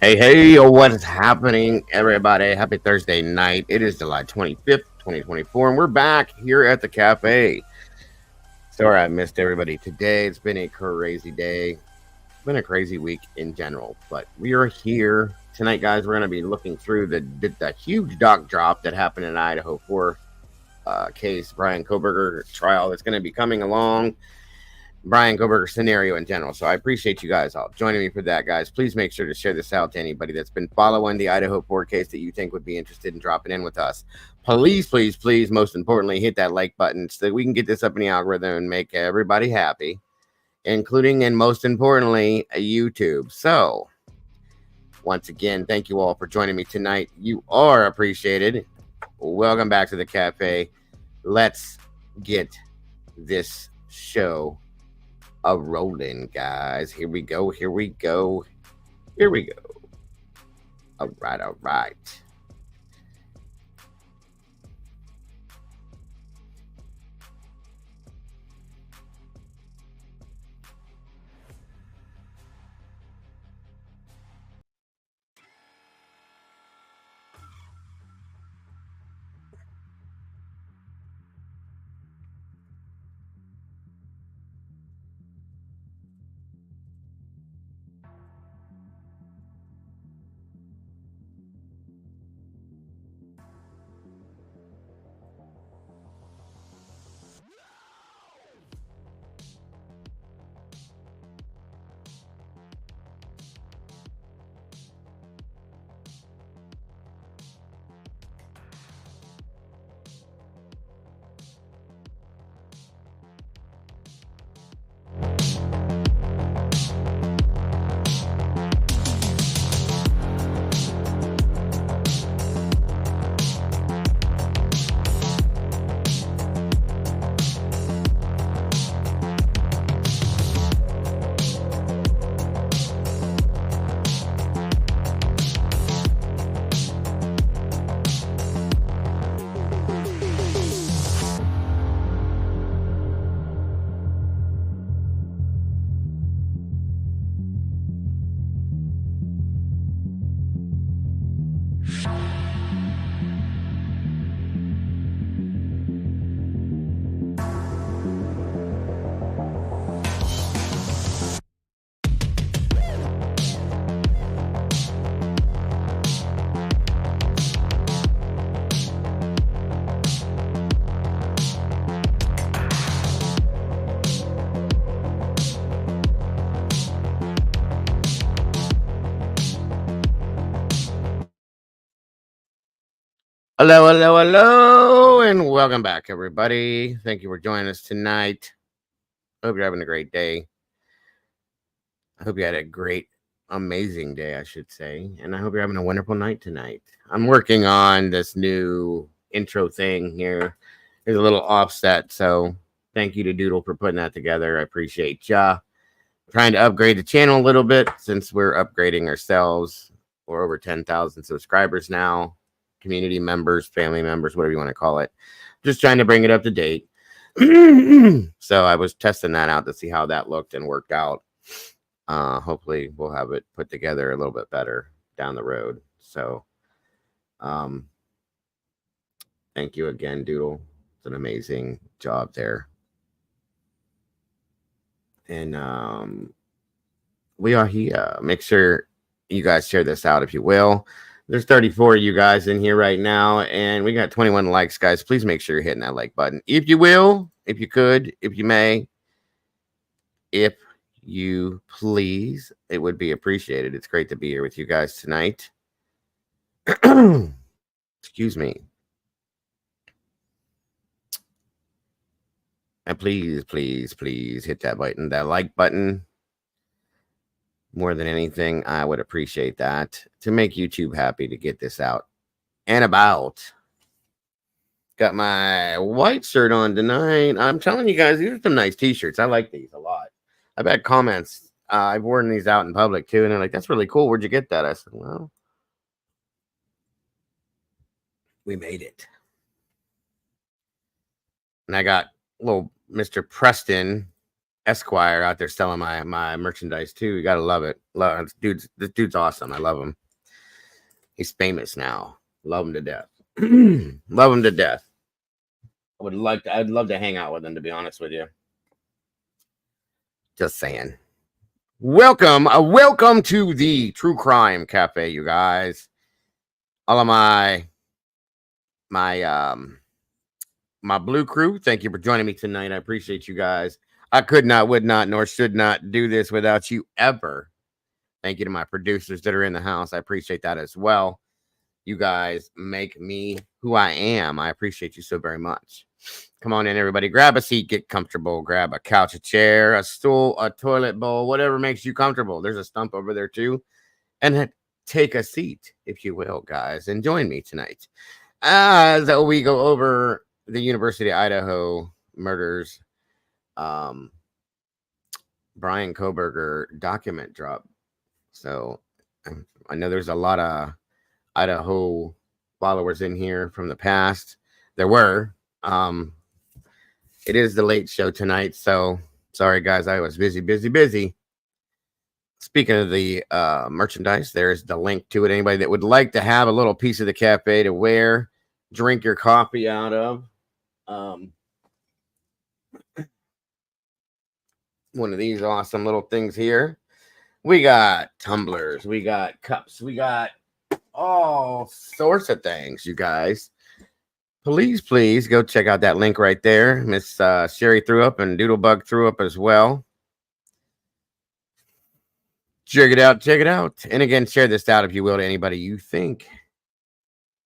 Hey, what is happening, everybody? Happy Thursday night. It is July 25th, 2024, and we're back here at the cafe. Sorry I missed everybody today. It's been a crazy day. It's been a crazy week in general, but we are here tonight, guys. We're going to be looking through the huge doc drop that happened in Idaho for case Brian Kohberger trial that's going to be coming along. Brian Kohberger scenario in general. So I appreciate you guys all joining me for that, guys. Please make sure to share this out to anybody that's been following the Idaho 4 case that you think would be interested in dropping in with us. Please, most importantly, hit that like button so that we can get this up in the algorithm and make everybody happy, including and most importantly, YouTube. So once again, thank you all for joining me tonight. You are appreciated. Welcome back to the cafe. Let's get this show a rolling, guys. Here we go. All right. Hello, and welcome back, everybody. Thank you for joining us tonight. Hope you're having a great day. I hope you had a great, amazing day, I should say. And I hope you're having a wonderful night tonight. I'm working on this new intro thing here. There's a little offset, so thank you to Doodle for putting that together. I appreciate ya. Trying to upgrade the channel a little bit since we're upgrading ourselves. We're over 10,000 subscribers now, community members, family members, whatever you want to call it. Just trying to bring it up to date. So I was testing that out to see how that looked and worked out. Hopefully we'll have it put together a little bit better down the road. So thank you again, Doodle. It's an amazing job there. And we are here. Make sure you guys share this out if you will. There's 34 of you guys in here right now, and we got 21 likes, guys. Please make sure you're hitting that like button. If you will, if you could, if you may, if you please, it would be appreciated. It's great to be here with you guys tonight. Excuse me. And please hit that button, that like button. More than anything, I would appreciate that to make YouTube happy to get this out and about. Got my white shirt on tonight. I'm telling you guys, these are some nice t-shirts. I like these a lot. I've had comments. I've worn these out in public too, and they're like, "That's really cool. Where'd you get that?" I said, "Well, we made it." And I got little Mr. Preston Esquire out there selling my merchandise too. You gotta love it. This dude's awesome. I love him. He's famous now. Love him to death. Love him to death. I'd love to hang out with him, to be honest with you. Just saying. Welcome to the True Crime Cafe, you guys. All of my blue crew, thank you for joining me tonight. I appreciate you guys. I could not, would not, nor should not do this without you ever. Thank you to my producers that are in the house. I appreciate that as well. You guys make me who I am. I appreciate you so very much. Come on in, everybody. Grab a seat, get comfortable. Grab a couch, a chair, a stool, a toilet bowl, whatever makes you comfortable. There's a stump over there too. And take a seat, if you will, guys, and join me tonight as we go over the University of Idaho murders. Brian Kohberger document drop. So I know there's a lot of Idaho followers in here from the past. There were. It is the late show tonight, so sorry guys, I was busy. Speaking of the merchandise, there's the link to it. Anybody that would like to have a little piece of the cafe to wear, drink your coffee out of. One of these awesome little things here. We got tumblers, we got cups, we got all sorts of things, you guys. Please go check out that link right there. Miss Sherry threw up and Doodlebug threw up as well. Check it out. And again, share this out if you will to anybody you think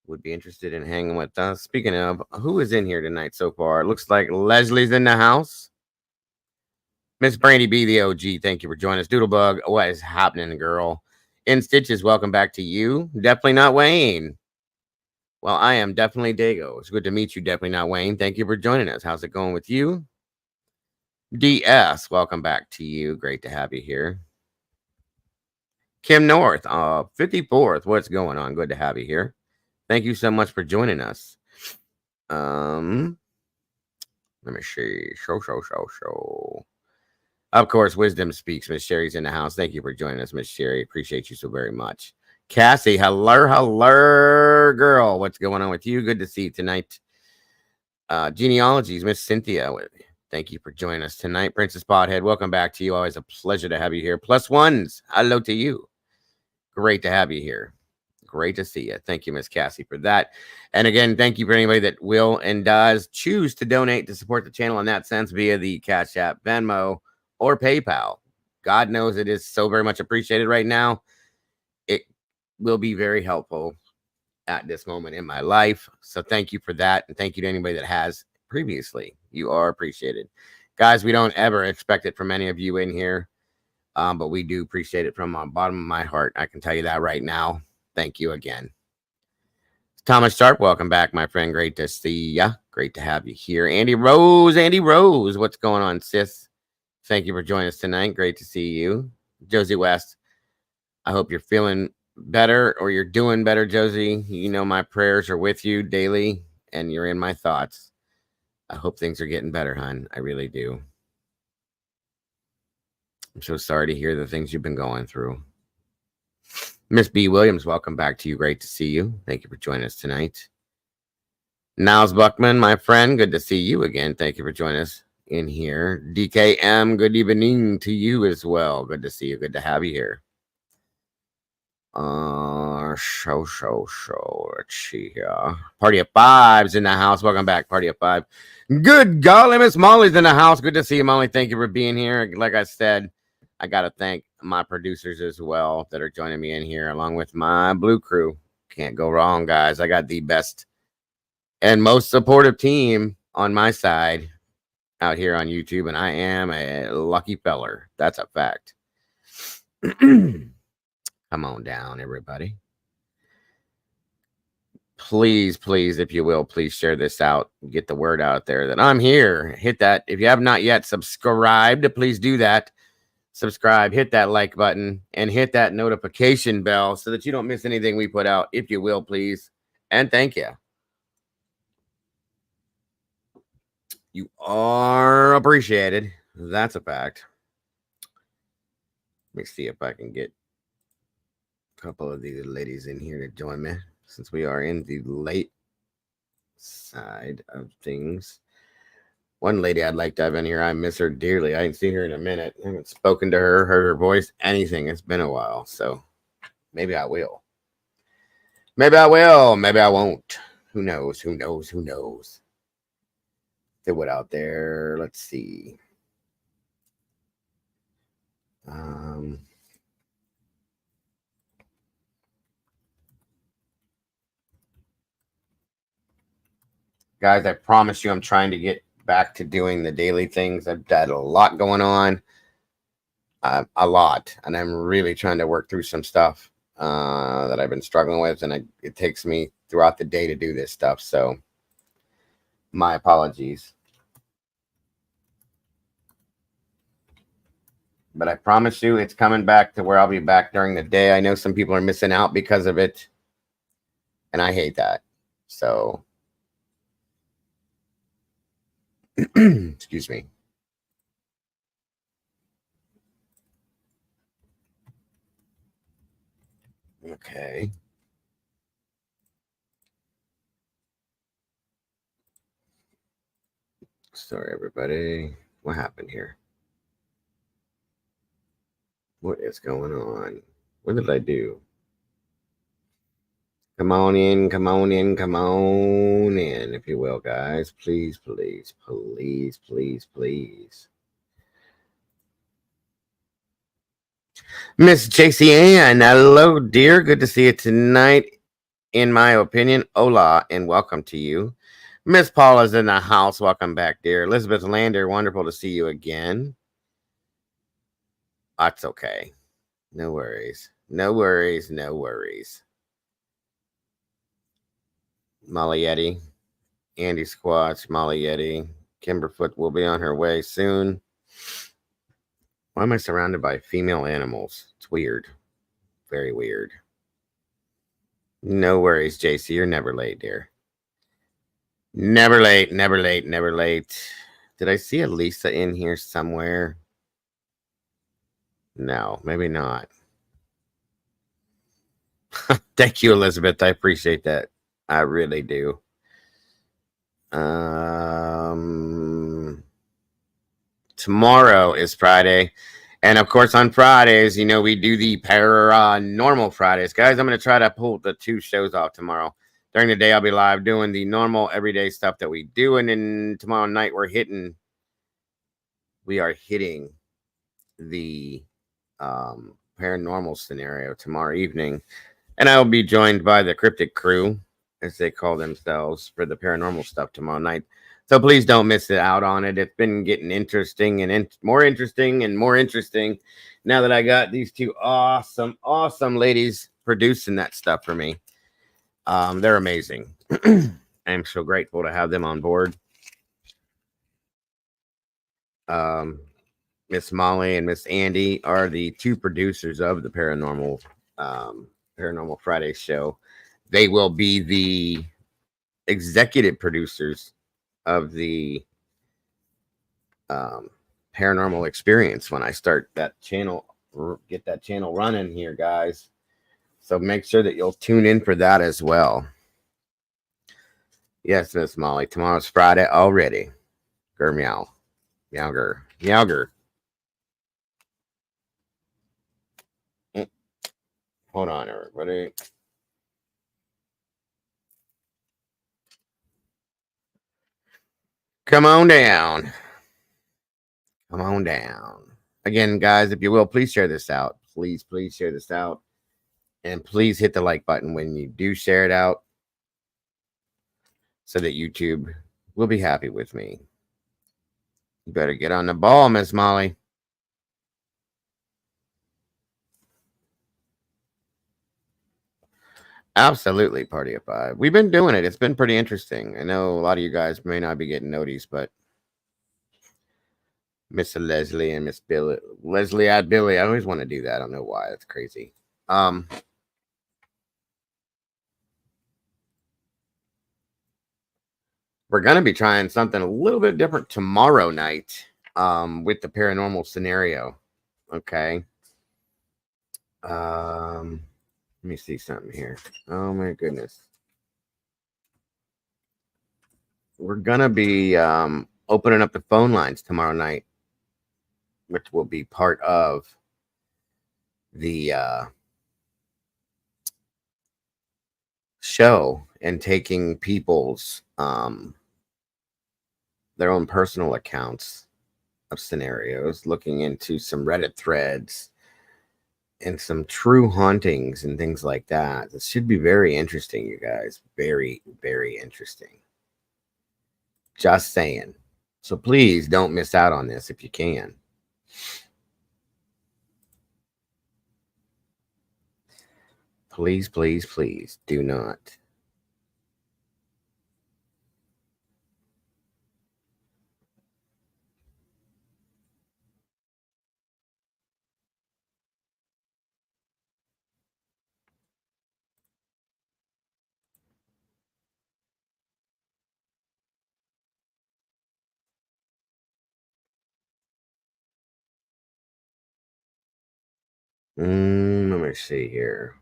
would be interested in hanging with us. Speaking of, who is in here tonight so far? It looks like Leslie's in the house. Miss Brandy B, the OG, thank you for joining us. Doodlebug, what is happening, girl? In Stitches, welcome back to you. Definitely not Wayne. Well, I am definitely Dago. It's good to meet you. Definitely not Wayne. Thank you for joining us. How's it going with you? DS, welcome back to you. Great to have you here. Kim North, 54th. What's going on? Good to have you here. Thank you so much for joining us. Let me see. Show. Of course, Wisdom Speaks. Miss Sherry's in the house. Thank you for joining us, Miss Sherry. Appreciate you so very much. Cassie, hello, girl. What's going on with you? Good to see you tonight. Genealogies, Miss Cynthia. Thank you for joining us tonight. Princess Pothead, welcome back to you. Always a pleasure to have you here. Plus ones, hello to you. Great to have you here. Great to see you. Thank you, Miss Cassie, for that. And again, thank you for anybody that will and does choose to donate to support the channel in that sense via the Cash App, Venmo, or PayPal. God knows it is so very much appreciated right now. It will be very helpful at this moment in my life. So thank you for that. And thank you to anybody that has previously. You are appreciated. Guys, we don't ever expect it from any of you in here. But we do appreciate it from the bottom of my heart. I can tell you that right now. Thank you again. Thomas Sharp, welcome back, my friend. Great to see ya. Great to have you here. Andy Rose, what's going on, sis? Thank you for joining us tonight. Great to see you. Josie West, I hope you're feeling better or you're doing better, Josie. You know my prayers are with you daily and you're in my thoughts. I hope things are getting better, hon. I really do. I'm so sorry to hear the things you've been going through. Miss B. Williams, welcome back to you. Great to see you. Thank you for joining us tonight. Niles Buckman, my friend, good to see you again. Thank you for joining us in here. DKM, good evening to you as well. Good to see you. Good to have you here. Let's see here. Party of Five's in the house. Welcome back, Party of Five. Good golly, Miss Molly's in the house. Good to see you, Molly. Thank you for being here. Like I said, I got to thank my producers as well that are joining me in here, along with my blue crew. Can't go wrong, guys. I got the best and most supportive team on my side out here on YouTube, and I am a lucky feller. That's a fact. Come on down, everybody. Please, if you will, please share this out. Get the word out there that I'm here. Hit that. If you have not yet subscribed, please do that. Subscribe, hit that like button, and hit that notification bell so that you don't miss anything we put out, if you will, please. And thank you. You are appreciated. That's a fact. Let me see if I can get a couple of these ladies in here to join me, since we are in the late side of things. One lady I'd like to have in here. I miss her dearly. I ain't seen her in a minute. I haven't spoken to her, heard her voice, anything. It's been a while. So maybe I will. Maybe I will. Maybe I won't. Who knows? Who knows? Who knows? See what out there. Let's see. Guys, I promise you I'm trying to get back to doing the daily things. I've got a lot going on. A lot. And I'm really trying to work through some stuff that I've been struggling with. And it takes me throughout the day to do this stuff. So my apologies. But I promise you it's coming back to where I'll be back during the day. I know some people are missing out because of it. And I hate that. So, excuse me. Okay. Sorry, everybody. What happened here? What is going on? What did I do? Come on in, come on in, come on in, if you will, guys. Please, please, please, please, please. Miss JC Ann, hello, dear. Good to see you tonight. In my opinion, hola, and welcome to you. Miss Paula's in the house. Welcome back, dear. Elizabeth Lander, wonderful to see you again. That's okay. No worries. No worries. No worries. Molly Yeti, Andy Squatch, Molly Yeti. Kimberfoot will be on her way soon. Why am I surrounded by female animals? It's weird. Very weird. No worries, JC. You're never late, dear. Never late, never late, never late. Did I see a Lisa in here somewhere? No, maybe not. Thank you, Elizabeth. I appreciate that. I really do. Tomorrow is Friday. And of course, on Fridays, you know, we do the paranormal Fridays. Guys, I'm going to try to pull the 2 shows off tomorrow. During the day, I'll be live doing the normal everyday stuff that we do. And then tomorrow night, we are hitting the paranormal scenario tomorrow evening. And I will be joined by the cryptic crew, as they call themselves, for the paranormal stuff tomorrow night. So please don't miss it out on it. It's been getting interesting and more interesting and more interesting now that I got these 2 awesome, awesome ladies producing that stuff for me. They're amazing. I'm so grateful to have them on board. Miss Molly and Miss Andy are the 2 producers of the Paranormal Friday show. They will be the executive producers of the paranormal experience when I start that channel, get that channel running here, guys. So make sure that you'll tune in for that as well. Yes, Miss Molly. Tomorrow's Friday already. Gur meow. Meowger. Meowger. Hold on, everybody. Come on down. Come on down. Again, guys, if you will, please share this out. Please, please share this out. And please hit the like button when you do share it out, so that YouTube will be happy with me. You better get on the ball, Miss Molly. Absolutely, Party of 5. We've been doing it. It's been pretty interesting. I know a lot of you guys may not be getting noticed, but Miss Leslie and Miss Billy, Leslie at Billy. I always want to do that. I don't know why. That's crazy. We're going to be trying something a little bit different tomorrow night. with the paranormal scenario. Okay. Let me see something here. Oh my goodness. We're gonna be opening up the phone lines tomorrow night, which will be part of the show, and taking people's their own personal accounts of scenarios, looking into some Reddit threads and some true hauntings and things like that. This should be very interesting, you guys. Very, very interesting. Just saying. So please don't miss out on this if you can. Please, please, please do not. Let me see here.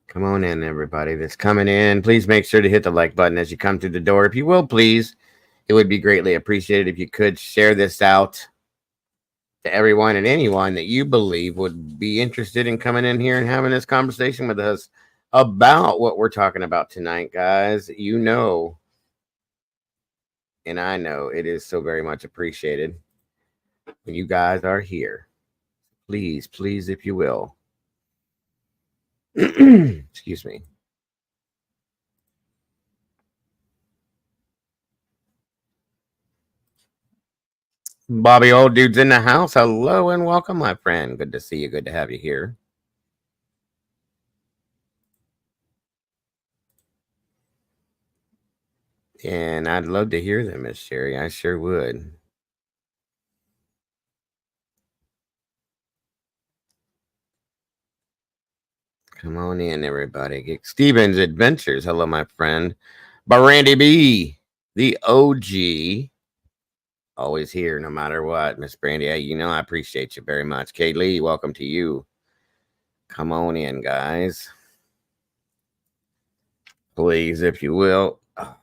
Come on in, everybody that's coming in. Please make sure to hit the like button as you come through the door. If you will, please, it would be greatly appreciated if you could share this out to everyone and anyone that you believe would be interested in coming in here and having this conversation with us about what we're talking about tonight, guys. You know, and I know it is so very much appreciated when you guys are here. Please, please, if you will. Excuse me. Bobby Old Dude's in the house. Hello and welcome, my friend. Good to see you. Good to have you here. And I'd love to hear them, Miss Sherry. I sure would. Come on in, everybody. Get Steven's Adventures. Hello, my friend. Randy B, the OG. Always here, no matter what, Miss Brandy. Hey, you know I appreciate you very much. Kate Lee, welcome to you. Come on in, guys. Please, if you will. Oh,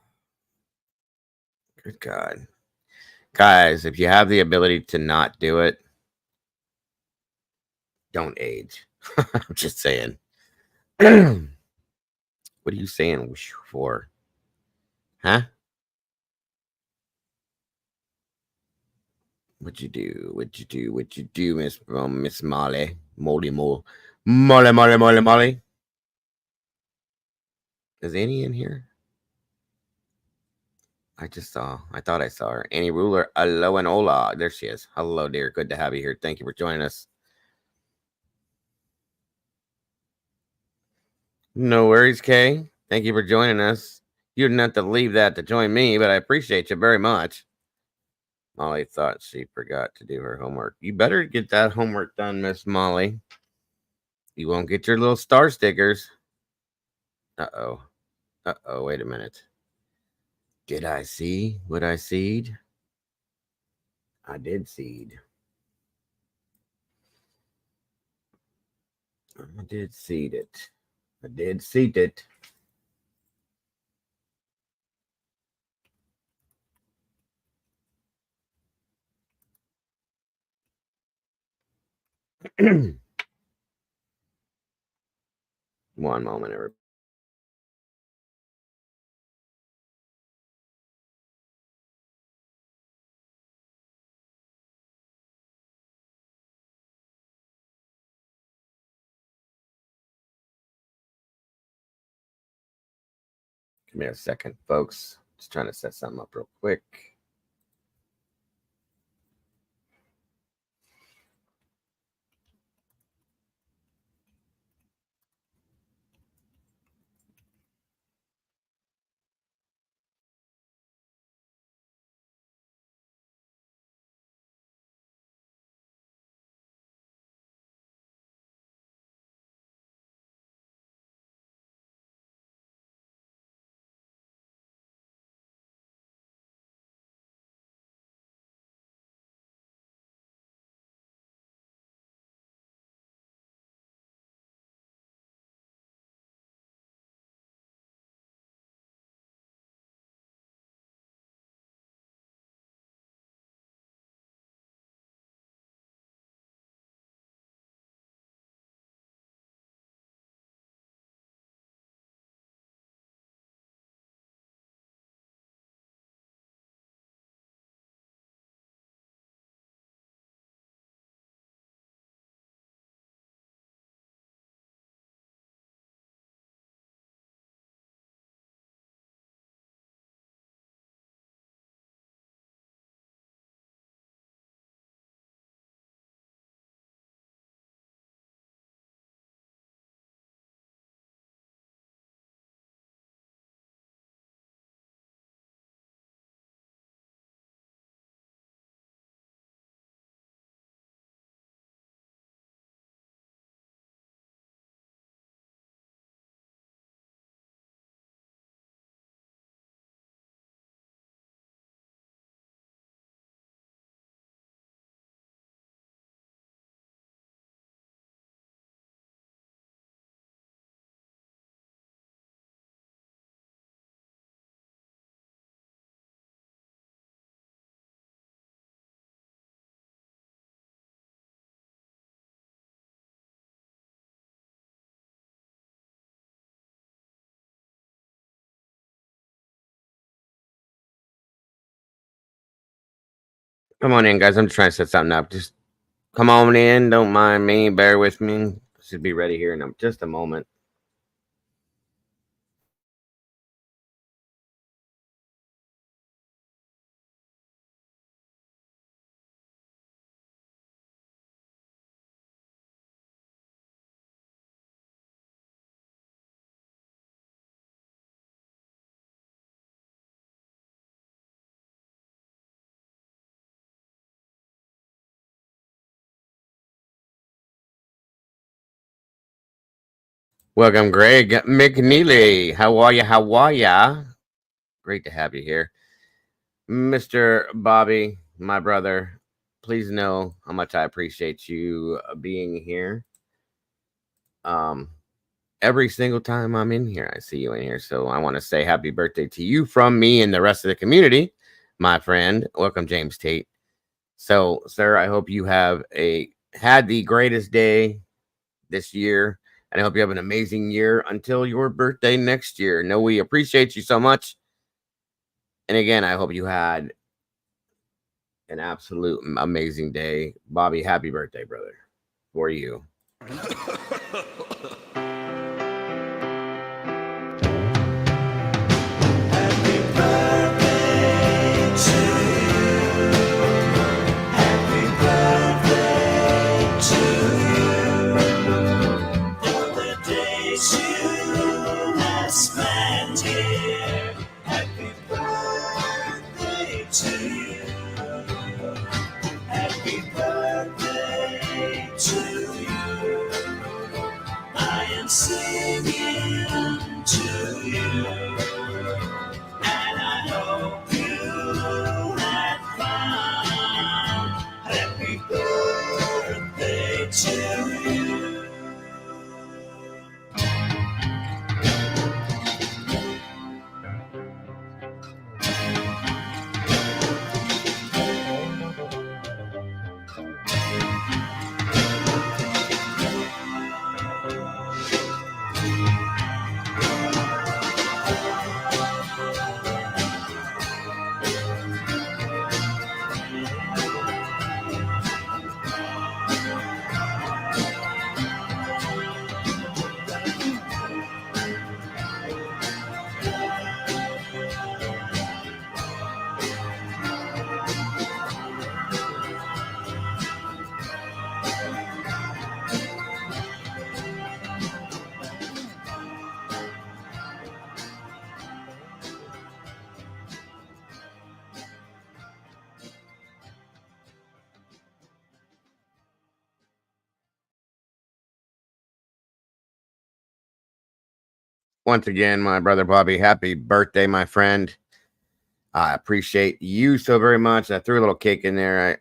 good God. Guys, if you have the ability to not do it, don't age. I'm just saying. What are you saying for? Huh? What you do? What you do? What you do, Miss Molly? Molly Mole. Molly, Molly, Molly, Molly. Is Annie in here? I just saw. I thought I saw her. Annie Ruler. Hello and hola. There she is. Hello, dear. Good to have you here. Thank you for joining us. No worries, Kay. Thank you for joining us. You didn't have to leave that to join me, but I appreciate you very much. Molly thought she forgot to do her homework. You better get that homework done, Miss Molly. You won't get your little star stickers. Uh-oh. Uh-oh, wait a minute. Did I see what I seed? I did seed. I did seed it. I did seed it. One moment, everybody. Give me a second, folks. Just trying to set something up real quick. Come on in, guys. I'm just trying to set something up. Just come on in. Don't mind me. Bear with me. Should be ready here in just a moment. Welcome, Greg McNeely. How are you? How are ya? Great to have you here. Mr. Bobby, my brother, please know how much I appreciate you being here. Um, every single time I'm in here, I see you in here. So I want to say happy birthday to you from me and the rest of the community, my friend. Welcome, James Tate. So, sir, I hope you have had the greatest day this year. And I hope you have an amazing year until your birthday next year. No, we appreciate you so much. And again, I hope you had an absolute amazing day. Bobby, happy birthday, brother, for you. Once again, my brother Bobby, happy birthday, my friend. I appreciate you so very much. I threw a little cake in there.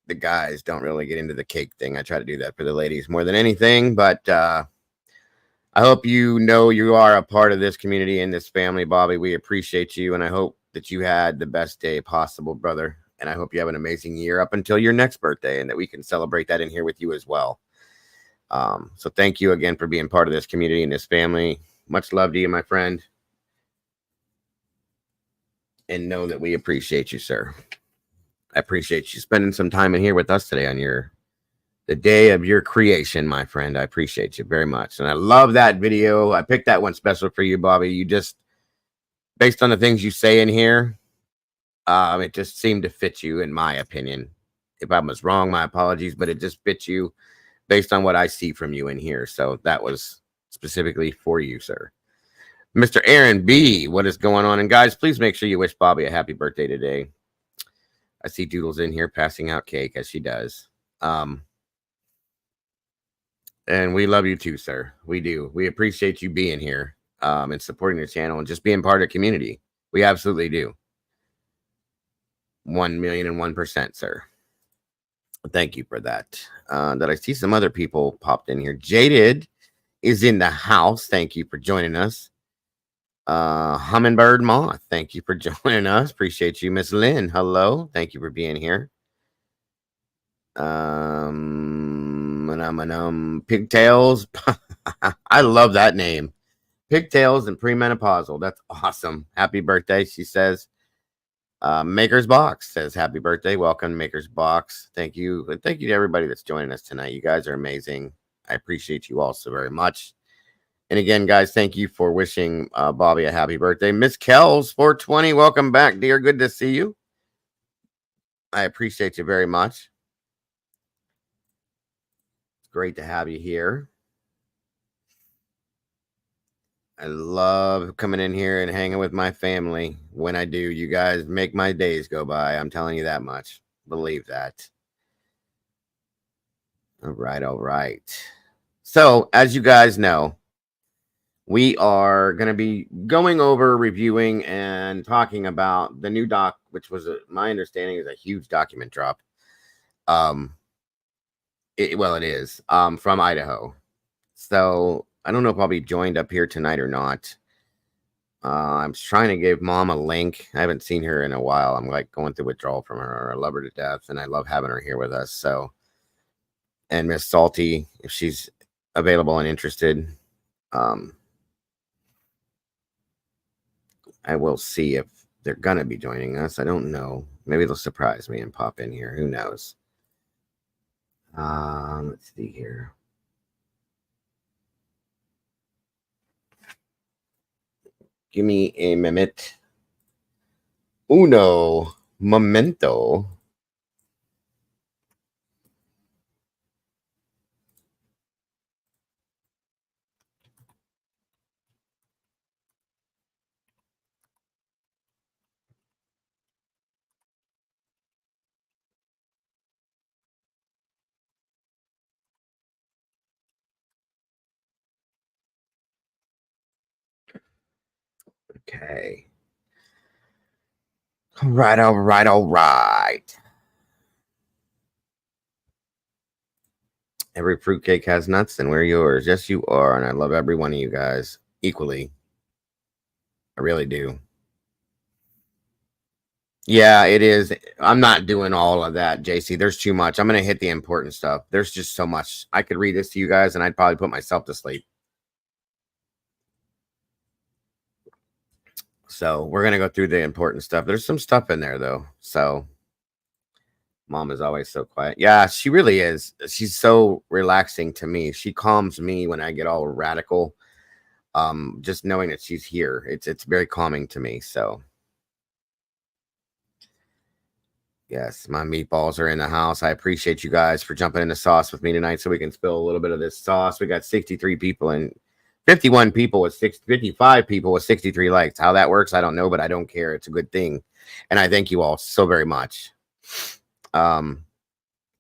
The guys don't really get into the cake thing. I try to do that for the ladies more than anything. But I hope you know you are a part of this community and this family, Bobby. We appreciate you, and I hope that you had the best day possible, brother. And I hope you have an amazing year up until your next birthday, and that we can celebrate that in here with you as well. So thank you again for being part of this community and this family. Much love to you, my friend. And know that we appreciate you, sir. I appreciate you spending some time in here with us today on the day of your creation, my friend. I appreciate you very much. And I love that video. I picked that one special for you, Bobby. You just, based on the things you say in here, it just seemed to fit you, in my opinion. If I was wrong, my apologies, but it just fits you based on what I see from you in here. So that was specifically for you, sir. Mr. Aaron B., what is going on? And guys, please make sure you wish Bobby a happy birthday today. I see Doodles in here passing out cake as she does. And we love you too, sir. We do. We appreciate you being here and supporting the channel and just being part of the community. We absolutely do. 1,001%, sir. Thank you for that. That I see some other people popped in here. Jaded is in the house. Thank you for joining us. Hummingbird Moth, thank you for joining us. Appreciate you. Miss Lynn, hello. Thank you for being here. Pigtails. I love that name. Pigtails and premenopausal. That's awesome. Happy birthday, she says. Maker's Box says happy birthday. Welcome, Maker's Box. Thank you. And thank you to everybody that's joining us tonight. You guys are amazing. I appreciate you all so very much. And again, guys, thank you for wishing Bobby a happy birthday. Miss Kells, 420, welcome back, dear. Good to see you. I appreciate you very much. It's great to have you here. I love coming in here and hanging with my family. When I do, you guys make my days go by. I'm telling you that much. Believe that. All right, all right. So, as you guys know, we are going to be going over, reviewing, and talking about the new doc, which was, my understanding, is a huge document drop. It is from Idaho. So I don't know if I'll be joined up here tonight or not. I'm trying to give Mom a link. I haven't seen her in a while. I'm like going through withdrawal from her. I love her to death, and I love having her here with us. So, and Miss Salty, if she's available and interested, I will see if they're gonna be joining us. I don't know. Maybe they'll surprise me and pop in here. Who knows? Let's see here. Give me a minute. Uno momento. Okay. All right, all right, all right. Every fruitcake has nuts, and we're yours. Yes, you are. And I love every one of you guys equally. I really do. Yeah, it is. I'm not doing all of that, JC. There's too much. I'm going to hit the important stuff. There's just so much. I could read this to you guys, and I'd probably put myself to sleep. So we're going to go through the important stuff. There's some stuff in there, though. So Mom is always so quiet. Yeah, she really is. She's so relaxing to me. She calms me when I get all radical. Just knowing that she's here, it's very calming to me. So yes, my meatballs are in the house. I appreciate you guys for jumping in the sauce with me tonight so we can spill a little bit of this sauce. We got 63 people and 51 people with 55 people with 63 likes. How that works, I don't know, but I don't care. It's a good thing. And I thank you all so very much. And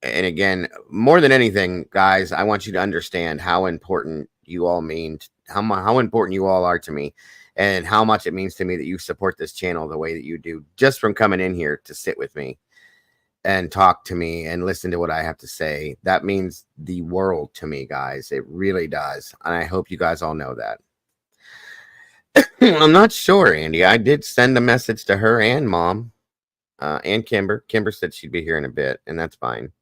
again, more than anything, guys, I want you to understand how important you all mean, how important you all are to me, and how much it means to me that you support this channel the way that you do, just from coming in here to sit with me and talk to me and listen to what I have to say. That means the world to me, guys. It really does. And I hope you guys all know that. I'm not sure, Andy. I did send a message to her and Mom and Kimber. Kimber said she'd be here in a bit, and that's fine.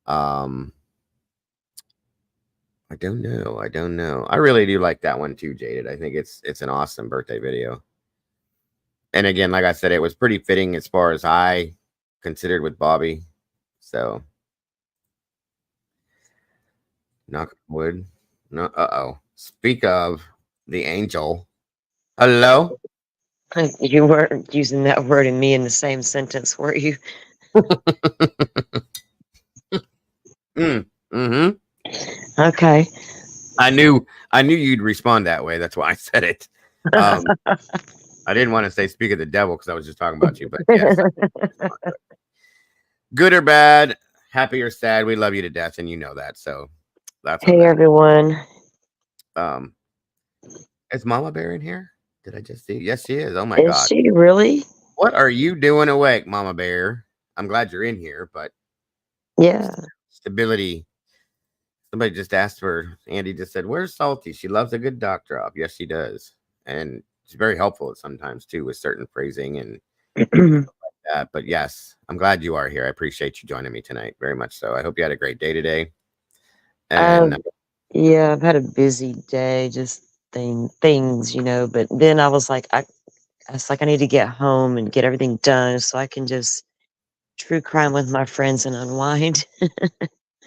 I don't know. I don't know. I really do like that one too, Jaded. I think it's an awesome birthday video. And again, like I said, it was pretty fitting as far as I considered with Bobby. So knock on wood. No, uh-oh. Speak of the angel. Hello? You weren't using that word and me in the same sentence, were you? Mm-hmm. Okay. I knew you'd respond that way. That's why I said it. I didn't want to say speak of the devil because I was just talking about you, but yes. Good or bad, happy or sad, we love you to death, and you know that. So that's hey everyone. Is Mama Bear in here? Did I just see? Yes, she is. Oh my Is god. she really? What are you doing awake, Mama Bear? I'm glad you're in here, but yeah. Stability. Somebody just asked for Andy just said, where's Salty? She loves a good doc drop. Yes, she does. And she's very helpful sometimes too with certain phrasing and like that. But yes, I'm glad you are here. I appreciate you joining me tonight very much so. I hope you had a great day today. And yeah, I've had a busy day, just things, but then I was like, it's like I need to get home and get everything done so I can just true crime with my friends and unwind.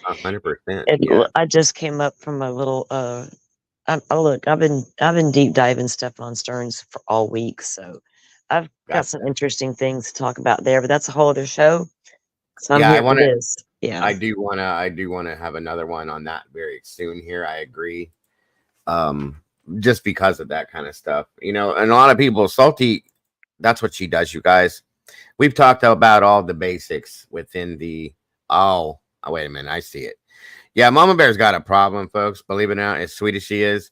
100%. And Yeah. I just came up from a little look, I've been deep diving stuff on Stearns for all week, so I've got some Gotcha. interesting things to talk about there, but that's a whole other show. So I'm Yeah. here for this. Yeah. I do want to have another one on that very soon here. I agree. Um, just because of that kind of stuff, and a lot of people, Salty, that's what she does, you guys. We've talked about all the basics within the, wait a minute. I see it. Yeah, Mama Bear's got a problem, folks. Believe it or not, as sweet as she is,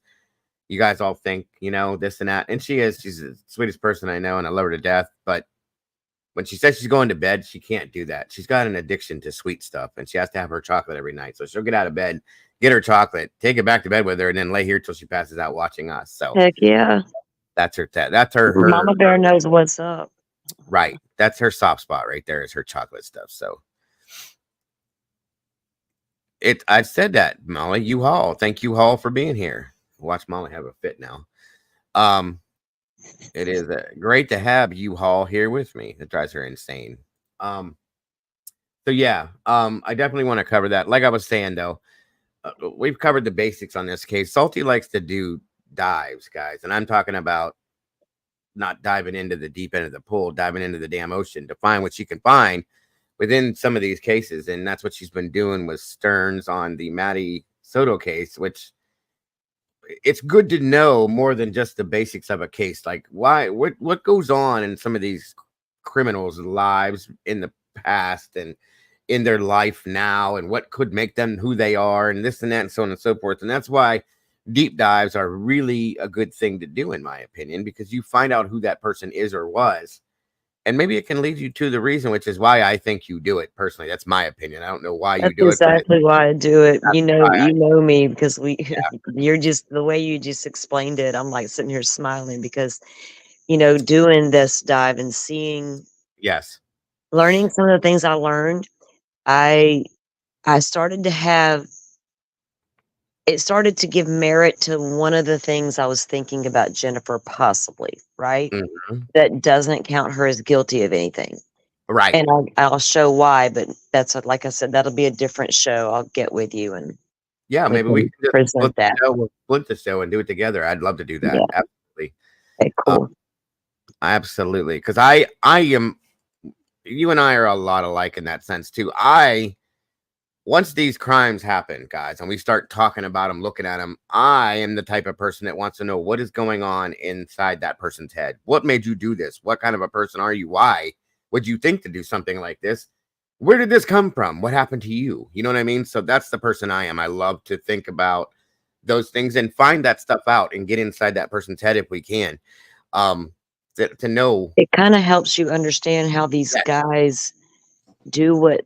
you guys all think, this and that. And she is. She's the sweetest person I know, and I love her to death. But when she says she's going to bed, she can't do that. She's got an addiction to sweet stuff, and she has to have her chocolate every night. So she'll get out of bed, get her chocolate, take it back to bed with her, and then lay here till she passes out watching us. So Heck yeah. that's her. That's her. Mama Bear knows what's up. Right. That's her soft spot right there. Is her chocolate stuff. So I said that, Molly U-Haul. Thank you, Haul, for being here. Watch Molly have a fit now. It is great to have U-Haul here with me. That drives her insane. So yeah, I definitely want to cover that. Like I was saying, though, we've covered the basics on this case. Salty likes to do dives, guys, and I'm talking about not diving into the deep end of the pool, diving into the damn ocean to find what she can find within some of these cases. And that's what she's been doing with Stearns on the Maddie Soto case, which it's good to know more than just the basics of a case. Like what goes on in some of these criminals' lives in the past and in their life now, and what could make them who they are, and this and that, and so on and so forth. And that's why deep dives are really a good thing to do, in my opinion, because you find out who that person is or was. And maybe it can lead you to the reason, which is why I think you do it personally. That's my opinion. I don't know why you do That's it. exactly why I do it. You know me because Yeah. you're just the way you just explained it. I'm like sitting here smiling because, doing this dive and Yes. learning some of the things I learned, I started to have, it started to give merit to one of the things I was thinking about Jennifer possibly, right? Mhm. That doesn't count her as guilty of anything. Right. And I'll show why, but like I said, that'll be a different show. I'll get with you and Yeah, we maybe we can can just present split the that. show. We'll split the show and do it together. I'd love to do that. Yeah. Absolutely. Okay, cool. Absolutely. Because I am, you and I are a lot alike in that sense too. Once these crimes happen, guys, and we start talking about them, looking at them, I am the type of person that wants to know what is going on inside that person's head. What made you do this? What kind of a person are you? Why would you think to do something like this? Where did this come from? What happened to you? You know what I mean? So that's the person I am. I love to think about those things and find that stuff out and get inside that person's head if we can. To know. It kind of helps you understand how these guys do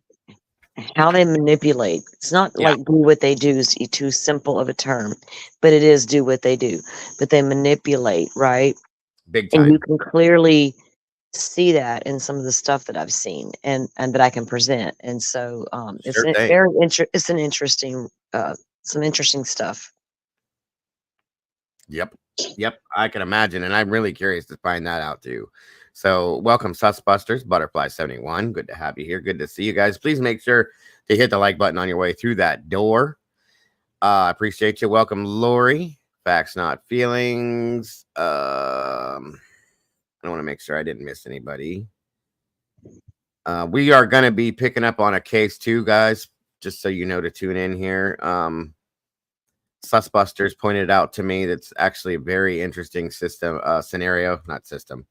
how they manipulate. It's not Yeah. like do what they do is too simple of a term, but it is do what they do. But they manipulate, right? Big And you time. can clearly see that in some of the stuff that I've seen and that I can present. And so it's Sure thing. it's an interesting some interesting stuff. Yep. Yep. I can imagine. And I'm really curious to find that out too. So welcome, Susbusters, Butterfly71. Good to have you here. Good to see you guys. Please make sure to hit the like button on your way through that door. I appreciate you. Welcome, Lori. Facts, not feelings. I want to make sure I didn't miss anybody. We are going to be picking up on a case too, guys, just so you know to tune in here. Susbusters pointed out to me that's actually a very interesting scenario, not system,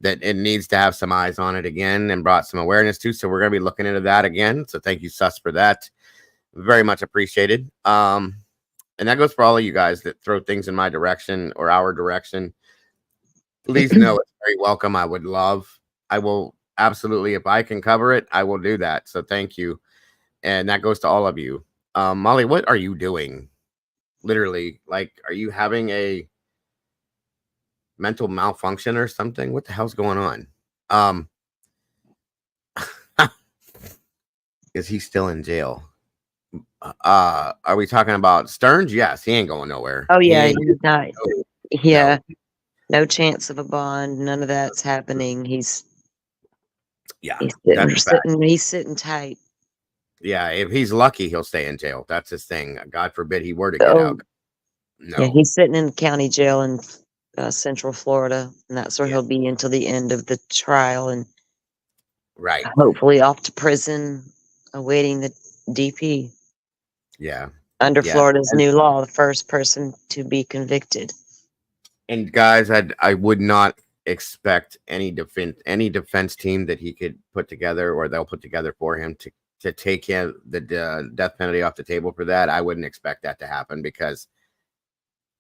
that it needs to have some eyes on it again and brought some awareness to. So we're going to be looking into that again. So thank you, Sus, for that. Very much appreciated. And that goes for all of you guys that throw things in my direction or our direction. Please know it's very welcome. I will absolutely, if I can cover it, I will do that. So thank you. And that goes to all of you. Molly, what are you doing? Literally, like, are you having a mental malfunction or something? What the hell's going on? Is he still in jail? Are we talking about Stearns? Yes, he ain't going nowhere. Oh yeah, he's not. Yeah. No. No chance of a bond. None of that's happening. Yeah, He's that's a fact. he's sitting tight. Yeah, if he's lucky, he'll stay in jail. That's his thing. God forbid he were to get Oh, out. yeah, No. he's sitting in county jail in Central Florida, and that's where Yeah. he'll be until the end of the trial, and Right. hopefully off to prison, awaiting the DP. Yeah. Under Yeah. Florida's new law, the first person to be convicted. And guys, I would not expect any defense team that he could put together or they'll put together for him to take him the death penalty off the table for that. I wouldn't expect that to happen because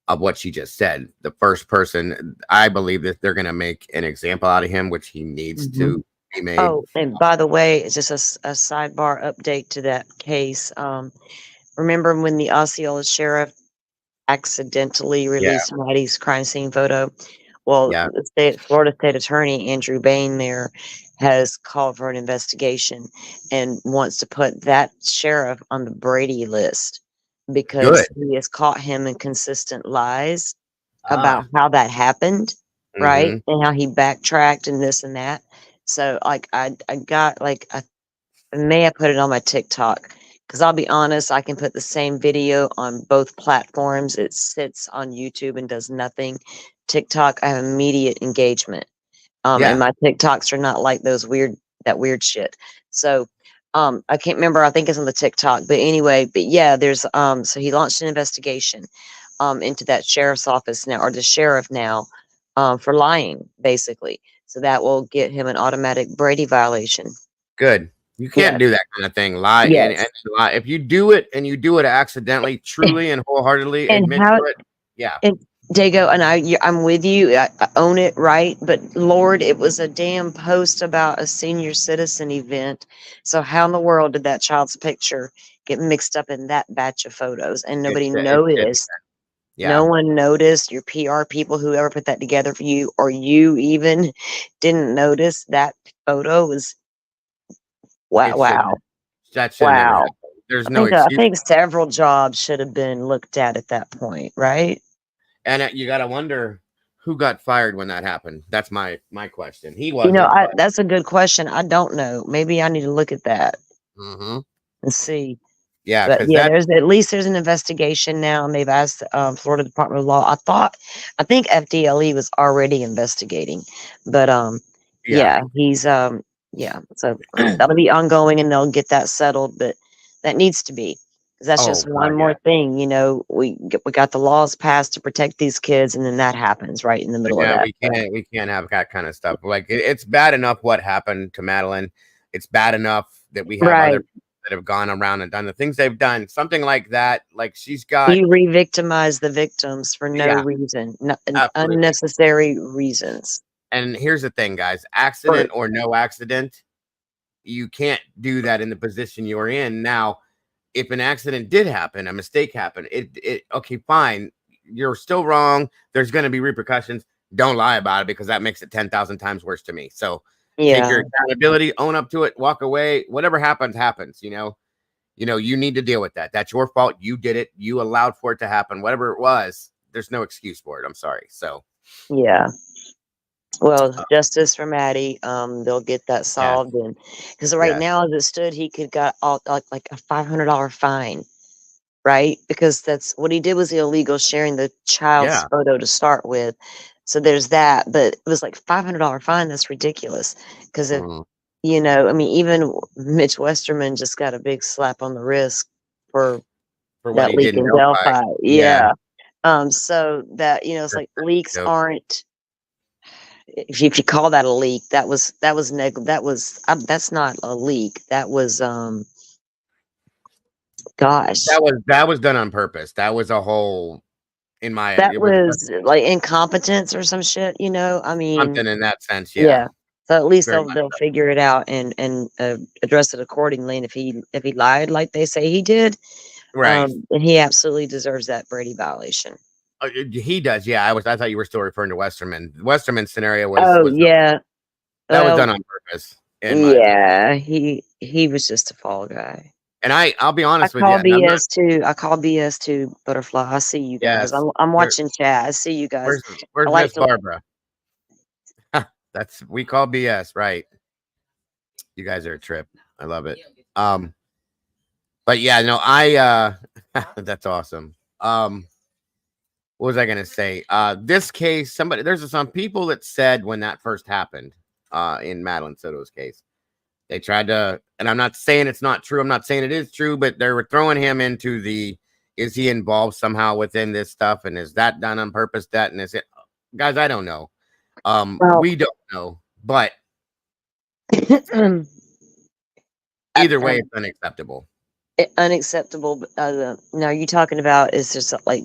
of what she just said. The first person, I believe that they're going to make an example out of him, which he needs to be made. Oh, and by the way, it's just a sidebar update to that case. Remember when the Osceola sheriff accidentally released Maddie's crime scene photo? Well, Yeah. the Florida State Attorney Andrew Bain there has called for an investigation and wants to put that sheriff on the Brady list because Good. he has caught him in consistent lies about Ah. how that happened, right? Mm-hmm. And how he backtracked and this and that. So, like, I got like I may have put it on my TikTok because I'll be honest, I can put the same video on both platforms. It sits on YouTube and does nothing. TikTok, I have immediate engagement. And Yeah. my TikToks are not like that weird shit. So, I can't remember. I think it's on the TikTok, but anyway, but yeah, there's, so he launched an investigation, into that sheriff's office now, or the sheriff now, for lying, basically. So that will get him an automatic Brady violation. Good. You can't Yes. do that kind of thing. Lie and Yes. lie. If you do it and you do it accidentally, truly and wholeheartedly And admit how to it. Yeah. and Dago, and I'm with you. I own it, right? But Lord, it was a damn post about a senior citizen event. So how in the world did that child's picture get mixed up in that batch of photos and nobody It should. noticed? No Yeah. one noticed. Your PR people, whoever put that together for you, or you even didn't notice that photo was wow, It should. wow, That should never wow. happen. There's no I excuse. think several jobs should have been looked at that point, right? And you got to wonder who got fired when that happened. That's my question. He wasn't, but That's a good question. I don't know. Maybe I need to look at that mm-hmm. and see. Yeah, But because yeah, that there's an investigation now, and they've asked Florida Department of Law. I think FDLE was already investigating, but yeah. yeah, he's yeah. So that'll be ongoing, and they'll get that settled. But that needs to be, because that's Oh just one God, more yeah. thing. We got the laws passed to protect these kids, and then that happens right in the middle of Yeah, that. we can't have that kind of stuff. Like it's bad enough what happened to Madeline. It's bad enough that we have Right. other people that have gone around and done the things they've done. Something like that. Like she's got. You re-victimize the victims for no Yeah, reason, absolutely. unnecessary reasons. And here's the thing, guys: Or accident or no accident, you can't do that in the position you're in now. If an accident did happen, a mistake happened, it okay, fine. You're still wrong. There's going to be repercussions. Don't lie about it because that makes it 10,000 times worse to me. So take yeah, your accountability, own up to it, walk away. Whatever happens, happens. You need to deal with that. That's your fault. You did it. You allowed for it to happen. Whatever it was, there's no excuse for it. I'm sorry. So yeah. Well, uh, justice for Maddie. They'll get that yes, solved, and because right yes, now, as it stood, he could got all like a $500 fine, right? Because that's what he did was illegal sharing the child's yeah. photo to start with. So there's that, but it was like $500 fine. That's ridiculous. Because if Mhm. I mean, even Mitch Westerman just got a big slap on the wrist for For what that he leak didn't in notify. Delphi. Yeah. Yeah. So that, it's That's like leaks joke. aren't, if you call that a leak, that's not a leak. That was, gosh, That was done on purpose. That was a whole that it was was like incompetence or some shit, I mean, something in that sense. Yeah, yeah. So at least very much they'll so. figure it out and address it accordingly. And if he lied like they say he did, Right. then he absolutely deserves that Brady violation. He does. Yeah, I thought you were still referring to Westerman. Westerman's scenario Oh was yeah. that was Well, done on purpose, in my opinion. yeah. He was just a fall guy. And I'll be I honest with you, call and I'm not. BS too. I call BS too, Butterfly. I see you guys. Yes. I'm Where watching chat. I see you guys. I where's like Miss to. Barbara? That's we call BS, right? You guys are a trip. I love it. Um, but yeah, no, that's awesome. What was I gonna say? This case, there's some people that said when that first happened, in Madeline Soto's case, they tried to, and I'm not saying it's not true. I'm not saying it is true, but they were throwing him into is he involved somehow within this stuff, and is that done on purpose? That and is it, guys? I don't know. Well, We don't know, but um, either way, it's unacceptable. unacceptable. Now, are you talking about is there like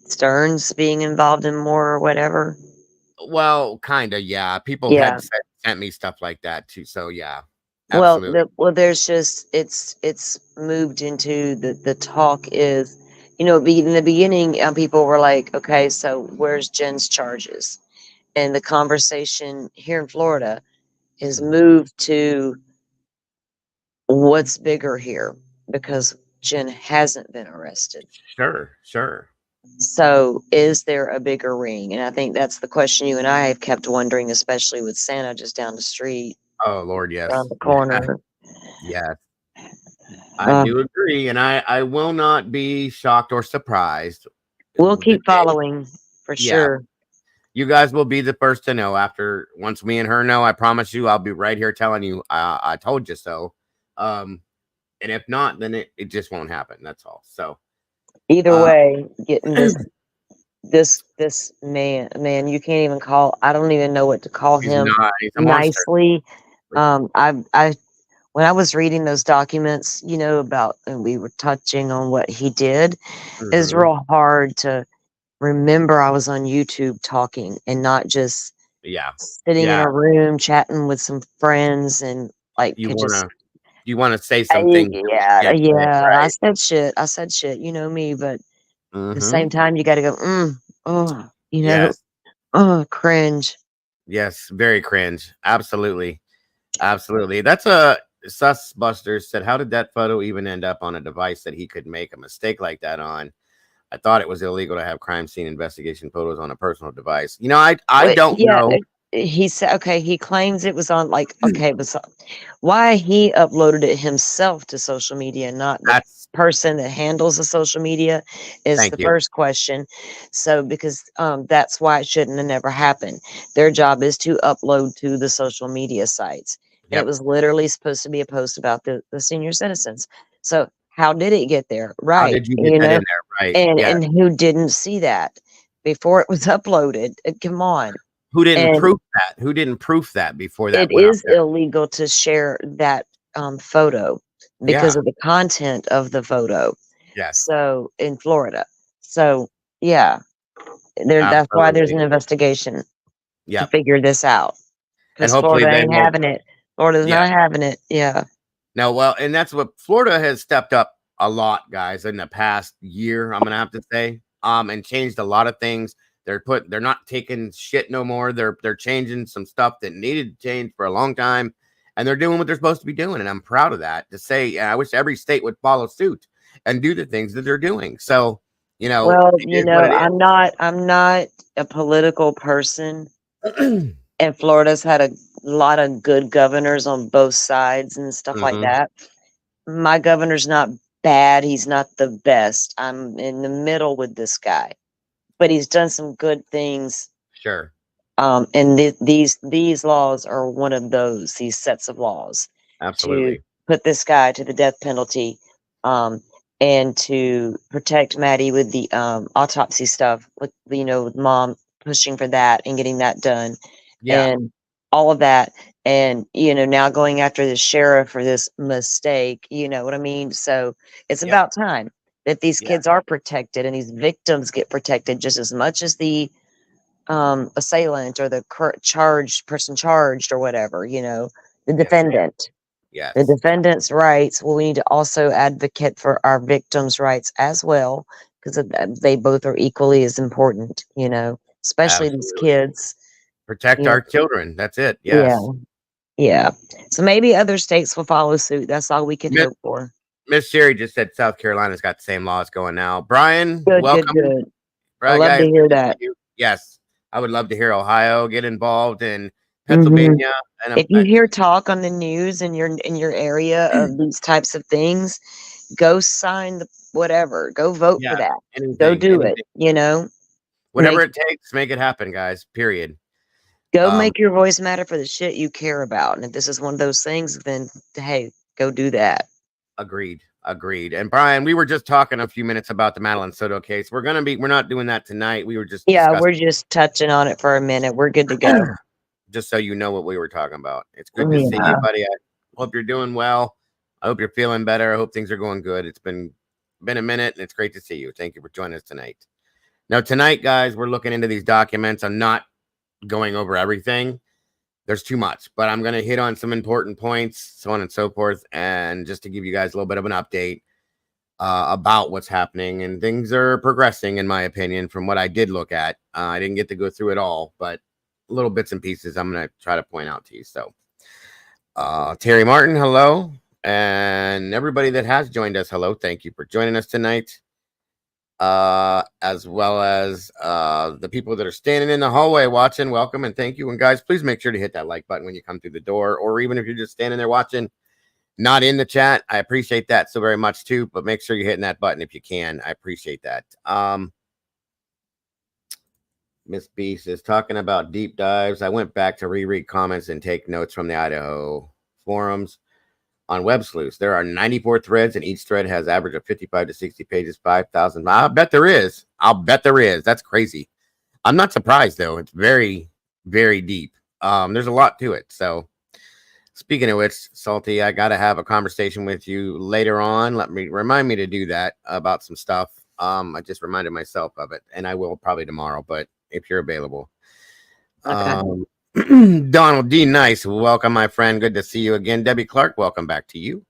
Stearns being involved in more or whatever? Well, kind of, yeah. People Yeah. had sent me stuff like that too. So yeah, Well, absolutely. there's just it's moved into the talk is, in the beginning, people were like, okay, so where's Jen's charges? And the conversation here in Florida is Mhm. moved to what's bigger here because Jen hasn't been arrested. Sure, sure. So is there a bigger ring? And I think that's the question you and I have kept wondering, especially with Santa just down the street, Oh Lord, around yes, the yeah, corner. yes. I Uh, do agree, and I will not be shocked or surprised we'll the keep day. following for Yeah, sure. you guys will be the first to know. After once me and her know, I promise you, I'll be right here telling you. I told you so. And if not, then it just won't happen. That's all. So, Either uh, way, getting this man, you can't even call. I don't even know what to call he's him not. He's a monster. nicely. I when I was reading those documents, about, and we were touching on what he did, it's Hmm. real hard to remember I was on YouTube talking and not just Yeah, sitting in yeah. a room chatting with some friends and like You could just. wanna you wanna say some things that we Yeah, can't say, yeah. right? I said shit. You know me, but at the Hmm. same time, you got to go. Oh, Yes, oh, cringe. yes. Very cringe. Absolutely. Absolutely. That's a Sus Buster said, how did that photo even end up on a device that he could make a mistake like that on? I thought it was illegal to have crime scene investigation photos on a personal device. I Wait, don't yeah, know. he said, okay, he claims it was on, like, okay, it was why he uploaded it himself to social media, not the That's person that handles the social media, is thank the you. first question. So, because that's why it shouldn't have never happened. Their job is to upload to the social media sites. And it Yep. was literally supposed to be a post about the senior citizens. So, how did it get there? How Right. did you get that in there? Right. Yeah. And who didn't see that before it was uploaded? Come on. Who didn't And proof that? Who didn't proof that before it that went up is there? illegal to share that photo because Yeah. of the content of the photo. Yes. So in Florida. So yeah, that's why there's Absolutely. an investigation to Yep. figure this out. And Because hopefully Florida they ain't will. having it. Florida's Yeah. not having it. Yeah. No, well, and that's what Florida has stepped up a lot, guys, in the past year, I'm gonna have to say. And changed a lot of things. They're not taking shit no more. They're changing some stuff that needed to change for a long time, and they're doing what they're supposed to be doing. And I'm proud of that. To say, yeah, I wish every state would follow suit and do the things that they're doing. So, Well, it is what it I'm not a political person, is. and Florida's had a lot of good governors on both sides and stuff like Hmm. that. My governor's not bad. He's not the best. I'm in the middle with this guy, but he's done some good things. Sure. And these laws are one of those. These sets of laws to Absolutely. put this guy to the death penalty, um, and to protect Maddie with the autopsy stuff. With mom pushing for that and getting that done, Yeah. and all of that. And, now going after the sheriff for this mistake, you know what I mean? So it's Yep. about time that these Yeah. kids are protected and these victims get protected just as much as the assailant or the charged or whatever, the Yes, ma'am. defendant. The Yes. defendant's rights, well, we need to also advocate for our victims' rights as well, because they both are equally as important, especially these Absolutely. kids. Protect You know, our children. That's it. yeah, Yes. yeah. So maybe other states will follow suit. That's all we can Mi- hope for. Miss Sherry just said South Carolina's got the same laws going now. Brian, Good, good, welcome. good. I Right, love to guys, hear good to see that. you. Yes, I would love to hear Ohio get involved in Hmm. Pennsylvania, and If you hear talk on the news in your area of these types of things, go sign the whatever. Go vote for yeah, that. Go anything, do it. anything, You know, whatever make it takes, make it happen, guys. Period. go Um, make your voice matter for the shit you care about. And if this is one of those things, then hey, go do that. Agreed, agreed. And Brian, we were just talking a few minutes about the Madeline Soto case. We're not doing that tonight. We were just Yeah, discussing, we're just touching on it for a minute. We're good to go. just so you know what we were talking about. It's good to see you, Yeah. buddy. I hope you're doing well. I hope you're feeling better. I hope things are going good. It's been a minute, and it's great to see you. Thank you for joining us tonight. Now, tonight, guys, we're looking into these documents. I'm not going over everything. There's too much, but I'm going to hit on some important points, so on and so forth, and just to give you guys a little bit of an update about what's happening. And things are progressing, in my opinion, from what I did look at. I didn't get to go through it all, but little bits and pieces I'm going to try to point out to you. So, Terry Martin, hello. And everybody that has joined us, hello. Thank you for joining us tonight. As well as the people that are standing in the hallway watching, welcome and thank you. And guys, please make sure to hit that like button when you come through the door, or even if you're just standing there watching, not in the chat. I appreciate that so very much too, but make sure you're hitting that button if you can. I appreciate that. Miss Beast is talking about deep dives. I went back to reread comments and take notes from the Idaho forums on Web Sleuths. There are 94 threads, and each thread has average of 55 to 60 pages, 5,000. I'll bet there is. I'll bet there is. That's crazy. I'm not surprised though. It's very, very deep. There's a lot to it. So, speaking of which, Salty, I got to have a conversation with you later on. Remind me to do that about some stuff. I just reminded myself of it, and I will probably tomorrow. But if you're available, Okay. Donald D. Nice, welcome, my friend. Good to see you again. Debbie Clark, welcome back to you.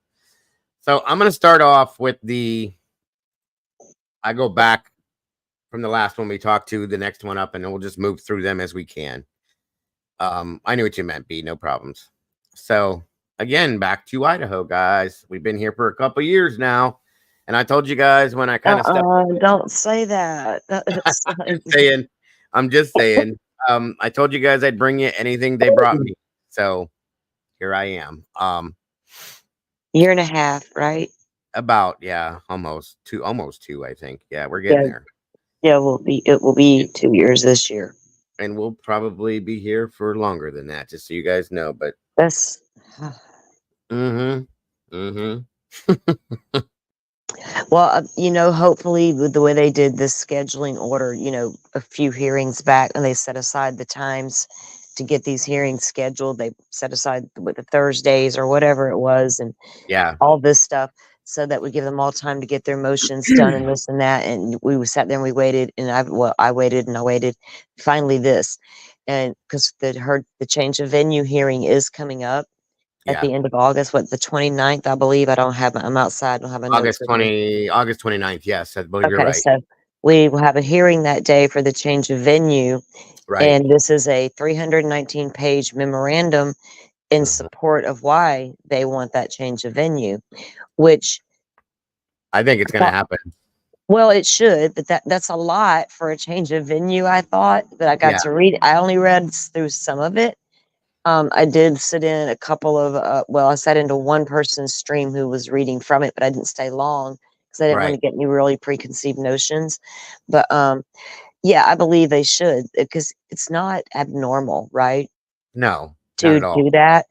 So I'm going to start off with I go back from the last one we talked to the next one up, and then we'll just move through them as we can. I knew what you meant, B. No problems. So again, back to Idaho, guys. We've been here for a couple years now, and I told you guys when I kind of stepped. Don't say that. I'm just saying. I told you guys I'd bring you anything they brought me. So here I am. Year and a half, right? About, yeah, almost two, I think. Yeah, we're Yeah, getting there. yeah. It will be 2 years this year. And we'll probably be here for longer than that, just so you guys know. But That's mm-hmm. well, hopefully with the way they did this scheduling order, a few hearings back, and they set aside the times to get these hearings scheduled. They set aside with the Thursdays or whatever it was, and Yeah. all this stuff, so that would give them all time to get their motions done and this and that. And we sat there and we waited, and I waited and I waited. Finally, this, and because the change of venue hearing is coming up at Yeah. the end of August, the 29th, I believe. I'm outside. I don't have my notes with me. August 29th. Yes, I believe you're Okay, right. so we will have a hearing that day for the change of venue, Right. and this is a 319-page memorandum in Mhm. support of why they want that change of venue, which I think it's I going to thought, happen. well, it should, but that's a lot for a change of venue. I thought that I got Yeah. to read. I only read through some of it. I did sit in a couple of, I sat into one person's stream who was reading from it, but I didn't stay long because I didn't want Right. to get any really preconceived notions. But yeah, I believe they should, because it's not abnormal, right, No, not to at all. do that.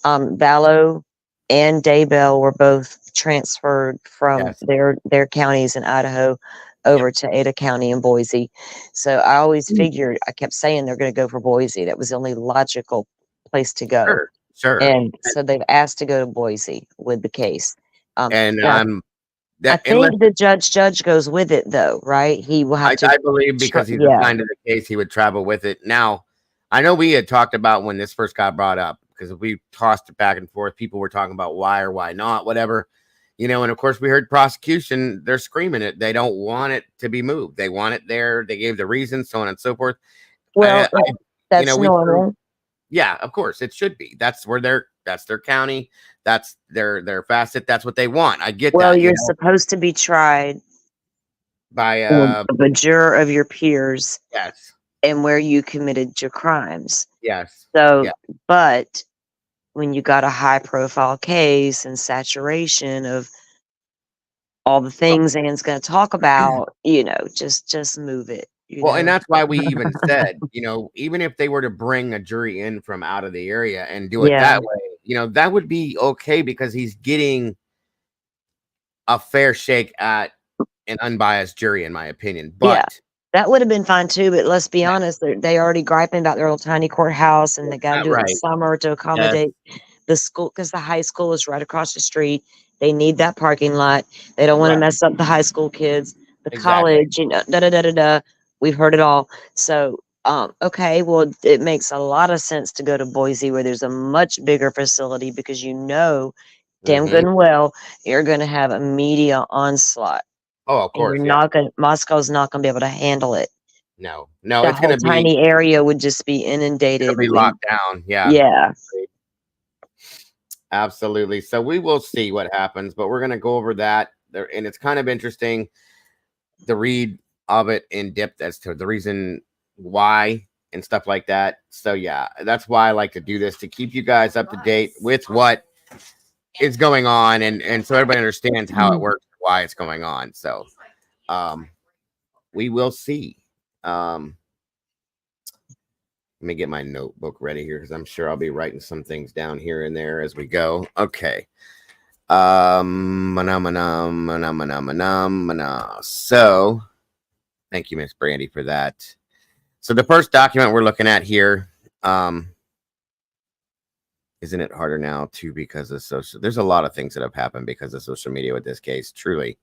Vallow and Daybell were both transferred from Yes. their counties in Idaho Yep. over to Ada County and Boise. So I always figured, I kept saying they're going to go for Boise. That was the only logical place to go. Sure. Sure. And so they've asked to go to Boise with the case. And Now, I that unless think the judge goes with it though, right? He will have to, I believe because he's yeah. assigned to the case, he would travel with it. Now, I know we had talked about when this first got brought up, because we tossed it back and forth. People were talking about why or why not, whatever, and of course we heard prosecution, they're screaming it. They don't want it to be moved. They want it there. They gave the reasons, so on and so forth. Well, that's We threw, normal. yeah, of course it should be. That's where they're their county, that's their facet, that's what they want. I get Well, that, you're supposed to be tried by a juror of your peers yes, and where you committed your crimes. yes, So, yeah, but when you got a high profile case and saturation of all the things Anne's going to talk about, just move it. well, and that's why we even said, even if they were to bring a jury in from out of the area and do it Yeah, that way, that would be okay because he's getting a fair shake at an unbiased jury, in my opinion. yeah, But that would have been fine too. But let's be honest, they already griping about their little tiny courthouse, and they got to do it in right, summer to yes, accommodate the school because the high school is right across the street. They need that parking lot. They don't want to right, mess up the high school kids, the exactly. college, da da da da da. We've heard it all. So, okay, well, it makes a lot of sense to go to Boise where there's a much bigger facility because damn Hmm. good and well you're going to have a media onslaught, Oh, of and course, yeah. Moscow's not going to be able to handle it. No, no, The it's whole tiny area would just be gonna inundated be with, locked down. Yeah, yeah. absolutely. So we will see what happens, but we're gonna go over that there, and it's kind of interesting to read of it in depth as to the reason why and stuff like that. So yeah, that's why I like to do this, to keep you guys up to date with what is going on, and so everybody understands how it works, why it's going on. So um we will see. Let me get my notebook ready here because I'm sure I'll be writing some things down here and there as we go. Okay. So thank you, Miss Brandy, for that. So the first document we're looking at here, isn't it harder now too because of social? There's a lot of things that have happened because of social media with this case, truly.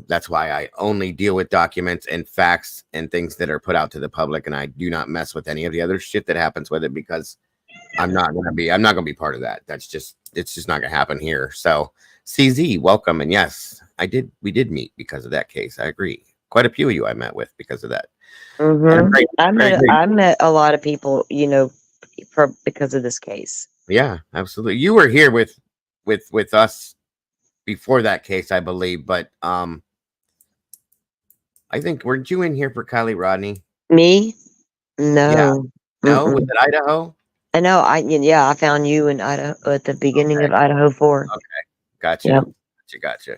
That's why I only deal with documents and facts and things that are put out to the public, and I do not mess with any of the other shit that happens with it because I'm not gonna be part of that. It's just not gonna happen here. So CZ, welcome. And yes, we did meet because of that case. I agree. Quite a few of you I met with because of that. And Mm-hmm. very great. I met a lot of people, because of this case. Yeah, absolutely. You were here with us before that case, I believe, but I think weren't you in here for Kylie Rodney? Me? Yeah. No. No, was Mm-mm. it Idaho? I know. I found you in Idaho at the beginning Okay. of Idaho 4. Okay. Gotcha. Yep. Gotcha.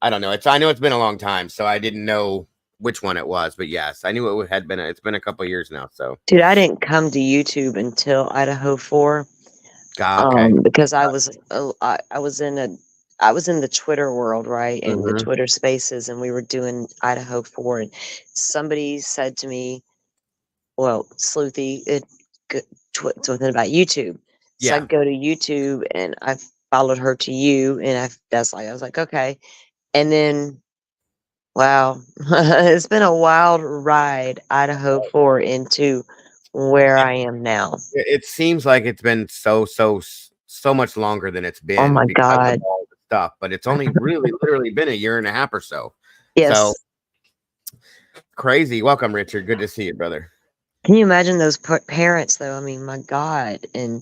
I don't know. I know it's been a long time, so I didn't know which one it was, but yes, I knew it had been. It's been a couple years now. So, Dude, I didn't come to YouTube until Idaho 4. okay. Because I was in the Twitter world, right? In the Mm-hmm. Twitter spaces, and we were doing Idaho 4, and somebody said to me, well, Sleuthy, something about YouTube. So I Yeah. go to YouTube and I followed her to you, and I was like, okay. And then, wow, it's been a wild ride, Idaho 4 into where I am now. It seems like it's been so much longer than it's Oh been my because of God. all the stuff, but it's only really literally been a year and a half or so. So Yes. crazy. Welcome, Richard. Good to see you, brother. Can you imagine those parents, though? I mean, my God. I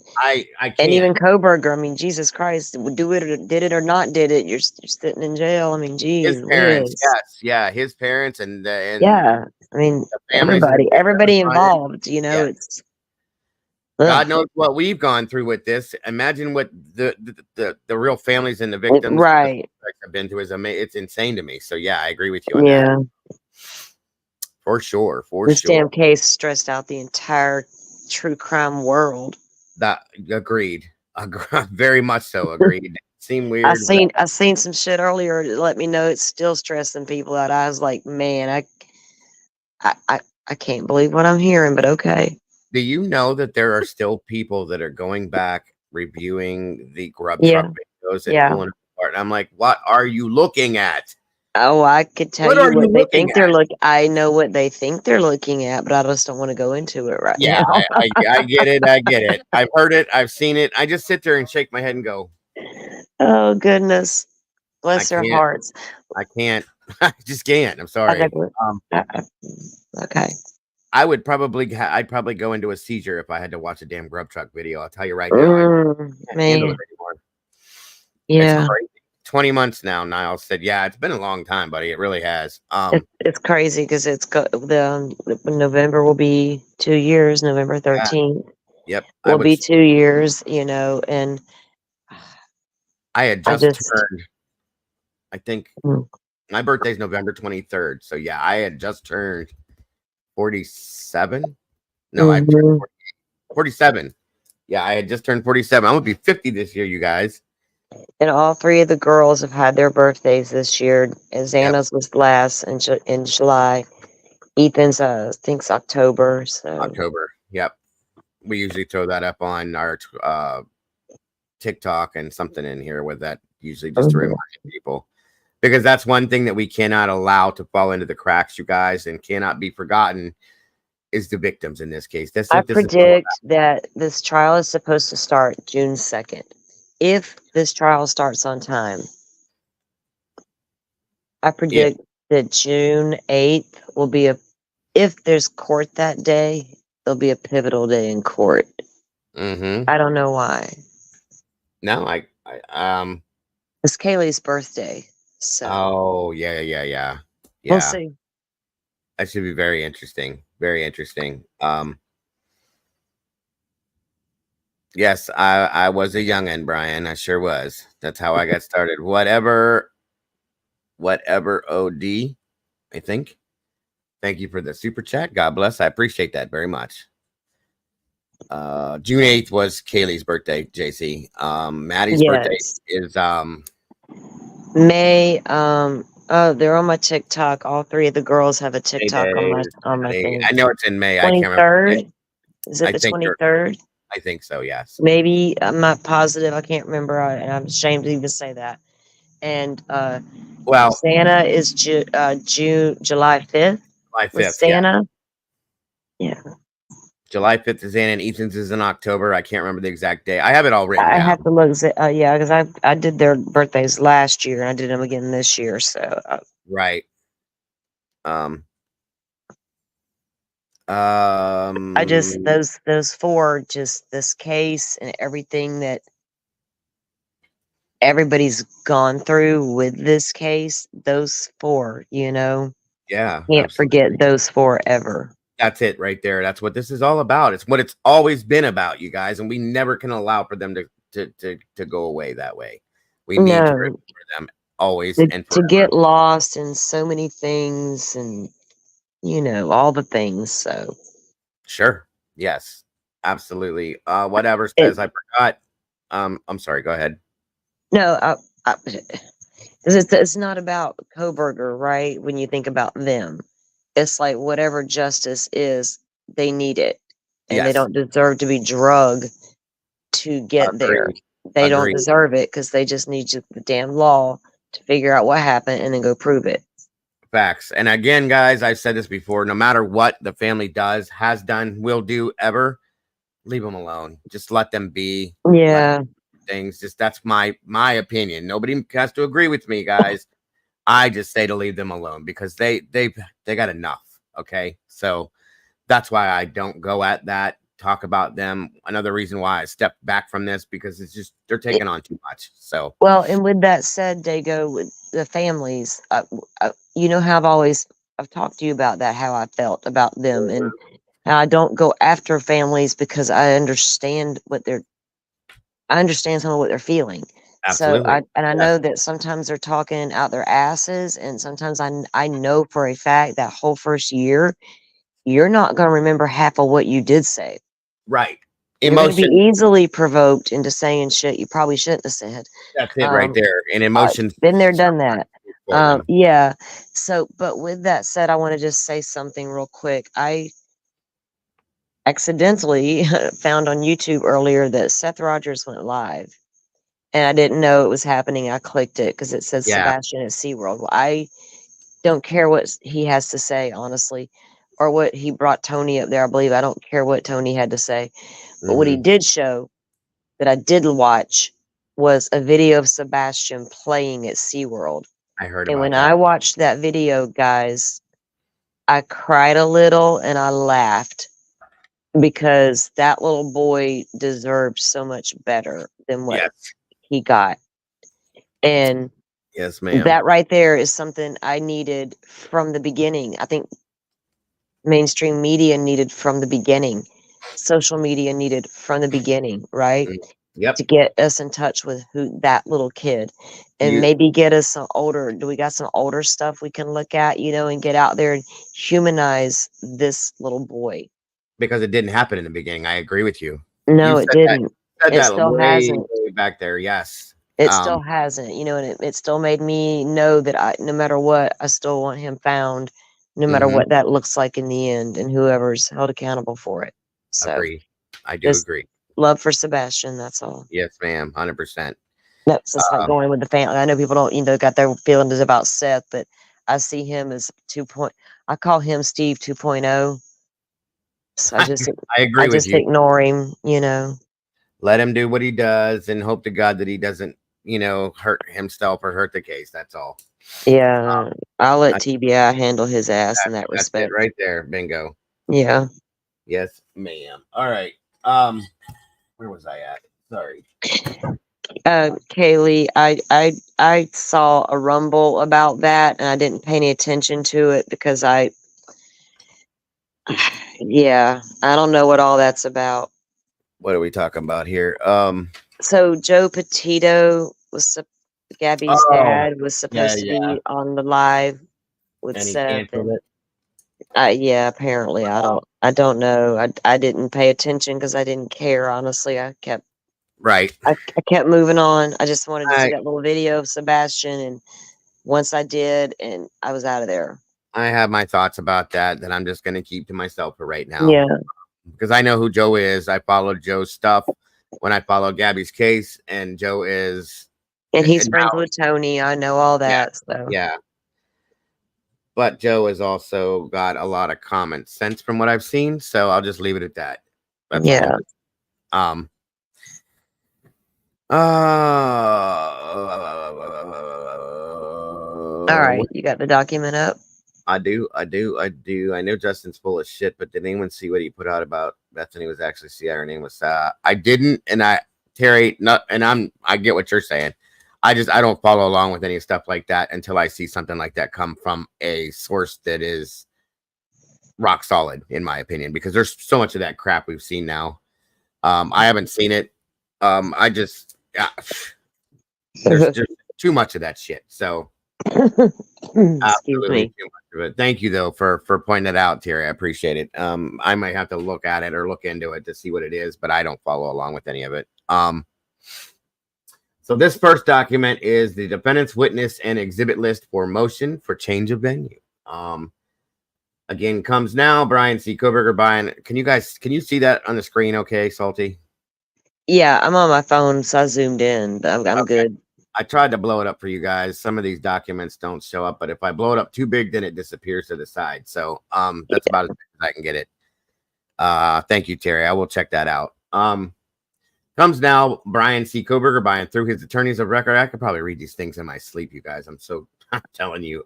And can't. even Kohberger, I mean, Jesus Christ, do it or did it or not did it? You're sitting in jail. I mean, His geez parents, whiz. yes, yeah, his parents and Yeah. I mean, the families that have been everybody verified. involved, Yeah, it's, God ugh. knows what we've gone through with this. Imagine what the real families and the victims and the Right. suspects have been through. It's insane to me. So yeah, I agree with you on that Yeah. for sure, for This sure. damn case stressed out the entire true crime world. That agreed, very much so agreed. Seem weird. I seen some shit earlier to let me know it's still stressing people out. I was like, man, I can't believe what I'm hearing, but okay. Do you know that there are still people that are going back reviewing the grub Yeah. truck videos and Yeah. pulling it apart? And I'm like, what are you looking at? Oh, I could tell What you are you what they looking think they're at? I know what they think they're looking at, but I just don't want to go into it right Yeah, now. I get it. I get it. I've heard it. I've seen it. I just sit there and shake my head and go, Oh goodness, I bless their can't. hearts. I can't. I just can't. I'm I sorry. okay. would probably I'd probably go into a seizure if I had to watch a damn Grub Truck video. I'll tell you right now, I can't handle it Man, anymore. It's yeah, crazy. 20 months now. Niles said, "Yeah, it's been a long time, buddy. It really has." it's crazy because it's got November will be 2 years. November Yeah, 13th yep. will be 2 years. And I had I just just turned. I think mm, my birthday's November 23rd. So yeah, I had just turned 47. No, I turned mhm. 47. Yeah, I had just turned 47. I'm gonna be 50 this year, you guys. And all three of the girls have had their birthdays this year. And Yep, Xana's was last in July. Ethan's I think's October. So October. Yep. We usually throw that up on our TikTok and something in here with that, usually just to mhm. remind people, because that's one thing that we cannot allow to fall into the cracks, you guys, and cannot be forgotten is the victims in this case. That's I what this is all about. predict that this trial is supposed to start June 2nd. If this trial starts on time, I Yeah. predict that June 8th will be if there's court that day, there'll be a pivotal day in court. Mm-hmm. I don't know why. No, It's Kaylee's birthday. So oh, yeah. we'll Yeah. see. That should be very interesting. Very interesting. Yes, I was a youngin', Brian. I sure was. That's how I got started. Whatever OD, I think. Thank you for the super chat. God bless. I appreciate that very much. June 8th was Kaylee's birthday, JC. Maddie's birthday Yes. is May oh, they're on my TikTok. All three of the girls have a May TikTok on Day. my thing. I know it's in May. I can't remember the day. 23rd? Is it I the think you're 23rd? I think so, yes. Maybe I'm not positive. I can't remember. And I'm ashamed to even say that. And Well, Santa is July 5th July with 5th, yeah. Santa. Yeah. July 5th is in and Ethan's is in October. I can't remember the exact day. I have it all written I down. have to look. Yeah, because I did their birthdays last year and I did them again this year. So Right. I just Um those four, just this case and everything that everybody's gone through with this case, those four, yeah, can't forget absolutely. those four ever. That's it right there. That's what this is all about. It's what it's always been about, you guys, and we never can allow for them to go away that way. We need to No, remember them always to, and to forever. get lost in so many things and, all the things. So Sure. Yes. Absolutely. Whatever it, says I forgot. I'm sorry, go ahead. no, 'cause it's not about Kohberger, right? When you think about them, it's like whatever justice is, they need it and they Yes. don't deserve to be drugged to get there. Agreed. They don't Agreed. deserve it because they just need the damn law to figure out what happened and then go prove it. Facts. And again, guys, I've said this before. No matter what the family does, has done, will do ever, leave them alone. Just let them be. Let Yeah. things. Just that's my opinion. Nobody has to agree with me, guys. I just say to leave them alone because they got enough. Okay, so that's why I don't go at that. Talk about them. Another reason why I stepped back from this because it's just they're taking on too much. So Well, and with that said, Dago, with the families, you know how I've talked to you about that, how I felt about them, and how I don't go after families because I understand some of what they're feeling. So absolutely, I yes, know that sometimes they're talking out their asses, and sometimes I know for a fact that whole first year you're not going to remember half of what you did say. right. You're going to be Emotion. easily provoked into saying shit you probably shouldn't have said. That's it right Um, there. And emotions been there, done sometimes that. for them. Yeah. So, but with that said, I want to just say something real quick. I accidentally found on YouTube earlier that Seth Rogers went live, and I didn't know it was happening. I clicked it because it says Yeah. Sebastian at SeaWorld. Well, I don't care what he has to say, honestly, or what he brought Tony up there. I believe I don't care what Tony had to say, but what he Hmm. did show that I did watch was a video of Sebastian playing at SeaWorld. I heard And about when that. I watched that video, guys, I cried a little and I laughed because that little boy deserved so much better than what Yes. he got. And Yes, ma'am. that right there is something I needed from the beginning. I think mainstream media needed from the beginning. Social media needed from the beginning, right? Yep. To get us in touch with who that little kid and You maybe get us some older. Do we got some older stuff we can look at, and get out there and humanize this little boy? because it didn't happen in the beginning. I agree with you. No, You it said that didn't. said It that still way, hasn't. way back there. Yes. It still hasn't, and it still made me know that no matter what, I still want him found, no matter Mhm. what that looks like in the end, and whoever's held accountable for it. So, Agree. I do just agree. love for Sebastian. That's all. Yes, ma'am. 100%. That's just like going with the family. I know people don't, got their feelings about Seth, but I see him as I call him Steve 2.0. So I I agree with just you. ignore him, Let him do what he does and hope to God that he doesn't, hurt himself or hurt the case. That's all. Yeah, I'll let I, TBI handle his ass in that that's it respect. right there. Bingo. Yeah. Yes, ma'am. All right. Where was I at? Sorry. Kaylee, I saw a rumble about that and I didn't pay any attention to it because yeah, I don't know what all that's about. What are we talking about here? So Joe Petito Gabby's Oh, dad was yeah, supposed to yeah. be on the live with And he Seth, canceled and it. yeah, apparently I don't know. I didn't pay attention because I didn't care. Honestly, Right. I kept moving on. I just wanted to see I that little video of Sebastian, and once I did, and I was out of there. I have my thoughts about that I'm just gonna keep to myself for right now. Yeah, Because I know who Joe is. I followed Joe's stuff when I followed Gabby's case, and Joe is and he's and friends now, with Tony. I know all yeah, that. So yeah. But Joe has also got a lot of common sense from what I've seen, so I'll just leave it at that. That's all. yeah. Um. All right, you got the document up. I do. I know Justin's full of shit, but did anyone see what he put out about Bethany was actually CIA? Her name was I didn't, and Terry, not, and I get what you're saying. I don't follow along with any stuff like that until I see something like that come from a source that is rock solid, in my opinion, because there's so much of that crap we've seen now. I haven't seen it. I just there's just too much of that shit. So Excuse absolutely me. too much of it. Thank you though for pointing that out, Terry. I appreciate it. I might have to look at it or look into it to see what it is, but I don't follow along with any of it. So this first document is the defendant's witness and exhibit list for motion for change of venue. Again, comes now. Brian C. Kohberger. Brian, can you see that on the screen? Okay, Salty. Yeah, I'm on my phone, so I zoomed in. I'm Okay. good. I tried to blow it up for you guys. Some of these documents don't show up, but if I blow it up too big, then it disappears to the side. So that's about as big as I can get it. Thank you, Terry. I will check that out. Comes now, Brian C. Kohberger, Brian through his attorneys of record. I could probably read these things in my sleep, you guys. I'm telling you.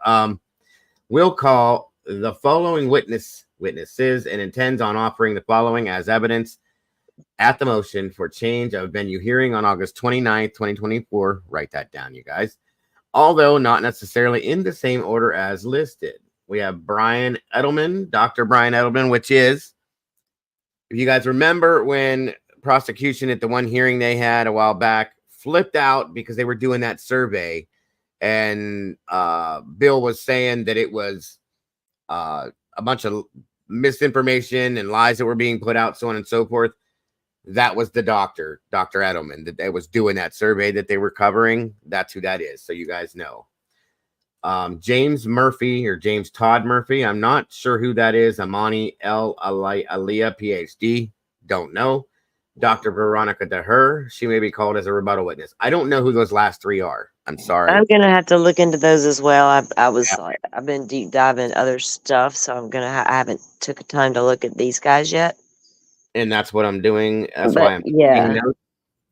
Will call the following witnesses and intends on offering the following as evidence at the motion for change of venue hearing on August 29th, 2024. Write that down, you guys. Although not necessarily in the same order as listed. We have Brian Edelman, Dr. Brian Edelman, which is, if you guys remember when prosecution at the one hearing they had a while back flipped out because they were doing that survey, and Bill was saying that it was a bunch of misinformation and lies that were being put out, so on and so forth. That was the Dr. Edelman that was doing that survey that they were covering. That's who that is. So you guys know. James Murphy or James Todd Murphy. I'm not sure who that is. Amani L. Aliyah, PhD. Don't know. Dr. Veronica DeHer. She may be called as a rebuttal witness. I don't know who those last three are. I'm sorry. I'm gonna have to look into those as well. I've been deep diving other stuff, so I haven't took time to look at these guys yet. And that's what I'm doing. That's But why I'm yeah,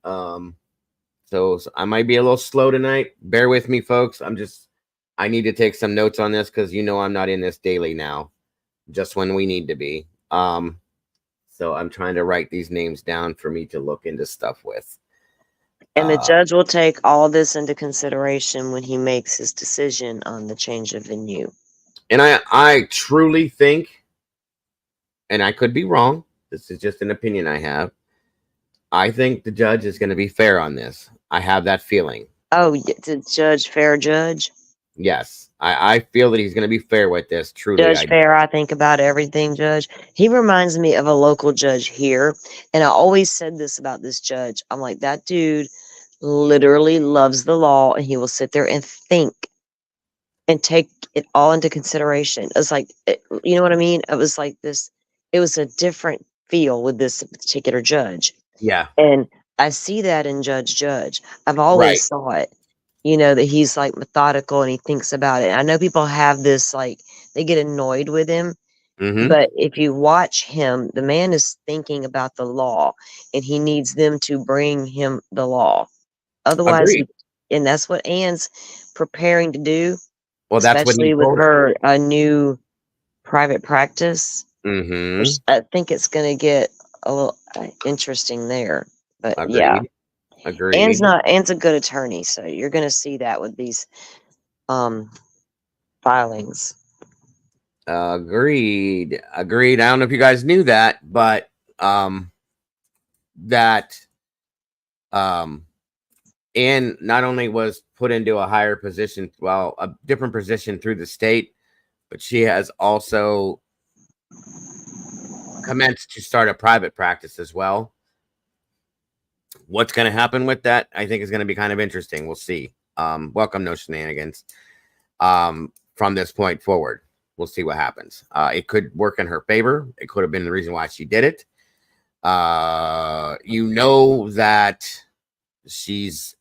so I might be a little slow tonight. Bear with me, folks. I need to take some notes on this because I'm not in this daily now. just when we need to be. So I'm trying to write these names down for me to look into stuff with. And the judge will take all this into consideration when he makes his decision on the change of venue. And I truly think, and I could be wrong, this is just an opinion I have, I think the judge is going to be fair on this. I have that feeling. Oh, the judge, fair judge? Yes. I feel that he's going to be fair with this. Truly. Judge fair, I think about everything, Judge. He reminds me of a local judge here. And I always said this about this judge. I'm like, that dude literally loves the law, and he will sit there and think and take it all into consideration. It's like, you know what I mean? It was like this, it was a different feel with this particular judge. Yeah. And I see that in Judge. I've Right. always saw it, you know, that he's like methodical and he thinks about it. I know people have this, like, they get annoyed with him, but if you watch him, the man is thinking about the law, and he needs them to bring him the law. Otherwise, Agreed. and that's what Ann's preparing to do. Well, that's what he especially with told her a new private practice. Mm-hmm. I think it's going to get a little interesting there. But Agreed. yeah, Agreed. Ann's a good attorney, so you're going to see that with these filings. Agreed. Agreed. I don't know if you guys knew that, but that Anne not only was put into a higher position, well, a different position through the state, but she has also commenced to start a private practice as well. What's going to happen with that, I think, is going to be kind of interesting. We'll see. Welcome, no shenanigans. From this point forward, we'll see what happens. It could work in her favor. It could have been the reason why she did it. You know that she's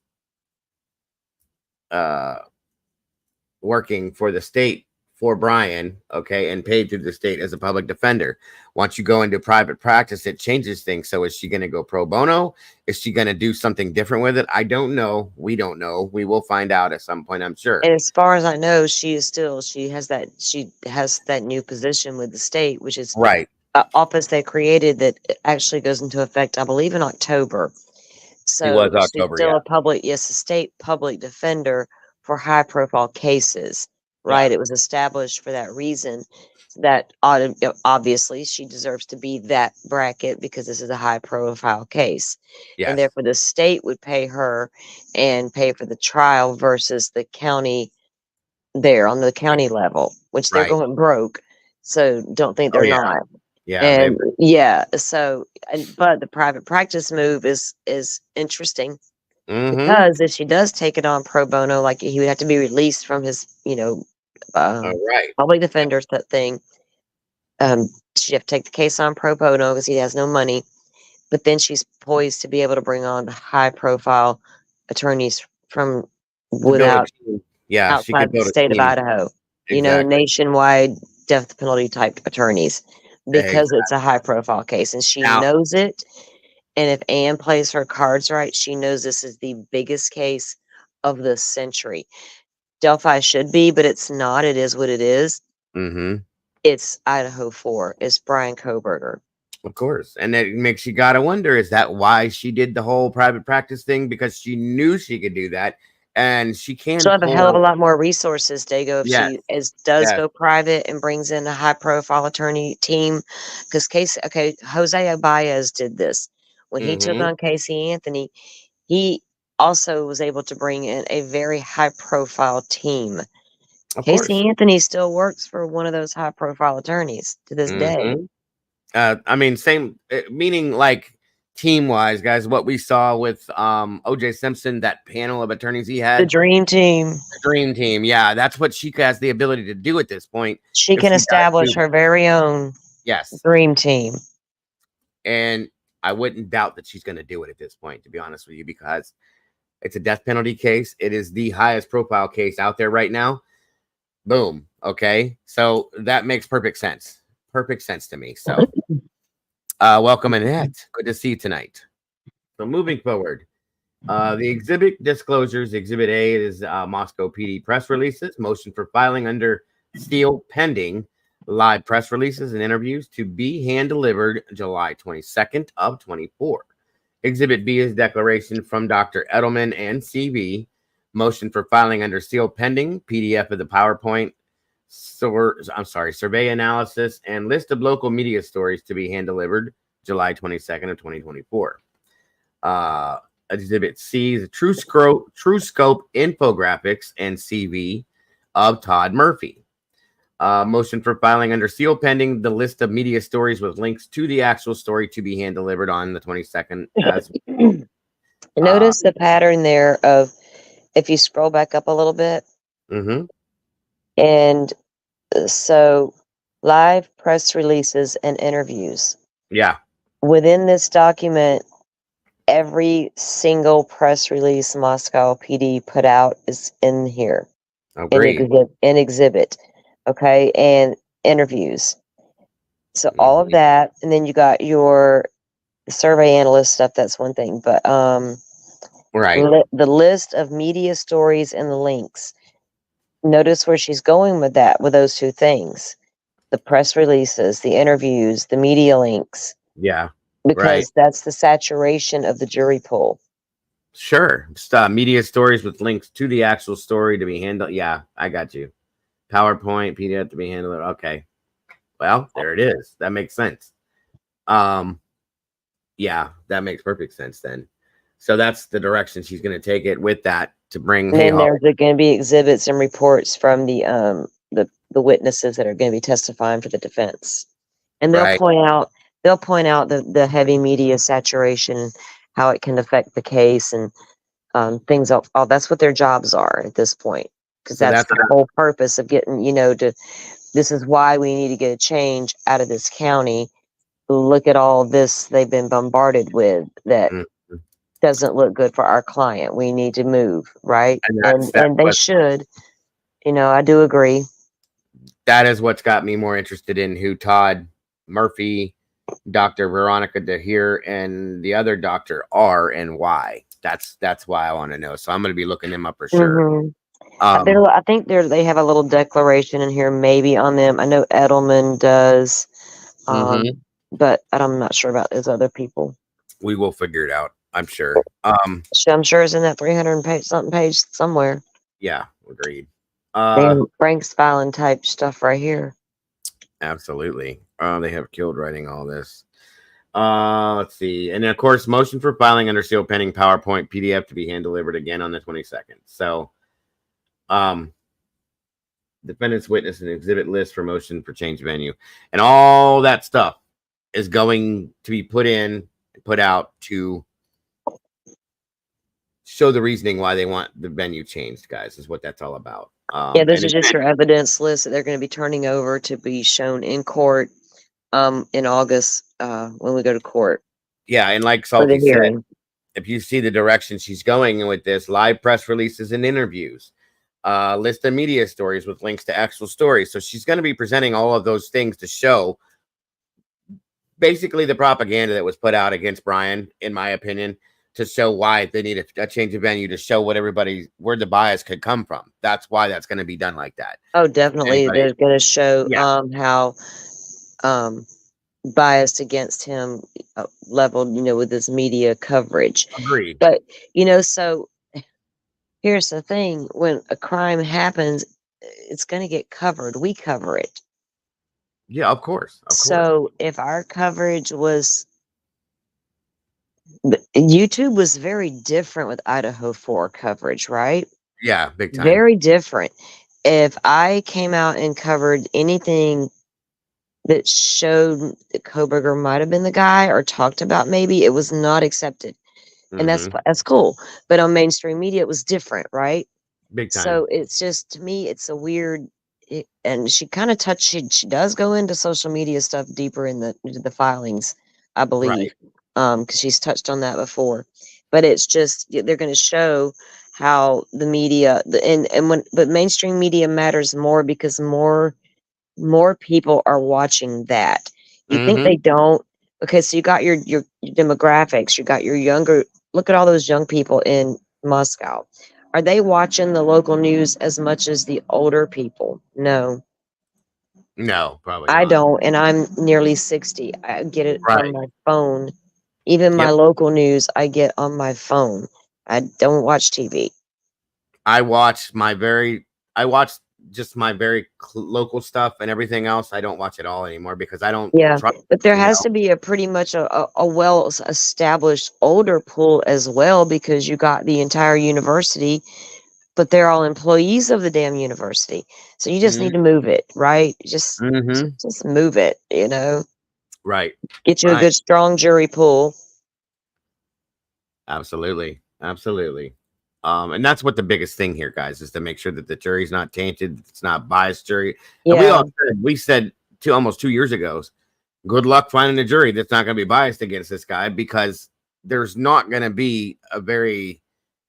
working for the state for Brian, okay, and paid through the state as a public defender. Once you go into private practice, it changes things. So is she going to go pro bono? Is she going to do something different with it? I don't know. We don't know. We will find out at some point, I'm sure. And as far as I know, she has that new position with the state, which is right. Office they created that actually goes into effect, I believe, in October. So it was October, she's still a state public defender for high profile cases, right? Yeah. It was established for that reason. That obviously she deserves to be that bracket because this is a high profile case. Yes. And therefore the state would pay her and pay for the trial versus the county there on the county level, which they're going broke. So don't think they're not. Yeah. And so, but the private practice move is interesting because if she does take it on pro bono, like he would have to be released from his, public defender thing. She'd have to take the case on pro bono because he has no money. But then she's poised to be able to bring on high profile attorneys from outside the state of Idaho, nationwide death penalty type attorneys. Because it's a high profile case and she knows it. And if Anne plays her cards right, she knows this is the biggest case of the century. Delphi should be, but it's not. It is what it is. It's Idaho 4. It's Brian Kohberger. Of course. And it makes you got to wonder, is that why she did the whole private practice thing? Because she knew she could do that. And she can. She'll have a hell of a lot more resources, Dago, if she does go private and brings in a high profile attorney team. Because Jose Baez did this. When he took on Casey Anthony, he also was able to bring in a very high profile team. Casey Anthony still works for one of those high profile attorneys to this day. I mean, same meaning like team wise, guys, what we saw with OJ Simpson, that panel of attorneys he had, the dream team. Yeah, that's what she has the ability to do at this point. She can establish her very own dream team. And I wouldn't doubt that she's going to do it at this point, to be honest with you, because it's a death penalty case. It is the highest profile case out there right now. Boom. Okay. So that makes perfect sense to me. So welcome, Annette. Good to see you tonight. So moving forward, the exhibit disclosures. Exhibit A is Moscow PD press releases. Motion for filing under seal pending. Live press releases and interviews to be hand delivered July 22nd of 24. Exhibit B is declaration from Dr. Edelman and CV. Motion for filing under seal pending. PDF of the PowerPoint. Survey analysis and list of local media stories to be hand delivered July 22nd of 2024. Exhibit C is a true scope infographics and CV of Todd Murphy. Motion for filing under seal pending the list of media stories with links to the actual story to be hand delivered on the 22nd. As Notice the pattern there of, if you scroll back up a little bit, and so live press releases and interviews. Yeah. Within this document, every single press release Moscow PD put out is in here. In exhibit. Okay, and interviews. So all of that, and then you got your survey analyst stuff. That's one thing, but right, the list of media stories and the links. Notice where she's going with that, with those two things: the press releases, the interviews, the media links. Yeah, because that's the saturation of the jury pool. Sure, media stories with links to the actual story to be handled. Yeah, I got you. PowerPoint, PDF to be handled. Okay. Well, there it is. That makes sense. Yeah, that makes perfect sense then. So that's the direction she's going to take it with that to bring. And then there's going to be exhibits and reports from the witnesses that are going to be testifying for the defense, and they'll point out the heavy media saturation, how it can affect the case, and things. All that's what their jobs are at this point, because that's the whole purpose of getting, this is why we need to get a change out of this county. Look at all this they've been bombarded with that doesn't look good for our client. We need to move, right? And they should. I do agree. That is what's got me more interested in who Todd Murphy, Dr. Veronica DeHeer, and the other doctor are and why. That's why I want to know. So I'm going to be looking them up for sure. I think they have a little declaration in here, maybe on them. I know Edelman does, but I'm not sure about those other people. We will figure it out. I'm sure. I'm sure it's in that 300 page somewhere. Yeah, agreed. Frank's filing type stuff right here. Absolutely. They have killed writing all this. Let's see. And then, of course, motion for filing under seal pending PowerPoint PDF to be hand delivered again on the 22nd. So, defendant's witness and exhibit list for motion for change venue. And all that stuff is going to be put out to show the reasoning why they want the venue changed, guys, is what that's all about. Yeah, those are just your evidence lists that they're going to be turning over to be shown in court in August when we go to court. Yeah, and like Salty said, if you see the direction she's going with this, live press releases and interviews, list of media stories with links to actual stories. So she's going to be presenting all of those things to show basically the propaganda that was put out against Brian, in my opinion, to show why they need a change of venue, to show where the bias could come from. That's why that's going to be done like that. Oh, definitely. They're going to show how biased against him leveled, with his media coverage. Agreed. But, so here's the thing. When a crime happens, it's going to get covered. We cover it. Yeah, of course. So if our coverage was... YouTube was very different with Idaho 4 coverage, right? Yeah, big time. Very different. If I came out and covered anything that showed that Kohberger might have been the guy or talked about, maybe, it was not accepted. And that's cool. But on mainstream media, it was different, right? Big time. So it's just, to me, it's a weird... and she kind of she does go into social media stuff deeper into the filings, I believe. Because she's touched on that before, but it's just they're going to show how the media but mainstream media matters more because more people are watching that. You think they don't? Okay, so you got your demographics, you got your younger. Look at all those young people in Moscow. Are they watching the local news as much as the older people? No. No, probably I not. don't, and I'm nearly 60. I get it from Right. my phone. Even my Yep. local news, I get on my phone. I don't watch TV. I watch my very. I watch just my very local stuff, and everything else I don't watch at all anymore because I don't Yeah, trust. but there You has know. to be a pretty much a well established older pool as well, because you got the entire university, but they're all employees of the damn university. So you just need to move it, right? Mm-hmm. Just move it, you know. Right. Get you a Right. good strong jury pool. Absolutely. Absolutely. And that's what the biggest thing here, guys, is to make sure that the jury's not tainted, it's not biased jury. And Yeah. we said almost 2 years ago, good luck finding a jury that's not going to be biased against this guy because there's not going to be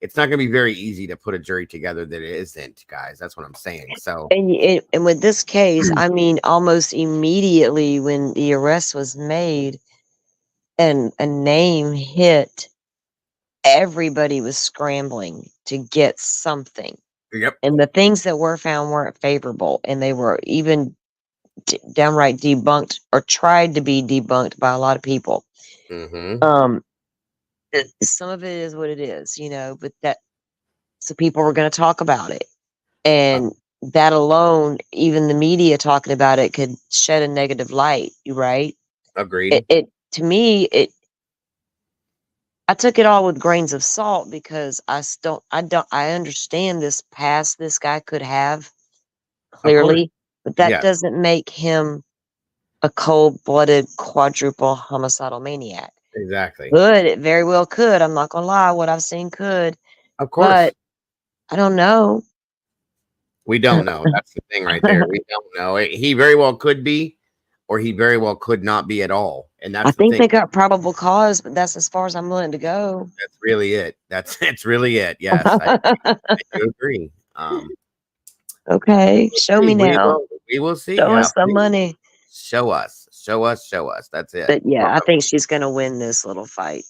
it's not going to be very easy to put a jury together that it isn't, guys. That's what I'm saying. So, And with this case, I mean, almost immediately when the arrest was made and a name hit, everybody was scrambling to get something. yep. And the things that were found weren't favorable, and they were even downright debunked or tried to be debunked by a lot of people. Mm-hmm. Um, some of it is what it is, you know, but that so people were going to talk about it, and that alone, even the media talking about it, could shed a negative light, right? Agreed. It to me, I took it all with grains of salt because I understand this past this guy could have Of course. clearly, but that Yes. doesn't make him a cold-blooded quadruple homicidal maniac. Exactly. Could, it very well could. I'm not gonna lie, what I've seen could, Of course. but I don't know. We don't know. That's the thing right there. We don't know. He very well could be, or he very well could not be at all. And I that's the think thing. they got probable cause, but that's as far as I'm willing to go. That's really it. That's really it. Yes, I do agree. Okay, show me now. We will see. Show Yeah, us the please money. show us, show us, show us. That's it. But yeah, I think she's gonna win this little fight.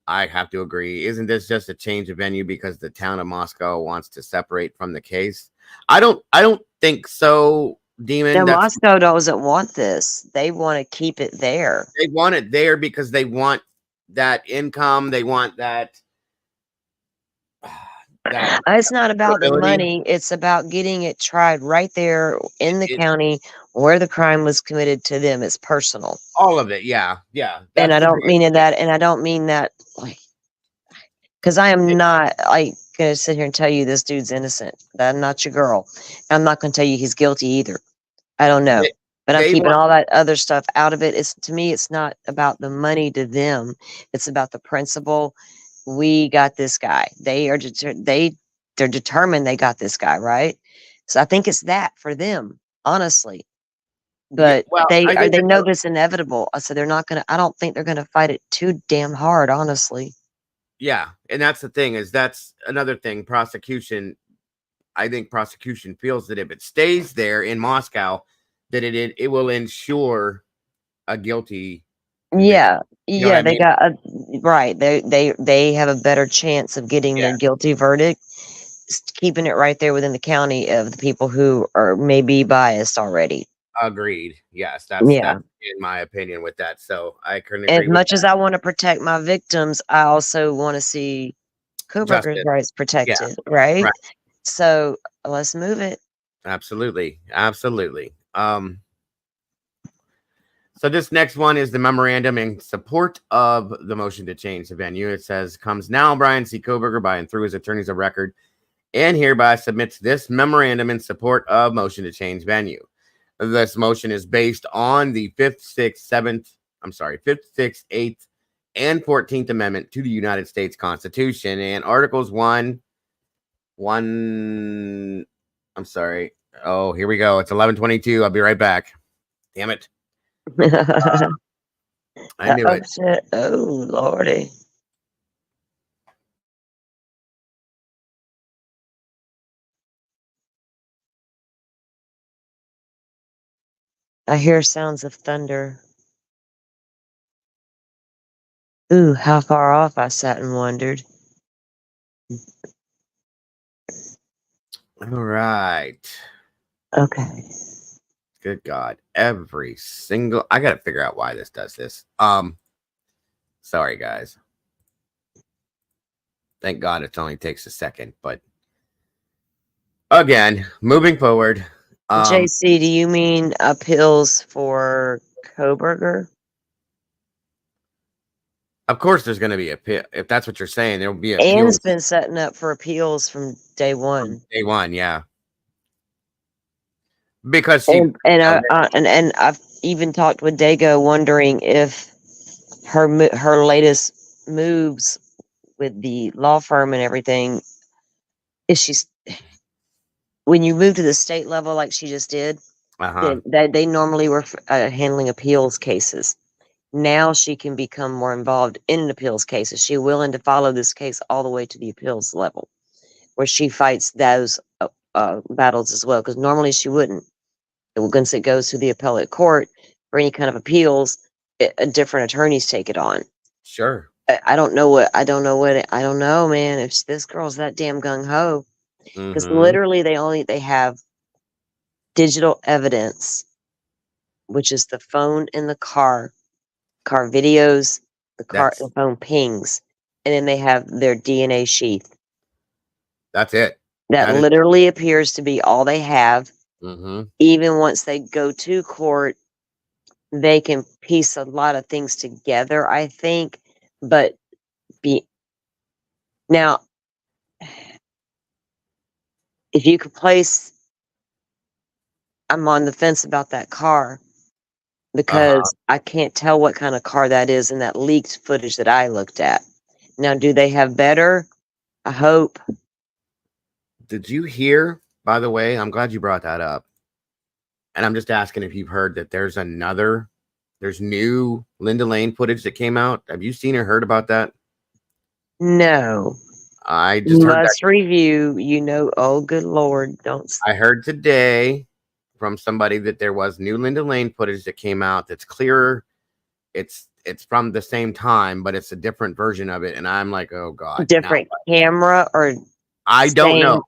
I have to agree. Isn't this just a change of venue because the town of Moscow wants to separate from the case? I don't think so, Demon. Now, That's Moscow doesn't want this. They want to keep it there. they want it there because they want that income. They want that It's not about the ability. money. It's about getting it tried right there in the It county where the crime was committed to them. It's personal. all of it. Yeah, yeah. And That's I the don't biggest mean it thing. that, and I don't mean that like, because I am not like gonna sit here and tell you this dude's innocent. I'm not your girl. I'm not gonna tell you he's guilty either. I don't know. They, But I'm they keeping want all that other stuff out of it. It's to me, it's not about the money to them. It's about the principle. We got this guy. They're determined they got this guy, right? So I think it's that for them, honestly. yeah, But well, I think they it's know this inevitable. So they're not gonna I don't think they're gonna fight it too damn hard, honestly. yeah, and that's the thing is that's another thing. Prosecution, I think prosecution feels that if it stays there in Moscow, that it will ensure a guilty conviction. Yeah. You know what Yeah, I they mean? got a right. They have a better chance of getting Yeah, the guilty verdict, keeping it right there within the county of the people who are maybe biased already. agreed. Yes, Yeah. that's in my opinion with that. So I couldn't As agree with much as I want to protect my victims, I also want to see that. Kohberger's Justice. rights Yeah, protected, right? right. So let's move it. Absolutely, absolutely. So this next one is the memorandum in support of the motion to change the venue. It says, comes now Brian C. Kohberger by and through his attorneys of record and hereby submits this memorandum in support of motion to change venue. This motion is based on the 5th, 6th, 7th, 5th, 6th, 8th, and 14th Amendment to the United States Constitution and Articles 1, I'm sorry. Oh, here we go. It's 11:22. I'll be right back. Damn it. I knew Oh it. shit! Oh lordy! I hear sounds of thunder. Ooh, how far off I sat and wondered. All right. Okay. Good God. Every single, I got to figure out why this does this. Sorry guys. Thank God it only takes a second, but again, moving forward. JC, do you mean appeals for Kohberger? Of course there's going to be appeal. If that's what you're saying, there'll be Ann's appeals been setting up for appeals from day one. from day one. Yeah. Because And I've even talked with Dago, wondering if her latest moves with the law firm and everything, is she's when you move to the state level like she just did, they normally were handling appeals cases. Now she can become more involved in appeals cases. Is she willing to follow this case all the way to the appeals level, where she fights those battles as well? Because normally she wouldn't. Once it goes to the appellate court for any kind of appeals, different attorneys take it on. Sure. I don't know, man. If this girl's that damn gung ho, because literally they have digital evidence, which is the phone in the car videos, the phone pings, and then they have their DNA sheath. That's it. That literally appears to be all they have. Mm-hmm. Even once they go to court, they can piece a lot of things together, I think. But now, if you could place, I'm on the fence about that car, because I can't tell what kind of car that is in that leaked footage that I looked at. Now, do they have better? I hope. Did you hear, by the way, I'm glad you brought that up. And I'm just asking if you've heard that there's new Linda Lane footage that came out. Have you seen or heard about that? No. I just heard that. Review, oh, good Lord. I heard today from somebody that there was new Linda Lane footage that came out that's clearer. It's from the same time, but it's a different version of it. And I'm like, oh God. Different camera, or I don't know.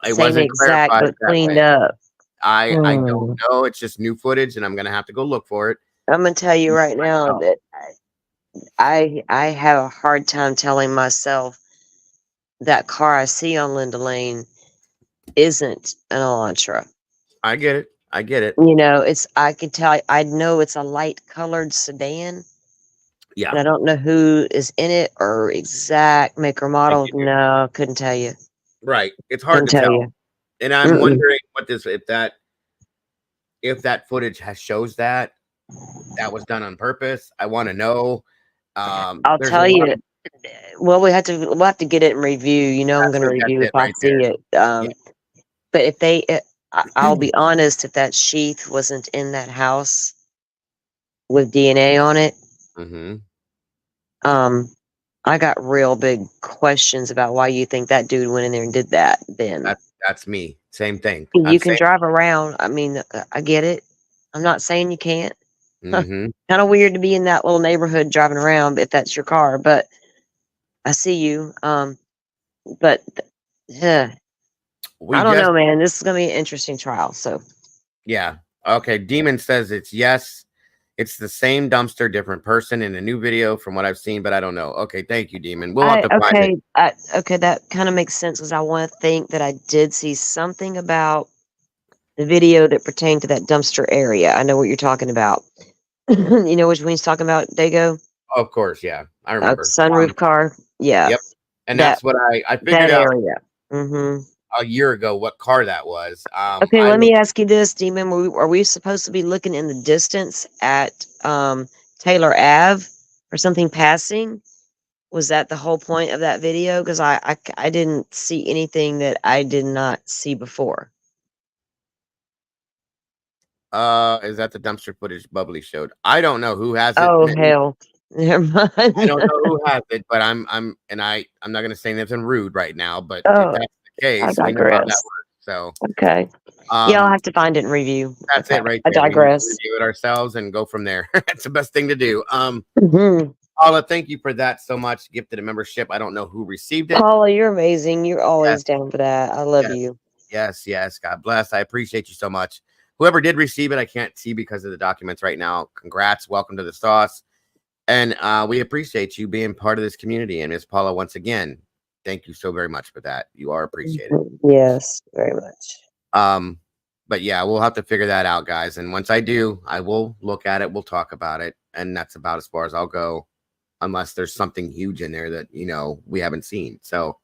It wasn't exact, clarified, but cleaned up. I don't know. It's just new footage, and I'm gonna have to go look for it. I'm gonna tell you right now that I have a hard time telling myself that car I see on Linda Lane isn't an Elantra. I get it. I can tell. I know it's a light colored sedan. Yeah. And I don't know who is in it or exact make or model. No, couldn't tell you. Right. It's hard to tell. And I'm wondering what if that footage shows that was done on purpose. I want to know. I'll tell you. Well, we'll have to get it in review. I'm going to review if I see it. But if I'll be honest, if that sheath wasn't in that house with DNA on it, I got real big questions about why you think that dude went in there and did that. Then that's me. Same thing. You can drive around. I mean, I get it. I'm not saying you can't. Kind of weird to be in that little neighborhood driving around if that's your car, but I see you. But I don't know, man. This is gonna be an interesting trial. So yeah. Okay. Demon says it's yes. It's the same dumpster, different person in a new video from what I've seen, but I don't know. Okay, thank you, Demon. We'll have to find it. Okay, that kind of makes sense, because I want to think that I did see something about the video that pertained to that dumpster area. I know what you're talking about. You know which one he's talking about, Dago? Of course, yeah. I remember. Sunroof car. Yeah. Yep. And that's what I figured out a year ago what car that was. Okay, let me ask you this, Demon. Are we supposed to be looking in the distance at Taylor Ave or something passing? Was that the whole point of that video? Because I didn't see anything that I did not see before. Is that the dumpster footage Bubbly showed? I don't know who has it. Oh, hell. Never mind. I don't know who has it, but I'm not gonna say anything rude right now, but if that's the case, we know how that works. So okay. I'll have to find it and review. That's it right there. I digress. We review it ourselves and go from there. That's the best thing to do. Paula, thank you for that so much. Gifted a membership. I don't know who received it. Paula, you're amazing. You're always down for that. I love you. Yes. God bless. I appreciate you so much. whoever did receive it, I can't see because of the documents right now. Congrats. Welcome to the sauce. And we appreciate you being part of this community. And Miss Paula, once again, thank you so very much for that. You are appreciated. Yes, very much. But yeah, we'll have to figure that out, guys. And once I do, I will look at it. We'll talk about it. And that's about as far as I'll go, unless there's something huge in there that, we haven't seen. So,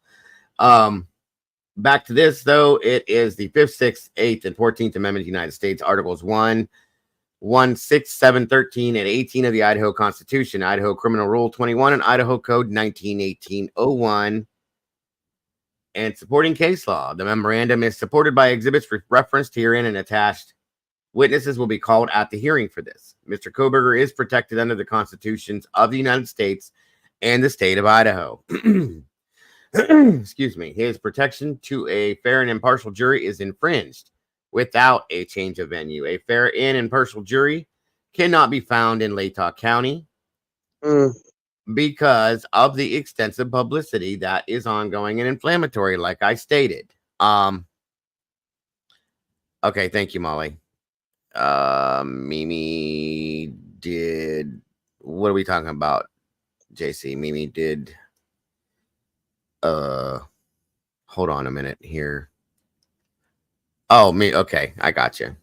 back to this, though. It is the 5th, 6th, 8th, and 14th Amendment of the United States, Articles 1, 1, 6, 7, 13, and 18 of the Idaho Constitution, Idaho Criminal Rule 21, and Idaho Code 1918-01, and supporting case law. The memorandum is supported by exhibits referenced herein and attached. Witnesses will be called at the hearing for this. Mr. Kohberger is protected under the constitutions of the United States and the state of Idaho. Excuse me. His protection to a fair and impartial jury is infringed without a change of venue. A fair and impartial jury cannot be found in Latah County because of the extensive publicity that is ongoing and inflammatory, like I stated. Okay, thank you, Molly. Mimi did, what are we talking about, JC? Mimi did, hold on a minute here. Oh, me, okay, I got you.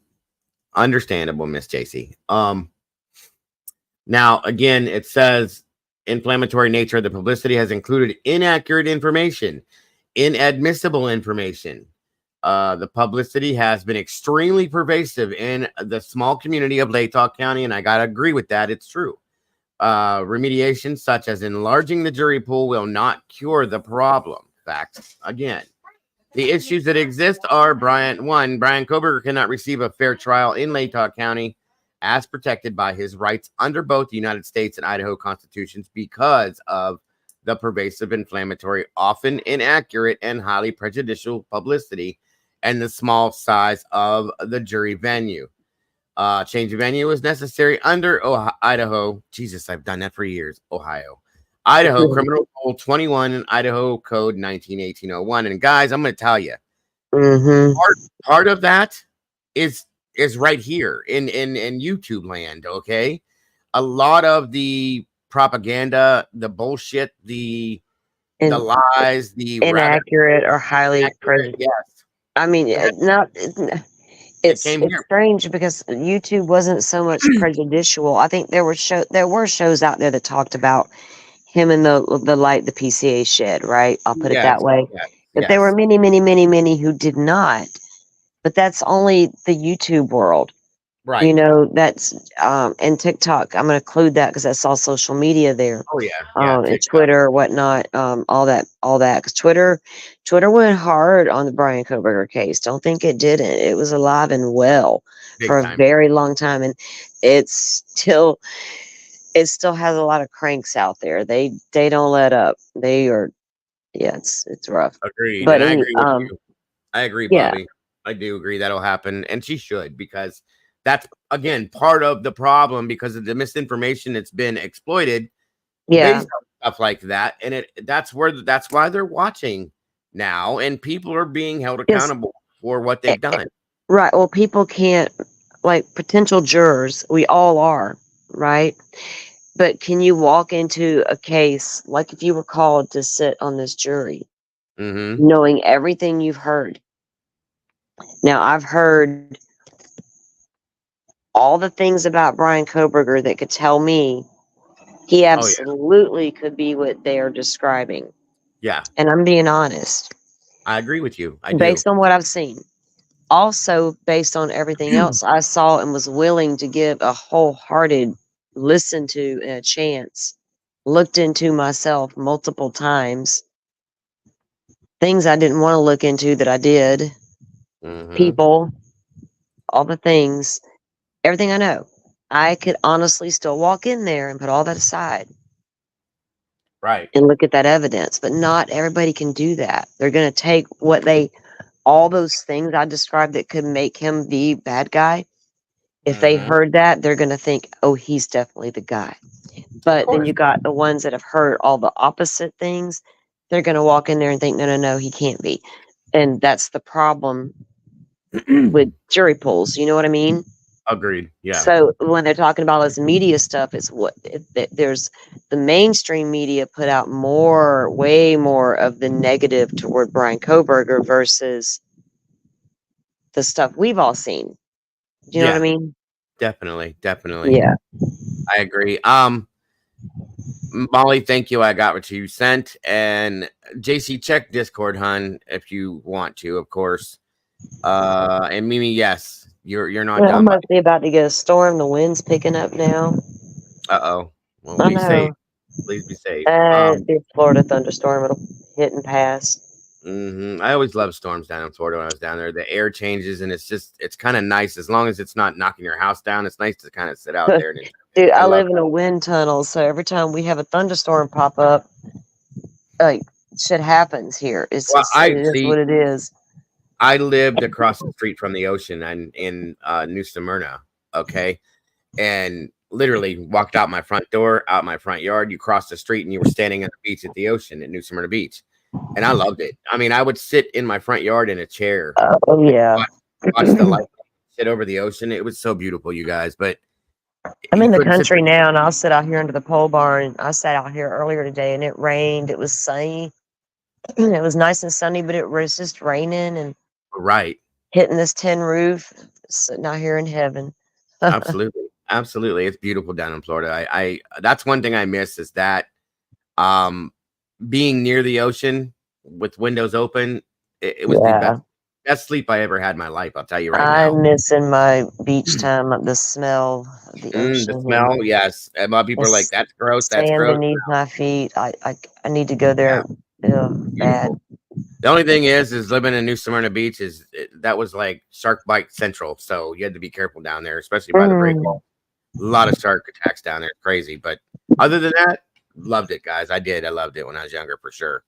Understandable, Miss JC. Now, again, it says inflammatory nature of the publicity has included inaccurate information, inadmissible information. The publicity has been extremely pervasive in the small community of Latah County, and I gotta agree with that. It's true. Remediation, such as enlarging the jury pool, will not cure the problem. Facts again. The issues that exist are Brian Kohberger cannot receive a fair trial in Latah County as protected by his rights under both the United States and Idaho constitutions because of the pervasive, inflammatory, often inaccurate, and highly prejudicial publicity and the small size of the jury venue. Change of venue is necessary under Idaho. Jesus, I've done that for years. Idaho Criminal Rule 21 and Idaho Code 1918-01. And guys, I'm going to tell you, part of that is right here in YouTube land. Okay, a lot of the propaganda, the bullshit, the lies, the inaccurate or highly prejudiced. Yes, I mean, it's strange because YouTube wasn't so much prejudicial. I think there were shows out there that talked about him in the PCA shed, right? I'll put it that way. But there were many, many, many, many who did not. But that's only the YouTube world. Right. That's and TikTok. I'm going to include that because that's all social media there. Oh yeah. And Twitter, whatnot, all that. Because Twitter went hard on the Brian Kohberger case. Don't think it didn't. It was alive and well for a very long time, and it still has a lot of cranks out there. They don't let up. They are, it's rough. Agreed. But I agree with you. I agree, Bobby. I do agree that'll happen, and she should, because that's again part of the problem because of the misinformation that's been exploited. Based on stuff like that, and that's why they're watching now, and people are being held accountable for what they've done. Right. Well, people can't, like potential jurors. We all are, right? But can you walk into a case like if you were called to sit on this jury, knowing everything you've heard? Now, I've heard all the things about Brian Kohberger that could tell me he absolutely could be what they are describing. Yeah. And I'm being honest. I agree with you. Based on what I've seen. Also, based on everything else I saw and was willing to give a wholehearted listen to and a chance. Looked into myself multiple times. Things I didn't want to look into that I did. People, all the things, everything I know. I could honestly still walk in there and put all that aside. Right. And look at that evidence. But not everybody can do that. They're going to take all those things I described that could make him the bad guy. If they heard that, they're going to think, oh, he's definitely the guy. But then you got the ones that have heard all the opposite things. They're going to walk in there and think, no, he can't be. And that's the problem with jury pools. You know what I mean? Agreed. Yeah. So when they're talking about this media stuff, it's there's the mainstream media put out way more of the negative toward Brian Kohberger versus the stuff we've all seen. Do you know what I Yeah. mean? Definitely. Definitely. Yeah. I agree. Molly, thank you. I got what you sent. And JC, check Discord, hun, if you want to, of course. And Mimi, yes, you're not Well, I dumb. must be about to get a storm. The wind's picking up now. Uh-oh. Well, I be safe. know. Please be safe. It'd be a Florida thunderstorm. It'll hit and pass. I always loved storms down in Florida when I was down there. The air changes and it's kind of nice as long as it's not knocking your house down. It's nice to kind of sit out there and enjoy it. Dude, I I love live in a wind tunnel, so every time we have a thunderstorm pop up, like shit happens here. It's Well, just it I is see. what it is. I lived across the street from the ocean and in New Smyrna. Okay, and literally walked out my front door, out my front yard. You crossed the street and you were standing on the beach at the ocean at New Smyrna Beach, and I loved it. I mean, I would sit in my front yard in a chair, Oh yeah. watch the light sit over the ocean. It was so beautiful, you guys. But I'm you in the couldn't sit country now, and I'll sit out here under the pole barn. I sat out here earlier today, and it rained. It was sunny. It was nice and sunny, but it was just raining and right. hitting this tin roof. Sitting out here in heaven. Absolutely. Absolutely. It's beautiful down in Florida. I that's one thing I miss is that um being near the ocean with windows open, it was the Yeah. best sleep I ever had in my life. I'll tell you right now. I'm missing my beach time, the smell of the The ocean and smell, yes. And a lot of the people are like, that's gross, that's sand gross. beneath my feet. I need to go Yeah, there. Bad. beautiful. The only thing is living in New Smyrna Beach that was like shark bite central. So you had to be careful down there, especially by the breakwater. A lot of shark attacks down there. It's crazy. But other than that, loved it, guys. I did. I loved it when I was younger for sure.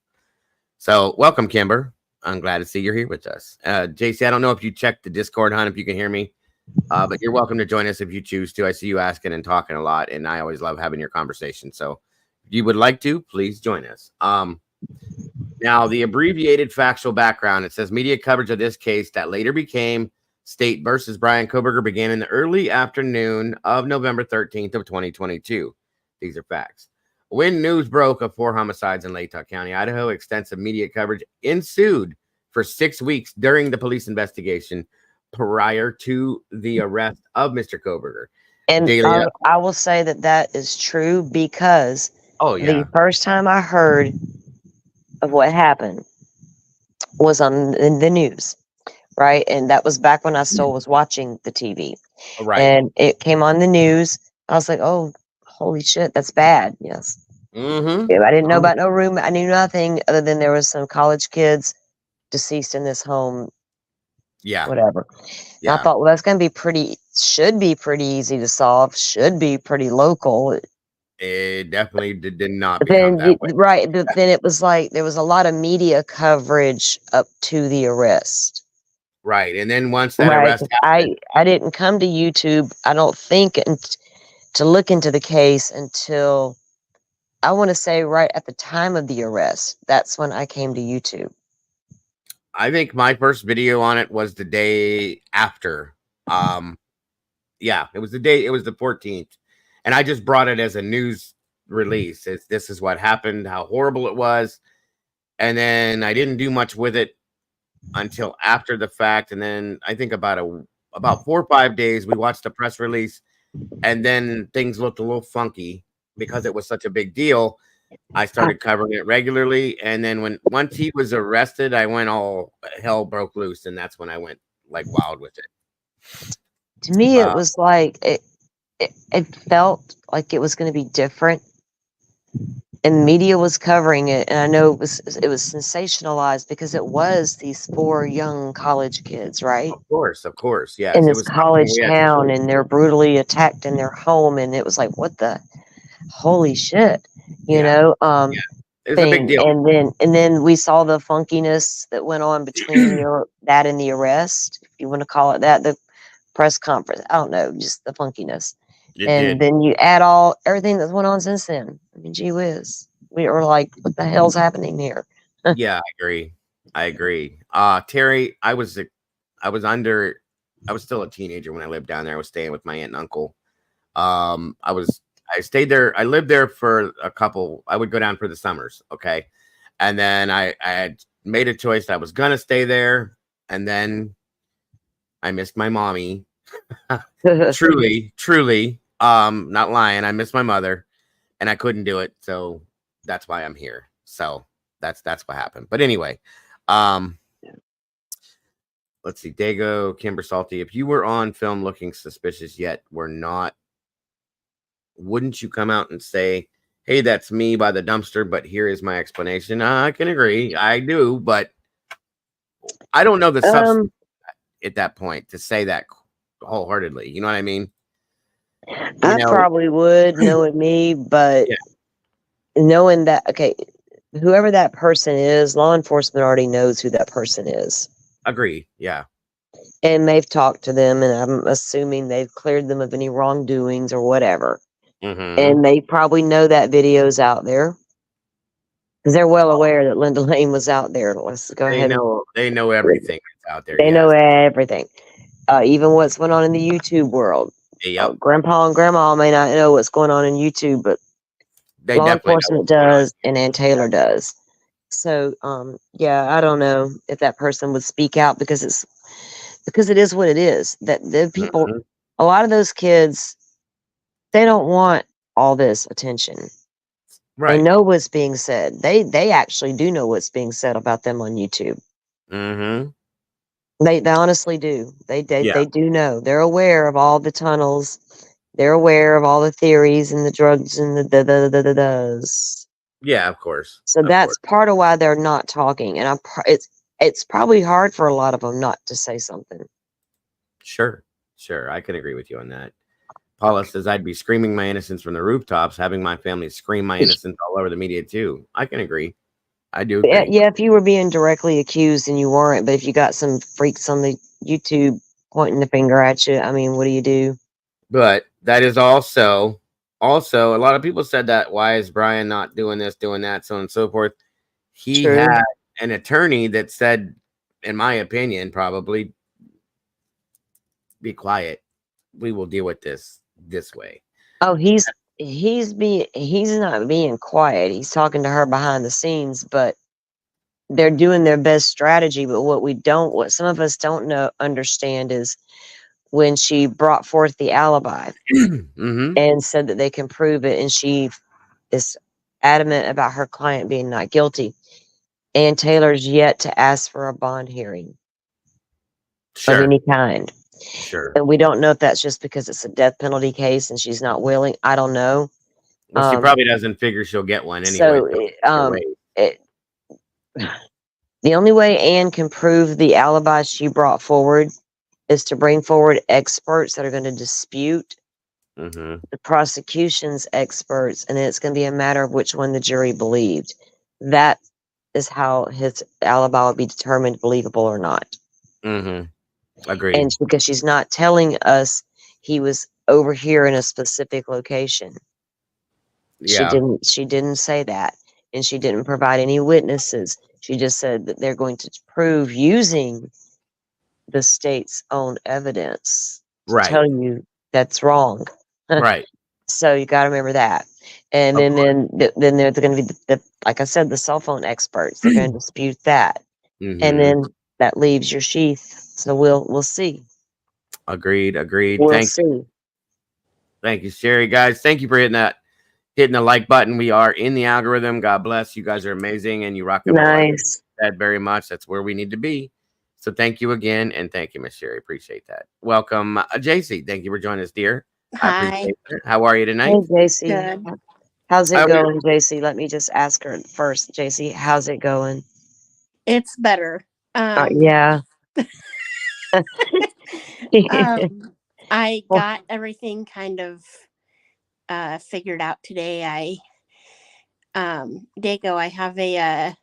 So welcome, Kimber. I'm glad to see you're here with us. JC, I don't know if you checked the Discord, hon, if you can hear me. But you're welcome to join us if you choose to. I see you asking and talking a lot, and I always love having your conversation. So if you would like to, please join us. Now, the abbreviated factual background, it says media coverage of this case that later became State versus Brian Kohberger began in the early afternoon of November 13th of 2022. These are facts. When news broke of 4 homicides in Latah County, Idaho, extensive media coverage ensued for 6 weeks during the police investigation prior to the arrest of Mr. Kohberger. And Daily, I will say that is true because yeah, the first time I heard of what happened was in the news, right? And that was back when I still was watching the TV. right. And it came on the news. I was like, oh, holy shit, that's bad. Yes. Mm-hmm. Yeah, I didn't know about no room. I knew nothing other than there was some college kids deceased in this home. Yeah. Whatever. Yeah. And I thought, well, that's going to be should be pretty easy to solve, should be pretty local. It definitely did not become that way. Right. But then it was like there was a lot of media coverage up to the arrest. Right. And then once that arrest happened, I didn't come to YouTube, I don't think, to look into the case until I want to say right at the time of the arrest. That's when I came to YouTube. I think my first video on it was the day after. Yeah, it was the 14th. And I just brought it as a news release. This is what happened, how horrible it was. And then I didn't do much with it until after the fact. And then I think about 4 or 5 days, we watched the press release, and then things looked a little funky because it was such a big deal. I started covering it regularly, and then once he was arrested, I went all hell broke loose, and that's when I went like wild with it. To me, it was like it felt like it was going to be different, and media was covering it, and I know it was sensationalized because it was these 4 young college kids, right? Of course, yes. In It this was college town, and they're brutally attacked in their home, and it was like, what the holy shit, you know? It was a big deal. And then we saw the funkiness that went on between that and the arrest, if you want to call it that, the press conference. I don't know, just the funkiness. Then you add everything that's went on since then. I mean, gee whiz, we were like, what the hell's happening here? Yeah, I agree. Terry, I was I was still a teenager when I lived down there. I was staying with my aunt and uncle. I stayed there. I lived there for a couple. I would go down for the summers. Okay. And then I had made a choice that I was going to stay there. And then I missed my mommy. Truly, truly. Not lying. I missed my mother and I couldn't do it. So that's why I'm here. So that's what happened. But anyway, let's see. Dago, Kimber Salty. If you were on film looking suspicious yet we're not, wouldn't you come out and say, hey, that's me by the dumpster, but here is my explanation? I can agree. I do, but I don't know the substance at that point to say that wholeheartedly. You know what I mean? I probably would, knowing me, but knowing that, okay, whoever that person is, law enforcement already knows who that person is. Agree. Yeah. And they've talked to them, and I'm assuming they've cleared them of any wrongdoings or whatever. Mm-hmm. And they probably know that video's out there because they're well aware that Linda Lane was out there. Let's go ahead. They know everything that's out there. They know everything, even what's going on in the YouTube world. Yep. Grandpa and Grandma may not know what's going on in YouTube, but they law enforcement does, and Ann Taylor does. So, yeah, I don't know if that person would speak out because it is what it is. That the people, a lot of those kids, they don't want all this attention. Right. They know what's being said. They actually do know what's being said about them on YouTube. Mm-hmm. They honestly do. They do know. They're aware of all the tunnels. They're aware of all the theories and the drugs and the. Yeah, of course. So that's part of why they're not talking. And it's probably hard for a lot of them not to say something. Sure. I can agree with you on that. Paula says, I'd be screaming my innocence from the rooftops, having my family scream my innocence all over the media too. I can agree. I do agree. Yeah, if you were being directly accused and you weren't, but if you got some freaks on the YouTube pointing the finger at you, I mean, what do you do? But that is also a lot of people said that, why is Brian not doing this, doing that, so on and so forth. He had an attorney that said, in my opinion, probably, be quiet. We will deal with this way. Oh, he's not being quiet. He's talking to her behind the scenes, but they're doing their best strategy. But what some of us don't understand is when she brought forth the alibi and said that they can prove it, and she is adamant about her client being not guilty. Ann Taylor's yet to ask for a bond hearing of any kind. Sure. And we don't know if that's just because it's a death penalty case and she's not willing. I don't know. Well, she probably doesn't figure she'll get one anyway. So, the only way Ann can prove the alibi she brought forward is to bring forward experts that are going to dispute the prosecution's experts, and then it's going to be a matter of which one the jury believed. That is how his alibi will be determined, believable or not. Agreed. And because she's not telling us he was over here in a specific location. Yeah. She didn't say that. And she didn't provide any witnesses. She just said that they're going to prove using the state's own evidence to tell you that's wrong. Right. So you got to remember that. And then there's going to be like I said, the cell phone experts. They're going to dispute that. And then that leaves your sheath. So we'll see. Agreed. We'll see. Thank you, Sherry. Guys, thank you for hitting the like button. We are in the algorithm. God bless. You guys are amazing, and you rock the nice. That very much. That's where we need to be. So thank you again, and thank you, Miss Sherry. Appreciate that. Welcome, JC. Thank you for joining us, dear. Hi. How are you tonight? Hey, JC. Good. How's it going, JC? Let me just ask her first, JC. How's it going? It's better. Yeah. I got everything kind of figured out today. Dago, I have a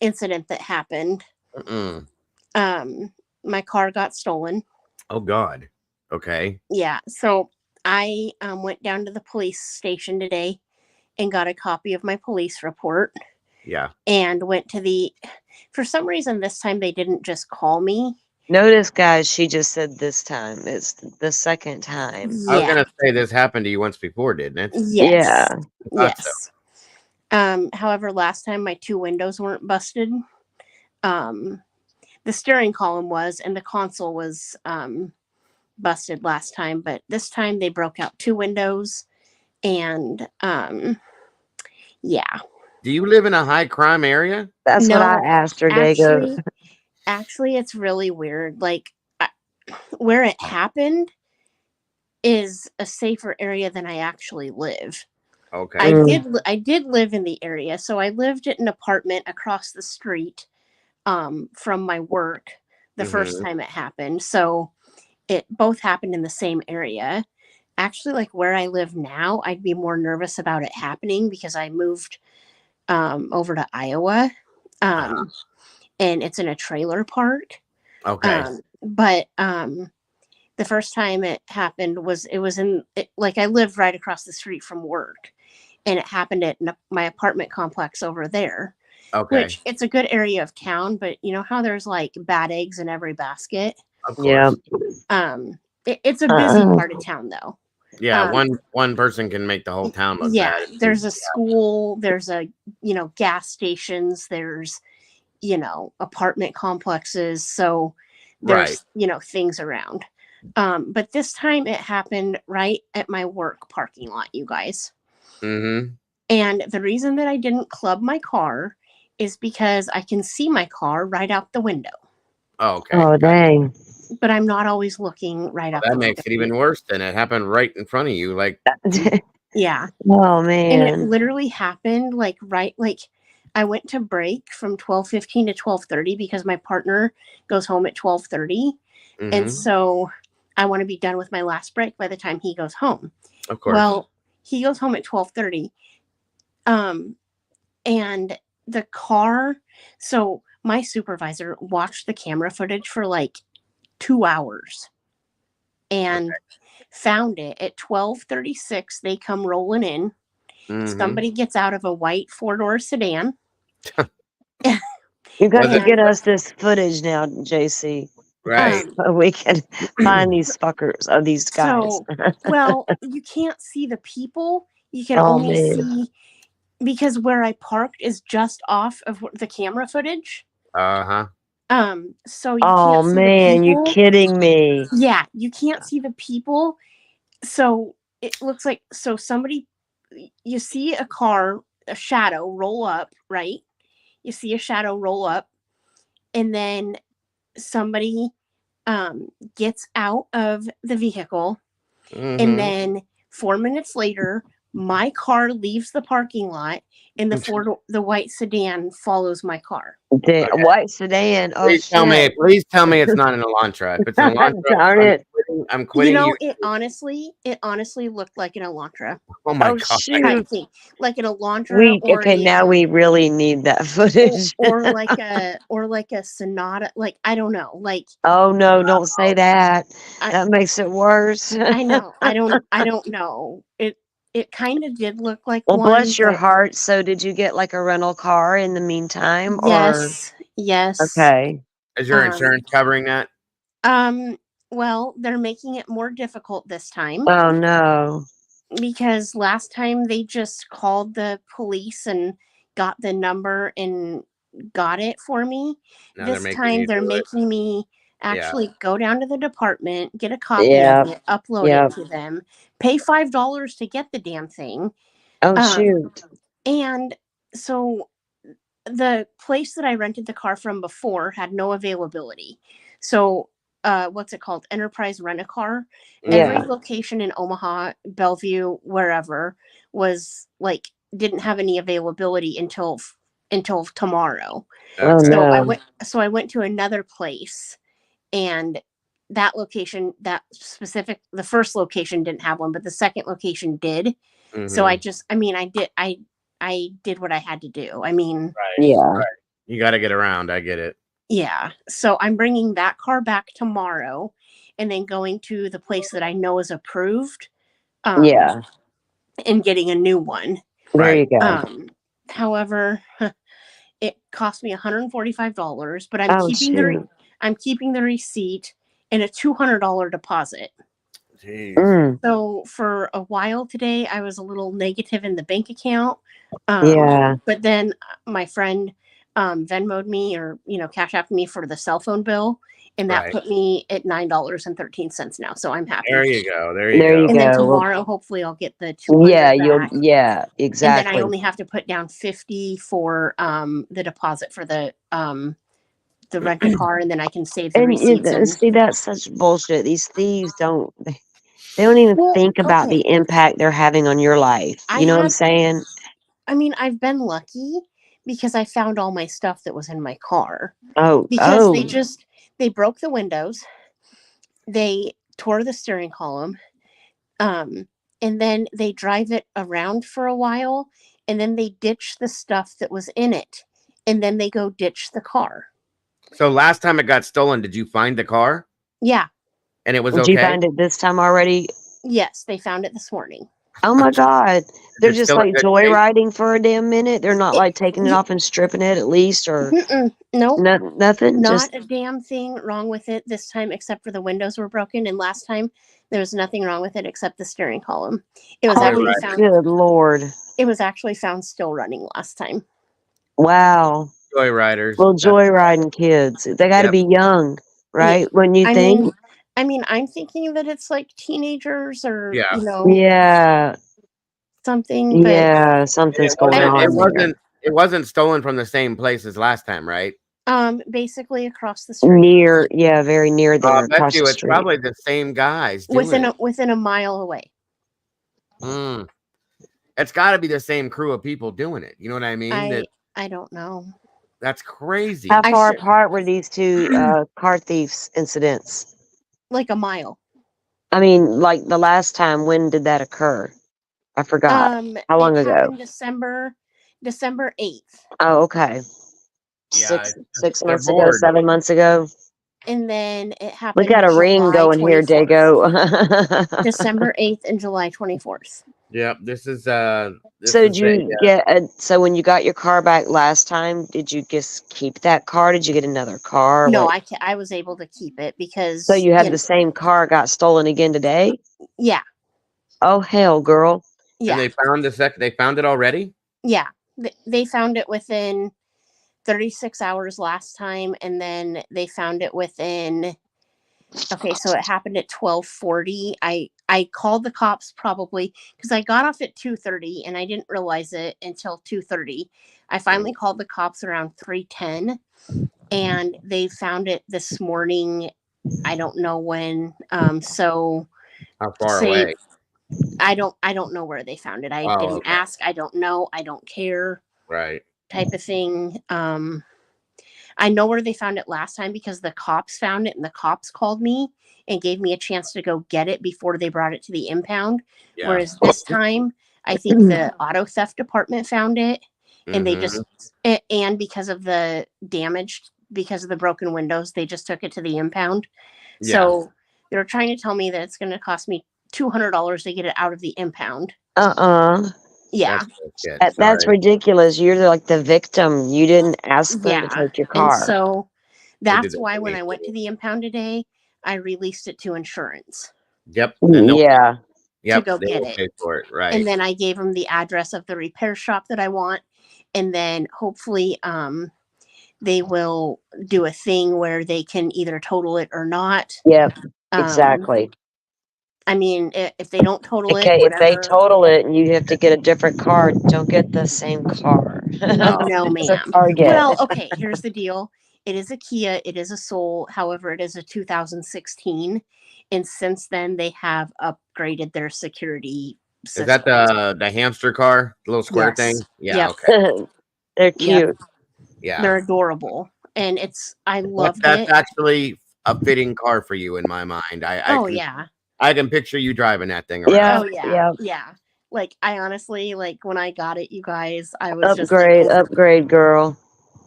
incident that happened. My car got stolen. Oh God. Okay. Yeah. So I went down to the police station today and got a copy of my police report. Yeah. And went to for some reason this time they didn't just call me. Notice, guys, she just said this time. It's the second time. I was Yeah. gonna say this happened to you once before, didn't it? Yes. Yeah. Thought so. Yes. However, last time my 2 windows weren't busted. The steering column was, and the console was busted last time, but this time they broke out 2 windows, and yeah. Do you live in a high crime area? That's what I No, asked her, Dago. actually, it's really weird. Like, where it happened is a safer area than I actually live. Okay. I did live in the area, so I lived in an apartment across the street from my work the first time it happened. So it both happened in the same area. Actually, like where I live now, I'd be more nervous about it happening because I moved over to Iowa, and it's in a trailer park. Okay. But the first time it happened was like I lived right across the street from work, and it happened at my apartment complex over there. Okay. Which it's a good area of town, but you know how there's like bad eggs in every basket. Of course. Yeah. It's a busy part of town though. Yeah, one person can make the whole town look Yeah, bad. there's a school, there's a gas stations, there's apartment complexes, so there's things around. But this time it happened right at my work parking lot, you guys. Mm-hmm. And the reason that I didn't club my car is because I can see my car right out the window. Oh, okay. Oh, dang. But I'm not always looking right out the window. That makes it even worse than it happened right in front of you. Like, yeah. Oh, man. And it literally happened like I went to break from 12:15 to 12:30 because my partner goes home at 12:30. And so I want to be done with my last break by the time he goes home. Of course. Well, he goes home at 12:30. And the car, so my supervisor watched the camera footage for like 2 hours and found it at 12:36. They come rolling in. Somebody gets out of a white 4-door sedan. You got to get us this footage now, JC. Right. So we can find these fuckers, these guys. So, well, you can't see the people. You can only see, because where I parked is just off of the camera footage. Uh-huh. So you can't see the people. You kidding me? Yeah, you can't see the people. So it looks like you see a shadow roll up, right? You see a shadow roll up, and then somebody gets out of the vehicle, and then 4 minutes later, my car leaves the parking lot, and the white sedan follows my car. The white sedan. Oh, please tell me it's not an Elantra. If it's an Elantra, darn it. You I'm quitting. know, it honestly looked like an Elantra. Oh my god! Shoot. I think like an Elantra. Now we really need that footage. or like a Sonata. Like I don't know. Like oh no! Don't say that. That makes it worse. I know. I don't know. It kind of did look like well, one. Bless your heart. So, did you get like a rental car in the meantime? Yes. Yes. Okay. Is your insurance covering that? Well, they're making it more difficult this time. Oh no. Because last time they just called the police and got the number and got it for me. Now this time they're making me actually go down to the department, get a copy of it, upload it to them, pay $5 to get the damn thing. Oh shoot. And so the place that I rented the car from before had no availability. So what's it called? Enterprise Rent-A-Car. Every location in Omaha, Bellevue, wherever was like didn't have any availability until tomorrow. Oh, so I went to another place, and that location, the first location didn't have one, but the second location did. So I did what I had to do. I mean, right. You got to get around. I get it. Yeah. So I'm bringing that car back tomorrow, and then going to the place that I know is approved. And getting a new one. There you go. However, It cost me $145, but Oh, shoot. I'm keeping the receipt and a $200 deposit. Jeez. Mm, So for a while today, I was a little negative in the bank account. yeah. But then my friend Venmoed me or, Cash Apped me for the cell phone bill. And that Right. put me at $9.13 now. So I'm happy. There you go. There you There go. you And then go. Well, tomorrow, hopefully I'll get the 200 yeah, back. yeah, And then I exactly. only have to put down 50 for the deposit for the rent a car, and then I can save the And receipts. see, that's such bullshit. These thieves they don't even Well, think about the okay. impact they're having on your life. I You know what I'm had, saying? I mean, I've been lucky because I found all my stuff that was in my car. Oh, Because they broke the windows, they tore the steering column, and then they drive it around for a while, and then they ditch the stuff that was in it, and then they go ditch the car. So last time it got stolen, did you find the car Yeah. and it was did you okay? find it this time already? Yes, they found it this morning. Oh my God. They're It's just still in like good shape? joyriding for a damn minute. They're not like taking it off and stripping it at least or Nope. nothing. Not Just a damn thing wrong with it this time, except for the windows were broken. And last time there was nothing wrong with it except the steering column. It was holy good Lord. It was actually found still running last time. Wow. Joyriders. Well, joyriding kids. They got to be young, right? Yeah. When you think. I'm thinking that it's like teenagers or Yeah. something. But Yeah, something's going on there. It wasn't stolen from the same place as last time, right? Basically across the street. Very near there. I bet across you the it's street. probably the same guys doing it. Within a mile away. It's got to be the same crew of people doing it. You know what I mean? I don't know. That's crazy. How far apart were these two car thieves incidents? Like a mile. I mean, like the last time, when did that occur? I forgot. How long ago? Happened December 8th. Oh, okay. Yeah, 6 months ago, 7 months ago. And then it happened. We got a ring going here, Dago. December 8th and July 24th. Yep, this is so did you so when you got your car back last time, did you just keep that car? Did you get another car? No, I was able to keep it because. So you had the same car got stolen again today? Yeah. Oh hell, girl. Yeah. And they found it already? Yeah. They found it within 36 hours last time, and then they found it within. Okay, so it happened at 12:40. I called the cops probably because I got off at 2:30 and I didn't realize it until 2:30. I finally called the cops around 3:10, and they found it this morning. I don't know when. So how far away? I don't know where they found it. I didn't ask. I don't know. I don't care. Right. Type of thing. I know where they found it last time because the cops found it and the cops called me and gave me a chance to go get it before they brought it to the impound. Yeah. Whereas this time, I think the auto theft department found it and they just, and because of the damage, because of the broken windows, they just took it to the impound. Yeah. So they're trying to tell me that it's going to cost me $200 to get it out of the impound. Yeah. That's ridiculous. You're like the victim. You didn't ask them to take your car. And so that's why when I went to the impound today, I released it to insurance. Yep. Yeah. To go get it. Pay for it. Right. And then I gave them the address of the repair shop that I want. And then hopefully they will do a thing where they can either total it or not. Yep. Exactly. I mean, if they don't total it, if they total it and you have to get a different car, don't get the same car. No, ma'am. Well, okay, here's the deal. It is a Kia. It is a Soul. However, it is a 2016. And since then, they have upgraded their security system. Is that the hamster car? The little square thing? Yeah, okay. They're cute. Yep. Yeah. They're adorable. And I love it. That's actually a fitting car for you in my mind. I can picture you driving that thing around. Yeah. Oh, yeah. Yeah. Like, I honestly, like, when I got it, you guys, I was upgrade, girl.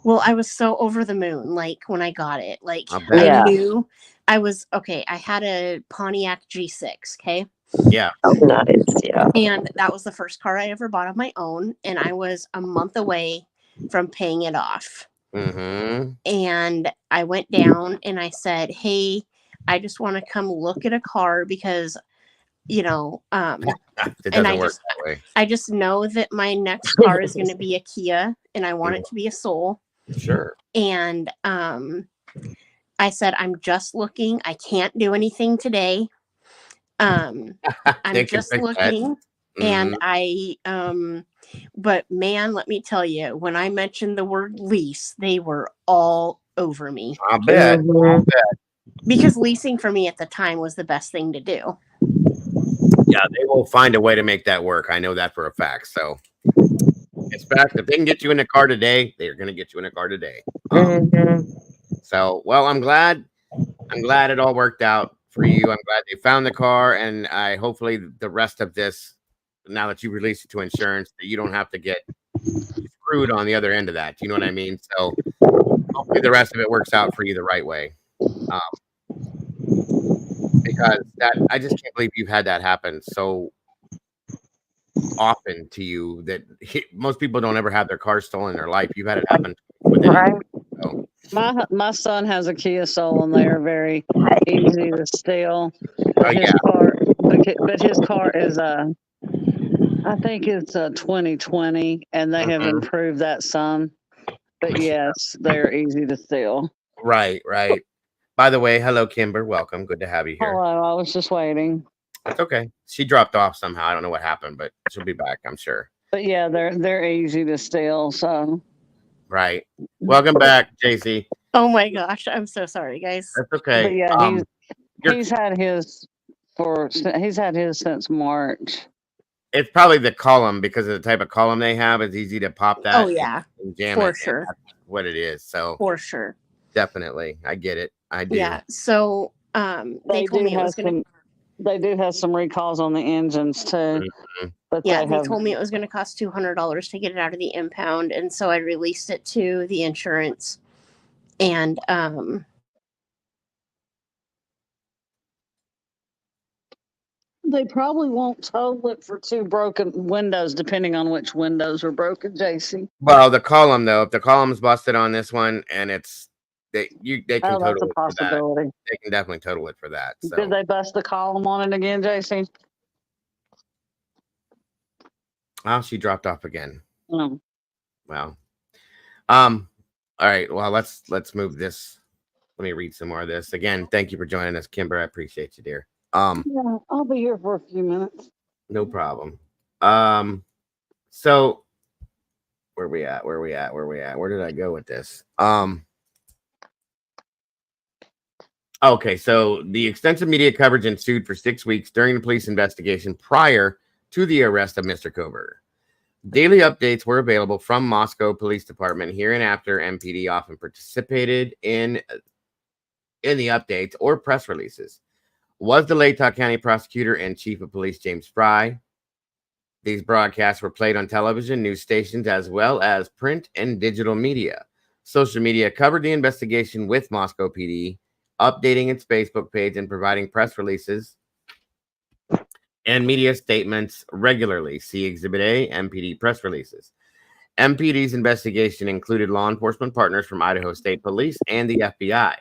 Well, I was so over the moon, like, when I got it. Like, I knew I was, okay, I had a Pontiac G6, okay? Yeah. Oh, nice, yeah. And that was the first car I ever bought of my own, and I was a month away from paying it off. Mm-hmm. And I went down and I said, hey, I just want to come look at a car because, It and doesn't work that way. I just know that my next car is going to be a Kia and I want it to be a Soul. Sure. And I said, I'm just looking. I can't do anything today. I'm just looking. And I, but man, let me tell you, when I mentioned the word lease, they were all over me. I bet. Because leasing for me at the time was the best thing to do. Yeah, they will find a way to make that work. I know that for a fact. So, it's fact. If they can get you in a car today, they're going to get you in a car today. So, well, I'm glad it all worked out for you. I'm glad they found the car, and I hopefully the rest of this, now that you release it to insurance, that you don't have to get screwed on the other end of that. Do you know what I mean? So, hopefully the rest of it works out for you the right way. Because I just can't believe you've had that happen so often to you that most people don't ever have their car stolen in their life. You've had it happen within so. My son has a Kia Soul and they are very easy to steal. But his car is I think it's a 2020 and they have improved that some. But yes, they're easy to steal. Right. By the way, hello, Kimber. Welcome. Good to have you here. Hello, I was just waiting. That's okay. She dropped off somehow. I don't know what happened, but she'll be back, I'm sure. But yeah, they're easy to steal. So right. Welcome back, JC. Oh my gosh, I'm so sorry, guys. That's okay. But yeah, he's had his since March. It's probably the column because of the type of column they have. It's easy to pop that. Oh yeah, and jam for it. sure. That's what it is. So for sure, definitely, I get it. I do. Yeah. So they told me it was going to. They do have some recalls on the engines too. But yeah, they told me it was going to cost $200 to get it out of the impound, and so I released it to the insurance, and they probably won't total it for 2 broken windows, depending on which windows are broken, JC. Well, the column though, if the column's busted on this one, and they can total that's a it possibility. For that. They can definitely total it for that. So. Did they bust the column on it again, JC? Oh, she dropped off again. No. Well, all right. Well, let's move this. Let me read some more of this. Again, thank you for joining us, Kimber. I appreciate you, dear. Yeah, I'll be here for a few minutes. No problem. So where we at? Where did I go with this? Okay, so the extensive media coverage ensued for 6 weeks during the police investigation prior to the arrest of Mr. Kohberger. Daily updates were available from Moscow Police Department. Here and after, MPD often participated in the updates or press releases. Was the Latah County Prosecutor and Chief of Police James Fry. These broadcasts were played on television, news stations, as well as print and digital media. Social media covered the investigation with Moscow PD, updating its Facebook page and providing press releases and media statements regularly. See Exhibit A, MPD press releases. MPD's investigation included law enforcement partners from Idaho State Police and the FBI.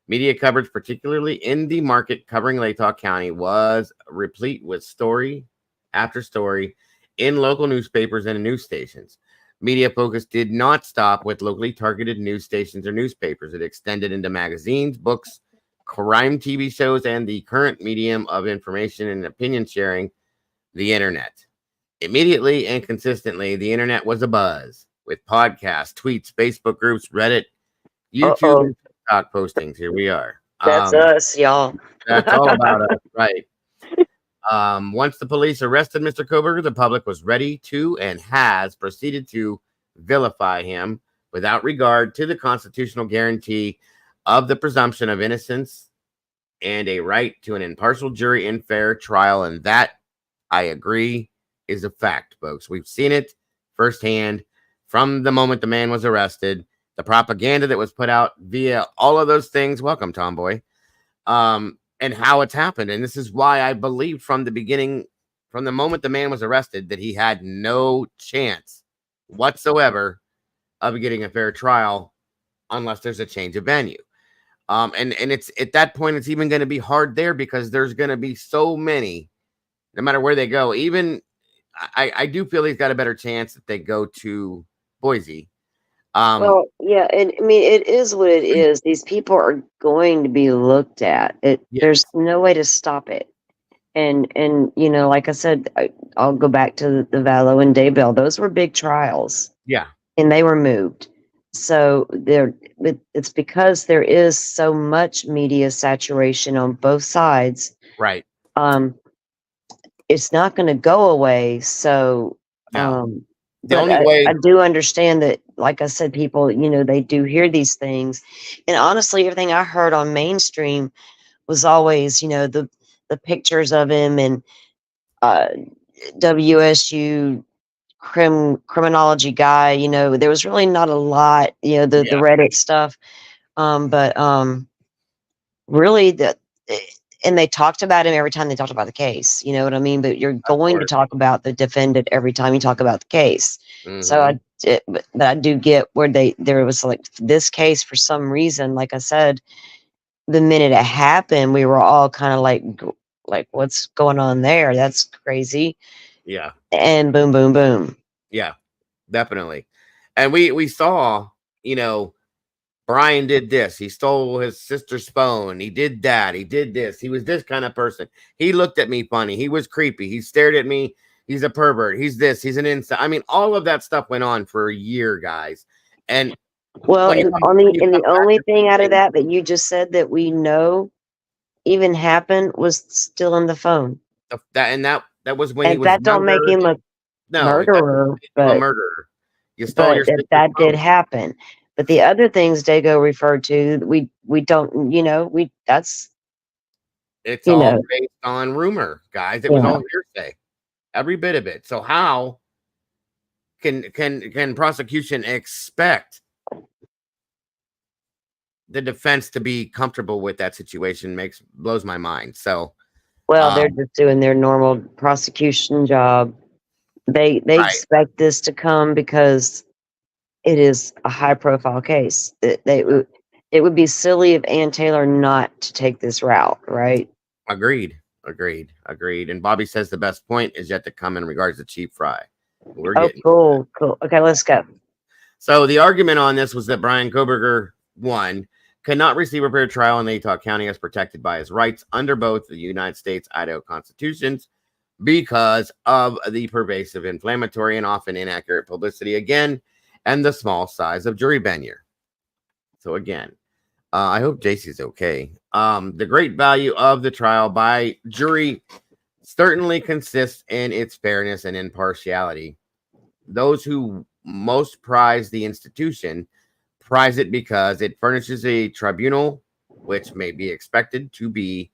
Media coverage, particularly in the market covering Latah County, was replete with story after story in local newspapers and news stations. Media focus did not stop with locally targeted news stations or newspapers. It extended into magazines, books, crime TV shows, and the current medium of information and opinion sharing, the internet. Immediately and consistently, the internet was abuzz with podcasts, tweets, Facebook groups, Reddit, YouTube, and TikTok postings. Here we are. That's us, y'all. That's all about us, right? Once the police arrested Mr. Kohberger, the public was ready to and has proceeded to vilify him without regard to the constitutional guarantee of the presumption of innocence and a right to an impartial jury and fair trial. And that, I agree, is a fact, folks. We've seen it firsthand from the moment the man was arrested. The propaganda that was put out via all of those things. Welcome, Tomboy. And how it's happened. And this is why I believed from the beginning, from the moment the man was arrested, that he had no chance whatsoever of getting a fair trial unless there's a change of venue. And it's at that point, it's even going to be hard there because there's going to be so many, no matter where they go. Even I do feel he's got a better chance if they go to Boise. Well, yeah, and I mean, it is what it is. These people are going to be looked at. There's no way to stop it. And you know, like I said, I'll go back to the Vallow and Daybell. Those were big trials. Yeah. And they were moved. So it's because there is so much media saturation on both sides. Right. It's not going to go away. So, the but only way I do understand that, like I said, people, you know, they do hear these things. And honestly, everything I heard on mainstream was always, you know, the pictures of him and WSU criminology guy. You know, there was really not a lot, you know, the Reddit stuff. But really and they talked about him every time they talked about the case. You know what I mean? But you're going to talk about the defendant every time you talk about the case. So but I do get where there was like this case for some reason. Like I said, the minute it happened, we were all kind of like, what's going on there? That's crazy. Yeah. And boom, boom, boom. Yeah, definitely. And we saw, you know, Brian did this. He stole his sister's phone. He did that. He did this. He was this kind of person. He looked at me funny. He was creepy. He stared at me. He's a pervert. He's this. He's an inside. I mean, all of that stuff went on for a year, guys. And well, and the only thing out of that you just said that we know even happened was still in the phone. That was when and he was that don't make him a murderer, but a murderer. You stole your sister's that phone. did happen. But the other things Dago referred to, we don't, you know, it's all based on rumor, guys. It was all hearsay, every bit of it. So how can prosecution expect the defense to be comfortable with that situation? Blows my mind. So, well, they're just doing their normal prosecution job. They expect this to come because it is a high profile case. It would be silly of Ann Taylor not to take this route, right? Agreed. And Bobby says the best point is yet to come in regards to Chief Fry. Cool. Okay, let's go. So the argument on this was that Brian Kohberger, one, cannot receive a fair trial in Utah County as protected by his rights under both the United States Idaho constitutions because of the pervasive, inflammatory, and often inaccurate publicity again, and the small size of jury venue. So again, I hope JC's okay. The great value of the trial by jury certainly consists in its fairness and impartiality. Those who most prize the institution prize it because it furnishes a tribunal which may be expected to be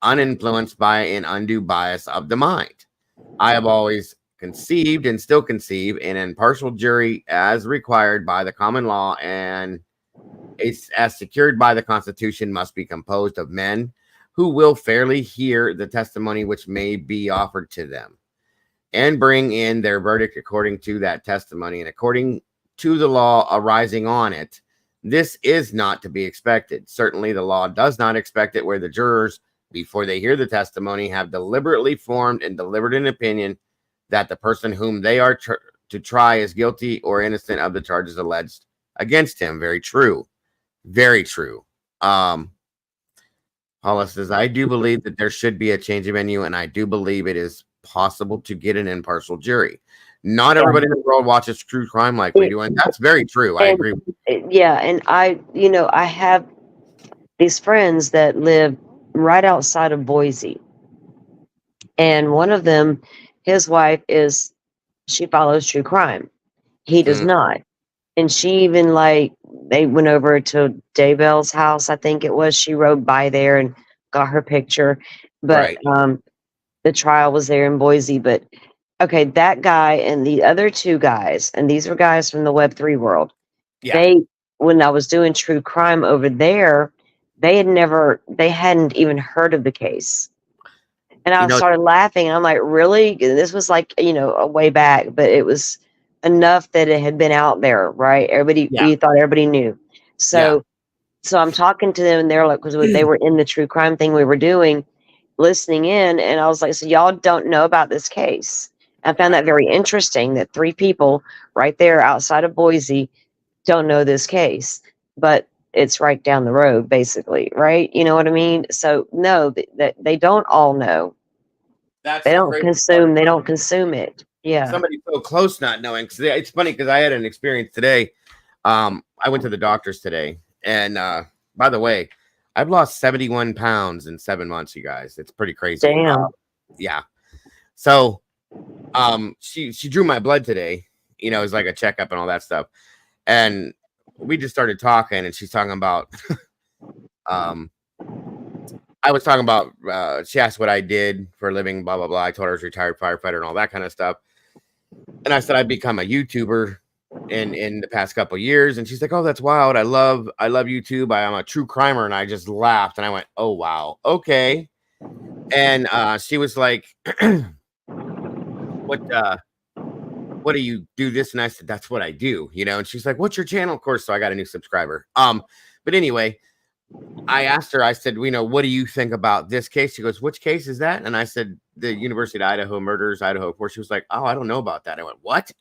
uninfluenced by an undue bias of the mind. I have always conceived and still conceive an impartial jury as required by the common law and as secured by the Constitution must be composed of men who will fairly hear the testimony which may be offered to them and bring in their verdict according to that testimony and according to the law arising on it. This is not to be expected. Certainly the law does not expect it where the jurors, before they hear the testimony, have deliberately formed and delivered an opinion that the person whom they are to try is guilty or innocent of the charges alleged against him. Very true. Very true. Paula says, I do believe that there should be a change of venue, and I do believe it is possible to get an impartial jury. Not everybody in the world watches true crime like we do, and that's very true. I agree. Yeah, and I have these friends that live right outside of Boise, and one of them, his wife she follows true crime. He does not. And she even they went over to Daybell's house, I think it was. She rode by there and got her picture. But the trial was there in Boise. But okay, that guy and the other two guys, and these were guys from the Web3 world. Yeah. When I was doing true crime over there, they hadn't even heard of the case. And I started laughing. And I'm like, really? And this was a way back, but it was enough that it had been out there, right? Everybody, Yeah. we thought everybody knew. So, so I'm talking to them, and they're like, because they were in the true crime thing we were doing, listening in, and I was like, so y'all don't know about this case? I found that very interesting that 3 people right there outside of Boise don't know this case, but it's right down the road, basically, right? You know what I mean? So no, that they don't all know. That's They the don't crazy consume. part. They don't consume it. Yeah. Somebody so close not knowing. Cause it's funny because I had an experience today. I went to the doctor's today, and by the way, I've lost 71 pounds in 7 months, you guys. It's pretty crazy. Damn. Yeah. So she drew my blood today, you know, it's like a checkup and all that stuff. And we just started talking, and she's talking about I was talking about she asked what I did for a living, blah blah blah. I told her I was a retired firefighter and all that kind of stuff. And I said I'd become a YouTuber in the past couple of years, and she's like, "Oh, that's wild. I love YouTube. I'm a true crimer." And I just laughed, and I went, "Oh wow, okay." And she was like, "What do you do this?" And I said, "That's what I do, you know." And she's like, "What's your channel?" Of course, so I got a new subscriber. But anyway, I asked her, I said, "You know, what do you think about this case?" She goes, "Which case is that?" And I said, "The University of Idaho murders, Idaho 4." She was like, "Oh, I don't know about that." I went, "What?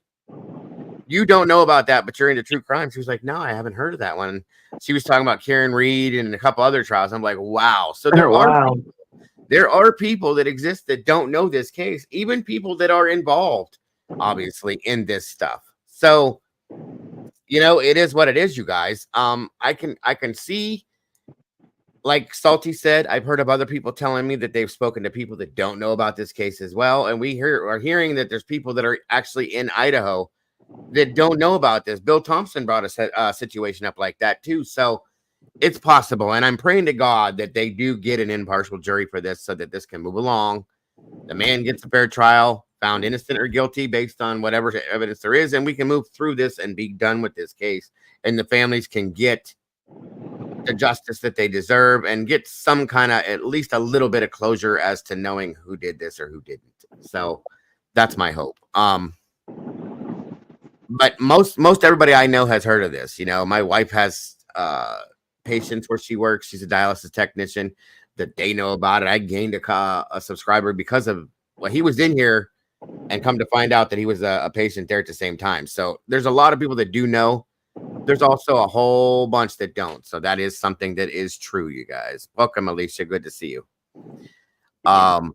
You don't know about that, but you're into true crime?" She was like, "No, I haven't heard of that one." She was talking about Karen Reed and a couple other trials. I'm like, wow. So there are people that exist that don't know this case, even people that are involved, obviously, in this stuff. So, you know, it is what it is, you guys. I can see, like Salty said, I've heard of other people telling me that they've spoken to people that don't know about this case as well. And we are hearing that there's people that are actually in Idaho that don't know about this. Bill Thompson brought a situation up like that too. So it's possible. And I'm praying to God that they do get an impartial jury for this so that this can move along. The man gets a fair trial, found innocent or guilty based on whatever evidence there is, and we can move through this and be done with this case. And the families can get the justice that they deserve and get some kind of, at least a little bit of closure as to knowing who did this or who didn't. So that's my hope. But most everybody I know has heard of this. You know, my wife has patients where she works. She's a dialysis technician that they know about it. I gained a subscriber because of, well, he was in here and come to find out that he was a patient there at the same time. So there's a lot of people that do know. There's also a whole bunch that don't. So that is something that is true, you guys. Welcome, Alicia. Good to see you. What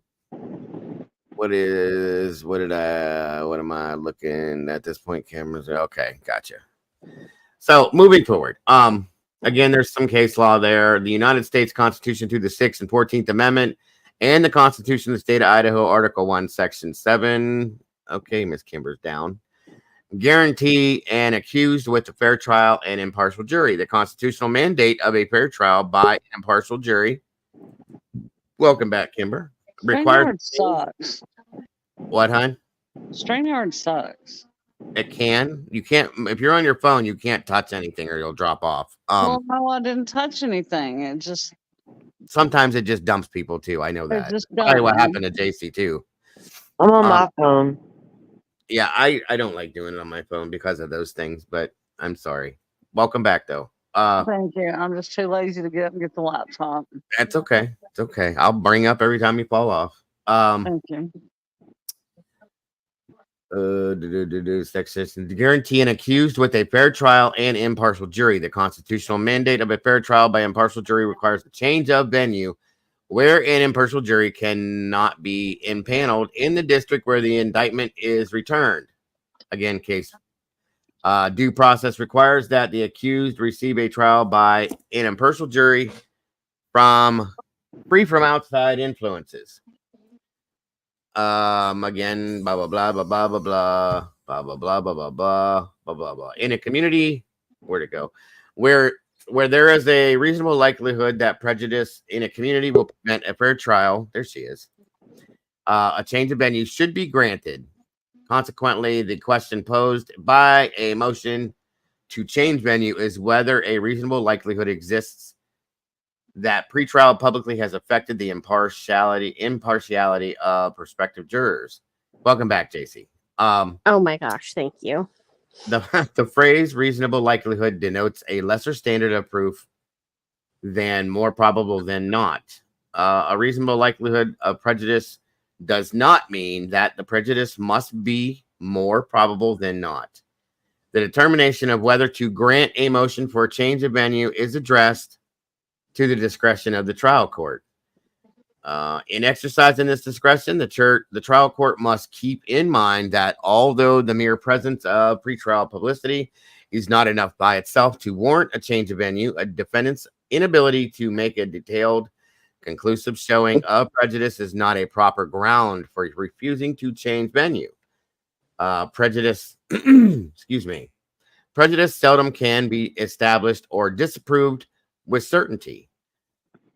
am I looking at this point? Cameras. Okay, gotcha. So moving forward. Again, there's some case law there. The United States Constitution through the 6th and 14th Amendment and the Constitution of the State of Idaho, Article 1, Section 7. Okay, Miss Kimber's down. Guarantee an accused with a fair trial and impartial jury. The constitutional mandate of a fair trial by an impartial jury. Welcome back, Kimber. StreamYard sucks. What, hon? StreamYard sucks. It can. You can't. If you're on your phone, you can't touch anything or you'll drop off. Well, no, I didn't touch anything. It just sometimes it just dumps people too. I know that. just Probably what happened to JC too. I'm on my phone. Yeah, I don't like doing it on my phone because of those things, but I'm sorry. Welcome back though. Thank you. I'm just too lazy to get up and get the laptop. That's okay. It's okay. I'll bring up every time you fall off. Thank you. Section to guarantee an accused with a fair trial and impartial jury. The constitutional mandate of a fair trial by impartial jury requires a change of venue where an impartial jury cannot be impaneled in the district where the indictment is returned. Again, case due process requires that the accused receive a trial by an impartial jury free from outside influences. Again, blah blah blah blah blah blah blah blah blah blah blah blah blah blah blah blah. In a community, where'd it go? Where there is a reasonable likelihood that prejudice in a community will prevent a fair trial. There she is. A change of venue should be granted. Consequently, the question posed by a motion to change venue is whether a reasonable likelihood exists that pretrial publicly has affected the impartiality of prospective jurors. Welcome back, JC. Oh my gosh, thank you. The phrase reasonable likelihood denotes a lesser standard of proof than more probable than not. A reasonable likelihood of prejudice does not mean that the prejudice must be more probable than not. The determination of whether to grant a motion for a change of venue is addressed to the discretion of the trial court. In exercising this discretion, the trial court must keep in mind that although the mere presence of pretrial publicity is not enough by itself to warrant a change of venue, a defendant's inability to make a detailed, conclusive showing of prejudice is not a proper ground for refusing to change venue. Prejudice, excuse me, prejudice seldom can be established or disapproved with certainty.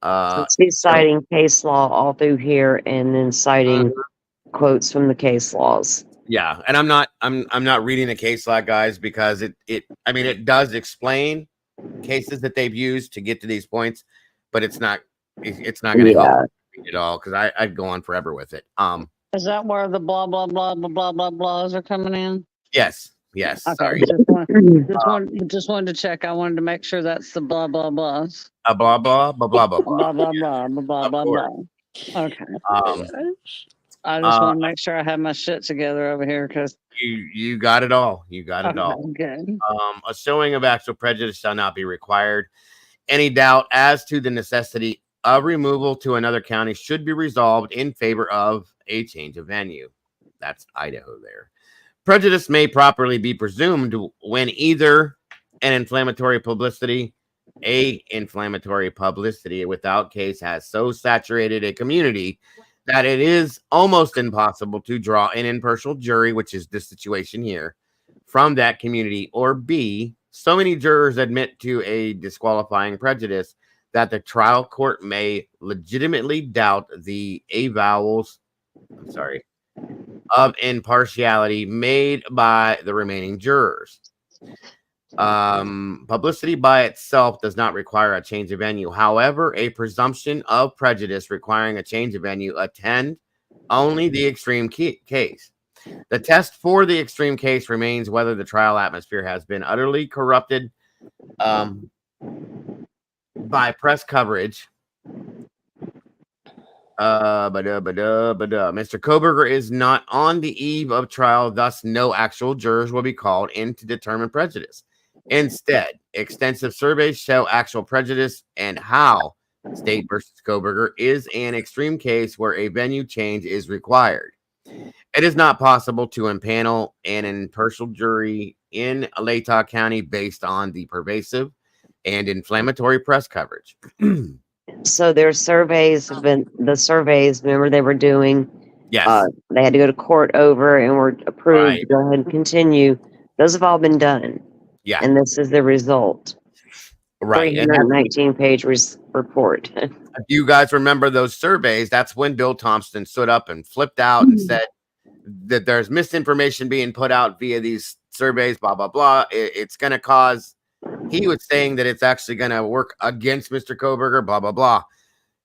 So she's citing case law all through here, and then citing quotes from the case laws. Yeah, and I'm not reading the case law, guys, because it does explain cases that they've used to get to these points, but it's not going to help at all, because I'd go on forever with it. Is that where the blah blah blah blah blah blah blahs are coming in? Yes. Okay, Sorry. Just wanted to check. I wanted to make sure that's the blah blah blahs. Blah blah blah blah blah Blah blah blah blah blah blah. Okay. I just want to make sure I have my shit together over here, because you got it all. You got it all. Good. A showing of actual prejudice shall not be required. Any doubt as to the necessity of removal to another county should be resolved in favor of a change of venue. That's Idaho there. Prejudice may properly be presumed when either inflammatory publicity without case has so saturated a community that it is almost impossible to draw an impartial jury, which is the situation here, from that community, or B, so many jurors admit to a disqualifying prejudice that the trial court may legitimately doubt the avowals of impartiality made by the remaining jurors. Publicity by itself does not require a change of venue. However, a presumption of prejudice requiring a change of venue attend only the extreme case. The test for the extreme case remains whether the trial atmosphere has been utterly corrupted by press coverage. Mr. Kohberger is not on the eve of trial, thus no actual jurors will be called in to determine prejudice. Instead, extensive surveys show actual prejudice and how State versus Kohberger is an extreme case where a venue change is required. It is not possible to impanel an impartial jury in Latah County based on the pervasive and inflammatory press coverage. So their surveys have been remember they were doing. Yes. They had to go to court over and were approved Right. to go ahead and continue. Those have all been done. Yeah. And this is the result. Right. And 319-page report. if you guys remember those surveys, that's when Bill Thompson stood up and flipped out and said that there's misinformation being put out via these surveys, blah, blah, blah. It's going to cause, he was saying that it's actually going to work against Mr. Kohberger, blah, blah, blah.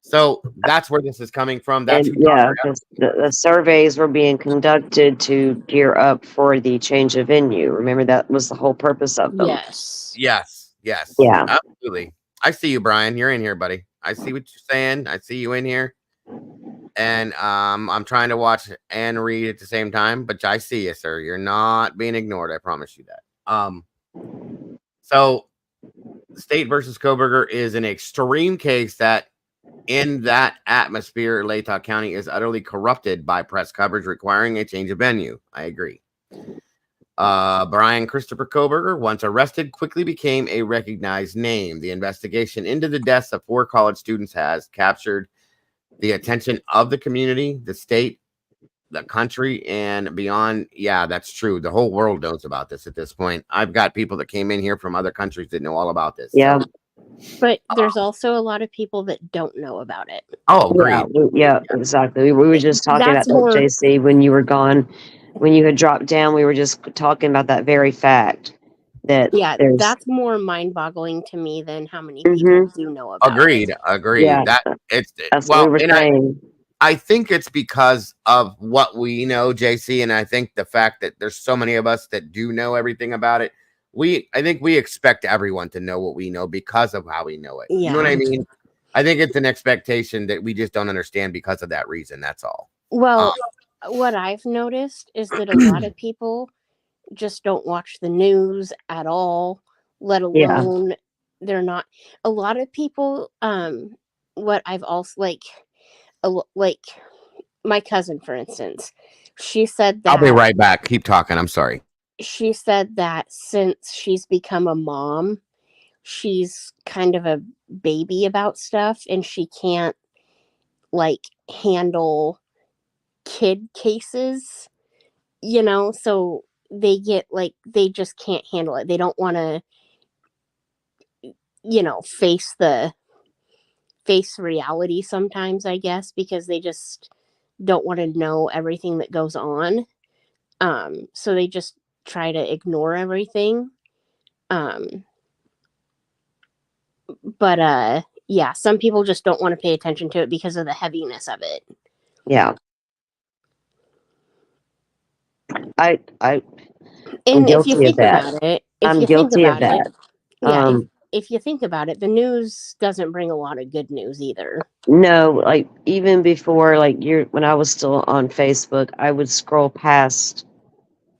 So that's where this is coming from. That's because the surveys were being conducted to gear up for the change of venue. Remember, that was the whole purpose of them. Yes. Yes. Yes. Yeah. Absolutely. I see you, Brian. You're in here, buddy. I see what you're saying. I see you in here. And I'm trying to watch and read at the same time, but I see you, sir. You're not being ignored. I promise you that. So State versus Kohberger is an extreme case that in that atmosphere, Latah County is utterly corrupted by press coverage requiring a change of venue. I agree. Brian Christopher Kohberger, once arrested, quickly became a recognized name. The investigation into the deaths of 4 college students has captured the attention of the community, the state, the country, and beyond. Yeah, that's true. The whole world knows about this at this point. I've got people that came in here from other countries that know all about this. Yeah. But there's also a lot of people that don't know about it. Oh, great. Yeah, exactly. We were just talking about that, JC, when you were gone. When you had dropped down, we were just talking about that very fact. That's more mind-boggling to me than how many people do know about it. Agreed. Yeah, That's what we were saying. I think it's because of what we know, JC, and I think the fact that there's so many of us that do know everything about it. I think we expect everyone to know what we know because of how we know it. You know what I Yeah. mean? I think it's an expectation that we just don't understand because of that reason. That's all. Well, what I've noticed is that a lot of people just don't watch the news at all, let Yeah. alone they're not. A lot of people, what I've also like my cousin, for instance, she said I'll be that right back. Keep talking. I'm sorry. since she's become a mom, she's kind of a baby about stuff, and she can't like handle kid cases, so they get like they just can't handle it. They don't want to, face reality sometimes, I guess, because they just don't want to know everything that goes on. So they just try to ignore everything. But yeah, some people just don't want to pay attention to it because of the heaviness of it. Yeah. I'm And if you guilty of think that. about it, I'm guilty of that. yeah, if you think about it, the news doesn't bring a lot of good news either. No, like even before, like when I was still on Facebook, I would scroll past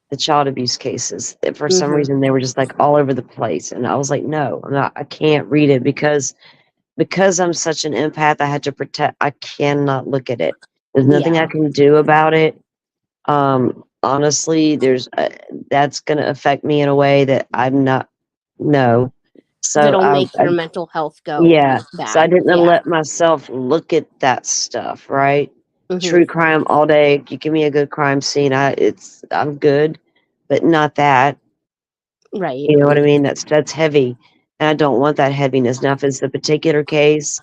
the child abuse cases. For some reason, they were just like all over the place, and I was like, no, I can't read it because I'm such an empath. I had to protect. I cannot look at it. There's nothing I can do about it. Honestly, that's going to affect me in a way that I'm not. No. So That'll make your mental health go yeah. bad. So I didn't let myself look at that stuff, right? True crime all day. You give me a good crime scene, I'm good, but not that. Right. You know what I mean? That's heavy. And I don't want that heaviness. Now if it's a particular case,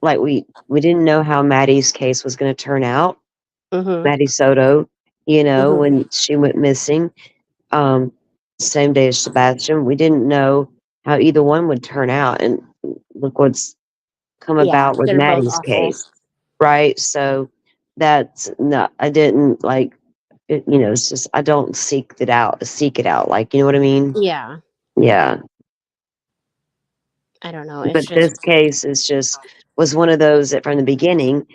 like we didn't know how Maddie's case was gonna turn out. Maddie Soto, when she went missing, same day as Sebastian. We didn't know how either one would turn out. And look what's come about with Maddie's case, right? So that's not, I didn't like it, it's just, I don't seek it out, like, you know what I mean? Yeah. Yeah. I don't know. But this case was one of those that from the beginning,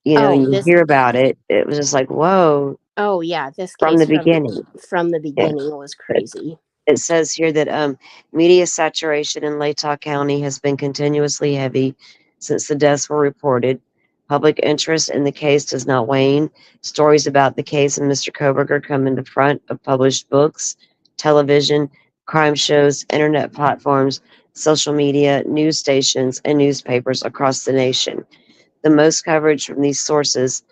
you hear about it, it was just like, whoa. Oh yeah, this from case the beginning. From the beginning was crazy. It says here that media saturation in Latah County has been continuously heavy since the deaths were reported. Public interest in the case does not wane. Stories about the case and Mr. Kohberger come in the front of published books, television, crime shows, internet platforms, social media, news stations, and newspapers across the nation. The most coverage from these sources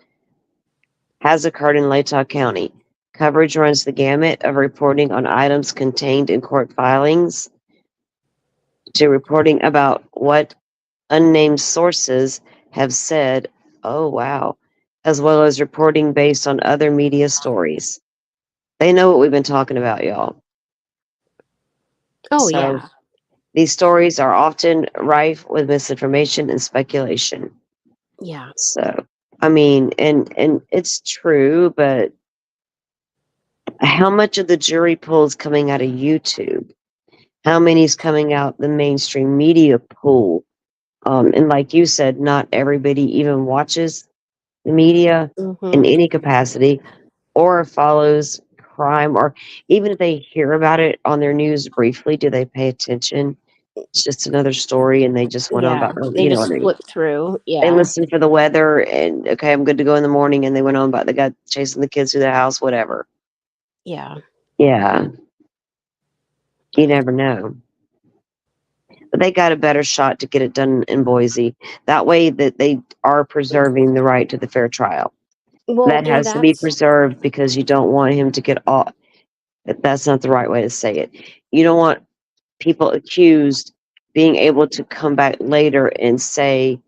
has occurred in Latah County. Coverage runs the gamut of reporting on items contained in court filings to reporting about what unnamed sources have said. Oh, wow. As well as reporting based on other media stories. They know what we've been talking about, y'all. Oh, so, yeah. These stories are often rife with misinformation and speculation. Yeah. So, I mean, and it's true, but how much of the jury pool is coming out of YouTube? How many is coming out the mainstream media pool? And like you said, not everybody even watches the media in any capacity or follows crime, or even if they hear about it on their news briefly, do they pay attention? It's just another story and they just went on about, They just what I mean? flip through. Yeah. They listen for the weather and okay, I'm good to go in the morning, and they went on about the guy chasing the kids through the house, whatever. Yeah. Yeah. You never know. But they got a better shot to get it done in Boise. That way that they are preserving the right to the fair trial. Well, That has to be preserved because you don't want him to get off. That's not the right way to say it. You don't want people accused being able to come back later and say,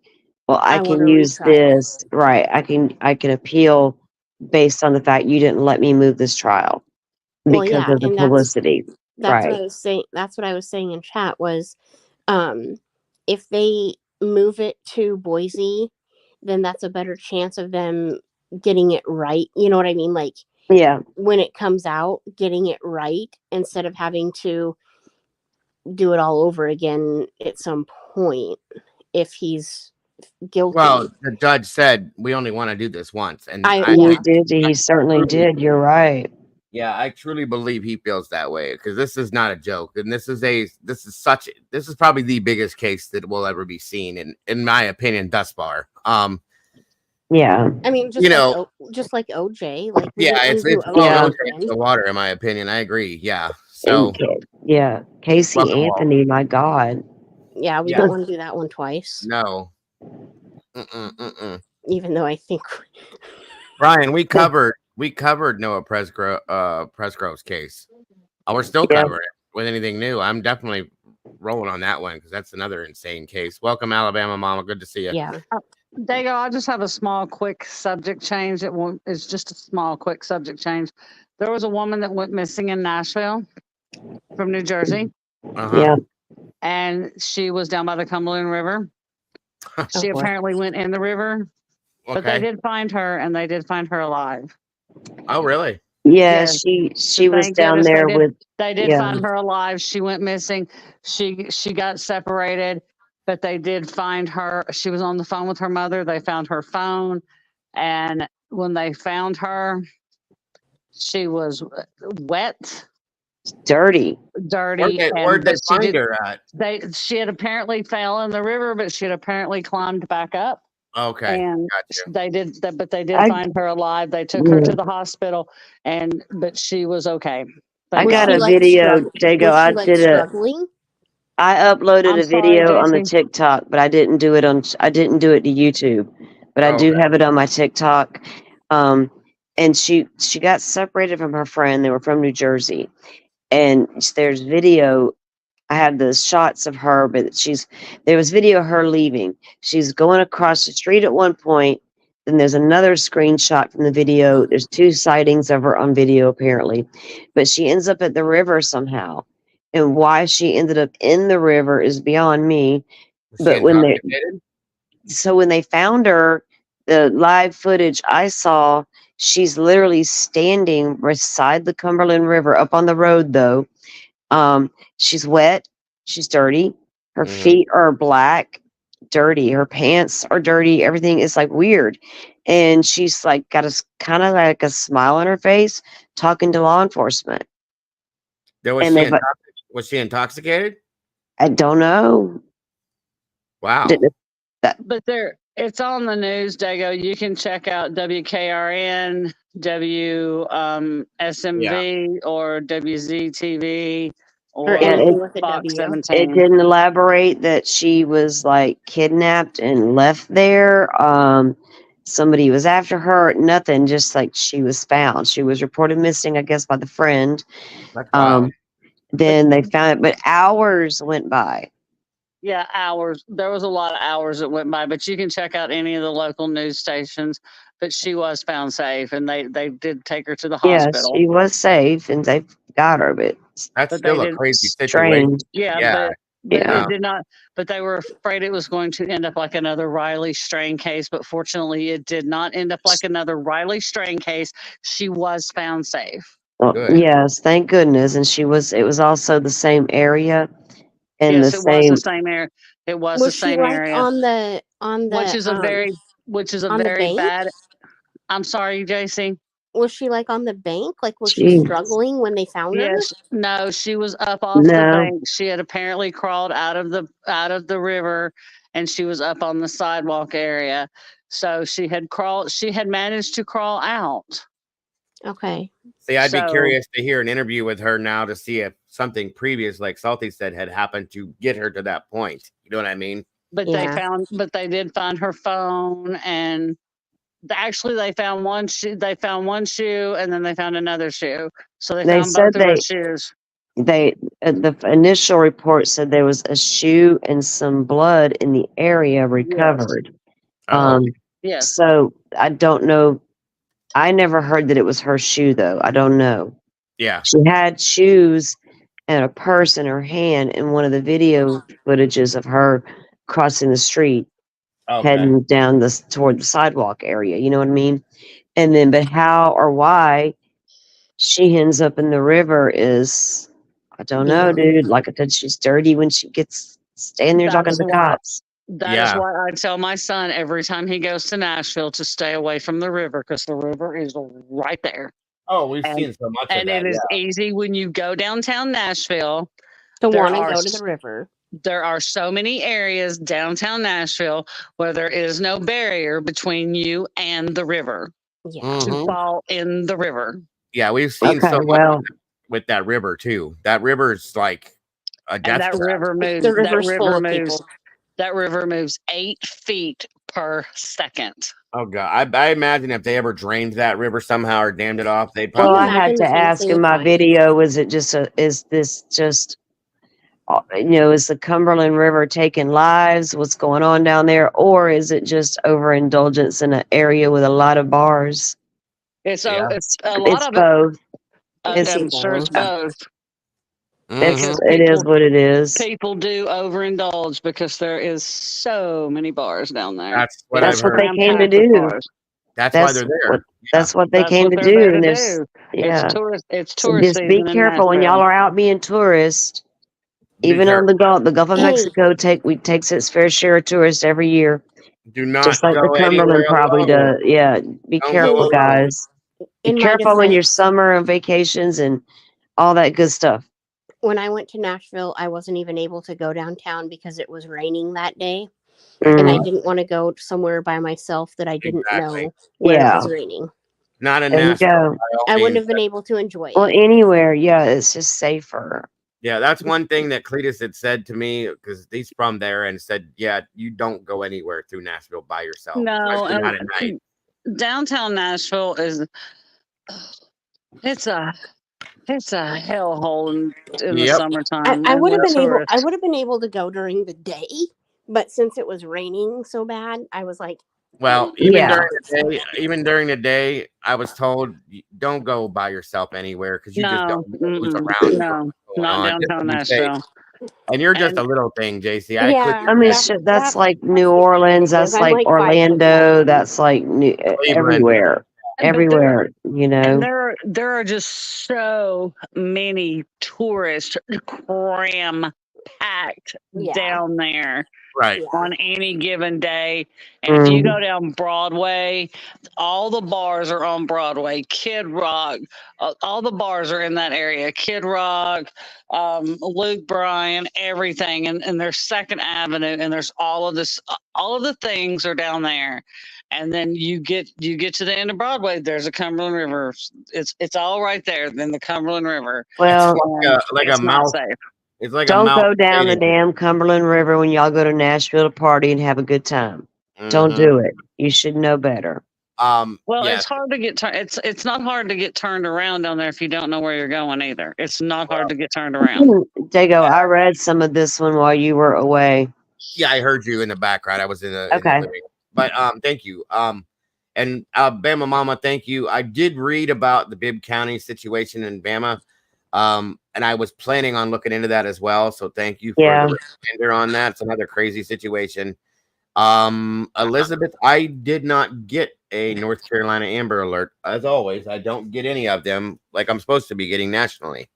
well, I can use this, right? I can appeal based on the fact you didn't let me move this trial because of the publicity. That's what I was saying. That's what I was saying in chat was, if they move it to Boise, then that's a better chance of them getting it right. You know what I mean? Like Yeah. when it comes out, getting it right instead of having to do it all over again at some point if he's guilty. Well, the judge said we only want to do this once, and He did. He certainly did. You're right. Yeah, I truly believe he feels that way because this is not a joke, and this is probably the biggest case that will ever be seen, in my opinion, thus far. Yeah. I mean, just like OJ, like it's OJ into the water, in my opinion. I agree. Yeah. So yeah, Casey Anthony, my God. Yeah, we don't want to do that one twice. No. Even though I think Brian, we covered Noah Presgrove's case. We're still covering it with anything new. I'm definitely rolling on that one because that's another insane case. Welcome, Alabama Mama. Good to see you. Yeah. Dago, I just have a small, quick subject change. It's just a small, quick subject change. There was a woman that went missing in Nashville from New Jersey. Yeah. And she was down by the Cumberland River. She apparently went in the river. But they did find her, and they did find her alive. Oh, really? Yeah, she was down there with. They did find her alive. She went missing. She got separated, but they did find her. She was on the phone with her mother. They found her phone, and when they found her, she was wet, dirty. Where'd they find her at? She had apparently fell in the river, but she had apparently climbed back up. Okay, and gotcha. They did find her alive. They took her to the hospital, but she was okay. I got a video, Dago. I uploaded a video on the TikTok, but I didn't do it to YouTube. But I do have it on my TikTok. And she got separated from her friend. They were from New Jersey, and there's video. I have the shots of her, but there was video of her leaving. She's going across the street at one point. Then there's another screenshot from the video. There's 2 sightings of her on video, apparently. But she ends up at the river somehow. And why she ended up in the river is beyond me. But when they found her, the live footage I saw, she's literally standing beside the Cumberland River, up on the road though. She's wet, she's dirty, her feet are black, dirty, her pants are dirty, everything is like weird. And she's like got a kind of like a smile on her face talking to law enforcement. Was she intoxicated? I don't know. Wow. But it's on the news, Dago. You can check out WKRN, SMV, or WZTV. It didn't elaborate that she was like kidnapped and left there. Somebody was after her. Nothing. Just like she was found. She was reported missing, I guess, by the friend. Then they found it, but hours went by. Yeah, hours. There was a lot of hours that went by, but you can check out any of the local news stations. But she was found safe, and they did take her to the hospital. Yeah, she was safe, and they got her, but that's still a crazy situation. Yeah, but it did not. But they were afraid it was going to end up like another Riley Strain case. But fortunately, it did not end up like another Riley Strain case. She was found safe. Well, yes, thank goodness. And it was also the same area. And yes, it was the same area. It was the same area. On the which is a very bad. I'm sorry, JC. Was she like on the bank? Like was she struggling when they found her? No, she was up off the bank. She had apparently crawled out of the river, and she was up on the sidewalk area. So she had managed to crawl out. Okay. See, I'd be curious to hear an interview with her now to see if something previous, like Salty said, had happened to get her to that point. You know what I mean? But they did find her phone, and actually they found one shoe. They found one shoe, and then they found another shoe. So they found both of her shoes. The initial report said there was a shoe and some blood in the area recovered. Yes. So I don't know. I never heard that it was her shoe, though. I don't know. Yeah. She had shoes and a purse in her hand in one of the video footages of her crossing the street. Okay. heading down this toward the sidewalk area. You know what I mean? And then, but how or why she ends up in the river is, I don't know, dude. Like I said, she's dirty when she gets standing there talking to the cops. That is why I tell my son every time he goes to Nashville to stay away from the river, because the river is right there. Oh, we've seen so much of that. And it is easy when you go downtown Nashville to want to go to the river. There are so many areas downtown Nashville where there is no barrier between you and the river. Yeah. To fall in the river. Yeah, we've seen so much with that river too. That river is like a death trap. River moves. The river's full of people. That river moves 8 feet per second. Oh god, I imagine if they ever drained that river somehow or dammed it off, they'd probably. Well, I had to ask in my video: is this just you know, is the Cumberland River taking lives? What's going on down there, or is it just overindulgence in an area with a lot of bars? It's a lot it's of both. I'm sure it's both. It is what it is. People do overindulge because there is so many bars down there. That's what they came to do. That's why they're there. That's what they came to do. And it's tourist. So just be careful when y'all are out being tourists. Even on the Gulf of Mexico takes its fair share of tourists every year. Do not just like the Cumberland probably does. Yeah, be careful, guys. Be careful in your summer and vacations and all that good stuff. When I went to Nashville, I wasn't even able to go downtown because it was raining that day. And I didn't want to go somewhere by myself that I didn't know where it was raining. Not in Nashville. I wouldn't have been able to enjoy it. Well, anywhere, it's just safer. Yeah, that's one thing that Cletus had said to me, because he's from there, and said, yeah, you don't go anywhere through Nashville by yourself. No, not at night. Downtown Nashville is it's a hellhole in the summertime. I would have been able to go during the day, but since it was raining so bad, I was like, well, even during the day, I was told don't go by yourself anywhere because you just don't know who's around. No, not downtown Nashville. And you're just a little thing, JC. I mean, that's like New Orleans. That's like Orlando. That's like everywhere. Everywhere, you know. And there are just so many tourists cram packed down there. Right. On any given day. And if you go down Broadway, all the bars are on Broadway. Kid Rock, all the bars are in that area. Kid Rock, Luke Bryan, everything. And there's 2nd Avenue, and there's all of the things are down there. And then you get to the end of Broadway, there's a Cumberland River. It's all right there in the Cumberland River. Well, it's like a mouth. It's like don't go down the damn Cumberland River when y'all go to Nashville to party and have a good time. Don't do it. You should know better. It's hard to get it's not hard to get turned around down there if you don't know where you're going either. It's not hard to get turned around. Dago, I read some of this one while you were away. Yeah, I heard you in the background. I was in the living. But thank you. And Bama Mama, thank you. I did read about the Bibb County situation in Bama. And I was planning on looking into that as well. So thank you for the reminder on that. It's another crazy situation. Elizabeth, I did not get a North Carolina Amber Alert. As always, I don't get any of them like I'm supposed to be getting nationally.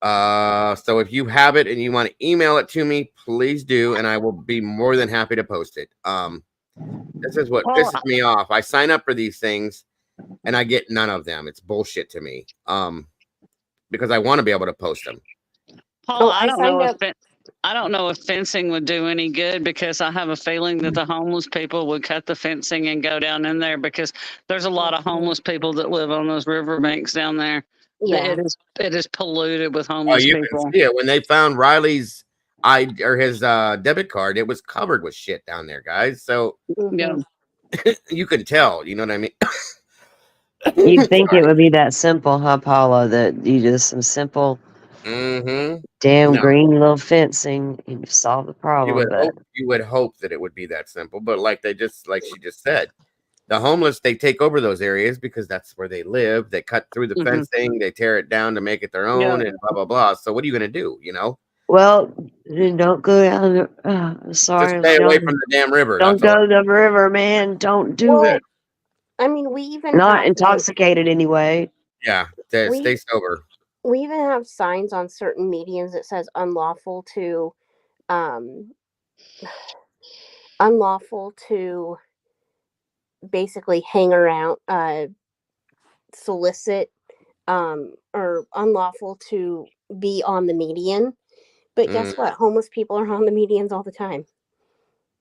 So if you have it and you want to email it to me, please do. And I will be more than happy to post it. This is what pisses me off. I sign up for these things and I get none of them. It's bullshit to me. Because I want to be able to post them. Paul, I don't know if fencing would do any good, because I have a feeling that the homeless people would cut the fencing and go down in there, because there's a lot of homeless people that live on those riverbanks down there. Yeah. It is polluted with homeless people. Yeah, when they found Riley's his debit card, it was covered with shit down there, guys. So you can tell, you know what I mean? You'd think it would be that simple, huh, Paula? That you just some simple, damn green little fencing, and solve the problem. You would hope that it would be that simple, but like she just said, the homeless, they take over those areas because that's where they live. They cut through the fencing, they tear it down to make it their own, and blah blah blah. So what are you gonna do? You know? Well, then don't go down the. Just Sorry, stay away don't from the damn river. don't That's all. go to the river, man. Don't do Well, it. I mean, we even Not have intoxicated anyway. Yeah, We- stay sober. we even have signs on certain medians that says unlawful to basically hang around, solicit, or unlawful to be on the median. But guess what? Homeless people are on the medians all the time.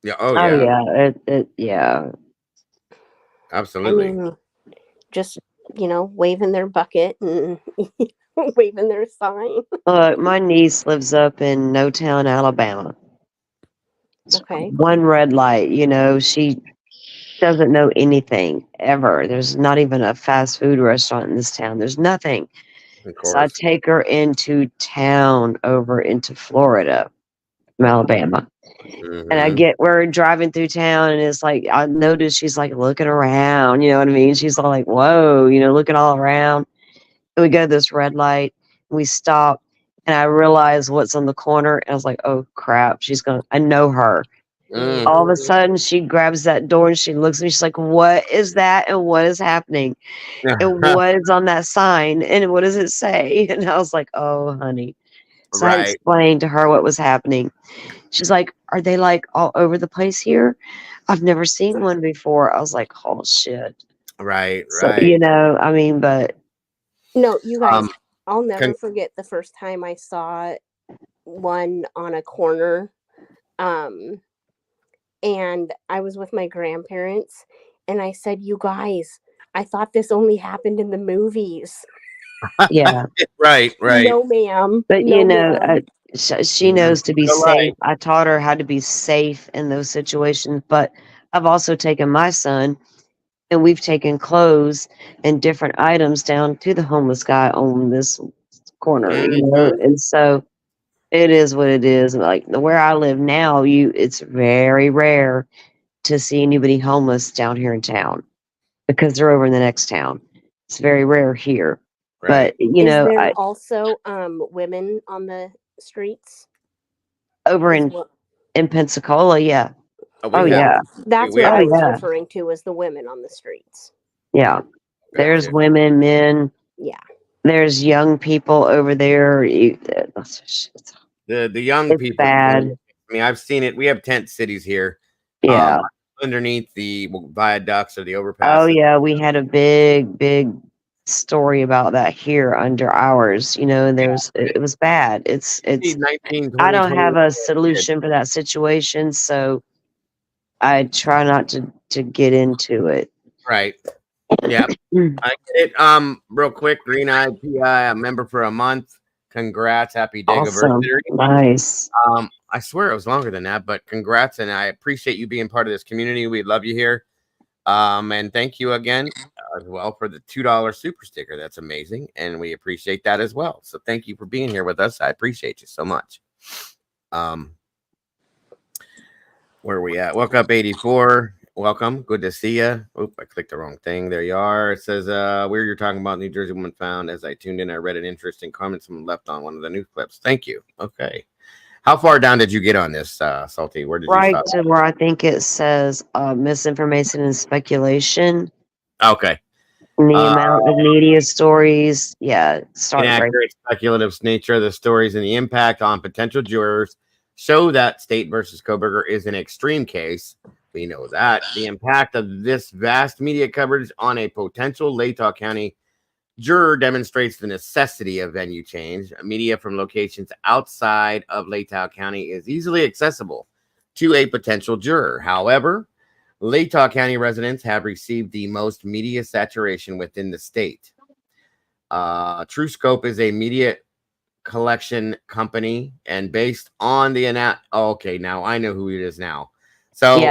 Yeah. Oh yeah. Yeah. Absolutely. I mean, just, waving their bucket and waving their sign. Look, my niece lives up in No Town, Alabama. Okay. One red light, she doesn't know anything ever. There's not even a fast food restaurant in this town. There's nothing. Of So I course. take her into town over into Florida from Alabama. And we're driving through town, and it's like, I noticed she's like looking around, you know what I mean? She's all like, whoa, looking all around. And we go to this red light, and we stop, and I realize what's on the corner. And I was like, oh crap, I know her. All of a sudden, she grabs that door and she looks at me. She's like, what is that? And what is happening? And what is on that sign? And what does it say? And I was like, oh, honey. So I explained to her what was happening. She's like, are they like all over the place here? I've never seen one before. I was like, oh, shit. Right. So, I mean, but. No, you guys, I'll never forget the first time I saw one on a corner. And I was with my grandparents, and I said, you guys, I thought this only happened in the movies. Yeah. Right. No, ma'am. But, ma'am. She knows to be safe. I taught her how to be safe in those situations, but I've also taken my son, and we've taken clothes and different items down to the homeless guy on this corner, and so it is what it is. Like where I live now, it's very rare to see anybody homeless down here in town because they're over in the next town. It's very rare here. Right. But is there also women on the streets over in Pensacola? Yeah. Yeah. That's what I was referring to as the women on the streets. Yeah. There's women, men. Yeah. There's young people over there. The young people. Bad. I mean, I've seen it. We have tent cities here. Yeah. Underneath the viaducts or the overpass. Oh yeah, we had a big story about that here under ours. It was bad. It's 19, 20, I don't have a solution for that situation, so I try not to get into it. Right. Yeah. I get it. Real quick, Green Eyed PI, a member for a month. Congrats, happy day anniversary. Nice. I swear it was longer than that, but congrats, and I appreciate you being part of this community. We love you here. And thank you again as well for the $2 super sticker. That's amazing, and we appreciate that as well. So thank you for being here with us. I appreciate you so much. Where are we at? Welcome up 84. Welcome. Good to see you. Oop, I clicked the wrong thing. There you are. It says, where you're talking about New Jersey woman found. As I tuned in, I read an interesting comment someone left on one of the news clips. Thank you. Okay. How far down did you get on this, Salty? Where did you stop? Right to where I think it says misinformation and speculation. Okay. And the amount of media stories. Yeah. Inaccurate, speculative nature of the stories and the impact on potential jurors show that State versus Kohberger is an extreme case. We know that. The impact of this vast media coverage on a potential Latah County juror demonstrates the necessity of venue change. Media from locations outside of Latah County is easily accessible to a potential juror. However, Latah County residents have received the most media saturation within the state. TrueScope is a media collection company, and based on the okay, now I know who it is now. So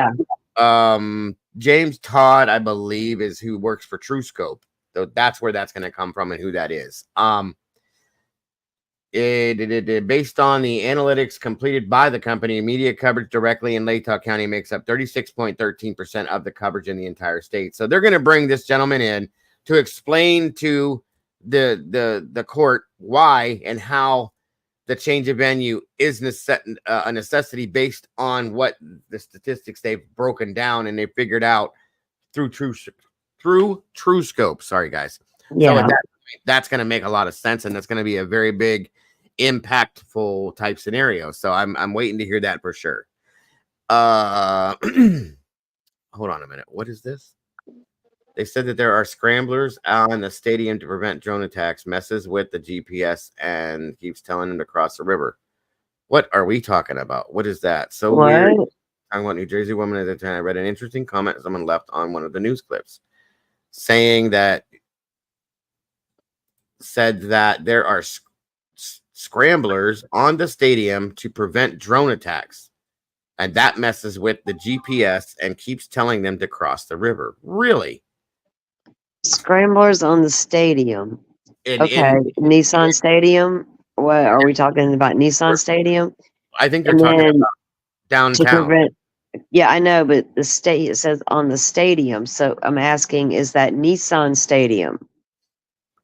James Todd, I believe, is who works for TrueScope. So that's where that's going to come from and who that is. Based on the analytics completed by the company, media coverage directly in Latah County makes up 36.13% of the coverage in the entire state. So they're going to bring this gentleman in to explain to the court why and how the change of venue is a necessity based on what the statistics they've broken down and they figured out through TrueScope. Sorry, guys. So Yeah. at that point, that's going to make a lot of sense, and that's going to be a very big, impactful type scenario. So I'm waiting to hear that for sure. Hold on a minute. What is this? They said that there are scramblers on the stadium to prevent drone attacks, messes with the GPS, and keeps telling them to cross the river. What are we talking about? What is that? So weird. Talking about New Jersey woman at the time. I read an interesting comment someone left on one of the news clips saying that there are scramblers on the stadium to prevent drone attacks. And that messes with the GPS and keeps telling them to cross the river. Really? Scramblers on the stadium. Okay. Nissan Stadium. What are we talking about? Nissan Stadium? I think they're talking about downtown. To prevent, yeah, I know, but it says on the stadium. So I'm asking, is that Nissan Stadium?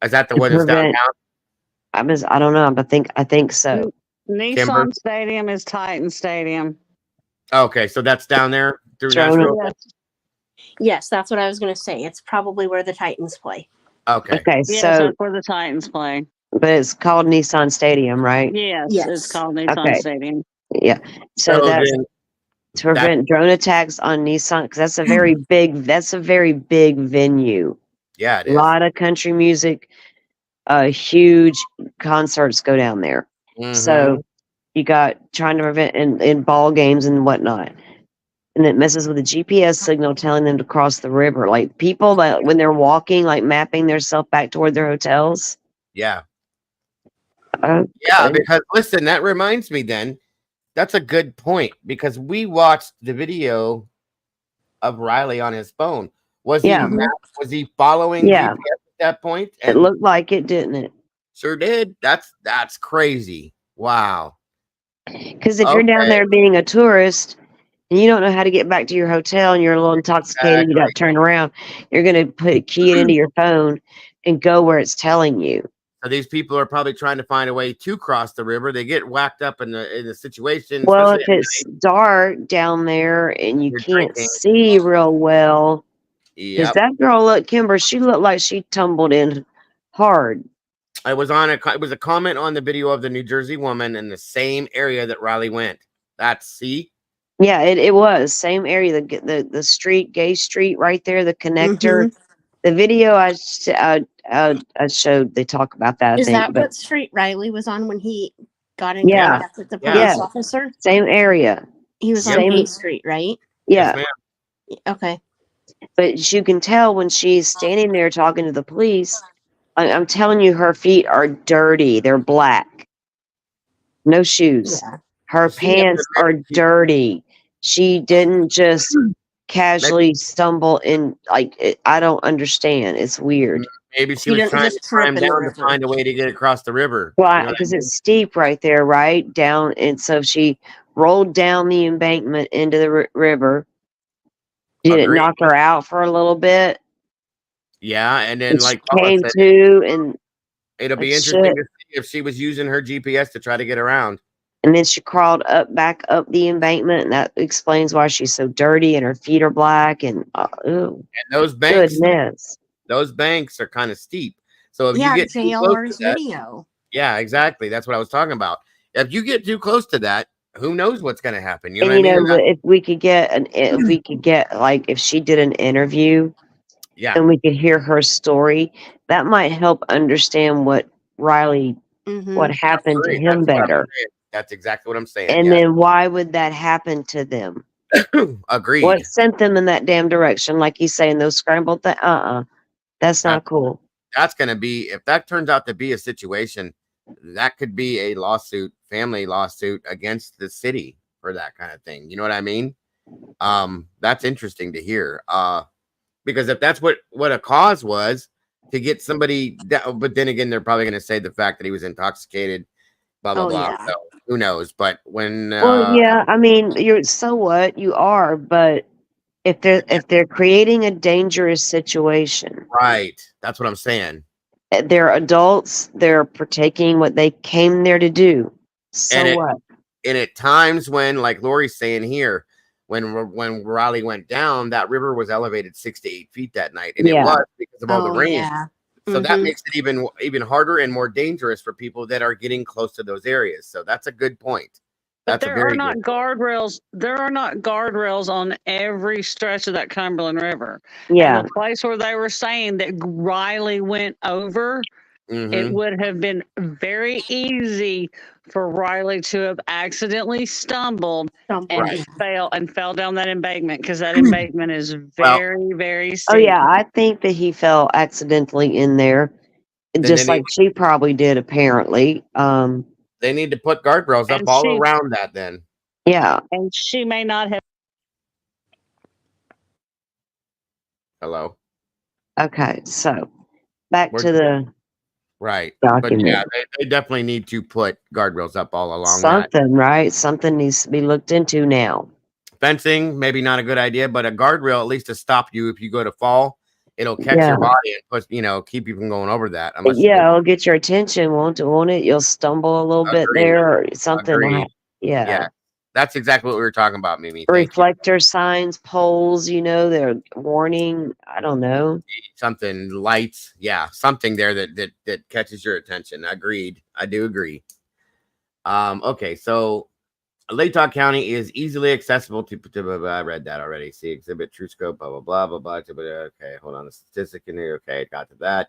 Is that the one that's downtown? I don't know, but I think so. Nissan Stadium is Titan Stadium. Okay, so that's down there through Nashville. Yes, that's what I was going to say. It's probably where the Titans play. Okay. Okay, Yes, so that's where the Titans play. But it's called Nissan Stadium, right? Yes, Yes. it's called Nissan Stadium. Yeah. So that's then, to prevent drone attacks on Nissan, because that's a very big venue. Yeah, it A is. lot of country music, huge concerts go down there. So you got trying to prevent in ball games and whatnot. And it messes with the GPS signal telling them to cross the river. Like people that when they're walking, like mapping themselves back toward their hotels. Yeah. Yeah, because listen, that reminds me then. That's a good point because we watched the video of Riley on his phone. Was he following GPS at that point? It looked like it, didn't it? Sure did. That's crazy. Wow. Because if you're down there being a tourist and you don't know how to get back to your hotel and you're a little intoxicated, you got to turn around, you're going to put a key into your phone and go where it's telling you. So these people are probably trying to find a way to cross the river. They get whacked up in the situation. Well, if it's dark down there and you can't see real well, because that girl, look, Kimber, she looked like she tumbled in hard. It was a comment on the video of the New Jersey woman in the same area that Riley went. Yeah, it was same area, the street, Gay Street, right there, the connector. The video I showed, they talk about that. Is that what street Riley was on when he got in contact with the police officer? Same area. He was on Main Street, right? Yeah. Yes, okay. But you can tell when she's standing there talking to the police, I'm telling you, her feet are dirty. They're black. No shoes. Yeah. Her pants are dirty. She didn't just casually stumble in, I don't understand. It's weird. Maybe she was trying to climb down to find a way to get across the river. Well, because it's steep right there, right down. And so she rolled down the embankment into the river. Did it knock her out for a little bit? Yeah, and then she came to, and it'll be interesting to see if she was using her GPS to try to get around. And then she crawled back up the embankment, and that explains why she's so dirty and her feet are black. And those banks, goodness, those banks are kind of steep. So if you get too close to that, video. Yeah, exactly. That's what I was talking about. If you get too close to that, who knows what's going to happen? You know what I mean? If we could get if she did an interview, and we could hear her story, that might help understand what Riley, what happened to him better. That's exactly what I'm saying. And then why would that happen to them? Agreed. What sent them in that damn direction? Like he's saying, those scrambled things. That's not cool. That's going to be, if that turns out to be a situation, that could be a lawsuit, family lawsuit against the city for that kind of thing. You know what I mean? That's interesting to hear. Because if that's what a cause was to get somebody down, but then again, they're probably going to say the fact that he was intoxicated, blah, blah, blah. Yeah. So who knows? But when, I mean, so what you are, but if they're creating a dangerous situation, right. That's what I'm saying. They're adults. They're partaking what they came there to do. So And what? and at times when, like Lori's saying here, when Riley went down, that river was elevated 6 to 8 feet that night, and it Yeah. was because of all the Oh, rain. yeah. So that Mhm. makes it even harder and more dangerous for people that are getting close to those areas. So that's a good point. But That's a there are very not good point. guardrails. There are not guardrails on every stretch of that Cumberland River. Yeah. And the place where they were saying that Riley went over, it Mhm. would have been very easy for Riley to have accidentally stumbled and Right. fell down that embankment, because that embankment is Well, very, very steep. Oh yeah, I think that he fell accidentally in there, then just they like she probably did apparently. need to put guardrails up And all she around that then. Yeah. and she may not have. Hello. Okay, so back We're to the right. But yeah, document. they definitely need to put guardrails up all along that. Something, right? Something needs to be looked into now. Fencing, maybe not a good idea, but a guardrail at least to stop you if you go to fall. It'll catch Yeah. your body and push, keep you from going over that. Unless you Yeah, go. it'll get your attention, won't it? You'll stumble a little bit Agreed. there, or something. Agreed. Yeah. Yeah, that's exactly what we were talking about, Mimi. Thank you. Reflector signs, poles, they're warning. I don't know. Something lights, yeah, something there that catches your attention. Agreed. I do agree. Okay, so Latah County is easily accessible to I read that already. See exhibit, true scope, blah, blah, blah, blah, blah. Okay, hold on. The statistic in here. Okay, got to that.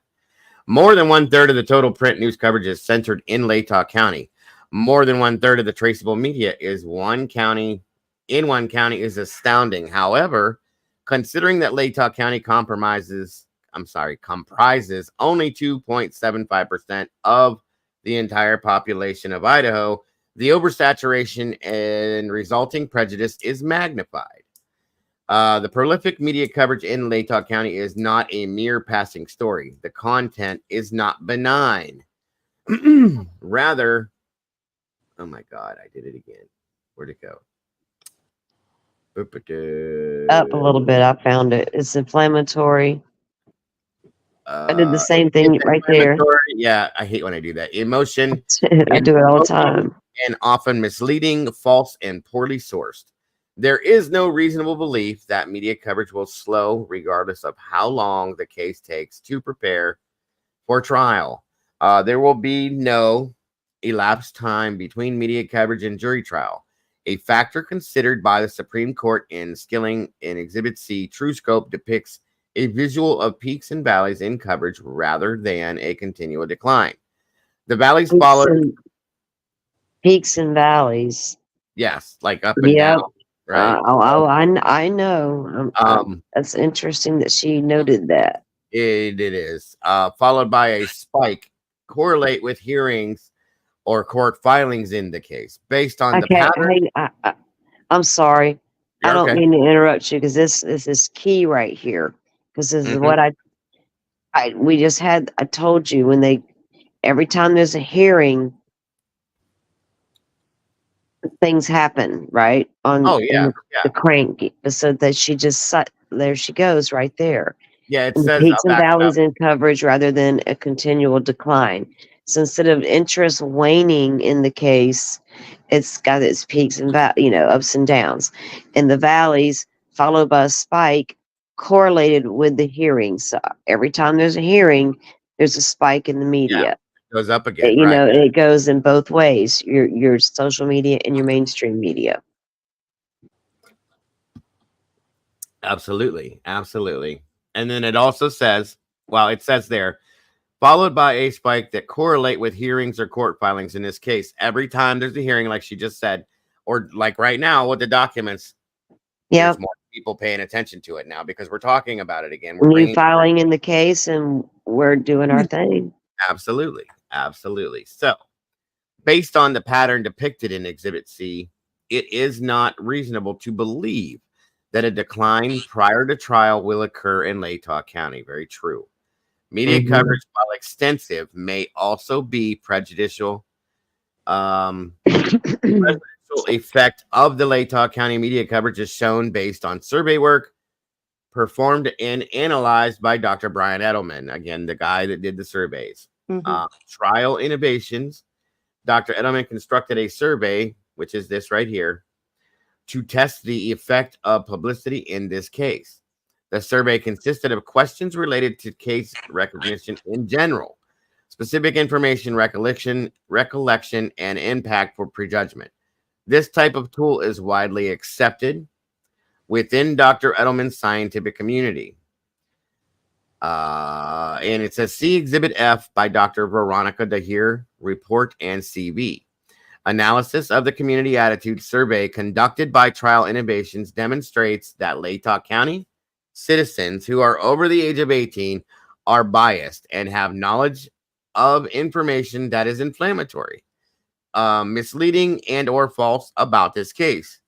More than 1/3 of the total print news coverage is centered in Latah County. More than 1/3 of the traceable media is one county is astounding. However, considering that Latah County comprises only 2.75% of the entire population of Idaho, the oversaturation and resulting prejudice is magnified. The prolific media coverage in Latah County is not a mere passing story. The content is not benign. Rather, oh my God, I did it again. Where'd it go? Up a little bit. I found it. It's inflammatory. I did the same thing right there. Yeah, I hate when I do that. Emotion. I do it all the time. And often misleading, false, and poorly sourced. There is no reasonable belief that media coverage will slow, regardless of how long the case takes to prepare for trial. There will be no elapsed time between media coverage and jury trial. A factor considered by the Supreme Court in Skilling in Exhibit C, TrueScope depicts a visual of peaks and valleys in coverage rather than a continual decline. The valleys followed Peaks and valleys. Yes, like up and Yep. down, right? I know. That's interesting that she noted that. It is. Followed by a spike correlate with hearings or court filings in the case based on the pattern. Hey, I'm sorry. You're I don't okay. mean to interrupt you because this is key right here. Because this is what I told you every time there's a hearing, things happen, right? Oh yeah, The crank. So that there she goes right there. yeah. It And says peaks and back up. valleys in coverage rather than a continual decline. So instead of interest waning in the case, it's got its peaks and ups and downs, and the valleys followed by a spike correlated with the hearing. So every time there's a hearing, there's a spike in the media. Yeah, it goes up again, right? It goes in both ways: your social media and your mainstream media. Absolutely, absolutely. And then it also says, well, it says there, followed by a spike that correlate with hearings or court filings. In this case, every time there's a hearing, like she just said, or like right now with the documents, there's more people paying attention to it now because we're talking about it again. We're filing in the case and we're doing our thing. Absolutely, absolutely. So, based on the pattern depicted in Exhibit C, it is not reasonable to believe that a decline prior to trial will occur in Latah County. Very true. Media coverage, while extensive, may also be prejudicial. Prejudicial effect of the Latah County media coverage is shown based on survey work performed and analyzed by Dr. Brian Edelman, again, the guy that did the surveys. Trial innovations Dr. Edelman constructed a survey, which is this right here, to test the effect of publicity in this case. The survey consisted of questions related to case recognition in general, specific information, recollection, and impact for prejudgment. This type of tool is widely accepted within Dr. Edelman's scientific community. And it says, see Exhibit F by Dr. Veronica Dahir, report and CV. Analysis of the community attitude survey conducted by Trial Innovations demonstrates that Latah County citizens who are over the age of 18 are biased and have knowledge of information that is inflammatory, misleading, and or false about this case.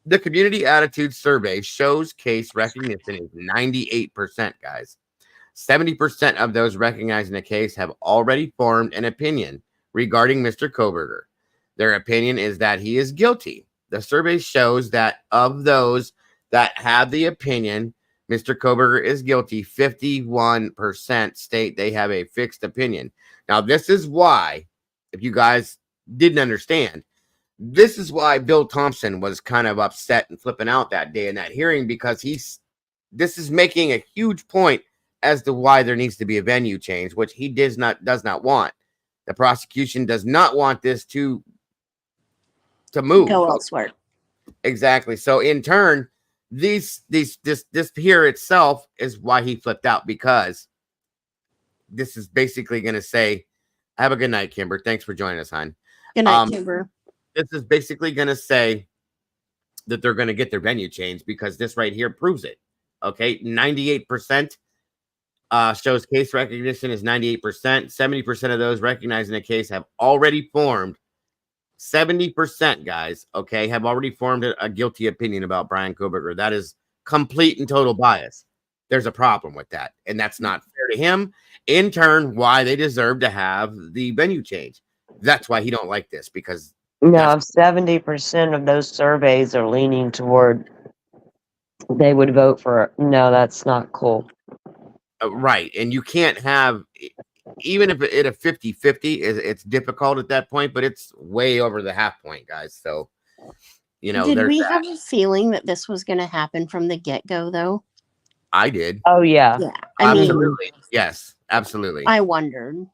The community attitude survey shows case recognition is 98%, guys. 70% of those recognizing the case have already formed an opinion regarding Mr. Kohberger. Their opinion is that he is guilty. The survey shows that of those that have the opinion Mr. Kohberger is guilty, 51% state they have a fixed opinion. Now, this is why, if you guys didn't understand, this is why Bill Thompson was kind of upset and flipping out that day in that hearing, because this is making a huge point as to why there needs to be a venue change, which he does not want. The prosecution does not want this to move. Go elsewhere. Exactly. So in turn, this here itself is why he flipped out, because this is basically going to say, have a good night, Kimber. Thanks for joining us, hon. Good night, Kimber. This is basically going to say that they're going to get their venue changed, because this right here proves it. Okay. 98% shows case recognition is 98%. 70% of those recognizing a case have already formed 70%, guys, okay, have already formed a guilty opinion about Brian Kohberger. That is complete and total bias. There's a problem with that, and that's not fair to him. In turn, why they deserve to have the venue change. That's why he don't like this, because No, 70% of those surveys are leaning toward they would vote for. No, that's not cool. Right, and you can't have, even if it a 50-50, it's difficult at that point, but it's way over the half point, guys. So, you know, did we have a feeling that this was going to happen from the get-go, though? I did. Oh, yeah. Yeah. Absolutely. Yes, absolutely. I wondered.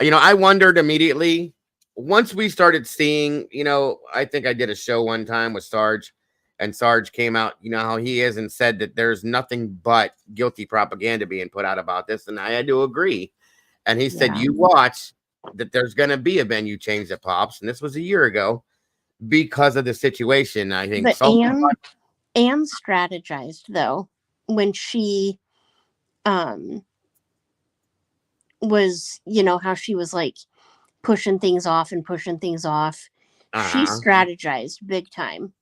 You know, I wondered immediately once we started seeing, you know, I think I did a show one time with Sarge, and Sarge came out, you know how he is, and said that there's nothing but guilty propaganda being put out about this. And I had to agree. And he said, you watch that there's going to be a venue change that pops. And this was a year ago because of the situation. I think but Anne strategized, though, when she was, you know, how she was like pushing things off. She strategized big time,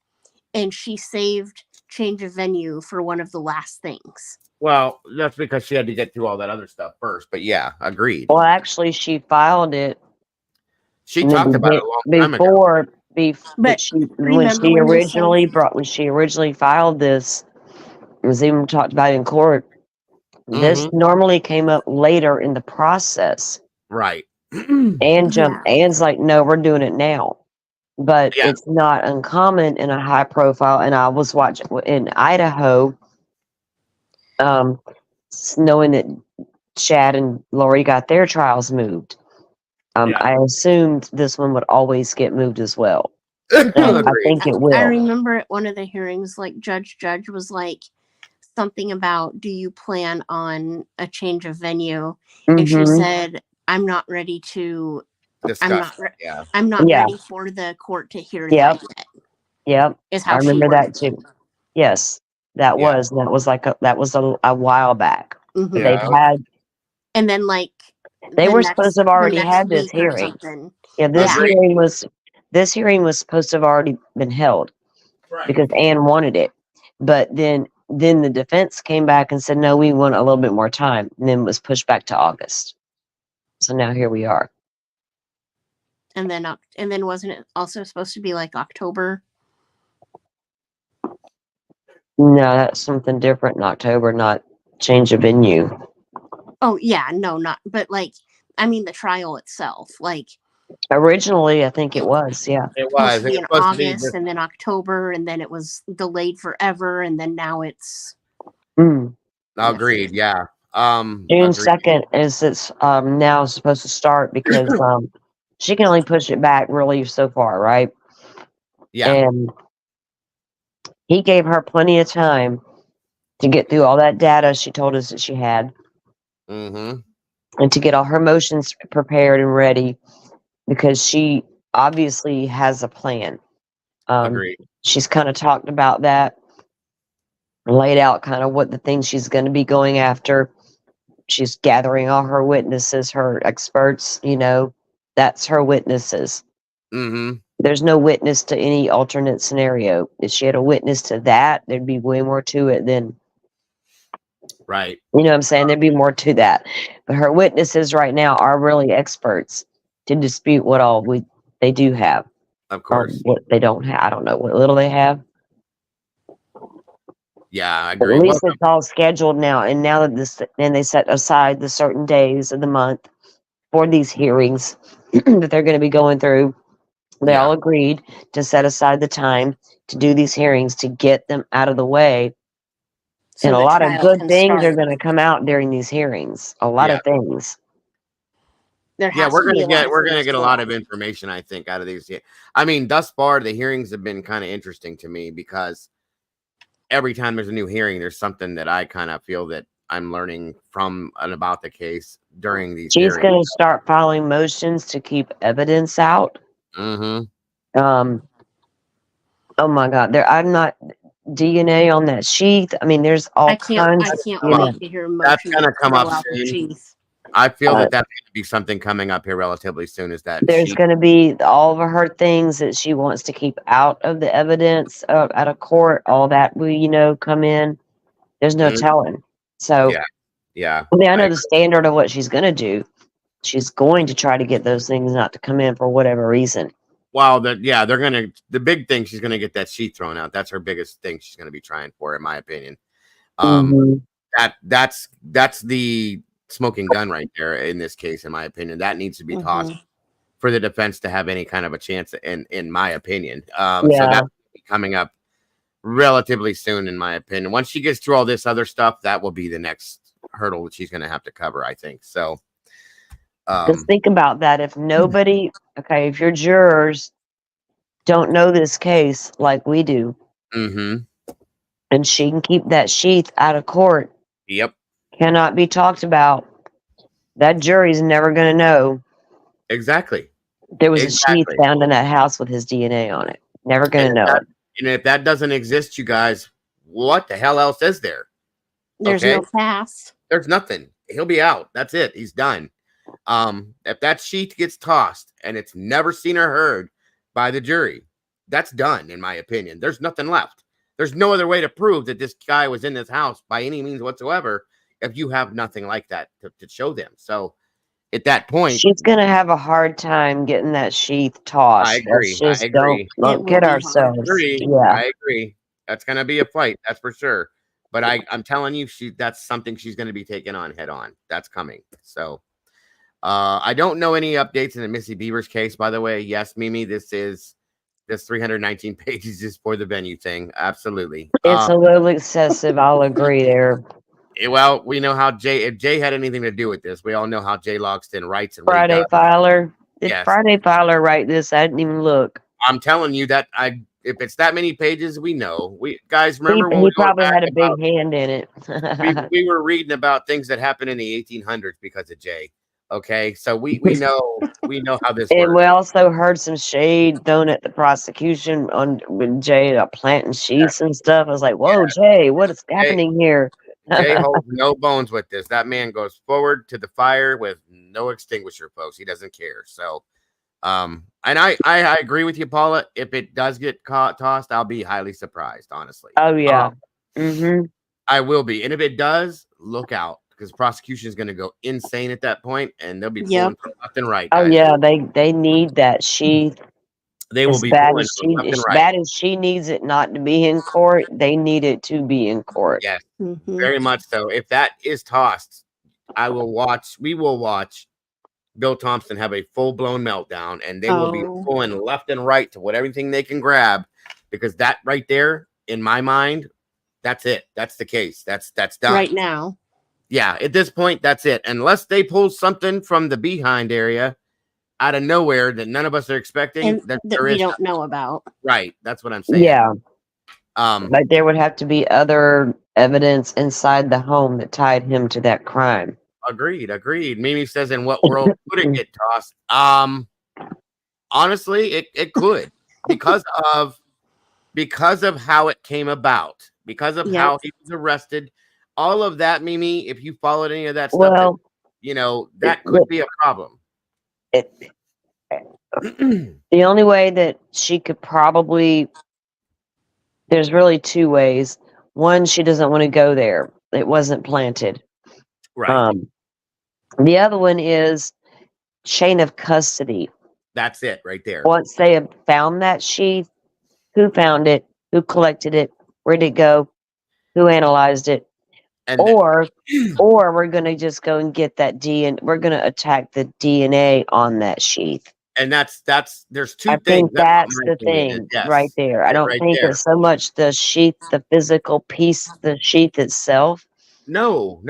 and she saved change of venue for one of the last things. Well, that's because she had to get through all that other stuff first. But yeah, agreed. Well, actually, she filed it. She talked about it a long time ago. When she originally filed this, it was even talked about in court. This normally came up later in the process. Right. Anne's like, no, we're doing it now. But it's not uncommon in a high profile. And I was watching in Idaho, knowing that Chad and Lori got their trials moved. I assumed this one would always get moved as well. I think it will. I remember at one of the hearings, like Judge was like something about, do you plan on a change of venue? And she said, I'm not ready to discuss. I'm not ready for the court to hear that yet. Yep. Is how I remember that too. Yes, that was a while back. They've had, and then like they were supposed to have already had this hearing. Yeah, this hearing was supposed to have already been held because Anne wanted it, but then the defense came back and said, no, we want a little bit more time, and then it was pushed back to August. So now here we are. And then wasn't it also supposed to be like October? No, that's something different in October, not change of venue. Oh yeah, no, not, but like, I mean the trial itself, like Originally, I think it was. Yeah. It Supposed was. to It be was in supposed to be August, just, and then October, and then it was delayed forever, and then now it's Mm. agreed. Yeah. June Agreed. 2nd is it's now supposed to start because she can only push it back really so far, right? Yeah. And he gave her plenty of time to get through all that data she told us that she had Mm-hmm. and to get all her motions prepared and ready because she obviously has a plan. Agreed. She's kind of talked about that, laid out kind of what the things she's going to be going after. She's gathering all her witnesses, her experts, that's her witnesses. Mm-hmm. There's no witness to any alternate scenario. If she had a witness to that, there'd be way more to it than, Right. you know what I'm saying? There'd be more to that. But her witnesses right now are really experts to dispute what all they do have Of or course. what they don't have. I don't know what little they have. Yeah, I But agree. at Well, least it's all scheduled now. And now that then they set aside the certain days of the month for these hearings that they're going to be going through. They yeah. all agreed to set aside the time to do these hearings to get them out of the way. so And a the lot of trial good can things are start. going to come out during these hearings. A lot Yeah. of things. There Yeah, has to be a lot of we're gonna things get a going lot on. of information, I think, out of these. I mean, thus far the hearings have been kind of interesting to me because every time there's a new hearing, there's something that I kind of feel that I'm learning from and about the case during these She's hearings. going to start filing motions to keep evidence out. Mm-hmm. Oh my God, I'm not DNA on that sheath. I mean, there's all I can't kinds of, wait to hear a That's motion gonna to come up throw out the soon. sheath. I feel Uh, that that's going to be something coming up here relatively soon. Is that there's sheet? going to be all of her things that she wants to keep out of the evidence out of court. All that will, come in. There's no Mhm. telling. So, Yeah, yeah. I mean, I know the standard of what she's going to do. She's going to try to get those things not to come in for whatever reason. Well, they're gonna. The big thing, she's gonna get that sheet thrown out. That's her biggest thing. She's gonna be trying for, in my opinion. Mhm. That's the smoking gun right there in this case, in my opinion. That needs to be tossed for the defense to have any kind of a chance. In my opinion, so Yeah. that's coming up relatively soon, in my opinion. Once she gets through all this other stuff, that will be the next hurdle that she's going to have to cover, I think. So, Just think about that. If nobody, okay, if your jurors don't know this case like we do, mm-hmm. and she can keep that sheath out of court, Yep, cannot be talked about, that jury's never going to know exactly. there was a sheath Exactly. found in that house with his DNA on it. Never going to know it. And if that doesn't exist, you guys, what the hell else is there? There's Okay? no fast. There's nothing. He'll be out. That's it. He's done. If that sheet gets tossed and it's never seen or heard by the jury, that's done, in my opinion. There's nothing left. There's no other way to prove that this guy was in this house by any means whatsoever if you have nothing like that to show them. So at that point, She's going to have a hard time getting that sheath tossed. I agree. Let's just I agree. don't It kid will be hard. ourselves. Yeah. I agree. That's gonna be a fight, that's for sure. But I'm telling you, that's something she's gonna be taking on head on. That's coming. So I don't know any updates in the Missy Beavers case, by the way. Yes, Mimi, this 319 pages is for the venue thing. Absolutely. It's a little excessive. I'll agree there. Well, we know how if Jay had anything to do with this, we all know how Jay Logston writes and what he Friday does. Filer. Did Yes. Friday Filer write this? I didn't even look. I'm telling you that if it's that many pages, we know. We guys remember when He we were probably back had a big about, hand in it. we were reading about things that happened in the 1800s because of Jay. Okay, so we know how this And we works. also heard some shade thrown at the prosecution on with Jay planting sheets and stuff. I was like, "Whoa, Jay, what is happening here?" Jay holds no bones with this. That man goes forward to the fire with no extinguisher, folks. He doesn't care. So, and I agree with you, Paula. If it does get tossed, I'll be highly surprised, honestly. Oh yeah. I will be. And if it does, look out, because prosecution is going to go insane at that point, and they'll be pulling left and right. Oh Guys. yeah, they need that sheath. They will As be bad pulling as she, left and as right. bad as she needs it not to be in court, they need it to be in court. Yes, very much so. If that is tossed, I will watch. We will watch Bill Thompson have a full-blown meltdown, and they will be Oh. going left and right to everything they can grab, because that right there, in my mind, that's it. That's the case. That's done. Right now. Yeah, at this point, that's it. Unless they pull something from the behind area out of nowhere that none of us are expecting, And that that there we is don't know about. right. That's what I'm saying. Yeah, Um, but there would have to be other evidence inside the home that tied him to that crime. agreed. Mimi says, in what world could it get tossed? Honestly, it could, because of how it came about, because of how he was arrested, all of that, Mimi. If you followed any of that stuff, Well, that could be a problem. The only way that she could probably, there's really two ways. One, she doesn't want to go there. It wasn't planted. Right. The other one is chain of custody. That's it right there. Once they have found that sheath, who found it, who collected it, where did it go, who analyzed it, And or we're going to just go and get that DNA. We're going to attack the DNA on that sheath. And that's there's two I things. think that's the thing right there. I don't think it's so much the sheath, the physical piece, the sheath itself. No,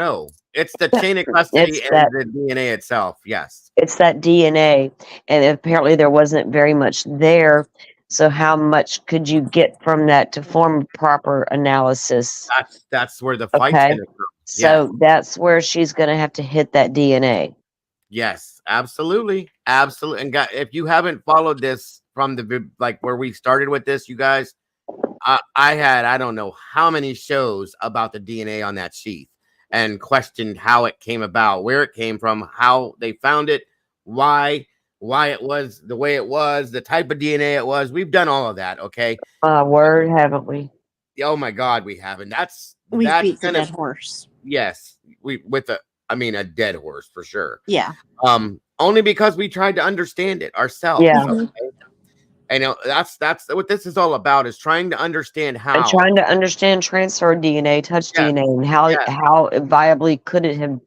it's the chain of custody and the DNA itself. Yes, it's that DNA, and apparently there wasn't very much there. So how much could you get from that to form a proper analysis? That's where the fight's Okay. gonna come. So that's where she's going to have to hit that DNA. Yes, absolutely. And if you haven't followed this from the where we started with this, you guys, I had I don't know how many shows about the DNA on that sheath and questioned how it came about, where it came from, how they found it, why it was the way it was, the type of DNA it was. We've done all of that. Okay. Word, haven't we? Oh my God, we haven't. We beat the dead horse. Yes, a dead horse for sure. Yeah. Only because we tried to understand it ourselves. Yeah. Okay? I know that's what this is all about, is trying to understand how. And trying to understand transfer DNA, touch DNA, and how viably could it have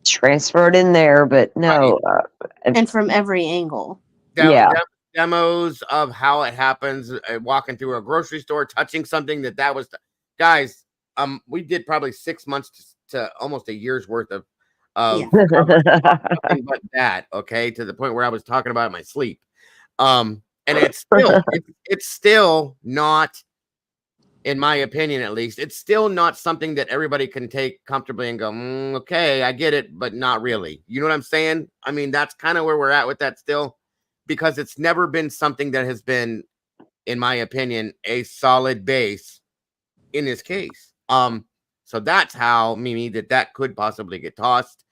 transferred in there, but no. And from every angle. Demos of how it happens, walking through a grocery store, touching something that was, guys, we did probably 6 months to almost a year's worth of nothing but that, okay, to the point where I was talking about it in my sleep. And it's still not, in my opinion at least, it's still not something that everybody can take comfortably and go, okay, I get it, but not really. You know what I'm saying? I mean, that's kind of where we're at with that still, because it's never been something that has been, in my opinion, a solid base in this case. So that's how, Mimi, that could possibly get tossed.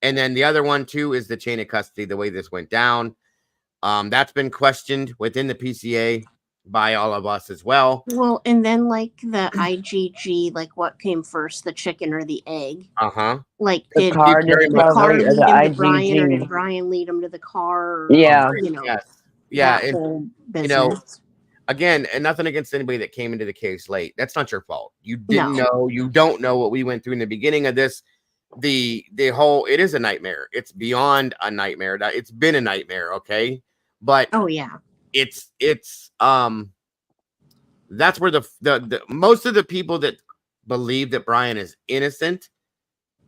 And then the other one too is the chain of custody, the way this went down. That's been questioned within the PCA by all of us as well. Well, and then the IGG, what came first, the chicken or the egg? The car lead him to Brian, or did Brian lead him to the car? Yeah. And, again, and nothing against anybody that came into the case late. That's not your fault. You didn't know. You don't know what we went through in the beginning of this. The whole, it is a nightmare. It's beyond a nightmare. It's been a nightmare. Okay. But it's that's where the most of the people that believe that Brian is innocent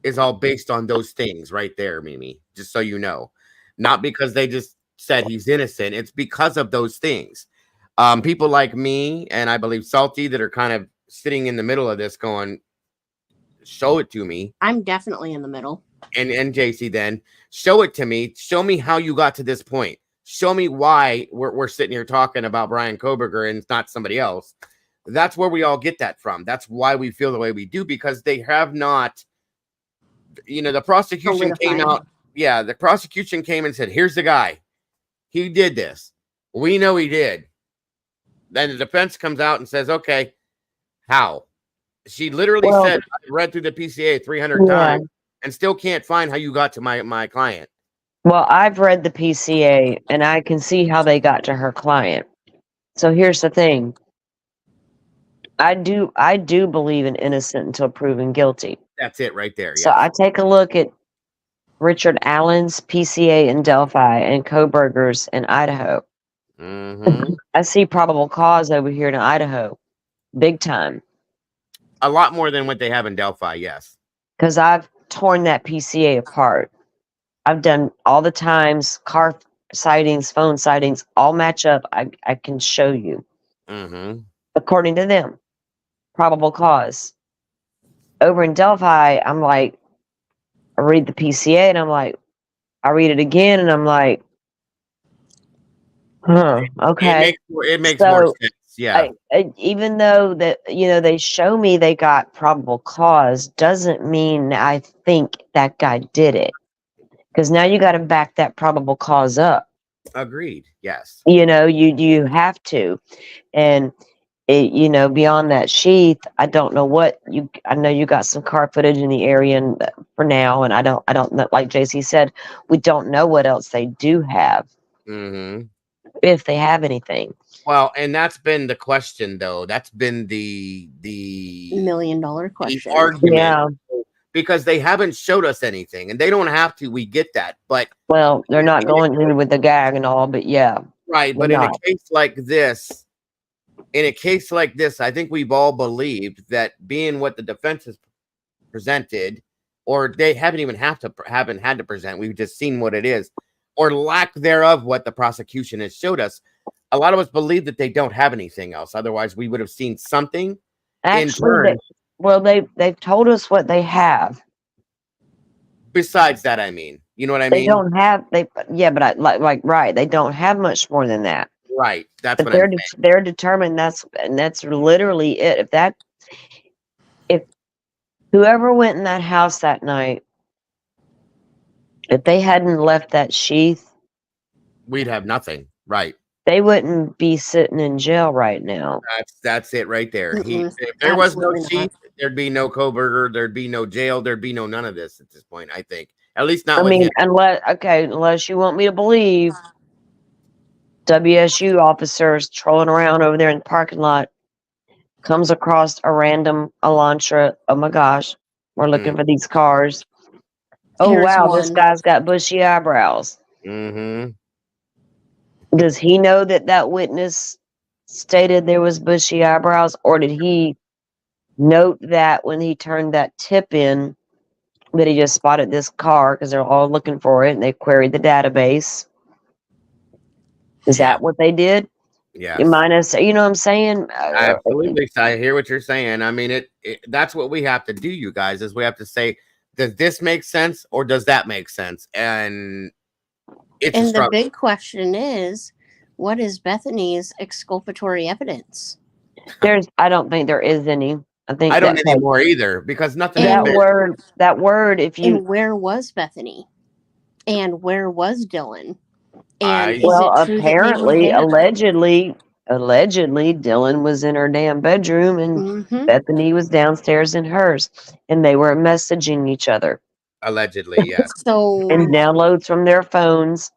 is all based on those things right there, Mimi, just so you know. Not because they just said he's innocent, it's because of those things. People like me and I believe Salty that are kind of sitting in the middle of this going, show it to me. I'm definitely in the middle. And JC, then show it to me. Show me how you got to this point. Show me why we're sitting here talking about Brian Kohberger and it's not somebody else. That's where we all get that from. That's why we feel the way we do, because they have not, the prosecution came out. Yeah, the prosecution came and said, here's the guy. He did this. We know he did. Then the defense comes out and says, okay, how? She literally said, I read through the PCA 300 times and still can't find how you got to my client. Well, I've read the PCA and I can see how they got to her client. So here's the thing. I do believe in innocent until proven guilty. That's it right there. So I take a look at Richard Allen's PCA in Delphi and Kohberger's in Idaho. Mm-hmm. I see probable cause over here in Idaho, big time, A lot more than what they have in Delphi. Yes. because I've torn that PCA apart. I've done all the times, car sightings, phone sightings, all match up. I can show you. Mm-hmm. According to them, probable cause. Over in Delphi, I'm like, I read the PCA and I'm like, I read it again and I'm like, huh, okay. It makes more So sense. Yeah. even though that, they show me they got probable cause, doesn't mean I think that guy did it. Because now you got to back that probable cause up. Agreed. Yes. You have to. And beyond that sheath, I don't know I know you got some car footage in the area for now, and I don't know, like JC said, we don't know what else they do have, Mm-hmm. if they have anything. Well, and that's been the question, though. That's been the $1 million question. argument. Yeah. Because they haven't showed us anything, and they don't have to. We get that, but Well, they're not going in with the gag and all, but yeah. right. But in a case like this, I think we've all believed that being what the defense has presented, or they haven't had to present. We've just seen what it is, or lack thereof, what the prosecution has showed us. A lot of us believe that they don't have anything else. Otherwise, we would have seen something. Actually, they've told us what they have. Besides that, I mean, you know what I They mean? don't have but right. They don't have much more than that. Right. That's But what they're determined. That's literally it. If whoever went in that house that night, if they hadn't left that sheath, we'd have nothing. Right. they wouldn't be sitting in jail right now. That's it right there. Mm-mm, If there was no absolutely not. sheath, there'd be no Kohberger, there'd be no jail, there'd be no none of this at this point, I think. At least not I with mean, him. unless you want me to believe WSU officers trolling around over there in the parking lot comes across a random Elantra. Oh my gosh, we're looking for these cars. Oh Here's wow, this one. guy's got bushy eyebrows. Mm-hmm. Does he know that witness stated there was bushy eyebrows, or did he note that when he turned that tip in that he just spotted this car because they're all looking for it and they queried the database? Is that what they did? Yes. Minus, you know what I'm saying? Absolutely. I hear what you're saying. I mean, that's what we have to do, you guys, is we have to say, does this make sense or does that make sense? And the big question is, what is Bethany's exculpatory evidence? I don't think there is any. I don't anymore either, because nothing. That word. If you and where was Bethany, and where was Dylan? And apparently, allegedly, Dylan was in her damn bedroom and Bethany was downstairs in hers, and they were messaging each other. Allegedly, yes. And downloads from their phones.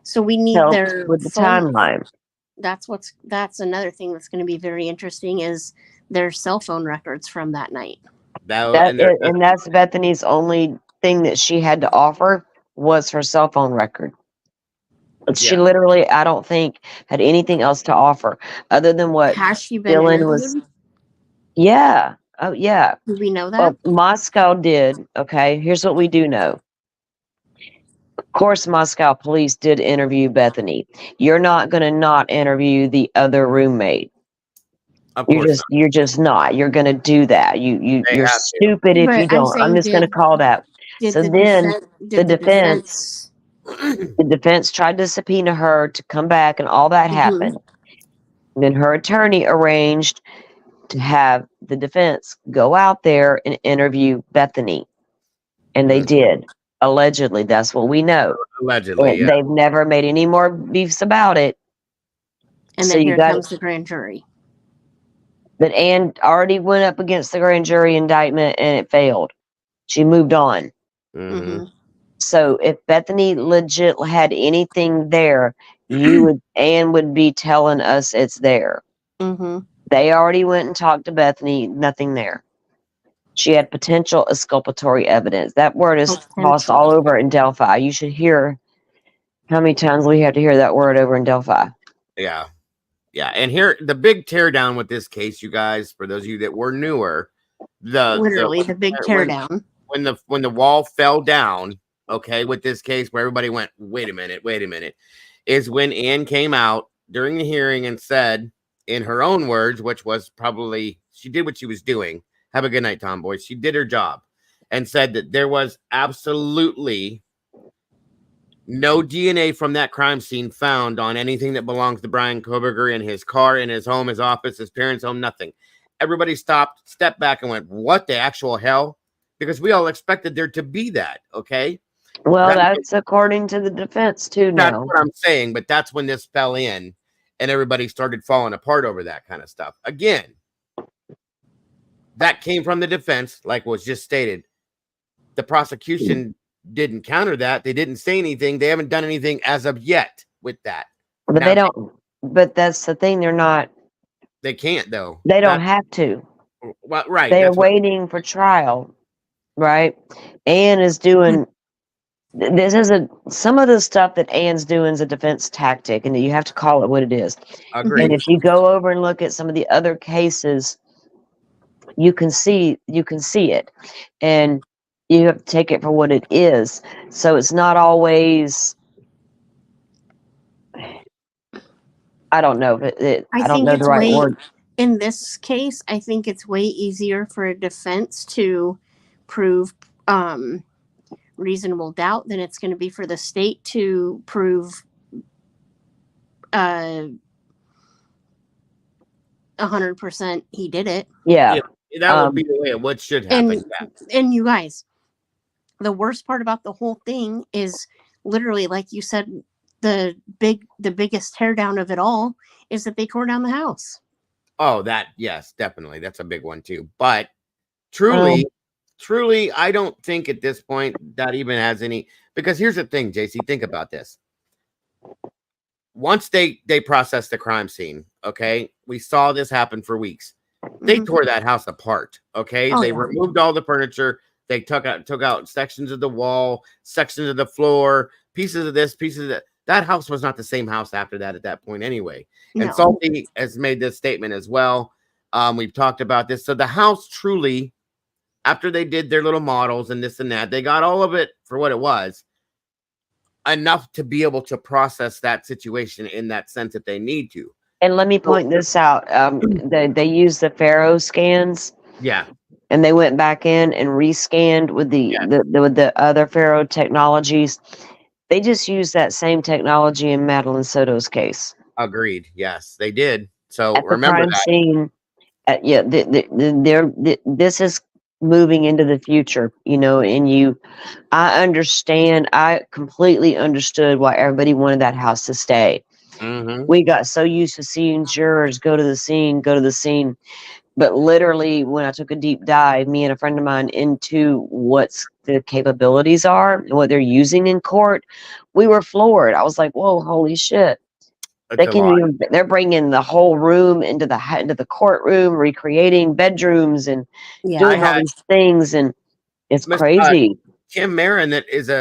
So we need their with the timeline. That's another thing that's going to be very interesting is their cell phone records from that night. And that's Bethany's only thing that she had to offer was her cell phone record. She literally, I don't think, had anything else to offer other than what Dylan was. Yeah. Oh, yeah. Do we know that? Well, Moscow did. Okay. Here's what we do know. Of course, Moscow police did interview Bethany. You're not going to not interview the other roommate. You're just not. You're going to do that. You're stupid if you don't. I'm just going to call that. So then the defense tried to subpoena her to come back, and all that happened. And then her attorney arranged to have the defense go out there and interview Bethany, and they did. Allegedly, that's what we know. Allegedly, and they've never made any more beefs about it. And then here comes the grand jury. But Ann already went up against the grand jury indictment, and it failed. She moved on. So if Bethany legit had anything there, Ann would be telling us it's there. They already went and talked to Bethany. Nothing there. She had potential exculpatory evidence. That word is tossed Potential. all over in Delphi. You should hear how many times we have to hear that word over in Delphi. Yeah. Yeah. And here, the big teardown with this case, you guys, for those of you that were newer, Literally the big teardown. When the wall fell down, okay, with this case where everybody went, wait a minute, is when Ann came out during the hearing and said, in her own words, which was probably, she did what she was doing. Have a good night, Tomboy. She did her job and said that there was absolutely no DNA from that crime scene found on anything that belongs to Brian Kohberger, in his car, in his home, his office, his parents' home, nothing. Everybody stopped, stepped back, and went, what the actual hell? Because we all expected there to be that, okay? Well, that's according to the defense, too, now. That's what I'm saying, but that's when this fell in, and everybody started falling apart over that kind of stuff. Again, that came from the defense, like was just stated. The prosecution didn't counter that. They didn't say anything. They haven't done anything as of yet with that. But now, they don't. But that's the thing. They're not. They can't, though. They don't have to. Well, right. They're waiting for trial, right? Ann is doing. This is some of the stuff that Ann's doing is a defense tactic, and you have to call it what it is. Agreed. And if you go over and look at some of the other cases, you can see it, and you have to take it for what it is. So it's not always. I don't know. I don't know the right word. In this case, I think it's way easier for a defense to prove reasonable doubt than it's going to be for the state to prove 100% he did it. Yeah. That would be the way what should happen. And you guys, the worst part about the whole thing is literally, like you said, the biggest teardown of it all is that they tore down the house. Oh, yes, definitely. That's a big one too. But truly, I don't think at this point that even has any, because here's the thing, JC, think about this. Once they processed the crime scene, okay, we saw this happen for weeks. They tore that house apart, okay? They removed all the furniture. They took out sections of the wall, sections of the floor, pieces of this, pieces of that. That house was not the same house after that at that point anyway. No. And Salty has made this statement as well. We've talked about this. So the house truly, after they did their little models and this and that, they got all of it for what it was, enough to be able to process that situation in that sense that they need to. And let me point this out. They used the Pharaoh scans. Yeah. And they went back in and rescanned with the other Pharaoh technologies. They just used that same technology in Madeline Soto's case. Agreed. Yes, they did. So at remember the crime scene, this is moving into the future, and I completely understood why everybody wanted that house to stay. Mm-hmm. We got so used to seeing jurors go to the scene. But literally, when I took a deep dive, me and a friend of mine, into what's the capabilities are and what they're using in court, we were floored. I was like, "Whoa, holy shit!" They're bringing the whole room into the courtroom, recreating bedrooms and doing all these things, and it's crazy. Kim Marin,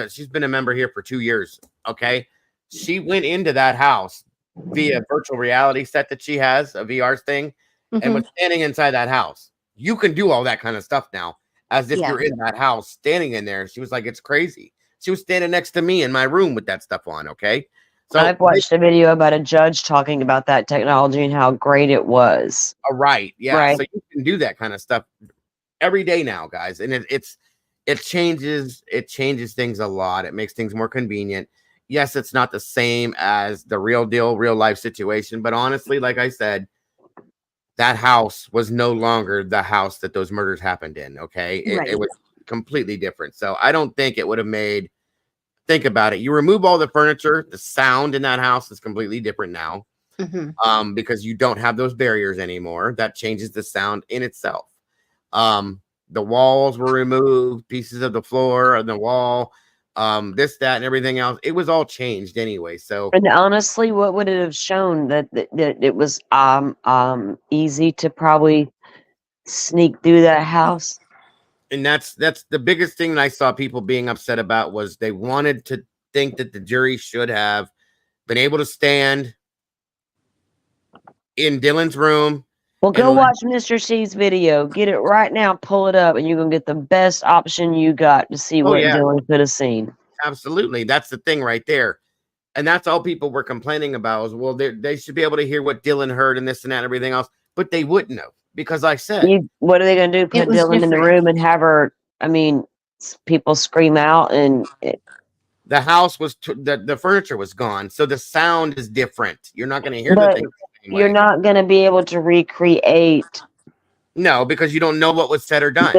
she's been a member here for 2 years. Okay, she went into that house via virtual reality set that she has, a VR thing. And was standing inside that house. You can do all that kind of stuff now, as if you're in that house, standing in there. She was like, it's crazy. She was standing next to me in my room with that stuff on, okay? So I've watched a video about a judge talking about that technology and how great it was. Right, yeah. Right. So you can do that kind of stuff every day now, guys. And it changes things a lot. It makes things more convenient. Yes, it's not the same as the real deal, real life situation. But honestly, like I said, that house was no longer the house that those murders happened in. Okay. It was completely different. So I don't think it would have made, think about it. You remove all the furniture, the sound in that house is completely different now. Because you don't have those barriers anymore. That changes the sound in itself. The walls were removed, pieces of the floor and the wall, this, that, and everything else. It was all changed anyway. So, and honestly, what would it have shown? That it was easy to probably sneak through that house? And that's the biggest thing that I saw people being upset about was they wanted to think that the jury should have been able to stand in Dylan's room. Well, go And watch Mr. C's video. Get it right now. Pull it up, and you're gonna get the best option you got to see what yeah, Dylan could have seen. absolutely, that's the thing right there. And that's all people were complaining about was, well, they should be able to hear what Dylan heard and this and that and everything else, but they wouldn't have because I said, What are they gonna do? Put was Dylan in the different. room and have her? I mean, people scream out, and the house was the furniture was gone, so the sound is different. You're not going to hear the But thing the same you're way. not gonna be able to recreate No, because you don't know what was said or done.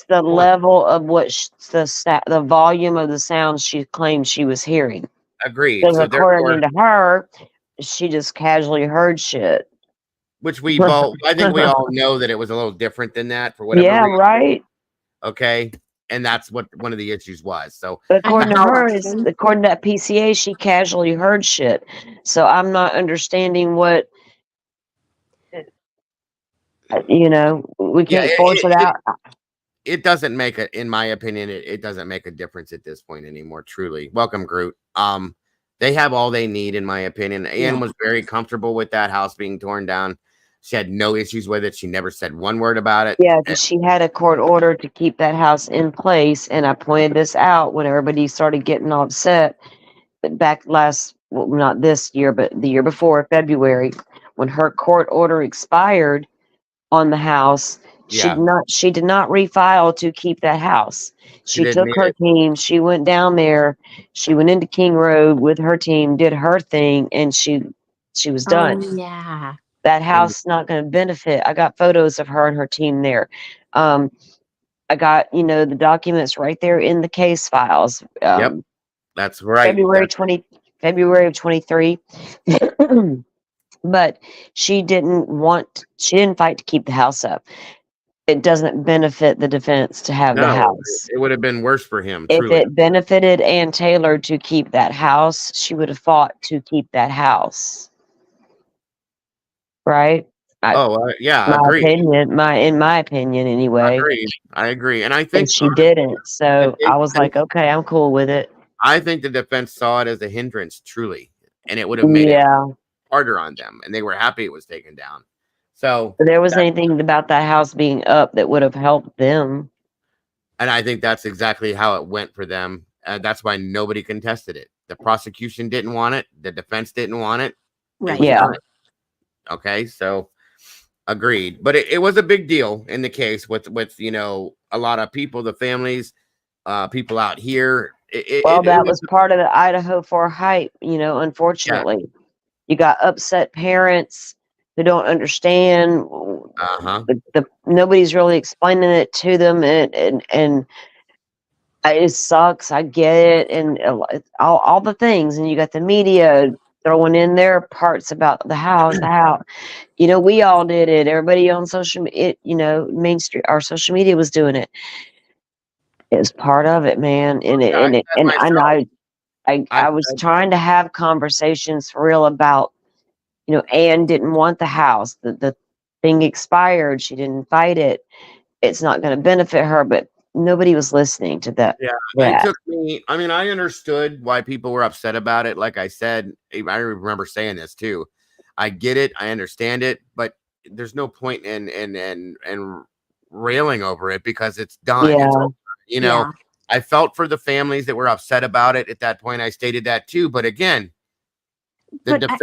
the level of what the volume of the sound she claimed she was hearing. Agreed. Because So according therefore, to her, she just casually heard shit. which we both, I think we all know that it was a little different than that for whatever Yeah, reason. right. Okay, and that's what one of the issues was. So But according to have a her, question. according to that PCA, she casually heard shit. So I'm not understanding what, we yeah, can't force it out. it doesn't make it, in my opinion, it doesn't make a difference at this point anymore. Truly, welcome, Groot. They have all they need, in my opinion. Anne was very comfortable with that house being torn down. She had no issues with it. She never said one word about it. Yeah, because she had a court order to keep that house in place, and I pointed this out when everybody started getting all upset back well, not this year, but the year before, February, when her court order expired on the house. Yeah. She did not refile to keep that house. She She didn't took need her it. team, she went down there, she went into King Road with her team, did her thing, and she was done. Oh, yeah. That house is not going to benefit. I got photos of her and her team there. I got, the documents right there in the case files. Yep, that's right. February of 23. But she didn't fight to keep the house up. It doesn't benefit the defense to have the No, house. it would have been worse for him. If Truly. it benefited Ann Taylor to keep that house, she would have fought to keep that house. Right? Yeah, My agreed. opinion, in my opinion anyway. I agree. And I think And she didn't. So I I was like, okay, I'm cool with it. I think the defense saw it as a hindrance, truly, and it would have made it harder on them, and they were happy it was taken down. So If there was anything about that house being up that would have helped them. And I think that's exactly how it went for them. That's why nobody contested it. The prosecution didn't want it. The defense didn't want it. Right. Yeah. Okay, so agreed. But it was a big deal in the case with a lot of people, the families, people out here. That was part of the Idaho for hype, unfortunately. Yeah. You got upset parents who don't understand. Nobody's really explaining it to them, and it sucks. I get it, and all the things. And you got the media throwing in their parts about the house. We all did it. Everybody on social media, Main Street, our social media was doing it. It was part of it, man. I was trying to have conversations for real about, Anne didn't want the house. The thing expired. She didn't fight it. It's not going to benefit her, but nobody was listening to that. Yeah. It took me, I understood why people were upset about it. Like I said, I remember saying this too. I get it. I understand it, but there's no point in railing over it because it's done. Yeah. It's over, I felt for the families that were upset about it. At that point, I stated that too. But again, they don't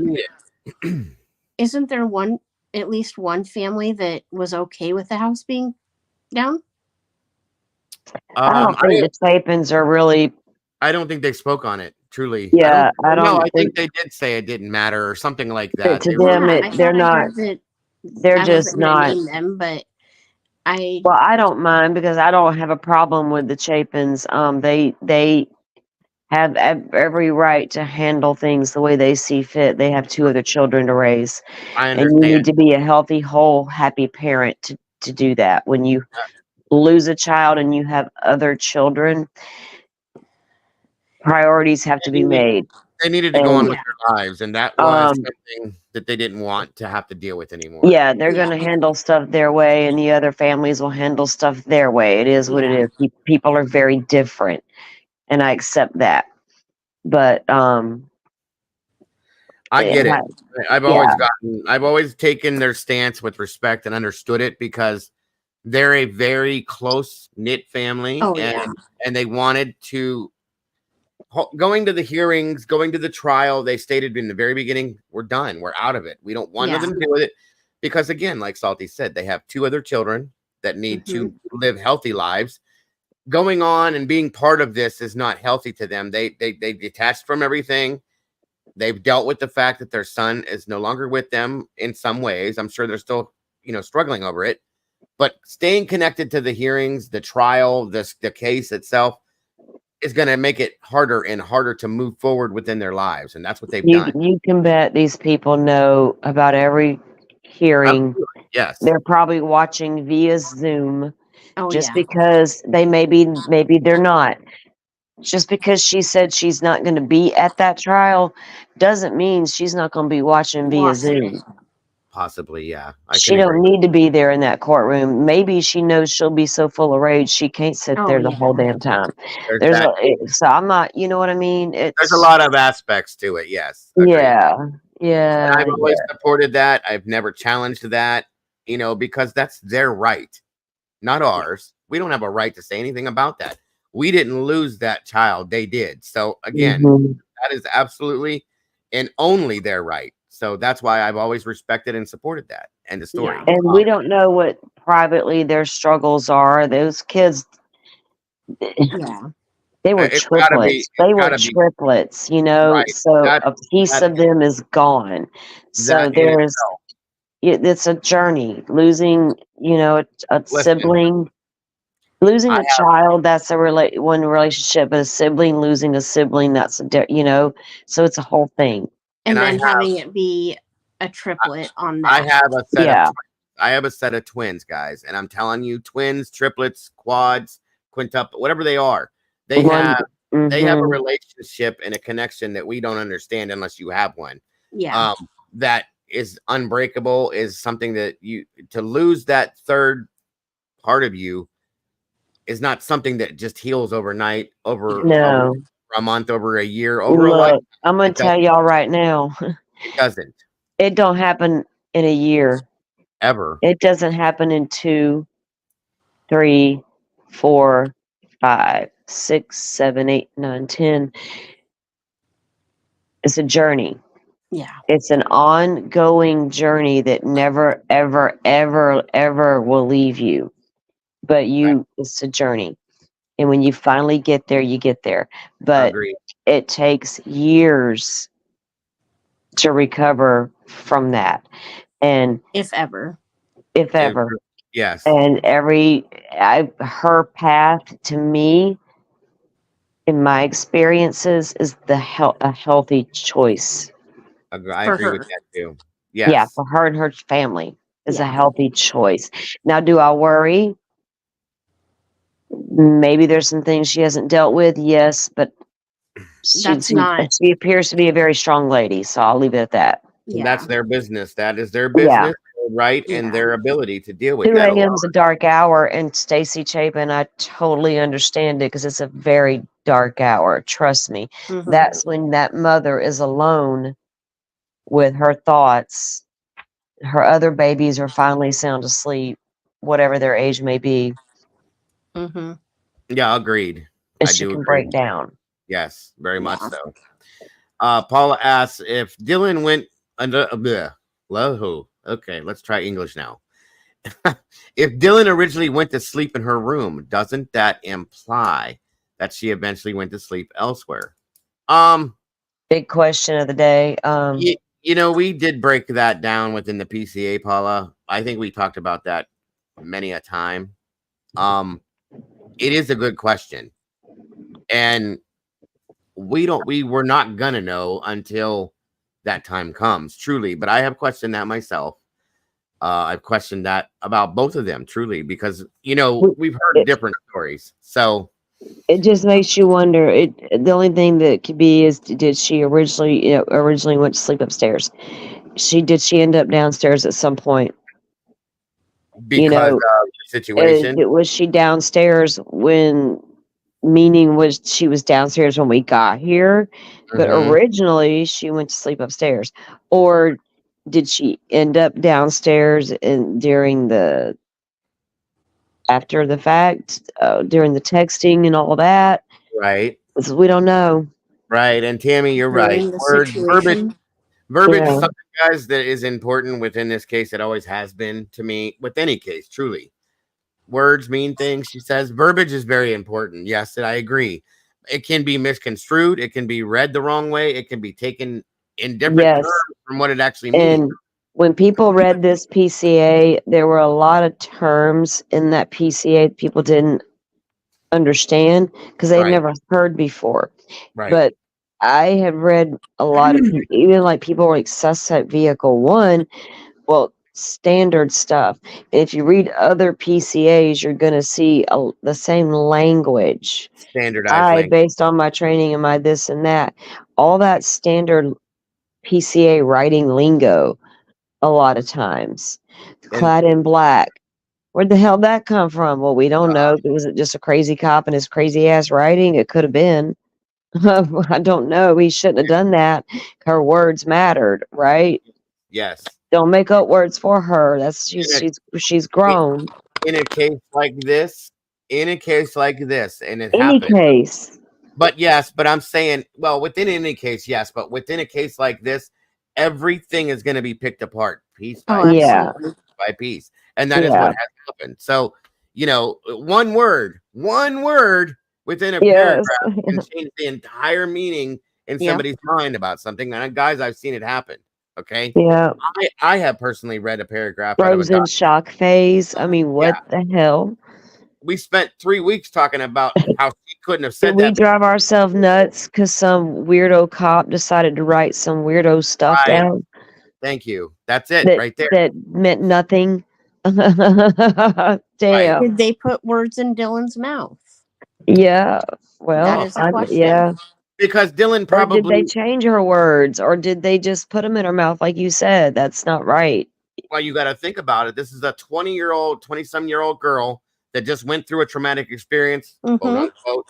need it. Isn't there at least one family that was okay with the house being down? I don't think the Chapins are really. I don't think they spoke on it. Truly. Yeah, I think they did say it didn't matter or something like that. To them, they're not. They're just not. Name them, but I don't mind because I don't have a problem with the Chapins. They have every right to handle things the way they see fit. They have 2 other children to raise. I understand. And you need to be a healthy, whole, happy parent to do that. When you lose a child and you have other children, priorities have to be made. They needed to go on And with their lives, and that was um, something that they didn't want to have to deal with anymore. yeah, they're Yeah. going to handle stuff their way, and the other families will handle stuff their way. It is what it Yeah. is. People are very different, and I accept that. But I get it. I've yeah, always taken their stance with respect and understood it because they're a very close knit family, Oh, yeah. and they wanted to going to the hearings, going to the trial. They stated in the very beginning, "We're done. We're out of it. We don't want nothing to do with it," because again, like Salty said, they have 2 other children that need to live healthy lives. Going on and being part of this is not healthy to them. They detached from everything. They've dealt with the fact that their son is no longer with them in some ways. I'm sure they're still, struggling over it. But staying connected to the hearings, the trial, the case itself is going to make it harder and harder to move forward within their lives. And that's what they've done. you can bet these people know about every hearing. Absolutely. Yes. They're probably watching via Zoom. Oh, Just yeah. because they maybe they're not. Just because she said she's not going to be at that trial doesn't mean she's not going to be watching via Zoom. Possibly, yeah. She don't need to be there in that courtroom. Maybe she knows she'll be so full of rage she can't sit there the whole damn time. So I'm not, you know what I mean? There's a lot of aspects to it. Yes. Agreed. Yeah. And I've always supported that. I've never challenged that, because that's their right, not ours. We don't have a right to say anything about that. We didn't lose that child. They did. So again, that is absolutely and only their right. So that's why I've always respected and supported that and the story. Yeah. And we don't know what privately their struggles are. Those kids, they were triplets. They were triplets, Right. So a piece of them is gone. So it's a journey. Losing, a sibling. Losing a child, that's one relationship, but a sibling losing a sibling, that's so it's a whole thing. And then having it be a triplet on that. I have a set of twins, guys, and I'm telling you, twins, triplets, quads, quintuple, whatever they are, they have a relationship and a connection that we don't understand unless you have one. Yeah. That is unbreakable, is something that to lose that third part of you is not something that just heals overnight, over a month, over a year, over a life. I'm going to tell y'all right now. It doesn't. It don't happen in a year. Ever. It doesn't happen in 2, 3, 4, 5, 6, 7, 8, 9, 10. It's a journey. Yeah. It's an ongoing journey that never, ever, ever, ever will leave you. But it's a journey. And when you finally get there, you get there. But it takes years to recover from that. And if ever. Yes. And her path to me, in my experiences, is a healthy choice. I agree with that too. Yes. Yeah, for her and her family is a healthy choice. Now, do I worry? Maybe there's some things she hasn't dealt with. Yes, but she appears to be a very strong lady, so I'll leave it at that. Yeah. That's their business. That is their business, right? Yeah. And their ability to deal with 2 a.m.'s a dark hour, and Stacy Chapin, I totally understand it because it's a very dark hour. Trust me. That's when that mother is alone with her thoughts. Her other babies are finally sound asleep, whatever their age may be. Yeah, agreed. And she can break down. Yes, very much so. Paula asks if Dylan went under. Okay, let's try English now. If Dylan originally went to sleep in her room, doesn't that imply that she eventually went to sleep elsewhere? Big question of the day. We did break that down within the PCA, Paula. I think we talked about that many a time. It is a good question, and we're not gonna know until that time comes, truly. But I have questioned that myself. I've questioned that about both of them, truly, because we've heard different stories. So It just makes you wonder. The only thing that could be is, did she originally went to sleep upstairs? Did she end up downstairs at some point? Because of the situation. Was she downstairs meaning was she was downstairs when we got here, but originally she went to sleep upstairs? Or did she end up downstairs after the fact, during the texting and all that? Right. We don't know. Right. And Tammy, you're right. Verbiage is something, guys, that is important within this case. It always has been to me with any case, truly. Words mean things, she says. Verbiage is very important. Yes, I agree. It can be misconstrued. It can be read the wrong way. It can be taken in different terms from what it actually means. And when people read this PCA, there were a lot of terms in that PCA people didn't understand because they'd never heard before. Right. But I have read a lot of, even like people like suspect vehicle 1, well, standard stuff. If you read other PCAs, you're going to see the same language. Standardized language. Based on my training and my this and that, all that standard PCA writing lingo, a lot of times. Clad in black. Where'd the hell that come from? Well, we don't know. Was it just a crazy cop and his crazy ass writing? It could have been. I don't know. He shouldn't have done that. Her words mattered, right? Yes. Don't make up words for her. She's grown. In a case like this, and it any case. But yes, but I'm saying, well, within any case, yes, but within a case like this, everything is going to be picked apart piece by piece. And that is what has happened. So, one word within a paragraph can change the entire meaning in somebody's mind about something. And guys, I've seen it happen. Okay. Yeah. I have personally read a paragraph. Frozen shock phase. I mean, what the hell? We spent 3 weeks talking about how she couldn't have said that. We drive ourselves nuts because some weirdo cop decided to write some weirdo stuff down. Thank you. That's it right there. That meant nothing. Damn. Did they put words in Dylan's mouth? Yeah. Well, that is a question. Because Dylan probably... Or did they change her words? Or did they just put them in her mouth like you said? That's not right. Well, you got to think about it. This is a 20-some-year-old girl that just went through a traumatic experience, quote unquote,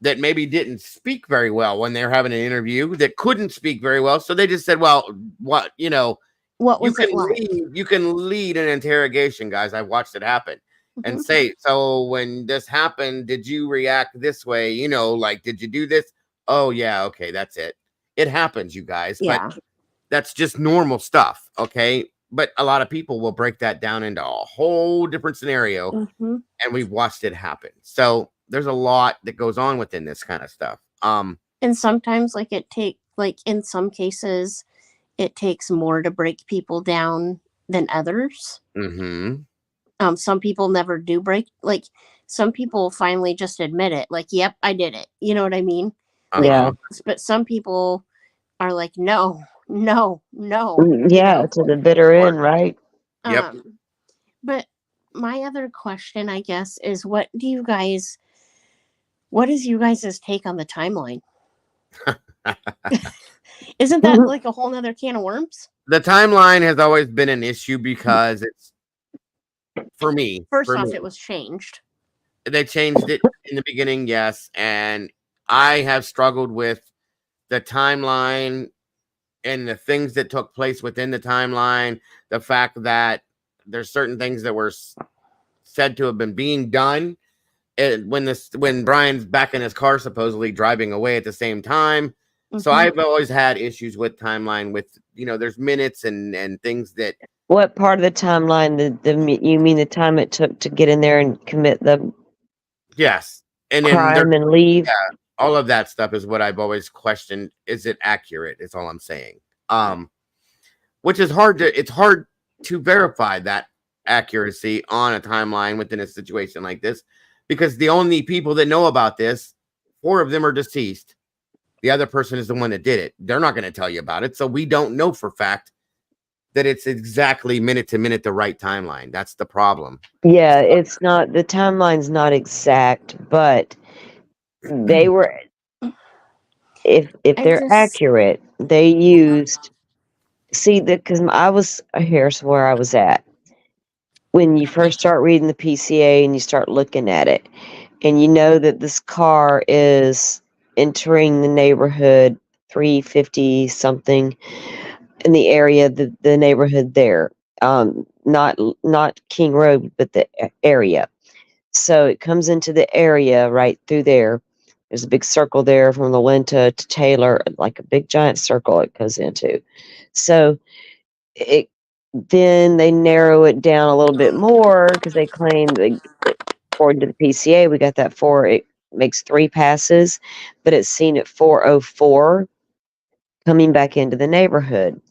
that maybe didn't speak very well when they were having an interview, that couldn't speak very well. So they just said, well, what was it like? You can lead an interrogation, guys. I've watched it happen. And say, so when this happened, did you react this way? Did you do this? Oh, yeah. Okay. That's it. It happens, you guys. Yeah. But that's just normal stuff. Okay. But a lot of people will break that down into a whole different scenario. And we've watched it happen. So there's a lot that goes on within this kind of stuff. And sometimes in some cases, it takes more to break people down than others. Some people never do break. Some people finally just admit it. Yep, I did it. You know what I mean? Yeah. But some people are like, no. Yeah, to the bitter end, right? Yep. But my other question, I guess, is what is you guys' take on the timeline? Isn't that like a whole nother can of worms? The timeline has always been an issue because it's, for me. First off, it was changed. They changed it in the beginning, yes. And I have struggled with the timeline and the things that took place within the timeline. The fact that there's certain things that were said to have been being done. And when Brian's back in his car, supposedly driving away at the same time. So I've always had issues with timeline with, there's minutes and things that. What part of the timeline, you mean the time it took to get in there and commit the crime and leave? Yeah, all of that stuff is what I've always questioned. Is it accurate? Is all I'm saying. Which is hard to verify that accuracy on a timeline within a situation like this, because the only people that know about this, 4 of them are deceased. The other person is the one that did it. They're not going to tell you about it. So we don't know for fact that it's exactly minute to minute the right timeline. That's the problem. Yeah, it's not, the timeline's not exact, but They were, if I they're just accurate, they used, see, because I was, here's where I was at. When you first start reading the PCA and you start looking at it, and you know that this car is entering the neighborhood 350 something in the area, the neighborhood there, not King Road, but the area. So it comes into the area right through there. There's a big circle there from Lawenta to Taylor, like a big giant circle it goes into. So it then they narrow it down a little bit more because they claim according to the PCA, we got that it makes 3 passes, but it's seen at 404 coming back into the neighborhood.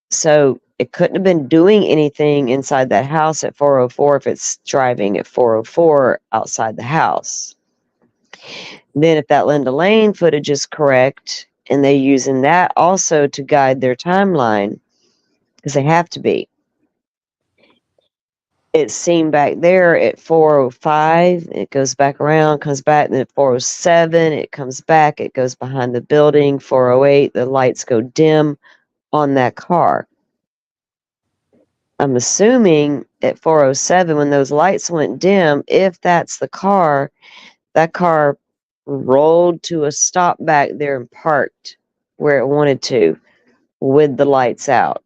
So it couldn't have been doing anything inside that house at 404 if it's driving at 404 outside the house. Then if that Linda Lane footage is correct, and they're using that also to guide their timeline, because they have to be, it's seen back there at 405, it goes back around, comes back, then at 407, it comes back, it goes behind the building, 408, the lights go dim on that car. I'm assuming at 407, when those lights went dim, if that's the car, that car rolled to a stop back there and parked where it wanted to with the lights out.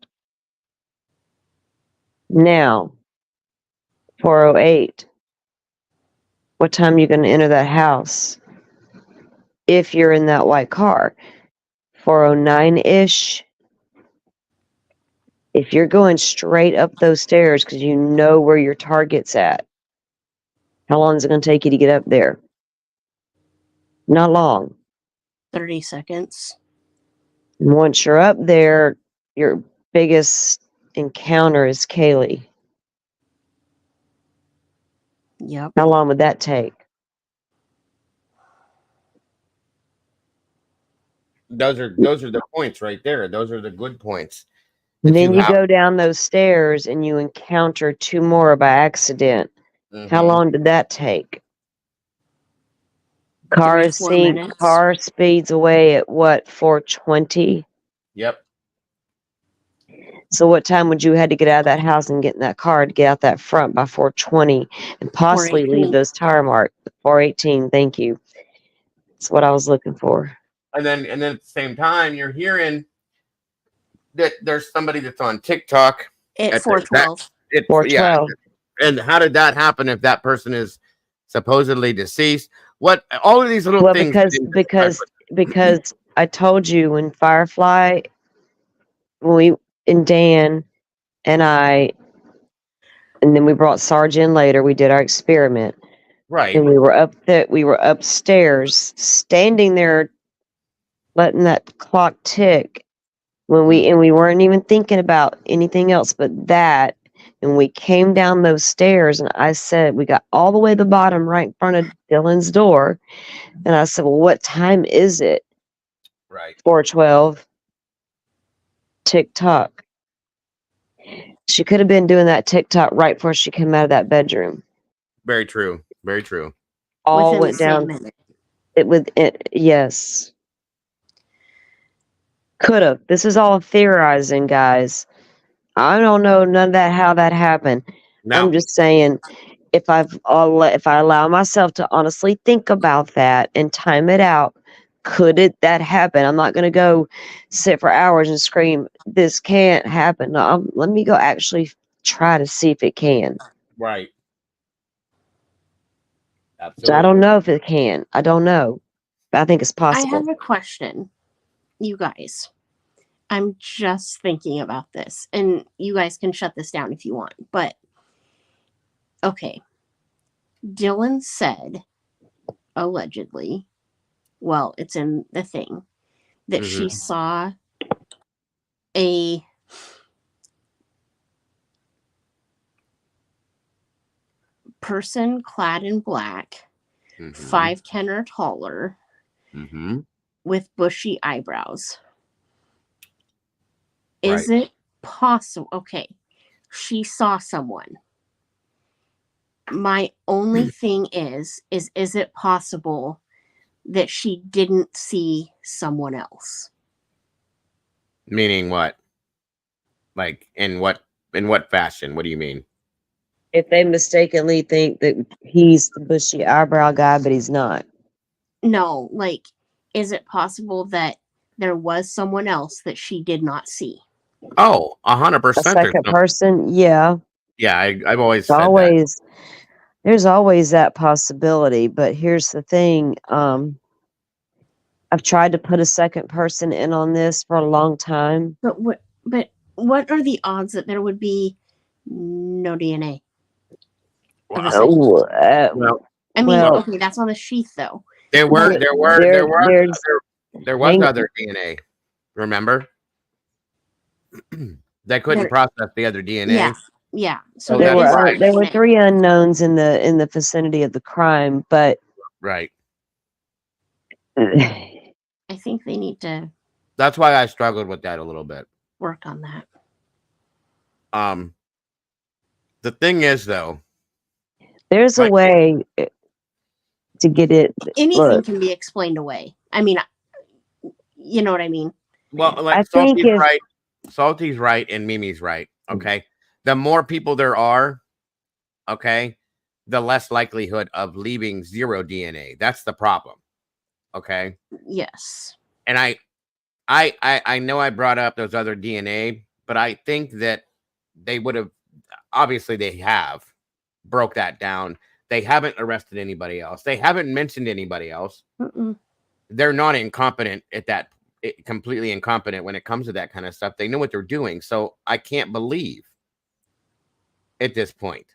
Now, 408. What time are you going to enter that house? If you're in that white car, 409-ish. If you're going straight up those stairs because you know where your target's at, how long is it going to take you to get up there? Not long. 30 seconds. And once you're up there, your biggest encounter is Kaylee. Yep. How long would that take? Those are the points right there. Those are the good points. And then you go down those stairs and you encounter 2 more by accident. How long did that take? Car 3-4 minutes. Car speeds away at what, 420? Yep. So what time would you had to get out of that house and get in that car to get out that front by 420 and possibly 418. leave those tire marks? 418, thank you. That's what I was looking for. And then at the same time, you're hearing that there's somebody that's on TikTok at 412. 412. Yeah. And how did that happen if that person is supposedly deceased? What all of these little things? Because I told you when Firefly, and Dan and I, and then we brought Sarge in later. We did our experiment, right? And we were upstairs, standing there, letting that clock tick. When we weren't even thinking about anything else but that. And we came down those stairs, and I said, we got all the way to the bottom, right in front of Dylan's door. And I said, well, what time is it? Right. 412. TikTok. She could have been doing that TikTok right before she came out of that bedroom. Very true. Very true. All Within went the same down. minute. Yes. Could have. This is all theorizing, guys. I don't know none of that, how that happened. No. I'm just saying, if I allow myself to honestly think about that and time it out, could that happen? I'm not going to go sit for hours and scream, this can't happen. No, let me go actually try to see if it can. Right. Absolutely. So I don't know if it can. I don't know. But I think it's possible. I have a question, you guys. I'm just thinking about this, and you guys can shut this down if you want, but okay. Dylan said, allegedly, well, it's in the thing, that she saw a person clad in black, 5'10" or taller, with bushy eyebrows. Is it possible? Okay, she saw someone. My only thing is it possible that she didn't see someone else. Meaning what? Like in what fashion? What do you mean? If they mistakenly think that he's the bushy eyebrow guy, but he's not. No, like, is it possible that there was someone else that she did not see? Oh, 100%. A second person, yeah. Yeah, I've always It's said always there's always that possibility. But here's the thing: I've tried to put a second person in on this for a long time. But what are the odds that there would be no DNA? that. Oh, Well, I mean, well, okay, that's on the sheath though. there was there's hang- other DNA. Remember? They couldn't There- process the other DNA. Yeah. So Oh, there that's were right. there were DNA. 3 unknowns in the vicinity of the crime, but Right. I think they need to That's why I struggled with that a little bit. work on that. The thing is, though, there's a Right. way to get it. Anything Look, can be explained away. I mean, you know what I mean? well, I like think Salty's if right, Salty's right, and Mimi's right. Okay, the more people there are, okay, the less likelihood of leaving 0 DNA. That's the problem. Okay, Yes. and I know I brought up those other DNA, but I think that they would have, obviously they have broke that down. They haven't arrested anybody else. They haven't mentioned anybody else. Mm-mm. They're not incompetent at that, completely incompetent when it comes to that kind of stuff. They know what they're doing. So I can't believe at this point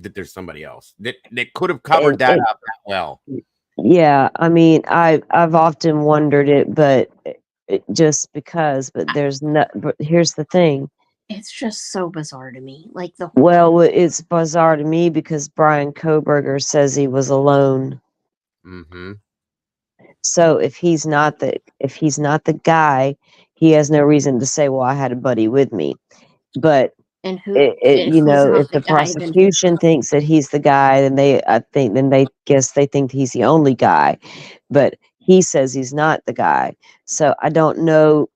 that there's somebody else that could have covered that up that well. Yeah, I mean, I've often wondered it, but just because. But there's no. But here's the thing. It's just so bizarre to me. Like Well, it's bizarre to me because Brian Kohberger says he was alone. Mm-hmm. So if he's not the guy, he has no reason to say, "Well, I had a buddy with me." But and who if who's not if the guy, then who- prosecution thinks that he's the guy, then they think he's the only guy. But he says he's not the guy. So I don't know,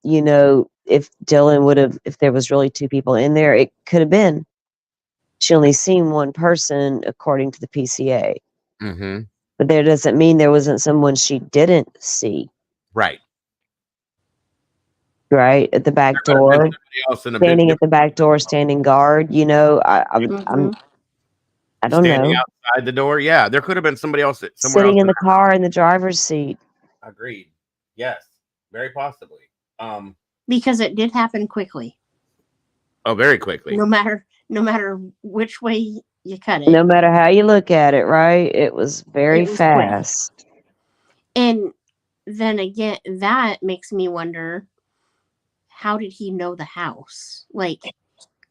if Dylan would have, if there was really 2 people in there, it could have been. She only seen one person according to the PCA. Mm-hmm. But there doesn't mean there wasn't someone she didn't see. Right. Right at the back There could have been door, somebody else in a standing bit- at the back door, standing guard. I Mhm. don't standing know. outside the door. Yeah, there could have been somebody else somewhere Sitting else. in the car in the driver's seat. Agreed. Yes, very possibly. because it did happen quickly. Oh, very quickly. No matter which way you cut it. No matter how you look at it, right? It was very It was quick. fast. And then again, that makes me wonder, how did he know the house? Like,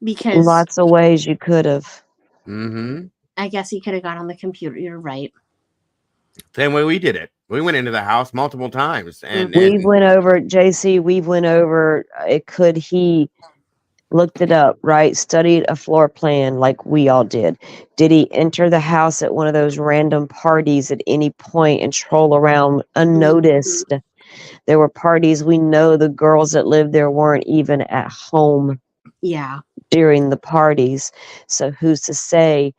because Lots of ways you could have. Mm-hmm. I guess he could have got on the computer. You're right. Same way we did it. We went into the house multiple times, and We went over, JC, could he looked it up, right? Studied a floor plan like we all did. Did he enter the house at one of those random parties at any point and troll around unnoticed? There were parties, we know the girls that lived there weren't even at home Yeah. during the parties. So who's to say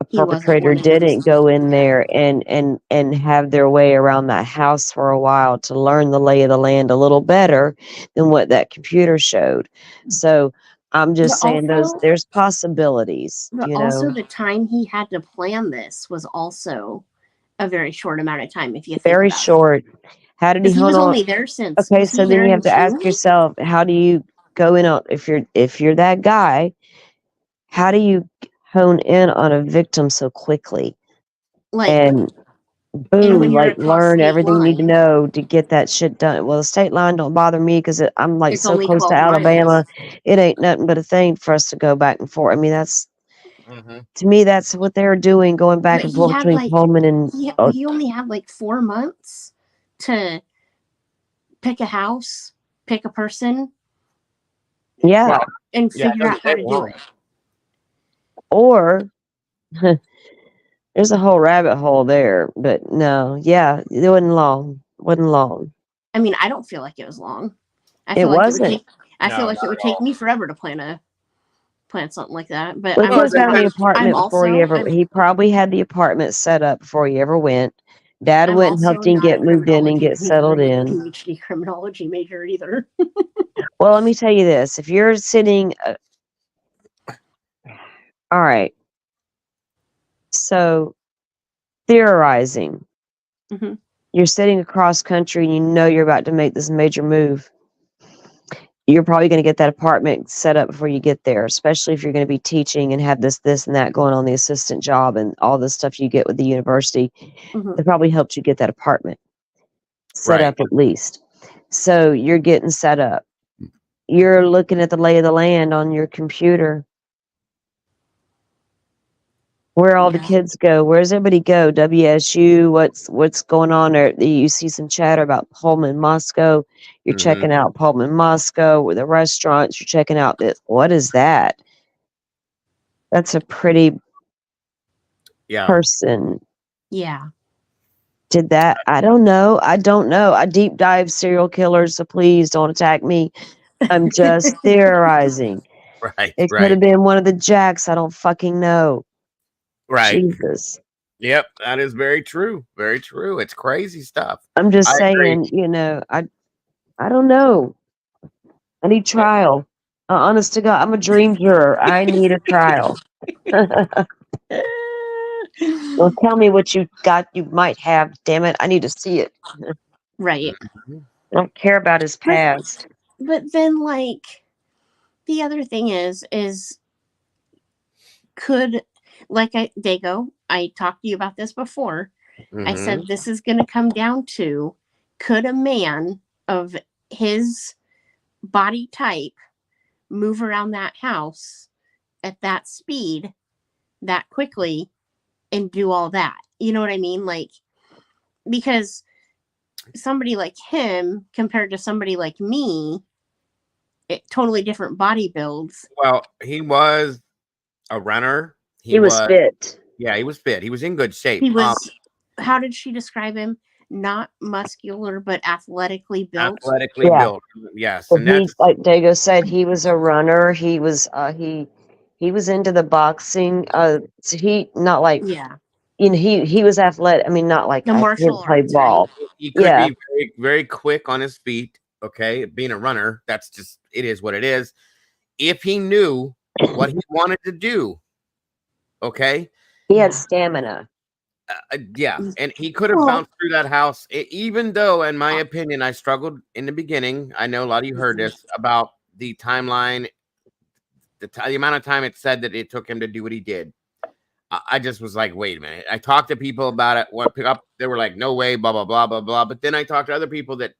a He wasn't perpetrator one of those. didn't go in there and have their way around that house for a while to learn the lay of the land a little better than what that computer showed. So I'm just But saying also- there's possibilities, But also the time he had to plan this was also a very short amount of time. If you think very about short. How did he He hold was on? only there since. Okay, was he so then there you in have to ask June? yourself, how do you go in on if you're that guy, how do you hone in on a victim so quickly? Like, And and boom, when you're like across learn state everything you need to line, know to get that shit done. Well, the state line don't bother me because I'm like It's so only close to 12 Alabama. miles. It ain't nothing but a thing for us to go back and forth. I mean, that's Mm-hmm. to me, that's what they're doing, going back But and he forth had, between like, Pullman and he only had like 4 months to pick a house, pick a person, yeah, Well, and yeah, it figure out doesn't how to take do long. it. or There's a whole rabbit hole there, but no, yeah, it wasn't long. Wasn't long. I mean, I don't feel like it was long. I It feel like it would wasn't. take. I No, feel like not it would at take all. me forever to plan something like that. But Well, he I'm could Well, have found the because I'm apartment before he also ever. He probably had the apartment set up before he ever went. Dad I'm went and also helped him not a get moved in and criminology get major, settled in. PhD criminology major either. Well, let me tell you this: if you're sitting, all right, so theorizing, Mhm. you're sitting across country and you know you're about to make this major move. You're probably going to get that apartment set up before you get there, especially if you're going to be teaching and have this, and that going on, the assistant job and all the stuff you get with the university. Mhm. That probably helped you get that apartment set right. up at least. So you're getting set up. You're looking at the lay of the land on your computer. Where all the Yeah. kids go? Where does everybody go? WSU? What's going on there? You see some chatter about Pullman, Moscow. You're Mhm. checking out Pullman, Moscow, with the restaurants. You're checking out this. What is that? That's a pretty Yeah. person. Yeah. Did that? I don't know. I don't know. I deep dive serial killers, so please don't attack me. I'm just theorizing. Right. It could Right. have been one of the Jacks. I don't fucking know. Right. Jesus. Yep. That is very true. Very true. It's crazy stuff. I'm just I agree. saying, I don't know. I need trial. Honest to God, I'm a dream juror. I need a trial. Well, tell me what you got. You might have. Damn it, I need to see it. Right. Mhm. I don't care about his But past. but then like the other thing is could Dago, I talked to you about this before. I said Mhm. this is going to come down to could a man of his body type move around that house at that speed that quickly and do all that? You know what I mean? Like, because somebody like him compared to somebody like me, totally different body builds. Well, he was a runner. He was fit. Yeah, he was fit. He was in good shape. He was, how did she describe him? Not muscular, but athletically built. Athletically Yeah. built. Yes, So and he, that's like Dago said, he was a runner. He was he was into the boxing. So he not like Yeah. he was athletic. I mean, not like The I martial didn't play arts, right? ball. he could Yeah, be very, very quick on his feet. Okay, being a runner, that's just it is what it is. If he knew what he wanted to do, okay, he had Yeah. stamina. yeah, and he could have Well, bounced through that house. Even though, in my opinion, I struggled in the beginning. I know a lot of you heard this about the timeline, the amount of time it said that it took him to do what he did. I just was like, wait a minute. I talked to people about it. What pick up? They were like, no way, blah blah blah blah blah. But then I talked to other people that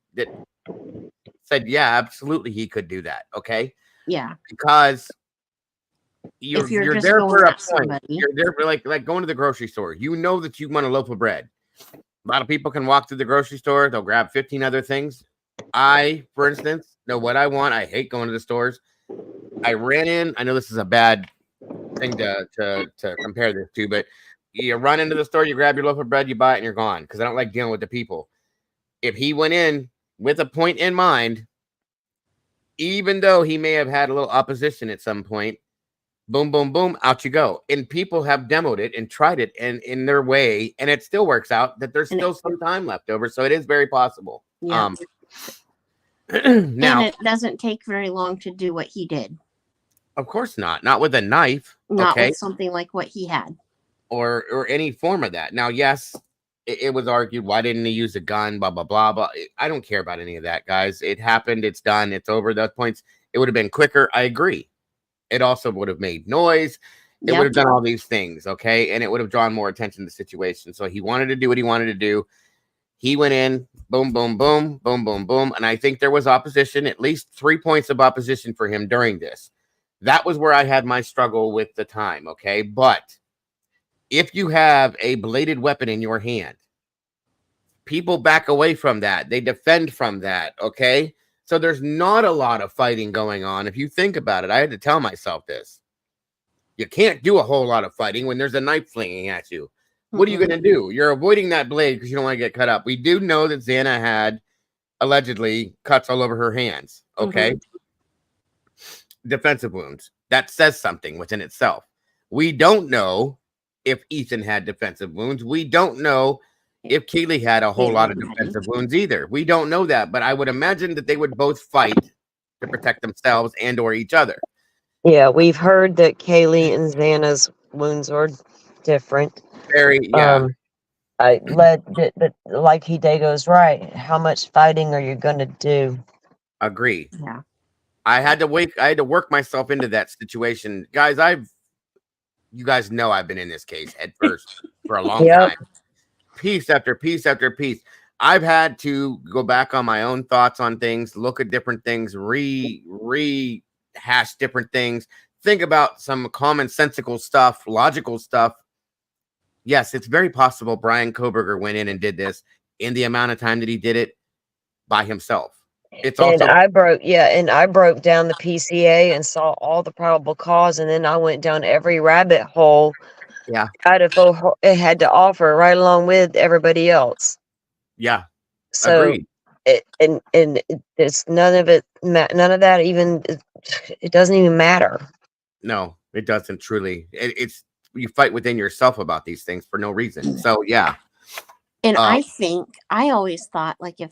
said, yeah, absolutely, he could do that. Okay, yeah. because If you're you're just there going for a at point. somebody. You're there for like going to the grocery store. You know that you want a loaf of bread. A lot of people can walk to the grocery store. They'll grab 15 other things. I, for instance, know what I want. I hate going to the stores. I ran in. I know this is a bad thing to compare this to, but you run into the store, you grab your loaf of bread, you buy it, and you're gone. Because I don't like dealing with the people. If he went in with a point in mind, even though he may have had a little opposition at some point, boom, boom, boom, out you go. And people have demoed it and tried it and in their way, and it still works out that there's And still some time left over. So it is very possible. Yeah. And Now, it doesn't take very long to do what he did. of course not with a knife, Not okay, with something like what he had. or any form of that. Now, yes, it was argued, why didn't he use a gun? Blah blah blah blah. I don't care about any of that, guys. It happened. It's done. It's over. Those points. It would have been quicker. I agree. It also would have made noise. It would Yep. have done all these things, okay? And it would have drawn more attention to the situation. So he wanted to do what he wanted to do. He went in, boom, boom, boom, boom, boom, boom. And I think there was opposition, at least 3 points of opposition for him during this. That was where I had my struggle with the time, okay? But if you have a bladed weapon in your hand, people back away from that. They defend from that, okay? So there's not a lot of fighting going on. If you think about it, I had to tell myself this. You can't do a whole lot of fighting when there's a knife flinging at you. What are you going to do? You're avoiding that blade because you don't want to get cut up. We do know that Xana had allegedly cuts all over her hands. Okay. Defensive wounds. That says something within itself. We don't know if Ethan had defensive wounds. We don't know if Kaylee had a whole lot of defensive wounds either. We don't know that, but I would imagine that they would both fight to protect themselves and or each other. Yeah, we've heard that Kaylee and Xana's wounds are different. Very, yeah. I let that like Hidego's right. How much fighting are you gonna do? Agree. Yeah. I had to work myself into that situation. Guys, you guys know I've been in this case head first for a long time. Piece after piece after piece. I've had to go back on my own thoughts on things, look at different things, rehash different things, think about some commonsensical stuff, logical stuff. Yes, it's very possible Brian Kohberger went in and did this in the amount of time that he did it by himself. It's also, and I broke down the PCA and saw all the probable cause, and then I went down every rabbit hole. Yeah, Idaho it had to offer right along with everybody else. Yeah, so agreed. It's none of that even. It doesn't even matter. No, it doesn't truly. It's you fight within yourself about these things for no reason. So yeah. And I always thought, like, if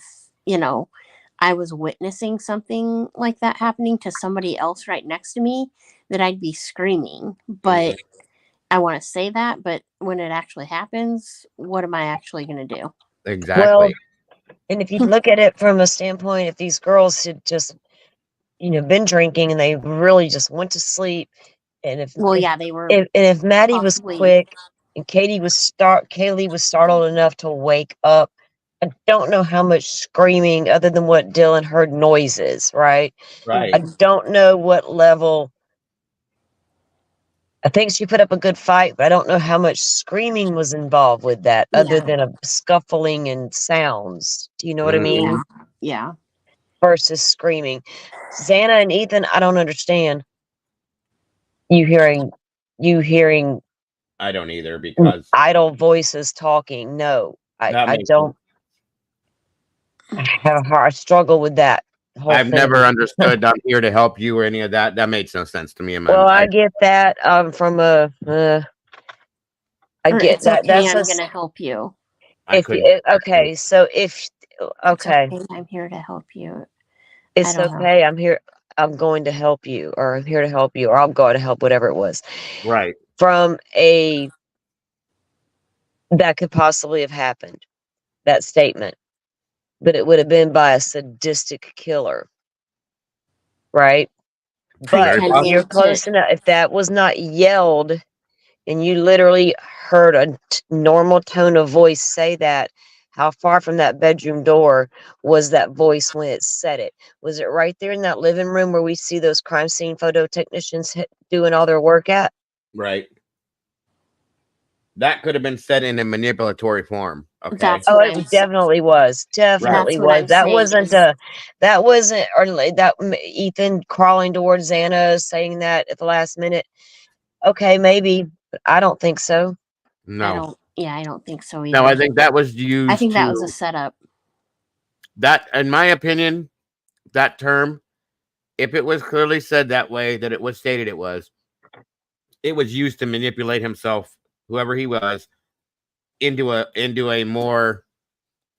I was witnessing something like that happening to somebody else right next to me, that I'd be screaming. But I want to say that, but when it actually happens, what am I actually going to do? Exactly. Well, and if you look at it from a standpoint, if these girls had just, been drinking and they really just went to sleep, and if they were. If Maddie was quick and Kaylee was startled enough to wake up, I don't know how much screaming other than what Dylan heard noises, right? Right. I don't know what level. I think she put up a good fight, but I don't know how much screaming was involved with that, other than a scuffling and sounds. Do you know what I mean? Yeah. Versus screaming. Xana and Ethan, I don't understand. You hearing I don't either, because idle voices talking. No, I don't. I have a hard struggle with that. I've never understood. I'm here to help you or any of that. That makes no sense to me. I get that from a. I get it's that. Okay, that's I'm going to help you. Okay, so if okay, I'm here to help you. It's okay. I'm here. I'm going to help you, or I'm here to help you, or I'm going to help, whatever it was. Right. From that could possibly have happened, that statement, but it would have been by a sadistic killer, right? But if you're close enough, if that was not yelled and you literally heard a normal tone of voice say that, how far from that bedroom door was that voice when it said it? Was it right there in that living room where we see those crime scene photo technicians doing all their work at? Right. That could have been said in a manipulatory form. Okay. It definitely was. Definitely was. That wasn't or that Ethan crawling towards Xana saying that at the last minute. Okay, maybe, but I don't think so. No. I don't think so either. No, I think that was used. I think that was a setup. That, in my opinion, that term, if it was clearly said that way, that it was stated it was used to manipulate himself, whoever he was, into a more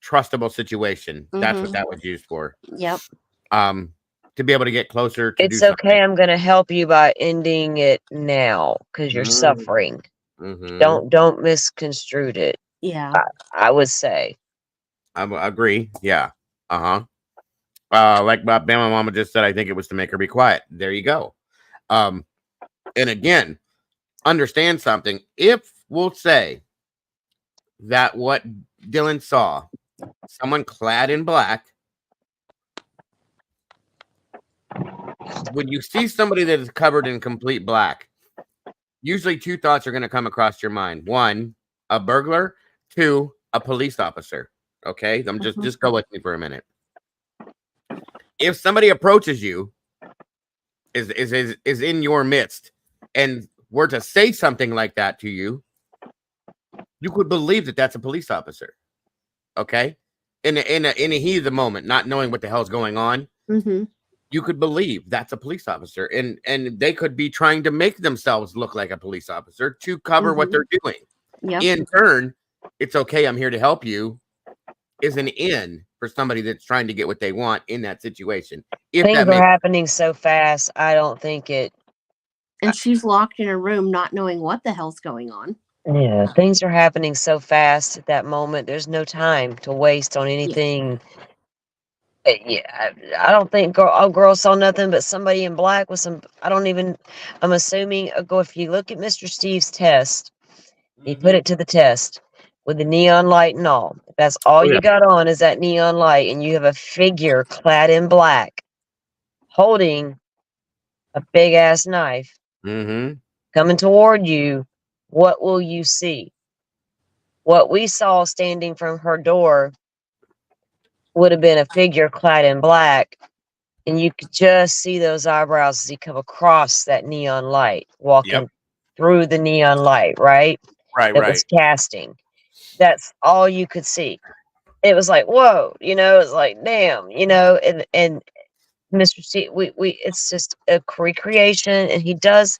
trustable situation. That's what that was used for. Yep. To be able to get closer to it's okay. I'm going to help you by ending it now because you're suffering. Don't misconstrue it. Yeah. I would say. I agree. Yeah. Like my mama just said, I think it was to make her be quiet. There you go. And again, understand something. If we'll say that what Dylan saw, someone clad in black, when you see somebody that is covered in complete black, usually two thoughts are going to come across your mind. One, a burglar. Two, a police officer. Okay, I'm just go with me for a minute. If somebody approaches you, is in your midst, and were to say something like that to you, you could believe that that's a police officer. Okay, in the heat of the moment, not knowing what the hell's going on, you could believe that's a police officer, and they could be trying to make themselves look like a police officer to cover what they're doing. Yep. In turn, it's okay, I'm here to help you, is an in for somebody that's trying to get what they want in that situation. If Things that are makes happening so fast, I don't think it. And she's locked in her room, not knowing what the hell's going on. Yeah, things are happening so fast at that moment. There's no time to waste on anything. Yeah, I don't think girl saw nothing but somebody in black with some. I'm assuming. If you look at Mr. Steve's test, he put it to the test with the neon light and all. If that's all you got on is that neon light, and you have a figure clad in black holding a big ass knife coming toward you, what will you see? What we saw standing from her door would have been a figure clad in black, and you could just see those eyebrows as he come across that neon light, walking through the neon light, right? Right, It was casting. That's all you could see. It was like, whoa, it's like, damn, and Mr. C, we it's just a recreation, and he does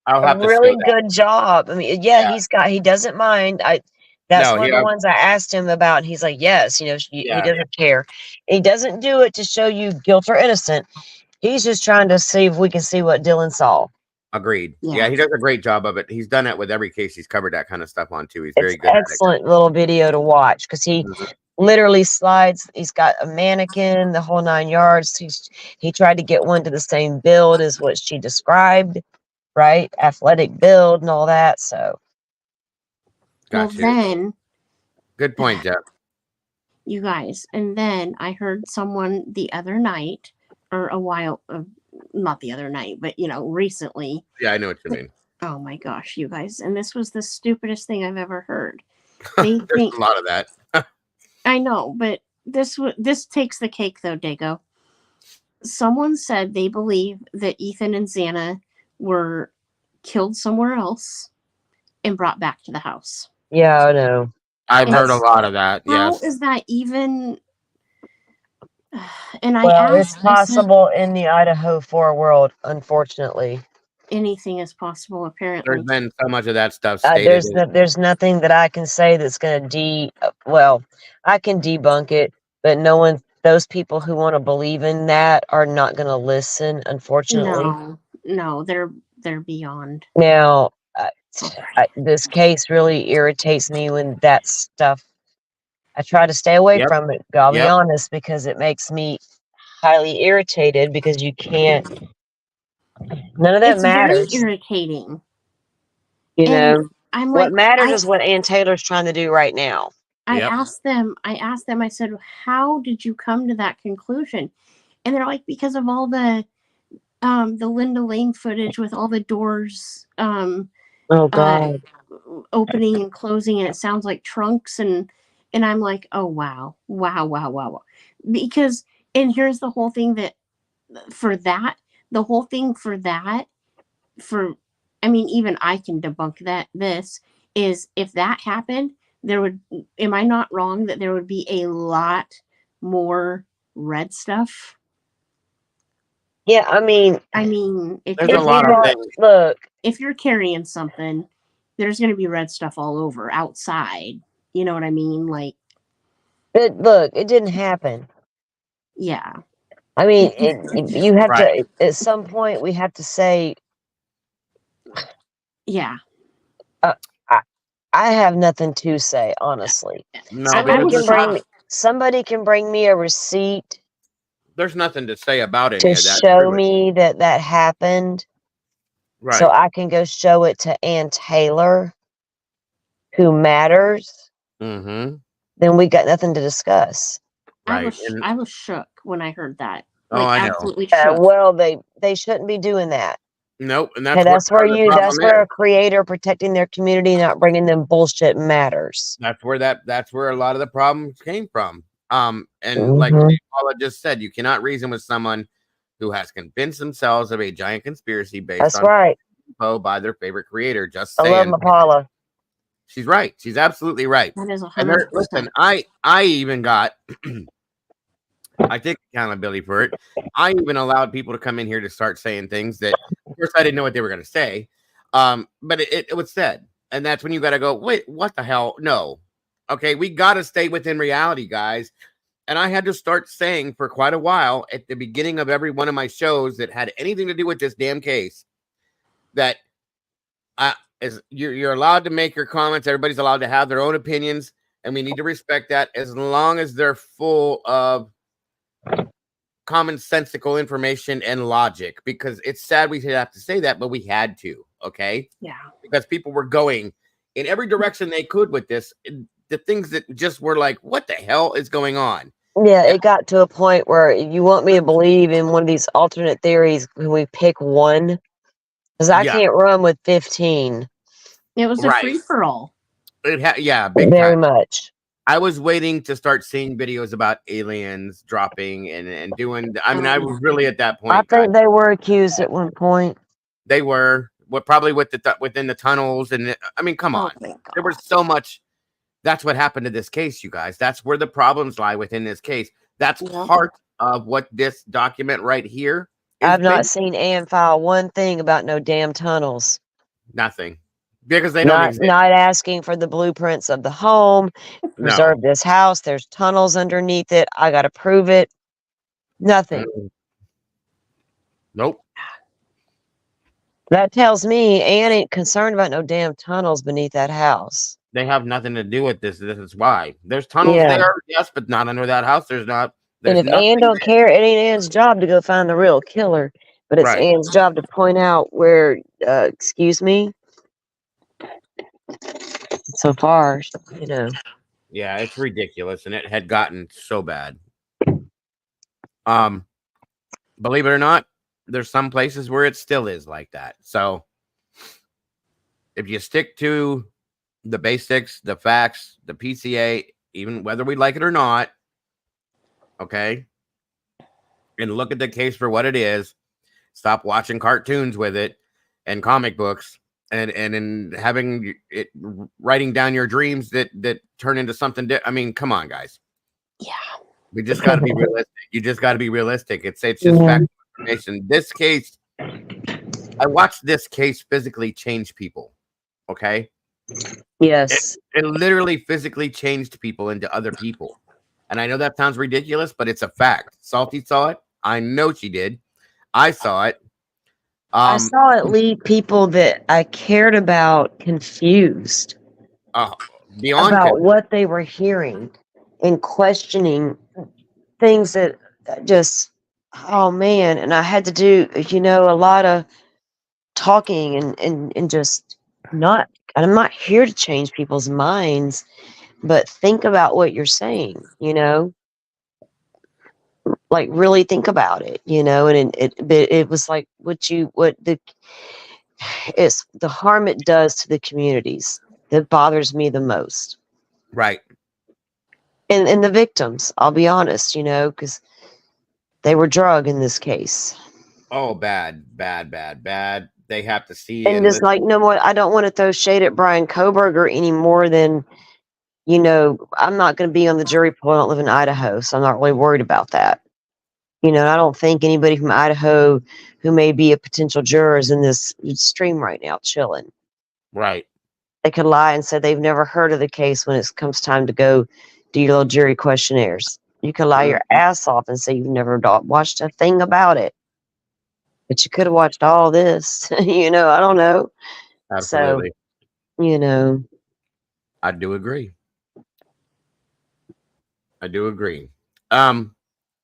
I'll a have to really show that. good job. I mean, he doesn't mind. That's one of the ones I asked him about, and he's like, yes, he doesn't care. He doesn't do it to show you guilt or innocent. He's just trying to see if we can see what Dylan saw. Agreed. Yeah, he does a great job of it. He's done it with every case he's covered that kind of stuff on too. He's very good. Excellent little video to watch, because he literally slides. He's got a mannequin, the whole 9 yards. He tried to get one to the same build as what she described, right? Athletic build and all that. So, gotcha. Well, then, good point, Jeff. You guys, and then I heard someone the other night, or a while, not the other night, but recently. Yeah, I know what you mean. Oh my gosh, you guys! And this was the stupidest thing I've ever heard. There's a lot of that. I know, but this takes the cake, though, Dago. Someone said they believe that Ethan and Xana were killed somewhere else and brought back to the house. Yeah, I know. I've heard a lot of that. How Yes. is that even? And it's possible in the Idaho 4 world, unfortunately. Anything is possible, apparently. There's been so much of that stuff stated. There's nothing that I can say that's going to I can debunk it, but those people who want to believe in that are not going to listen, unfortunately. No, they're beyond. Now, this case really irritates me when that stuff. I try to stay away from it. I'll be honest, because it makes me highly irritated, because you can't. None of that matters. It's very irritating. I'm what matters is what Ann Taylor's trying to do right now. I asked them, I said, how did you come to that conclusion? And they're like, because of all the Linda Lane footage with all the doors opening and closing, and it sounds like trunks, and I'm like, oh wow. Because, and here's the whole thing even I can debunk this is, if that happened, am I not wrong that there would be a lot more red stuff? Yeah, I mean, there's a lot of things. Look, if you're carrying something, there's going to be red stuff all over outside. You know what I mean? But look, it didn't happen. Yeah. I mean, you have to, at some point, we have to say, yeah. I have nothing to say, honestly. No, somebody can bring me a receipt. There's nothing to say about it. To show me that happened. Right. So I can go show it to Ann Taylor, who matters. Mm-hmm. Then we got nothing to discuss. Right. I was shook when I heard that. I know. Absolutely shook. Well, they shouldn't be doing that. Nope, and that's where a creator protecting their community, not bringing them bullshit, matters. That's where a lot of the problems came from. Like Paula just said, you cannot reason with someone who has convinced themselves of a giant conspiracy based on info by their favorite creator. Just saying. I love Paula. She's right. She's absolutely right. That is And 100%. listen, I even got I take accountability for it. I even allowed people to come in here to start saying things that, of course, I didn't know what they were going to say. But it was said. And that's when you got to go, wait, what the hell? No. Okay, we got to stay within reality, guys. And I had to start saying for quite a while at the beginning of every one of my shows that had anything to do with this damn case that you're allowed to make your comments. Everybody's allowed to have their own opinions. And we need to respect that as long as they're full of commonsensical information and logic, because it's sad we have to say that, but we had to, okay? Yeah. Because people were going in every direction they could with this. The things that just were like, what the hell is going on? Yeah, it got to a point where you want me to believe in one of these alternate theories, can we pick one? Because I can't run with 15. It was a free-for-all. Yeah, big Very time. much. I was waiting to start seeing videos about aliens dropping and doing. I mean, I was really at that point. I think they were accused at one point. They were, probably with within the tunnels, and I mean, come on, there was so much. That's what happened to this case, you guys. That's where the problems lie within this case. That's part of what this document right here. I've not seen Ann file one thing about no damn tunnels. Nothing. Because they don't exist. Not asking for the blueprints of the home, preserve this house. There's tunnels underneath it. I got to prove it. Nothing. Nope. That tells me Ann ain't concerned about no damn tunnels beneath that house. They have nothing to do with this. This is why. There's tunnels there, yes, but not under that house. There's not. And if Ann don't care, it ain't Ann's job to go find the real killer. But it's Ann's job to point out where, excuse me. So far, you know. Yeah, it's ridiculous, and it had gotten so bad. Believe it or not, there's some places where it still is like that. So if you stick to the basics, the facts, the PCA, even whether we like it or not, okay, and look at the case for what it is, stop watching cartoons with it and comic books. And in having it writing down your dreams that turn into something. I mean, come on, guys. Yeah, we just got to be realistic. You just got to be realistic. It's just factual information. This case, I watched this case physically change people. Okay. Yes, it literally physically changed people into other people, and I know that sounds ridiculous, but it's a fact. Salty saw it. I know she did. I saw it. I saw it leave people that I cared about confused beyond about what they were hearing and questioning things that just, oh man. And I had to do, a lot of talking and just not, I'm not here to change people's minds, but think about what you're saying, like really think about it, and it was like it's the harm it does to the communities that bothers me the most. Right. And the victims, I'll be honest, because they were drugged in this case. Oh, bad. They have to see. And just like, no more, I don't want to throw shade at Brian Kohberger any more than, I'm not going to be on the jury pool. I don't live in Idaho, so I'm not really worried about that. I don't think anybody from Idaho who may be a potential juror is in this stream right now chilling. Right. They could lie and say they've never heard of the case when it comes time to go do your little jury questionnaires. You can lie your ass off and say you've never watched a thing about it. But you could have watched all this. I don't know. Absolutely. So, I do agree.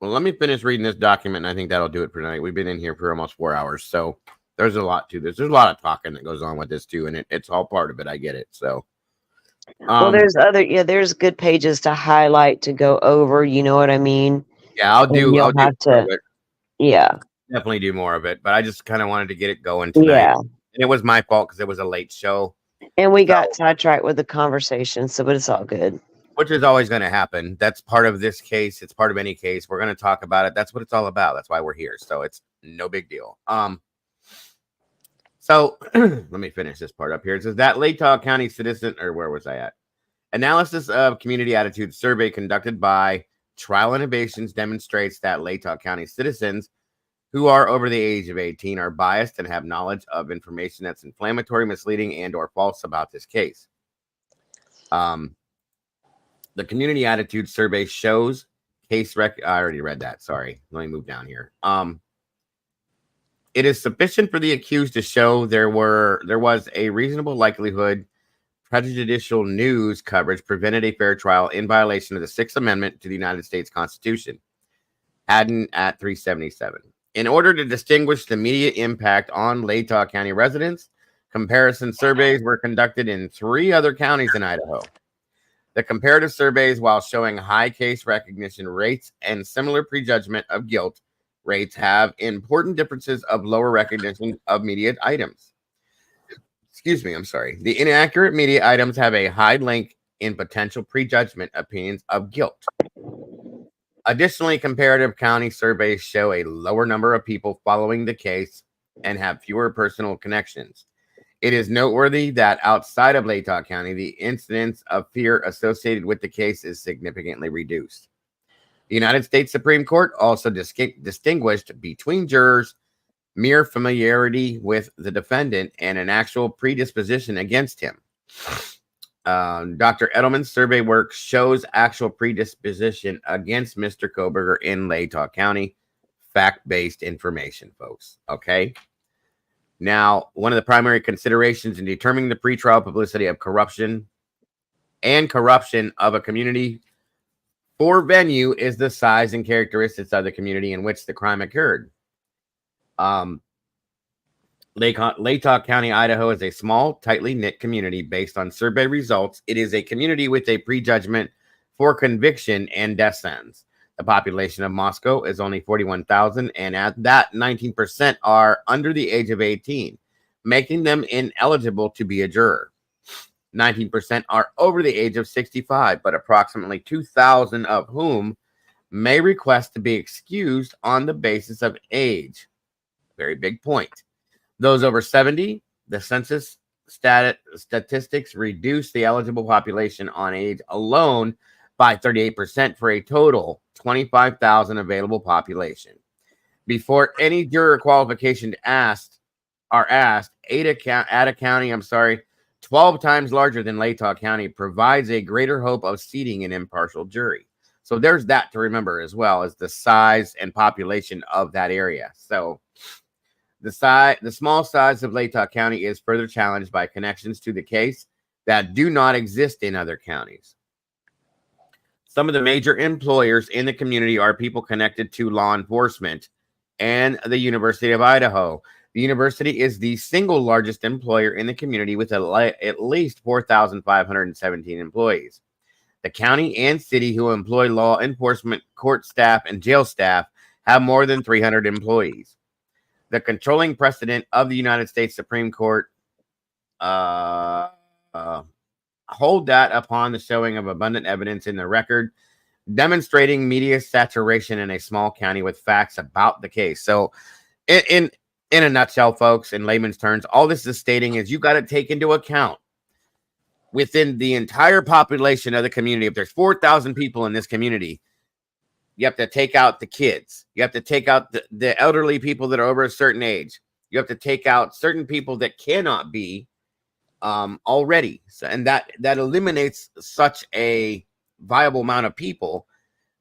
Well, let me finish reading this document, and I think that'll do it for tonight. We've been in here for almost 4 hours, so there's a lot to this. There's a lot of talking that goes on with this too, and it's all part of it. I get it. So, well, there's good pages to highlight to go over. You know what I mean? Yeah, I'll do more of it. Yeah, definitely do more of it. But I just kind of wanted to get it going tonight. Yeah, and it was my fault because it was a late show, and we got sidetracked with the conversation. So, but it's all good. Which is always going to happen. That's part of this case. It's part of any case. We're going to talk about it. That's what it's all about. That's why we're here. So it's no big deal. So let me finish this part up here. It says that Latah County citizen, or where was I at? Analysis of community attitude survey conducted by Trial Innovations demonstrates that Latah County citizens who are over the age of 18 are biased and have knowledge of information that's inflammatory, misleading, and or false about this case. The community attitude survey shows case I already read that. Sorry. Let me move down here. It is sufficient for the accused to show there was a reasonable likelihood prejudicial news coverage prevented a fair trial in violation of the Sixth Amendment to the United States Constitution. Haddon at 377. In order to distinguish the media impact on Latah County residents, comparison surveys were conducted in 3 other counties in Idaho. The comparative surveys, while showing high case recognition rates and similar prejudgment of guilt rates, have important differences of lower recognition of media items. Excuse me, I'm sorry. The inaccurate media items have a high link in potential prejudgment opinions of guilt. Additionally, comparative county surveys show a lower number of people following the case and have fewer personal connections. It is noteworthy that outside of Latah County, the incidence of fear associated with the case is significantly reduced. The United States Supreme Court also distinguished between jurors' mere familiarity with the defendant and an actual predisposition against him. Dr. Edelman's survey work shows actual predisposition against Mr. Kohberger in Latah County. Fact-based information, folks. Okay. Now, one of the primary considerations in determining the pretrial publicity of corruption of a community for venue is the size and characteristics of the community in which the crime occurred. Latah County, Idaho is a small, tightly knit community based on survey results. It is a community with a prejudgment for conviction and death sentence. The population of Moscow is only 41,000, and at that, 19% are under the age of 18, making them ineligible to be a juror. 19% are over the age of 65, but approximately 2,000 of whom may request to be excused on the basis of age. Very big point. Those over 70, the census statistics reduce the eligible population on age alone by 38% for a total 25,000 available population. Before any juror qualification are asked, Ada County, 12 times larger than Latah County, provides a greater hope of seating an impartial jury. So there's that to remember, as well as the size and population of that area. So the small size of Latah County is further challenged by connections to the case that do not exist in other counties. Some of the major employers in the community are people connected to law enforcement and the University of Idaho. The university is the single largest employer in the community with at least 4,517 employees. The county and city who employ law enforcement, court staff, and jail staff have more than 300 employees. The controlling precedent of the United States Supreme Court hold that upon the showing of abundant evidence in the record demonstrating media saturation in a small county with facts about the case. So in a nutshell, folks, in layman's terms, all this is stating is you got to take into account within the entire population of the community. If there's 4,000 people in this community, you have to take out the kids. You have to take out the elderly people that are over a certain age. You have to take out certain people that cannot be already. So, and that eliminates such a viable amount of people.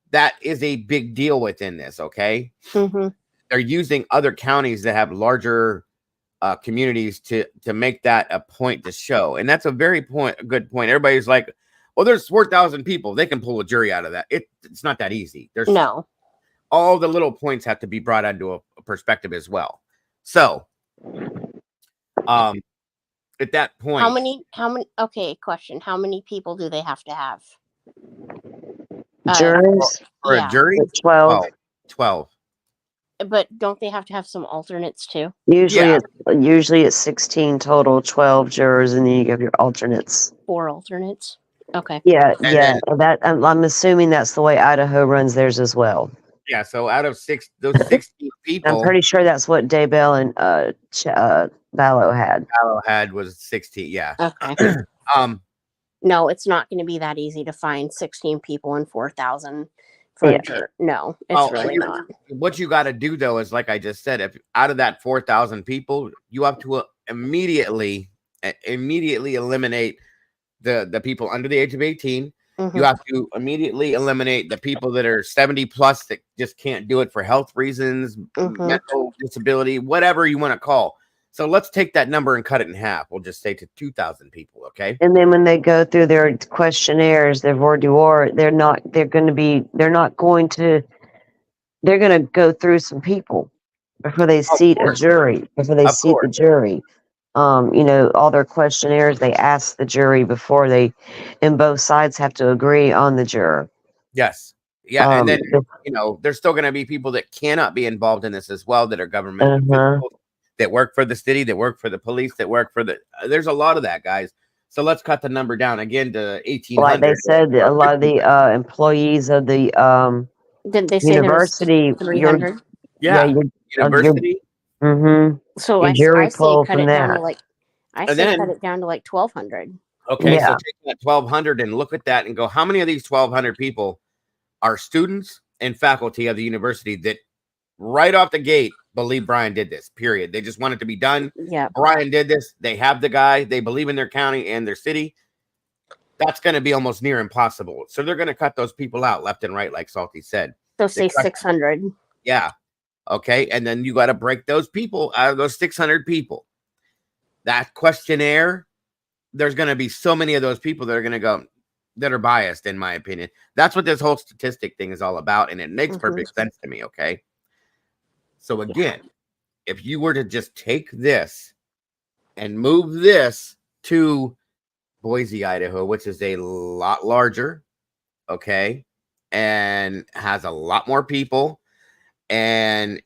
That is a big deal within this, okay? Mm-hmm. They're using other counties that have larger communities to make that a point to show. And that's a good point. Everybody's like, well, there's 4,000 people. They can pull a jury out of that. It's not that easy. There's No. All the little points have to be brought into a perspective as well. So, at that point, How many, okay, question. How many people do they have to have? Jurors, for yeah. a jury, 12. 12. But don't they have to have some alternates too? Usually, Yeah. usually it's 16 total, 12 jurors, and then you have your alternates. 4 alternates. Okay. Yeah, And yeah. then- That I'm assuming that's the way Idaho runs theirs as well. Yeah, so out of those 16 people, I'm pretty sure that's what Daybell and Vallow had. Gallo had was 16. Yeah. Okay. No, it's not going to be that easy to find 16 people and 4,000 for Yeah. a jury. No, it's really not. What you got to do though is, like I just said, if out of that 4,000 people, you have to immediately eliminate the people under the age of 18. Mhm. You have to immediately eliminate the people that are 70 plus that just can't do it for health reasons, mental disability, whatever you want to call. So let's take that number and cut it in half. We'll just say to 2,000 people, okay? And then when they go through their questionnaires, their voir dire, they're going to go through some people before they seat a jury, the jury. All their questionnaires, they ask the jury before and both sides have to agree on the juror. Yes. Yeah. And then, there's still going to be people that cannot be involved in this as well, that are government officials, that work for the city, that work for the police, that work for there's a lot of that, guys. So let's cut the number down again to 1,800. Like they said, a lot of the employees of the Did they say university, 300? University. So I jury say poll cut from it down that. to like cut it down to like 1,200. Okay, Yeah. so take that 1,200 and look at that and go, how many of these 1,200 people are students and faculty of the university that right off the gate believe Brian did this, period. They just want it to be done. Yeah. Brian did this. They have the guy. They believe in their county and their city. That's going to be almost near impossible. So they're going to cut those people out left and right, like Salty said. So say 600. Yeah. Okay. And then you got to break those people out of those 600 people. That questionnaire, there's going to be so many of those people that are going to go, that are biased, in my opinion. That's what this whole statistic thing is all about. And it makes perfect sense to me. Okay. So again, if you were to just take this and move this to Boise, Idaho, which is a lot larger, okay, and has a lot more people, and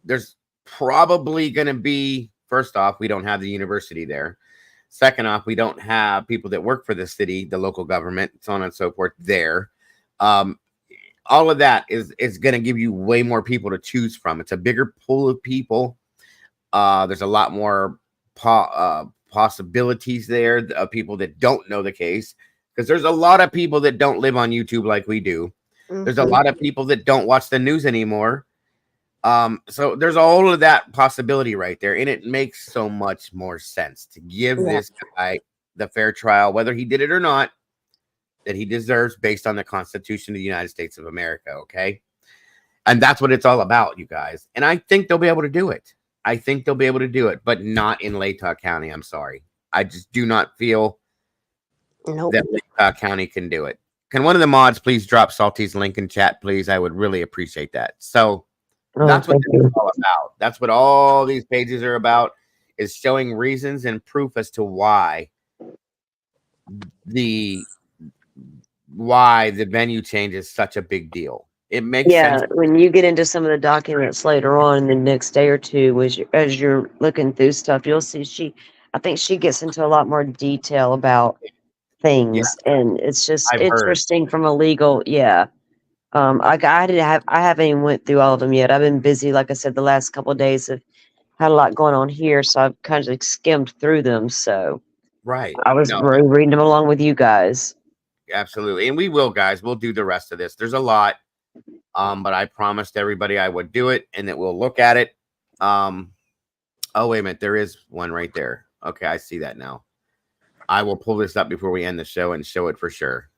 there's probably going to be, first off, we don't have the university there. Second off, we don't have people that work for the city, the local government, so on and so forth there. All of that is going to give you way more people to choose from. It's a bigger pool of people. There's a lot more possibilities there of people that don't know the case, because there's a lot of people that don't live on YouTube like we do. There's a lot of people that don't watch the news anymore. So there's all of that possibility right there, and it makes so much more sense to give this guy the fair trial, whether he did it or not, that he deserves based on the Constitution of the United States of America. Okay. And that's what it's all about, you guys. And I think they'll be able to do it. But not in Latah County. I'm sorry. I just do not feel that Latah County can do it. Can one of the mods please drop Salty's link in chat, please? I would really appreciate that. So that's what this is all about. That's what all these pages are about, is showing reasons and proof as to why the venue change is such a big deal. It makes sense. When you get into some of the documents later on in the next day or two, as you're looking through stuff, you'll see I think she gets into a lot more detail about things, and it's just interesting from a legal. I haven't even went through all of them yet. I've been busy, like I said, the last couple of days. Have had a lot going on here, so I've kind of skimmed through them. So I was reading them along with you guys. Absolutely. And we will, guys. We'll do the rest of this. There's a lot. But I promised everybody I would do it and that we'll look at it. Oh, wait a minute. There is one right there. Okay, I see that now. I will pull this up before we end the show and show it for sure.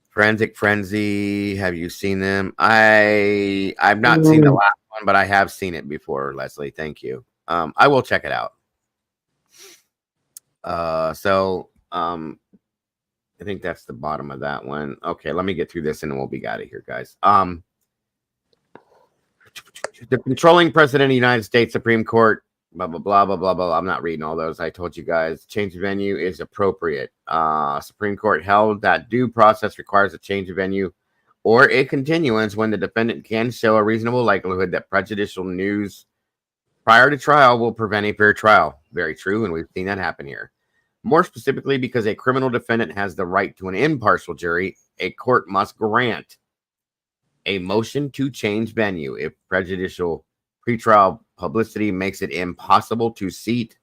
Forensic Frenzy. Have you seen them? I've not seen the last one, but I have seen it before, Leslie. Thank you. I will check it out. I think that's the bottom of that one. Okay, let me get through this and then we'll be out of here, guys. The controlling president of the United States Supreme Court, blah, blah, blah, blah, blah, blah. I'm not reading all those. I told you guys, change of venue is appropriate. Supreme Court held that due process requires a change of venue or a continuance when the defendant can show a reasonable likelihood that prejudicial news prior to trial will prevent a fair trial. Very true, and we've seen that happen here. More specifically, because a criminal defendant has the right to an impartial jury, a court must grant a motion to change venue if prejudicial Pretrial publicity makes it impossible to seat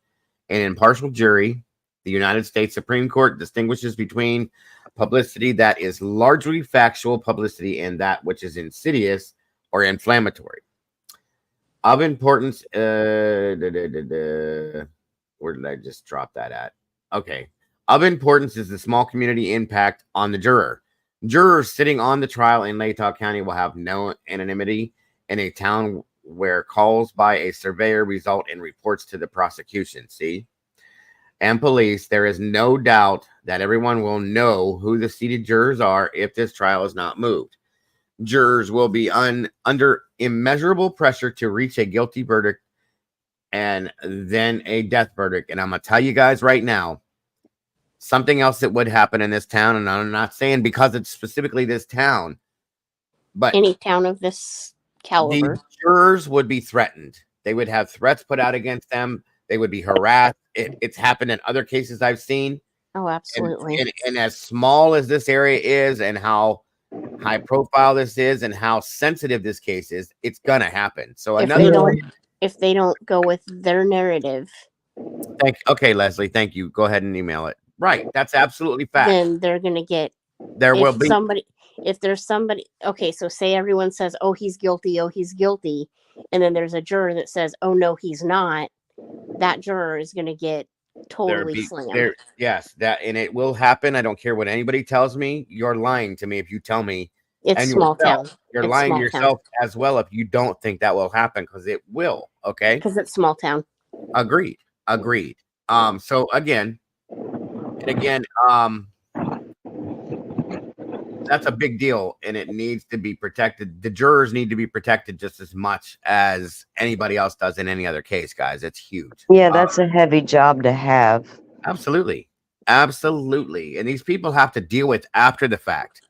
an impartial jury. The United States Supreme Court distinguishes between publicity that is largely factual publicity and that which is insidious or inflammatory. Of importance, where did I just drop that at? Okay. Of importance is the small community impact on the juror. Jurors sitting on the trial in Latah County will have no anonymity in a town where calls by a surveyor result in reports to the prosecution. See? And police, there is no doubt that everyone will know who the seated jurors are if this trial is not moved. Jurors will be under immeasurable pressure to reach a guilty verdict and then a death verdict. And I'm going to tell you guys right now, something else that would happen in this town, and I'm not saying because it's specifically this town, but Any town of this caliber. the jurors would be threatened. They would have threats put out against them. They would be harassed. It's happened in other cases I've seen. Oh, absolutely. And as small as this area is and how high profile this is and how sensitive this case is, it's gonna happen. So if they don't go with their narrative, okay, Leslie, thank you. Go ahead and email it. Right, that's absolutely fact. then they're gonna get There will be somebody. If there's somebody, okay, so say everyone says, "Oh, he's guilty. Oh, he's guilty," and then there's a juror that says, "Oh, no, he's not." That juror is gonna get totally slammed. Yes, that, and it will happen. I don't care what anybody tells me. You're lying to me if you tell me. It's small town. You're lying to yourself as well if you don't think that will happen, because it will. Okay, because it's small town. Agreed. So again, that's a big deal, and it needs to be protected. The jurors need to be protected just as much as anybody else does in any other case, guys. It's huge. Yeah, that's a heavy job to have. Absolutely. And these people have to deal with after the fact.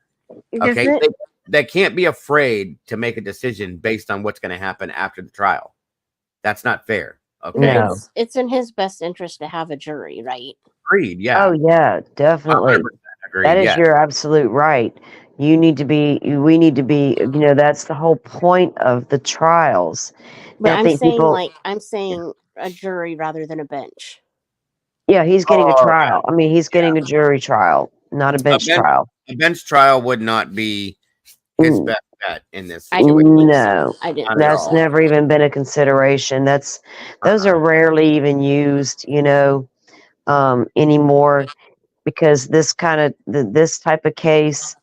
Okay, they can't be afraid to make a decision based on what's going to happen after the trial. That's not fair. Okay, No. It's in his best interest to have a jury, right? Agreed. Yeah. Oh yeah, definitely. 100% agreed. That is Yeah. your absolute right. We need to be, that's the whole point of the trials. But I I'm think saying people- I'm saying a jury rather than a bench. Yeah, he's getting a Oh, trial. I mean, he's getting a jury trial, not a bench trial. A bench trial would not be his best bet in this I didn't situation. think No. so. I didn't. Not at That's all. never even been a consideration. Those are rarely even used, anymore, because this type of case,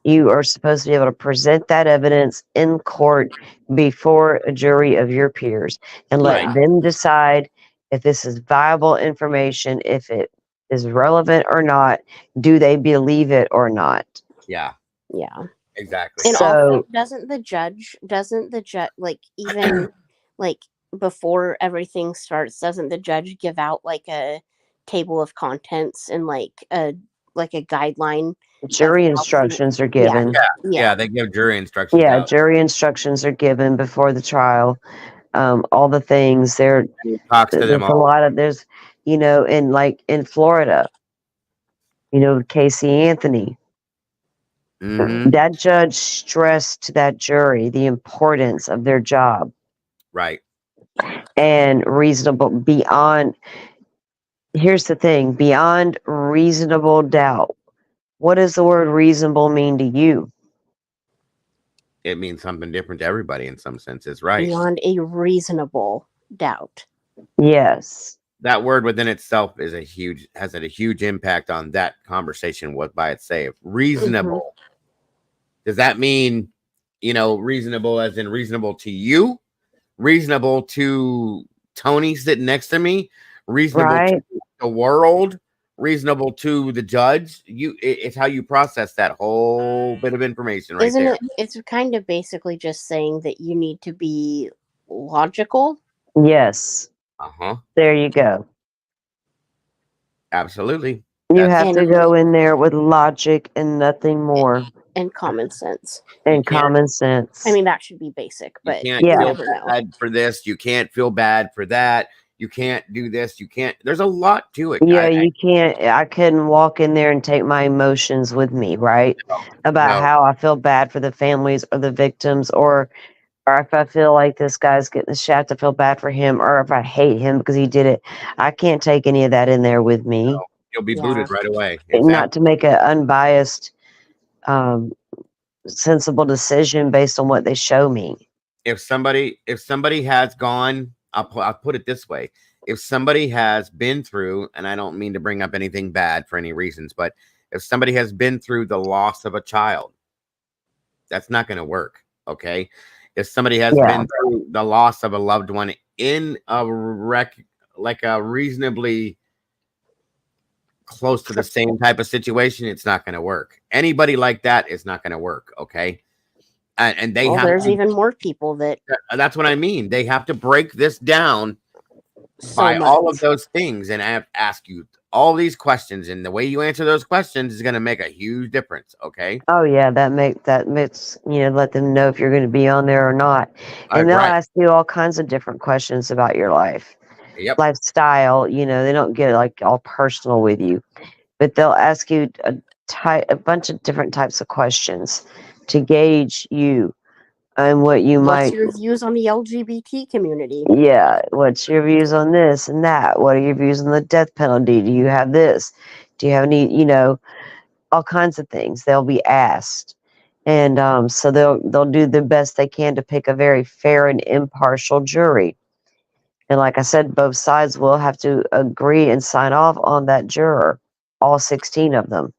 you are supposed to be able to present that evidence in court before a jury of your peers and let Right. them decide if this is viable information, if it is relevant or not. Do they believe it or not? Yeah. Yeah. Exactly. And So- also, doesn't the judge like even like before everything starts, doesn't the judge give out like a table of contents and like a guideline? Jury instructions are given. Yeah, they give jury instructions. Yeah, out. jury instructions are given before the trial. All the things He talks to there's them a all. lot of in Florida, Casey Anthony, Mhm. that judge stressed to that jury the importance of their job Right. and here's the thing, beyond reasonable doubt. What does the word reasonable mean to you? It means something different to everybody in some senses, right? Beyond a reasonable doubt. Yes. That word within itself has a huge impact on that conversation by itself. Reasonable. Does that mean, reasonable as in reasonable to you? Reasonable to Tony sitting next to me? Reasonable Right. to the world? Reasonable to the judge? It's how you process that whole bit of information right Isn't there. it? It's kind of basically just saying that you need to be logical. Yes. Uh-huh. There you go. Absolutely. You That's- have to go in there with logic and nothing more, And common sense. and can't- common sense. I mean, that should be basic, but you you can't Yeah. feel never know. bad for this. You can't feel bad for that. You can't do this. You can't. There's a lot to it. Yeah, you can't. I couldn't walk in there and take my emotions with me, right? About No. how I feel bad for the families or the victims or or if I feel like this guy's getting the shaft, I feel bad for him, or if I hate him because he did it. I can't take any of that in there with me. You'll be Yeah. booted right away. Not to make an unbiased, sensible decision based on what they show me. If somebody has gone, I'll put it this way: if somebody has been through, and I don't mean to bring up anything bad for any reasons, but if somebody has been through the loss of a child, that's not going to work. Okay, if somebody has been through the loss of a loved one in a like a reasonably close to the same type of situation, it's not going to work. Anybody like that is not going to work. Okay. And they have there's even more people that that's what I mean. They have to break this down by all of those things and ask you all these questions, and the way you answer those questions is going to make a huge difference. Okay. Oh yeah, that makes let them know if you're going to be on there or not, and they'll ask you all kinds of different questions about your life, lifestyle. They don't get like all personal with you, but they'll ask you a bunch of different types of questions to gauge you and what you might. What's your views on the LGBT community? Yeah, what's your views on this and that? What are your views on the death penalty? Do you have this? Do you have any, all kinds of things they'll be asked. And so they'll do the best they can to pick a very fair and impartial jury. And like I said, both sides will have to agree and sign off on that juror, all 16 of them.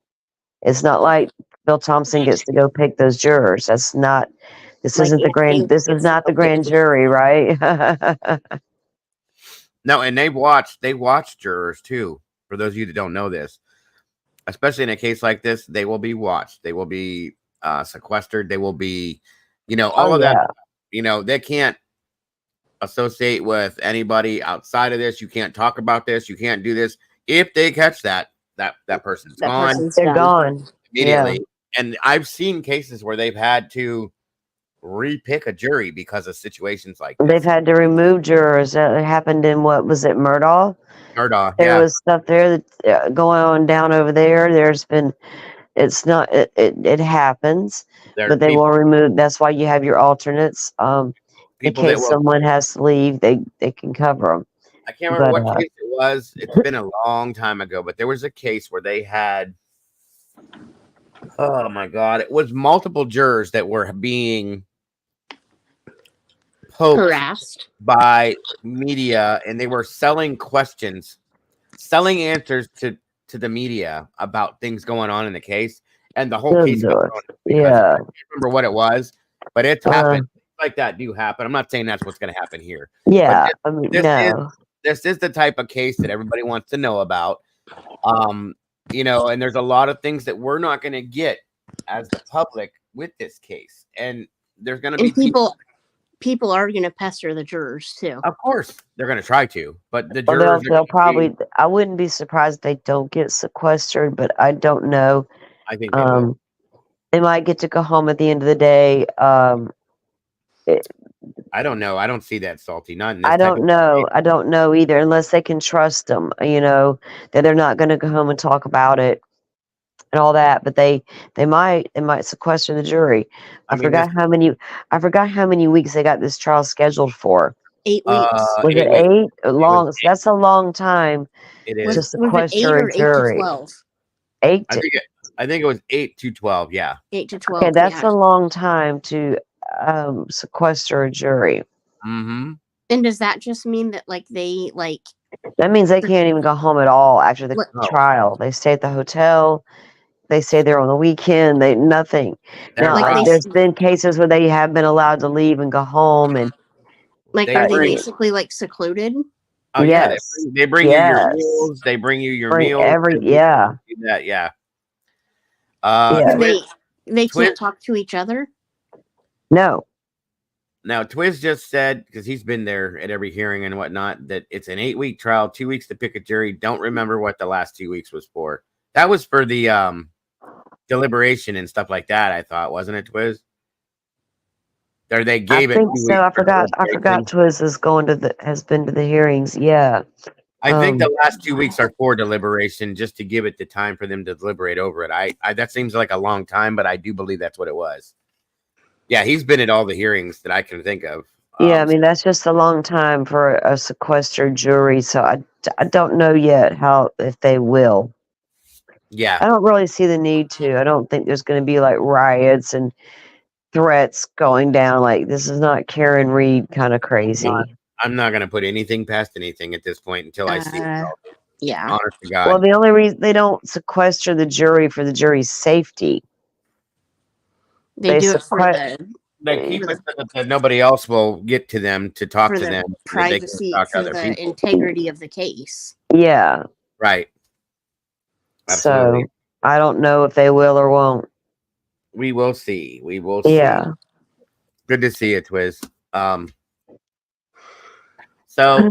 It's not like Bill Thompson gets to go pick those jurors. This isn't the grand jury, right? No, and they watch jurors too. For those of you that don't know this, especially in a case like this, they will be watched. They will be sequestered. They will be, all of that. They can't associate with anybody outside of this. You can't talk about this. You can't do this. If they catch that person's gone. They're gone immediately. Yeah. And I've seen cases where they've had to repick a jury because of situations like this. They've had to remove jurors. That happened in Murdaugh? Murdaugh, there was stuff there that's going on down over there. It happens, but they will remove. That's why you have your alternates. In case someone has to leave, they can cover them. I can't remember what case it was. It's been a long time ago, but there was a case where they had, oh my God, it was multiple jurors that were being harassed by media, and they were selling answers to the media about things going on in the case, and the whole case got thrown. I can't remember what it was, but it's happened. Like that do happen. I'm not saying that's what's going to happen here. Yeah, this is the type of case that everybody wants to know about. And there's a lot of things that we're not going to get as the public with this case, and there's going to be people are going to pester the jurors too. Of course, they're going to try to, but the jurors they'll probably. I wouldn't be surprised if they don't get sequestered, but I don't know. I think they will. They might get to go home at the end of the day. I don't know. I don't see that, Salty. I don't know. I don't know either, unless they can trust them, that they're not going to go home and talk about it and all that. But they might sequester the jury. I forgot how many weeks they got this trial scheduled for. 8 weeks. Was it 8? Long. That's a long time. It is. To sequester a jury. 8 to 12? I think it was 8 to 12. Yeah. 8 to 12. Okay, that's a long time to sequester a jury. Mm-hmm. And does that just mean that that means they can't even go home at all after the trial? They stay at the hotel. They stay there on the weekend. Nothing. Now, there's been cases where they have been allowed to leave and go home, and are they basically secluded? Oh yes. They bring you your meals. They bring you your meals. They can't talk to each other. No. Now, Twiz just said, because he's been there at every hearing and whatnot, that it's an 8-week trial, 2 weeks to pick a jury. Don't remember what the last 2 weeks was for. That was for the deliberation and stuff like that, I thought, wasn't it, Twiz? Or they gave it. I think so. I forgot Twiz has been to the hearings. Yeah. I think the last 2 weeks are for deliberation, just to give it the time for them to deliberate over it. That seems like a long time, but I do believe that's what it was. Yeah, he's been at all the hearings that I can think of. Yeah, I mean, that's just a long time for a sequestered jury, so I don't know yet if they will. Yeah. I don't really see the need to. I don't think there's going to be like riots and threats going down. Like, this is not Karen Reed kind of crazy. I'm not going to put anything past anything at this point until I see it. Yeah. Honest to God. Well, the only reason they don't sequester the jury for the jury's safety. They do it for they keep it so that nobody else will get to them to talk to them. Privacy, for the integrity of the case. Yeah. Right. Absolutely. So I don't know if they will or won't. We will see. We will see. Good to see you, Twiz. So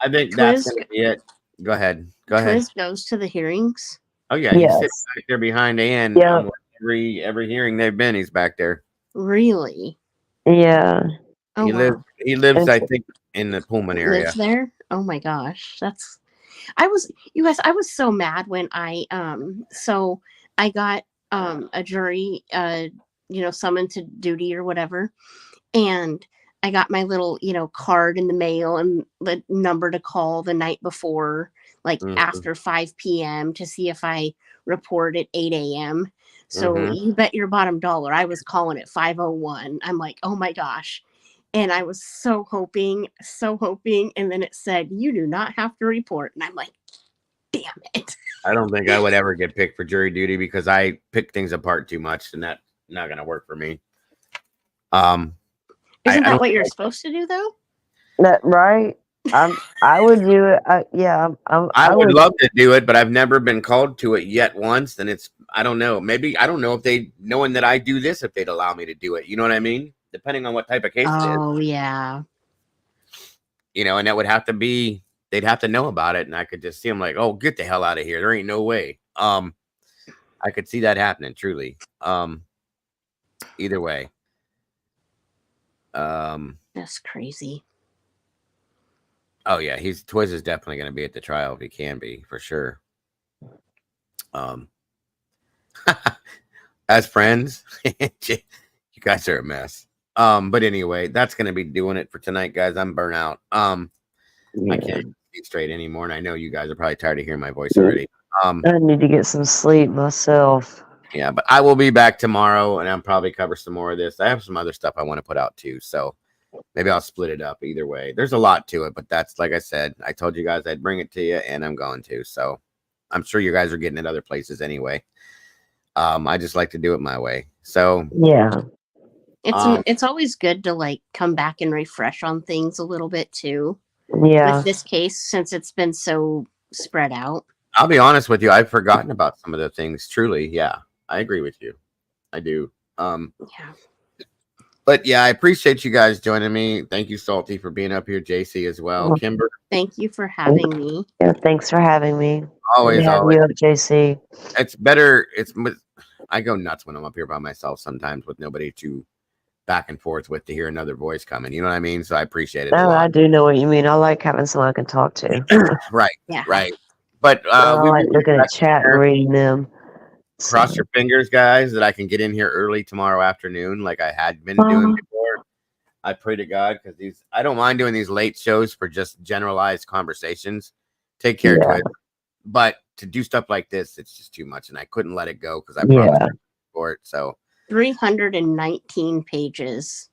I think that's gonna be it. Go ahead. Twiz goes to the hearings. Oh yeah, he sits back there behind Ann. Yeah. Every hearing they've been, he's back there. Really? Yeah. Oh, he lives, I think, in the Pullman area. Lives there? Oh my gosh, you guys, I was so mad when I got a jury summoned to duty or whatever, and I got my little card in the mail and the number to call the night before, like after 5 p.m. to see if I report at 8 a.m. So you bet your bottom dollar I was calling at 5:01. I'm like, oh my gosh. And I was so hoping. And then it said, you do not have to report. And I'm like, damn it. I don't think I would ever get picked for jury duty because I pick things apart too much, and that's not going to work for me. Isn't that what you're supposed to do, though? That right? I would do it. I would love to do it, but I've never been called to it yet once. And I don't know. Maybe I don't know if they, knowing that I do this, if they'd allow me to do it. You know what I mean? Depending on what type of case it is. Oh yeah. And that would have to be. They'd have to know about it, and I could just see them like, "Oh, get the hell out of here! There ain't no way." I could see that happening. Truly. Either way. That's crazy. Oh yeah, Twiz is definitely going to be at the trial if he can be, for sure. As friends, you guys are a mess. But anyway, that's going to be doing it for tonight, guys. I'm burnt out. I can't sleep straight anymore, and I know you guys are probably tired of hearing my voice already. I need to get some sleep myself. Yeah, but I will be back tomorrow, and I'll probably cover some more of this. I have some other stuff I want to put out too, so maybe I'll split it up. Either way, there's a lot to it, but that's, like I said, I told you guys I'd bring it to you, and I'm going to. So I'm sure you guys are getting it other places anyway. I just like to do it my way. So yeah, it's always good to like come back and refresh on things a little bit too. Yeah, with this case, since it's been so spread out. I'll be honest with you, I've forgotten about some of the things. Truly, yeah, I agree with you. I do. Yeah. But yeah, I appreciate you guys joining me. Thank you, Salty, for being up here. JC as well. Kimber. Thank you for having me. Yeah, thanks for having me. Always. You up, JC. It's better. I go nuts when I'm up here by myself sometimes with nobody to back and forth with to hear another voice coming. You know what I mean? So I appreciate it. I do know what you mean. I like having someone I can talk to. Right. Yeah. Right. But I like looking at chat and reading them. Cross your fingers, guys, that I can get in here early tomorrow afternoon, like I had been doing before. I pray to God, because I don't mind doing these late shows for just generalized conversations. Take care, Twitch. But to do stuff like this, it's just too much, and I couldn't let it go because I promised for it. So 319 pages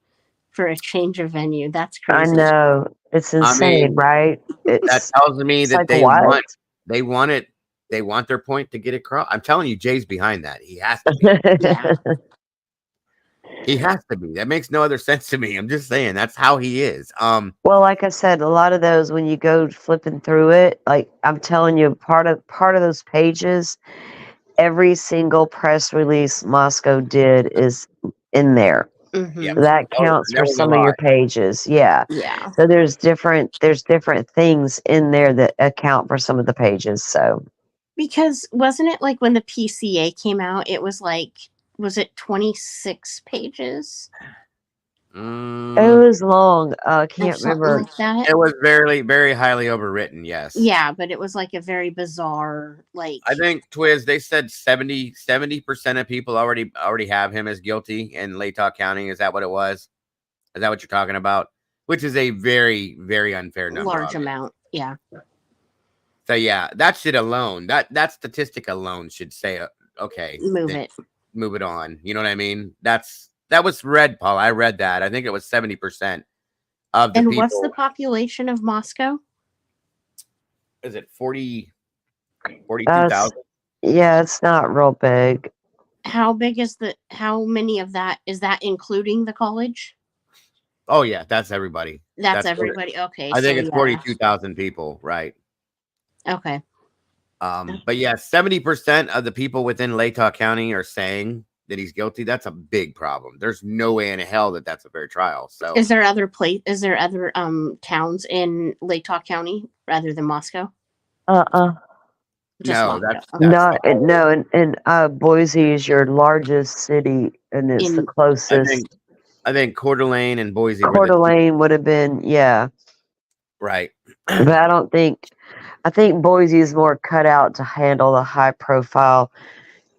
for a change of venue. That's crazy. I know, it's insane, right? That tells me that like, they want it. They want their point to get across. I'm telling you, Jay's behind that. He has to be. Yeah. He has to be. That makes no other sense to me. I'm just saying that's how he is. Well, like I said, a lot of those, when you go flipping through it, like I'm telling you, part of those pages, every single press release Moscow did is in there. Mm-hmm. Yep. That counts for some of your pages. Yeah. Yeah. So there's different things in there that account for some of the pages. So because wasn't it like when the PCA came out, it was like, was it 26 pages? It was long. I or can't something remember. like that. It was very, very highly overwritten. Yes. Yeah, but it was like a very bizarre, like, I think Twiz. They said 70% of people already have him as guilty in Latah County. Is that what it was? Is that what you're talking about? Which is a very, very unfair number. large amount. Yeah. So yeah, that shit alone, that statistic alone should say, okay, Move then it. move it on. You know what I mean? That was read, Paul. I read that. I think it was 70% of the And people. what's the population of Moscow? Is it 42,000? Yeah, it's not real big. How big is how many of that is that including the college? Oh yeah, that's everybody. That's everybody. Okay. I think so it's yeah. 42,000 people, right? Okay. But yeah, 70% of the people within Latah County are saying that he's guilty. That's a big problem. There's no way in hell that that's a fair trial. So Is there other towns in Latah County rather than Moscow? Just no, Moscow. that's No, and Boise is your largest city, and it's the closest. I think Coeur d'Alene and Boise were Coeur d'Alene would have been, yeah. right. But I think Boise is more cut out to handle the high profile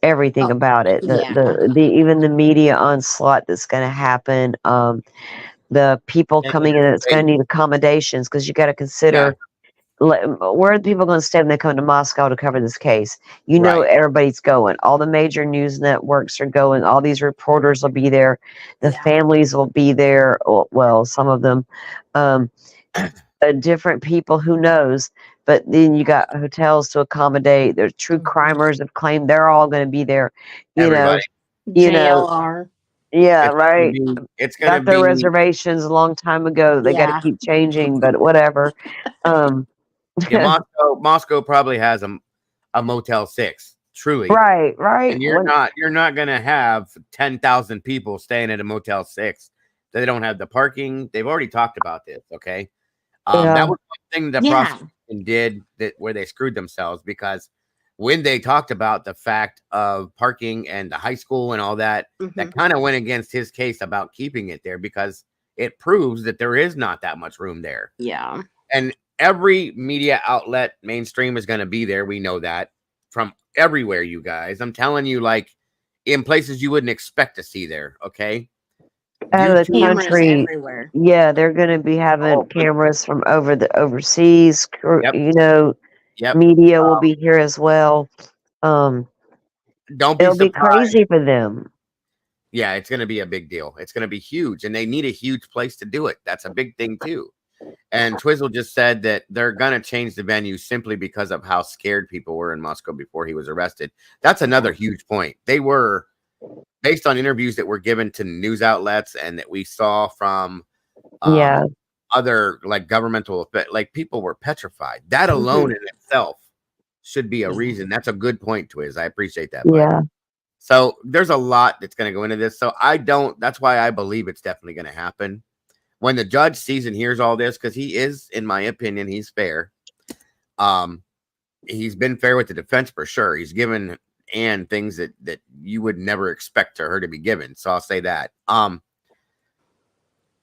everything about it. The even the media onslaught that's going to happen. The people coming in that's going to need accommodations, because you got to consider where are the people going to stay when they come to Moscow to cover this case? You know, everybody's going. All the major news networks are going. All these reporters will be there. The families will be there. Well, some of them. Different people, who knows? But then you got hotels to accommodate. There's true crimers have claimed they're all going to be there. Everybody. JLR. Yeah, right. It's going to got their be reservations a long time ago. They got to keep changing, but whatever. Yeah, Moscow probably has a Motel 6. Truly, right. And you're not going to have 10,000 people staying at a Motel 6. They don't have the parking. They've already talked about this. Okay, that was one thing the prosecution did where they screwed themselves, because when they talked about the fact of parking and the high school and all that, that kind of went against his case about keeping it there, because it proves that there is not that much room there. Yeah. And every media outlet, mainstream, is going to be there. We know that from everywhere, you guys. I'm telling you, like in places you wouldn't expect to see there. Okay. Out of the country, everywhere. Yeah, they're going to be having cameras from overseas. You know, media will be here as well. Don't be it'll be crazy for them. Yeah, it's going to be a big deal. It's going to be huge, and they need a huge place to do it. That's a big thing too. And Twizzle just said that they're going to change the venue simply because of how scared people were in Moscow before he was arrested. That's another huge point. They were, based on interviews that were given to news outlets and that we saw from other like governmental, like people were petrified. That alone in itself should be a reason. That's a good point, Twiz. I appreciate that. Yeah. So there's a lot that's going to go into this. So that's why I believe it's definitely going to happen. When the judge sees and hears all this, because he is, in my opinion, he's fair. He's been fair with the defense for sure. He's given Anne things that you would never expect her to be given. So I'll say that. I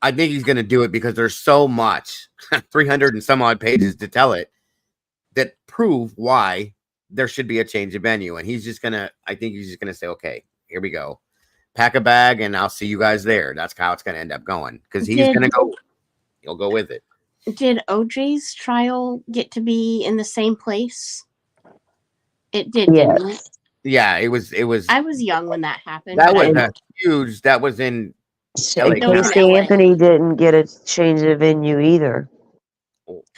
think he's going to do it because there's so much, 300 and some odd pages to tell it, that prove why there should be a change of venue. And I think he's just going to say, okay, here we go. Pack a bag and I'll see you guys there. That's how it's going to end up going, because he's going to go. He'll go with it. Did OJ's trial get to be in the same place? It did, didn't it? Yeah, it was. I was young when that happened. That was huge. That was in LA. Casey Anthony didn't get a change of venue either.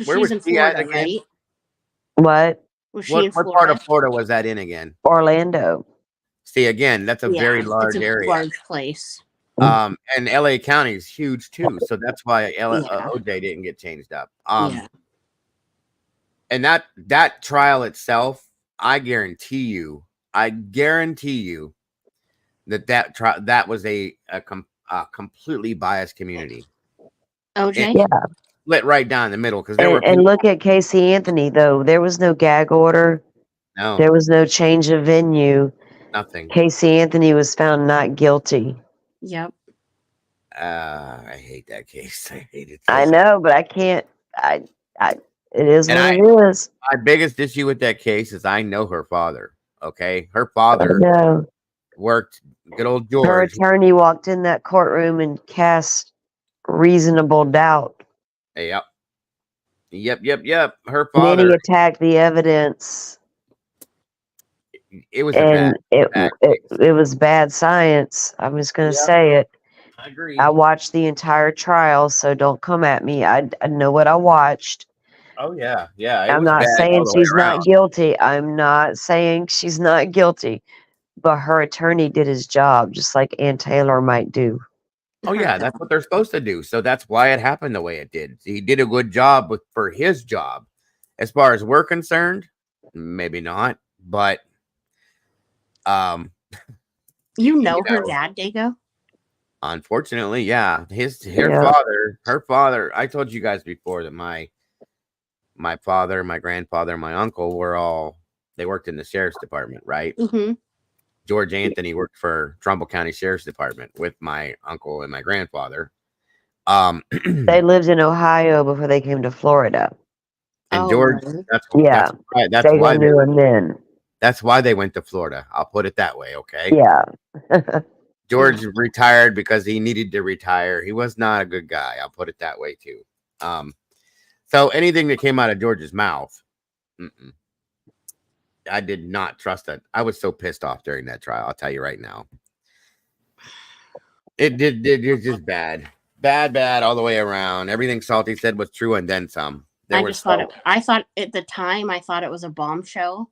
Where was he at again? Right? What? Was she in Florida? What part of Florida was that in again? Orlando. See, again, that's a very large area. Large place. And LA County is huge too, so that's why OJ didn't get changed up. And that trial itself, I guarantee you that was a completely biased community. OJ, split right down the middle, because and look at Casey Anthony though. There was no gag order. No, there was no change of venue. Nothing. Casey Anthony was found not guilty. Yep. I hate that case. I hate it. I So know, but I can't. I. It is and what it is. my biggest issue with that case is I know her father. Okay, her I father know. worked. Good old Her George. attorney walked in that courtroom and cast reasonable doubt. Yep. Yep. Her And then father. he attacked the evidence, It was a and bad case. it was bad science. I'm just gonna Yep. say it. I agree. I watched the entire trial, so don't come at me. I know what I watched. Oh yeah. It I'm was not bad saying all the way she's around. not guilty. I'm not saying she's not guilty, but her attorney did his job just like Ann Taylor might do. Oh yeah, that's what they're supposed to do. So that's why it happened the way it did. He did a good job for his job. As far as we're concerned, maybe not, but um, You know her dad, Dago? unfortunately, yeah, Yeah. her father. I told you guys before that my father, my grandfather, my uncle they worked in the sheriff's department, right? Mm-hmm. George Anthony worked for Trumbull County Sheriff's Department with my uncle and my grandfather. They lived in Ohio before they came to Florida. And Oh, George, really? Yeah. that's Dago why knew him then. that's why they went to Florida. I'll put it that way, okay? Yeah. George retired because he needed to retire. He was not a good guy. I'll put it that way too. So anything that came out of George's mouth, I did not trust it. I was so pissed off during that trial. I'll tell you right now. It was just bad all the way around. Everything Salty said was true and then some. I thought at the time I thought it was a bombshell,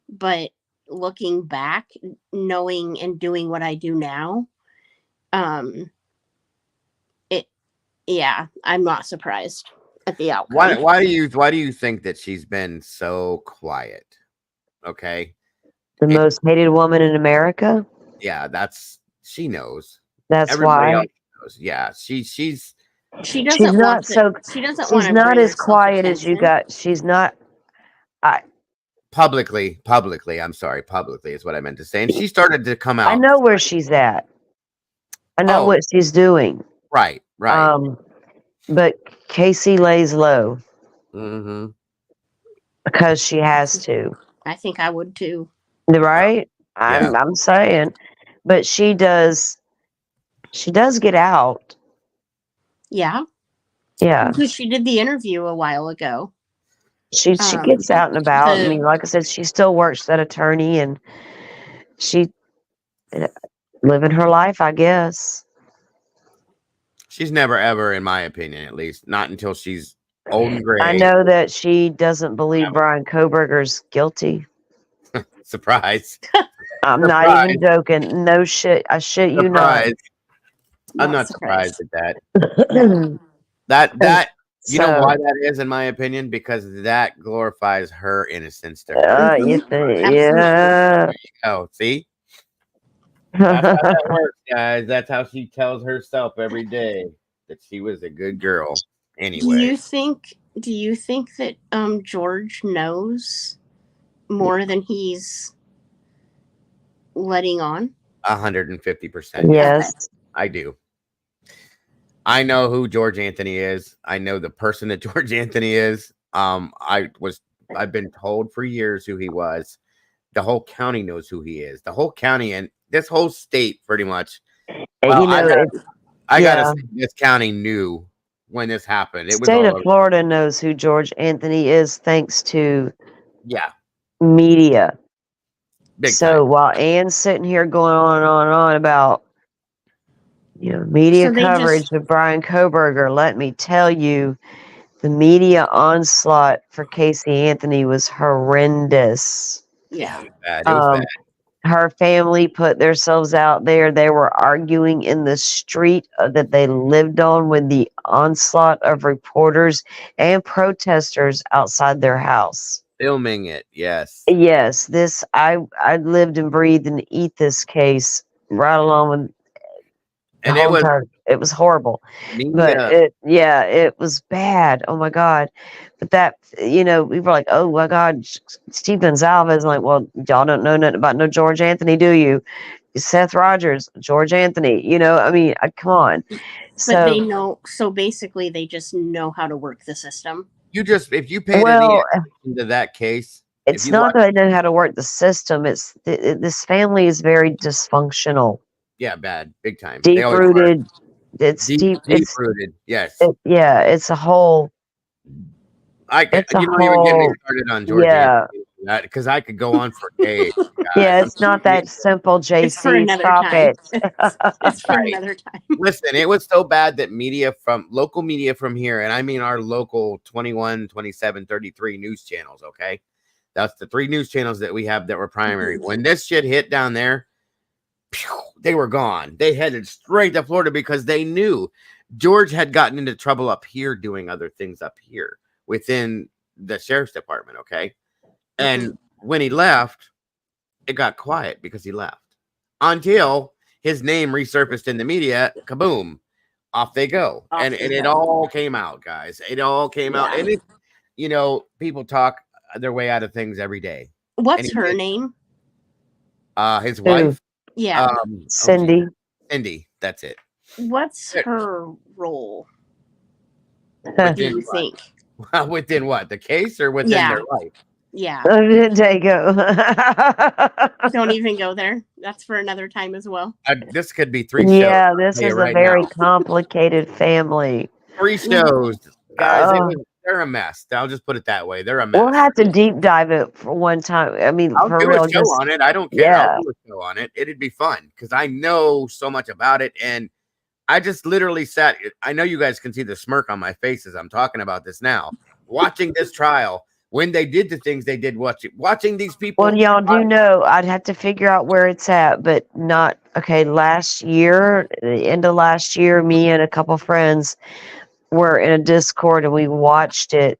but looking back, knowing and doing what I do now, I'm not surprised at the outcome. Why do you think that she's been so quiet? Okay. The most hated woman in America? Yeah, she knows. That's Everybody why. else knows. Yeah, she's She doesn't want to. She doesn't want She's to. not as quiet as you got. She's not. publicly. I'm sorry, publicly is what I meant to say. And she started to come out. I know where she's at. I know what she's doing. Right. But Casey lays low Mm-hmm. because she has to. I think I would too. Right? I'm saying, but she does. She does get out. Yeah. Yeah. Because she did the interview a while ago. She gets out and about. I mean, like I said, she still works that attorney, and she living her life, I guess. She's never ever, in my opinion, at least, not until she's old and gray. I know that she doesn't believe Brian Kohberger's guilty. Surprise. I'm not even joking. No shit. I shit you not. I'm not surprised at that. that you know why that is, in my opinion, because that glorifies her innocence to her. You think? Yeah. Oh, see? That's how that works, guys. That's how she tells herself every day that she was a good girl. Anyway. Do you think that George knows more than he's letting on? 150%. Yes. I do. I know who George Anthony is. I know the person that George Anthony is. I've been told for years who he was. The whole county knows who he is. The whole county and this whole state, pretty much. Well, I gotta say, this county knew when this happened. The state of Florida knows who George Anthony is, thanks to media. Big so time. While Ann's sitting here going on about media coverage of Brian Kohberger, let me tell you, the media onslaught for Casey Anthony was horrendous. Yeah. It was bad. Her family put themselves out there. They were arguing in the street that they lived on with the onslaught of reporters and protesters outside their house. Filming it, yes. Yes, I lived and breathed and eat this case right along with. And it was horrible. But it was bad. Oh my God. But that, we were like, oh my God, Steve Gonzalez. Like, well, y'all don't know nothing about no George Anthony, do you? Seth Rogers, George Anthony. You know, I mean, come on. But So they know. So basically, they just know how to work the system. If you paid any well, attention to that case, if it's you not watch, that I know how to work the system. It's this family is very dysfunctional, yeah, bad, big time. They deep always were. rooted. It's Deep It's rooted. Yes. yeah. It's a whole. It's a You don't even get me whole. started on George Yeah, Anthony, because I could go on for days, guys. yeah. It's not that simple. It's for JC, another stop time. it. It's for Right. another time. Listen, it was so bad that local media from here, and I mean our local 21, 27, 33 news channels, okay? That's the 3 news channels that we have that were primary. When this shit hit down there, they were gone. They headed straight to Florida because they knew George had gotten into trouble up here doing other things up here within the sheriff's department, okay? And when he left, it got quiet because he left. Until his name resurfaced in the media, kaboom, off they go. And it all came out, guys. It all came out. And people talk their way out of things every day. What's her name? His wife? Yeah. Cindy. Cindy, that's it. What's her role? Within Do you think? Within what? The case or within their life? Yeah. There you go. Don't even go there. That's for another time as well. This could be 3 shows. Yeah, this is right a very now. complicated family. 3 shows, guys. They're a mess. I'll just put it that way. They're a mess. We'll have to deep dive it for one time. I mean, I'll for do real. a show on it. I don't care. Yeah. I'll do a show on it. It'd be fun because I know so much about it. And I just literally sat. I know you guys can see the smirk on my face as I'm talking about this now. Watching this trial, when they did the things they did, watching these people. Well, y'all do know I'd have to figure out where it's at, but not okay. Last year, the end of last year, me and a couple friends were in a Discord and we watched it.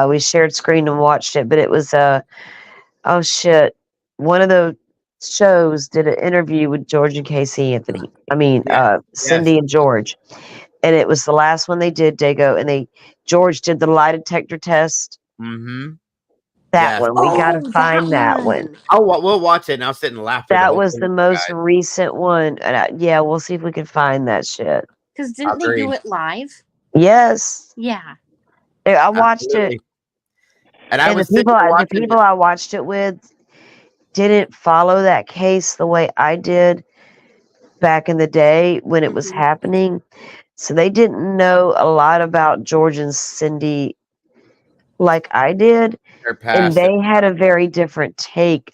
We shared screen and watched it, but it was oh shit, one of the shows did an interview with George and Casey Anthony. I mean, Cindy and George, and it was the last one they did, Dago, and George did the lie detector test. Mm-hmm. That one, we gotta find that one. Oh, we'll watch it, and I'll sit and laugh. That was the most recent one, and we'll see if we can find that shit. Because didn't they do it live? Yes. Yeah. I watched it, and the people I watched it with didn't follow that case the way I did back in the day when it was happening, so they didn't know a lot about George and Cindy like I did, and they had a very different take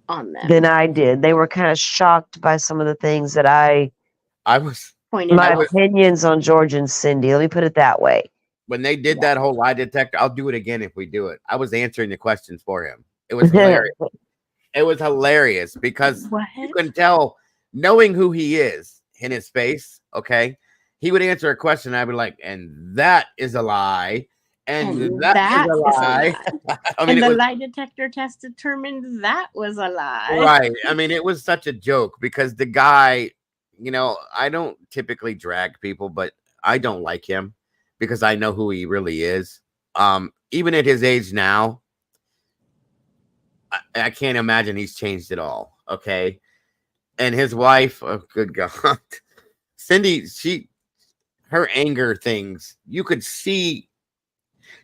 on them than I did. They were kind of shocked by some of the things that I was pointing out. My opinions on George and Cindy. Let me put it that way. When they did that whole lie detector, I'll do it again if we do it. I was answering the questions for him. It was hilarious. It was hilarious because you can tell, knowing who he is in his face, okay? He would answer a question, and I'd be like, and that is a lie. And that is a lie. I mean, and the lie detector test determined that was a lie. Right. I mean, it was such a joke because the guy, I don't typically drag people, but I don't like him because I know who he really is. Even at his age now, I can't imagine he's changed at all. Okay. And his wife, oh, good God. Cindy, her anger things, you could see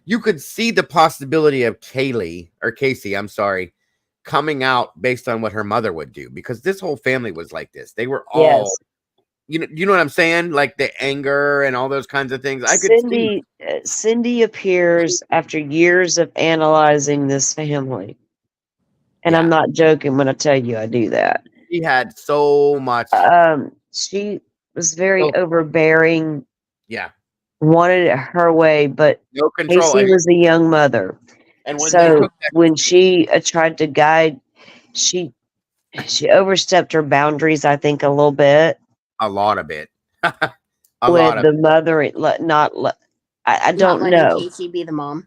the possibility of Casey, I'm sorry, coming out based on what her mother would do, because this whole family was like this. They were all, you know what I'm saying? Like the anger and all those kinds of things. I could see. Cindy appears after years of analyzing this family. And I'm not joking when I tell you I do that. She had so much. She was very overbearing. Yeah. Wanted it her way, but no control. Casey was a young mother. And when she tried to guide, she overstepped her boundaries, I think, a little bit. A lot of it. With the mother, I don't know. Casey be the mom.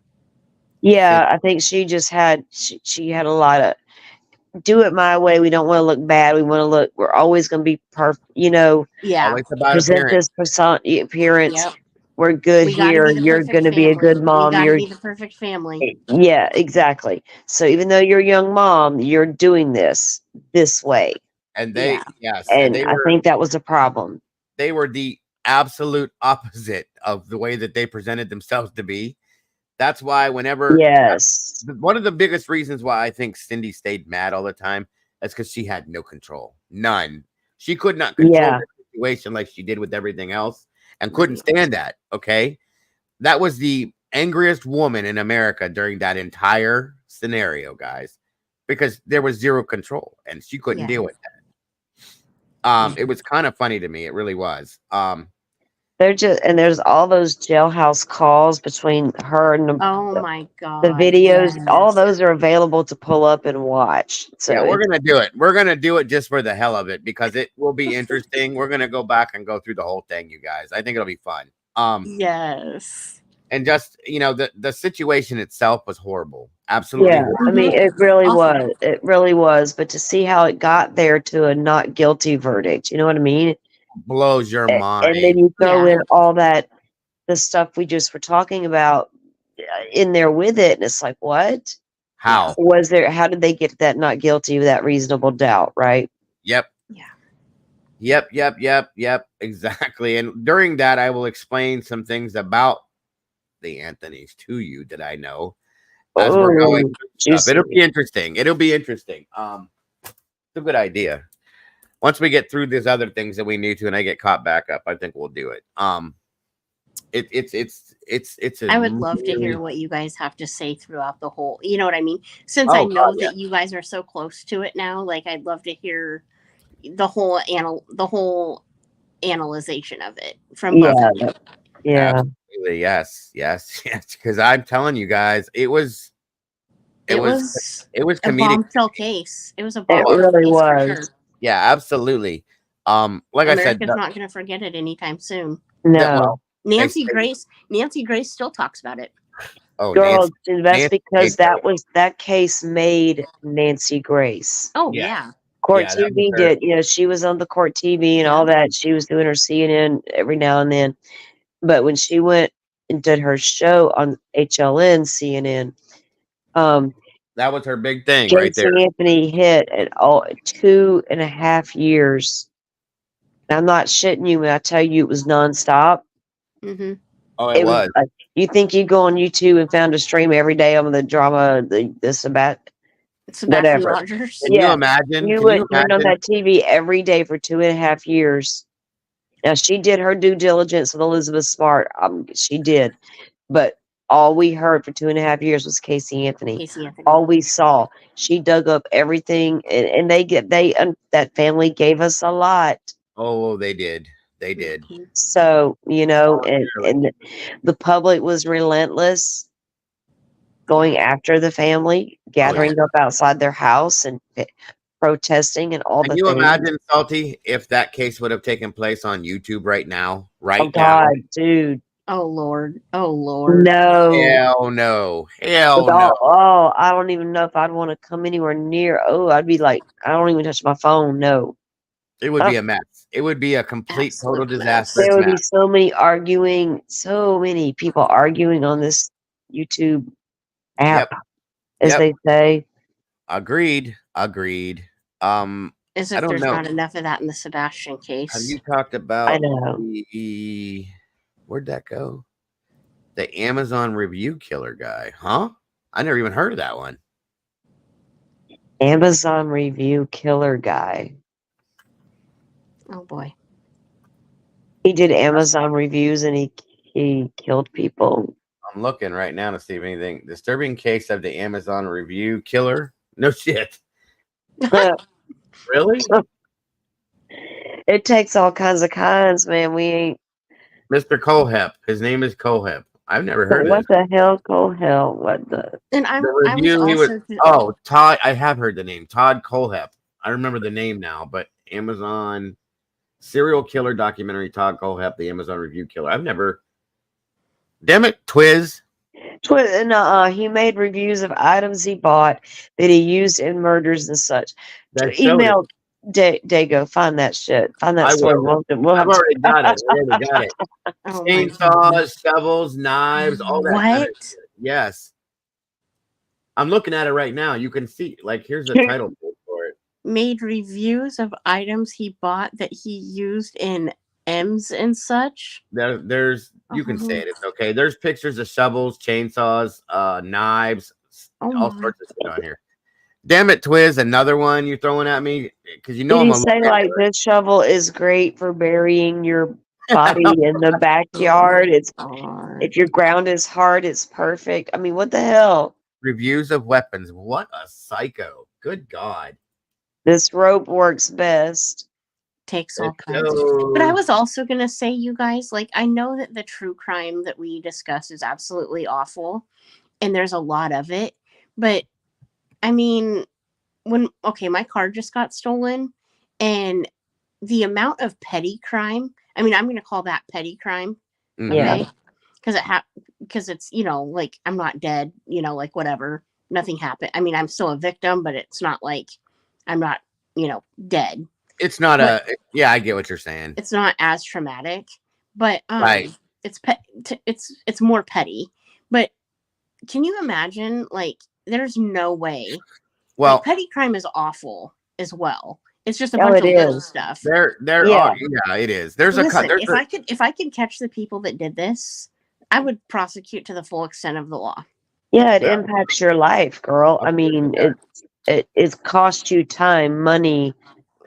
Yeah, I think she just had she had a lot of do it my way. We don't want to look bad. We're always going to be perfect. Yeah. Present this appearance. Yep. We're good here. You're going to be a good mom. You're be the perfect family. Yeah, exactly. So even though you're a young mom, you're doing this way. And they, Yeah. yes, And they I were think that was a problem. they were the absolute opposite of the way that they presented themselves to be. That's why whenever Yes. one of the biggest reasons why I think Cindy stayed mad all the time is because she had no control. None. She could not control Yeah. the situation like she did with everything else and couldn't stand that. Okay. That was the angriest woman in America during that entire scenario, guys, because there was zero control and she couldn't Yeah. deal with that. It was kind of funny to me. It really was. They're just, and there's all those jailhouse calls between her and Oh my god. the videos. All yes. those are available to pull up and watch. So Yeah, we're gonna do it. We're gonna do it just for the hell of it because it will be interesting. We're gonna go back and go through the whole thing, you guys. I think it'll be fun. Yes. And just the situation itself was horrible. Absolutely yeah, horrible. I mean, it really Awful. was. It really was. But to see how it got there to a not guilty verdict, you know what I mean? Blows your mind. And then you throw Yeah. in all that, the stuff we just were talking about in there with it. And it's like, what? How? Was there, how did they get that not guilty with that reasonable doubt, right? Yep. Yeah. Yep. Exactly. And during that, I will explain some things about the Anthonys to you that I know as we're going Oh, through stuff. It'll juicy. be interesting. It'll be interesting. It's a good idea. Once we get through these other things that we need to, and I get caught back up, I think we'll do it. It's I would love to hear what you guys have to say throughout the whole, you know what I mean? Since I know that you guys are so close to it now, like I'd love to hear the whole analyzation of it from both of you. Yeah. Absolutely. Yes. Because I'm telling you guys, it was It a was a comedic. bombshell case. It was a It bombshell really case for was. sure. Yeah, absolutely. Like America's I said, not going to forget it anytime soon. No. Nancy Grace still talks about it. Oh, Girl, that's Nancy because hates that case made Nancy Grace. Oh Yeah. yeah. Court Yeah, that TV was her. did, she was on the court TV and all that. She was doing her CNN every now and then. But when she went and did her show on HLN CNN, That was her big thing right Casey there. Anthony hit at all 2.5 years. I'm not shitting you when I tell you it was nonstop. Mm-hmm. Oh, it was. You think you go on YouTube and found a stream every day on the drama, this about Sebastian whatever. Rogers. Can you imagine? You Can would you turn on imagine? that TV every day for 2.5 years. Now she did her due diligence with Elizabeth Smart. She did, but all we heard for 2.5 years was Casey Anthony. All we saw, she dug up everything, and that family gave us a lot. Oh, they did. They did. So and the public was relentless, going after the family, gathering up outside their house and protesting and all Can the you things. imagine, Salty, if that case would have taken place on YouTube right now? Oh God, dude. Oh Lord. Oh Lord. No. Hell no. Hell With no. I don't even know if I'd want to come anywhere near. Oh, I'd be like, I don't even touch my phone. No. It would be a mess. It would be a complete, total disaster. There would be so many people arguing on this YouTube app, as they say. Agreed. As if there's not enough of that in the Sebastian case. Have you talked about I know. Where'd that go? The Amazon review killer guy, huh? I never even heard of that one. Amazon review killer guy. Oh boy. He did Amazon reviews and he killed people. I'm looking right now to see if anything. Disturbing case of the Amazon review killer. No shit. Really? It takes all kinds of kinds, man. We ain't Mr. Kohberberger. His name is Kohberger. I've never heard of what this. the hell, Hell? What the? And Todd. I have heard the name Todd Kohberger. I remember the name now, but Amazon serial killer documentary Todd Kohberger, the Amazon review killer. I've never. Damn it, Twiz. He made reviews of items he bought that he used in murders and such. Email Dago, find that shit. Find that story. I've already got it. Chainsaws, shovels, knives, all that. Kind of shit. Yes. I'm looking at it right now. You can see, like, here's the title for it. made reviews of items he bought that he used in M's and such. There's you can say it. It's okay. There's pictures of shovels, chainsaws, knives, all sorts of shit on here. Damn it, Twiz! Another one you throwing at me because you know Did I'm he a say like this shovel is great for burying your body in the backyard? It's if your ground is hard, it's perfect. I mean, what the hell? reviews of weapons. What a psycho! Good God. This rope works best. Takes all kinds. But I was also going to say, you guys, like, I know that the true crime that we discuss is absolutely awful, and there's a lot of it. But, I mean, my car just got stolen, and the amount of petty crime, I mean, I'm going to call that petty crime, okay? Because it's, like, I'm not dead, like, whatever. Nothing happened. I mean, I'm still a victim, but it's not like I'm not, dead. It's not I get what you're saying. It's not as traumatic, but Right. it's more petty. But can you imagine, like, there's no way. Well, like, petty crime is awful as well. It's just a bunch of little stuff. There are it is. Listen, if I could catch the people that did this, I would prosecute to the full extent of the law. Yeah, it impacts your life, girl. I mean, it costs you time, money.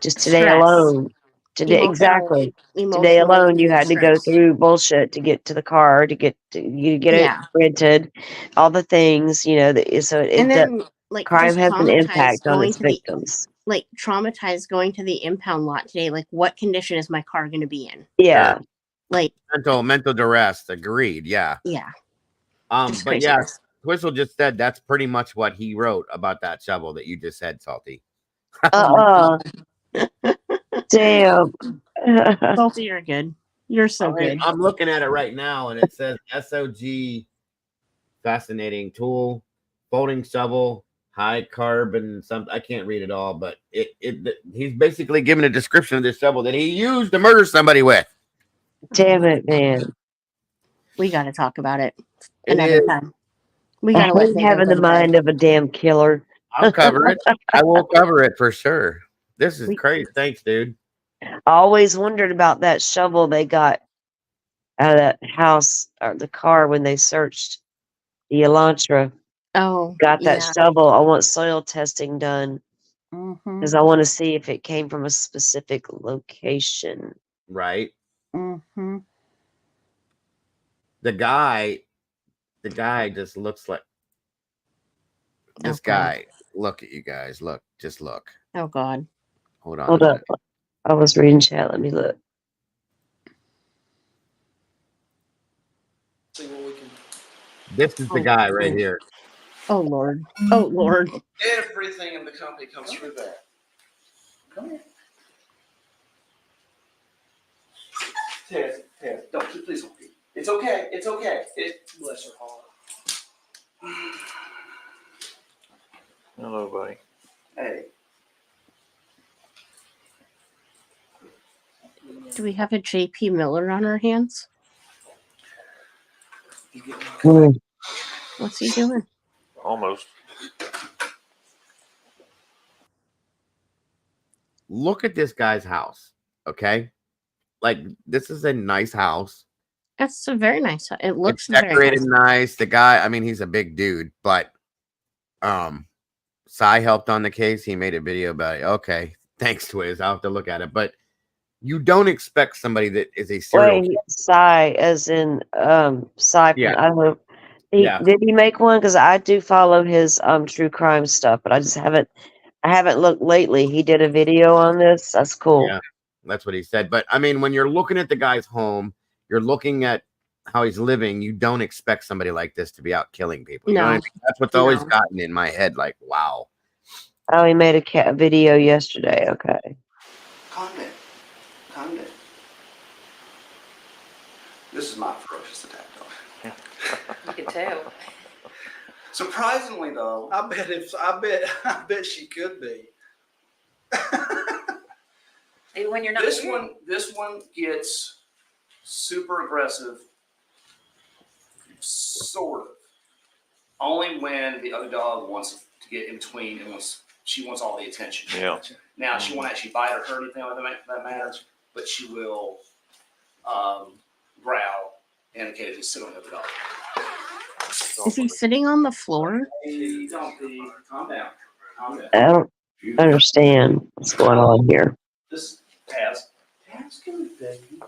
Just today alone. Today alone, you had to go through bullshit to get to the car, to get it rented, all the things, crime has an impact on its victims. Like, traumatized going to the impound lot today. Like, what condition is my car going to be in? Yeah. Like mental duress. Agreed. Yeah. Yeah. But yeah, Twistle just said that's pretty much what he wrote about that shovel that you just said, Salty. Damn. Salty, you're good. You're so good. I'm looking at it right now, and it says SOG, fascinating tool, folding shovel, high carb, and something. I can't read it all, but he's basically giving a description of this shovel that he used to murder somebody with. Damn it, man. We got to talk about it another time. We got to having the mind of a damn killer. I'll cover it. I will cover it for sure. This is crazy. Thanks, dude. I always wondered about that shovel they got out of that house or the car when they searched the Elantra. Oh, got that shovel. I want soil testing done because I want to see if it came from a specific location. Right. The guy just looks like this guy. Look at you guys. Look, just look. Oh God. Hold on. Hold up. I was reading chat. Let me look. See what we can. This is the guy right here. Oh Lord. Oh Lord. Everything in the company comes through that. Come here. Tess, don't please don't. It's okay. It's okay. Bless her heart. Hello, buddy. Hey. Do we have a JP Miller on our hands? What's he doing? Almost. Look at this guy's house. Okay. Like, this is a nice house. That's a very nice. It looks decorated nice. The guy, I mean, he's a big dude, but THYE helped on the case. He made a video about it. Okay. Thanks, Twiz. I'll have to look at it. But you don't expect somebody that is a serial killer. THYE, as in THYE from Idaho. Did he make one? Because I do follow his true crime stuff, but I haven't looked lately. He did a video on this. That's cool. Yeah, that's what he said. But I mean, when you're looking at the guy's home, you're looking at how he's living. You don't expect somebody like this to be out killing people. You know what I mean? That's what's always gotten in my head. Like, wow. Oh, he made a video yesterday. Okay. Calm down. Calm down. This is my ferocious attack dog. You can tell. Surprisingly, though, I bet she could be. Even when you're not this one gets super aggressive, sort of. Only when the other dog wants to get in between and she wants all the attention. Yeah. Now, she won't actually bite or hurt anything like that matters, but she will growl and occasionally sit on the dog. Is he sitting on the floor? Hey, don't be. Calm down. Calm down. I don't understand what's going on here. This Taz. Taz, come here, baby.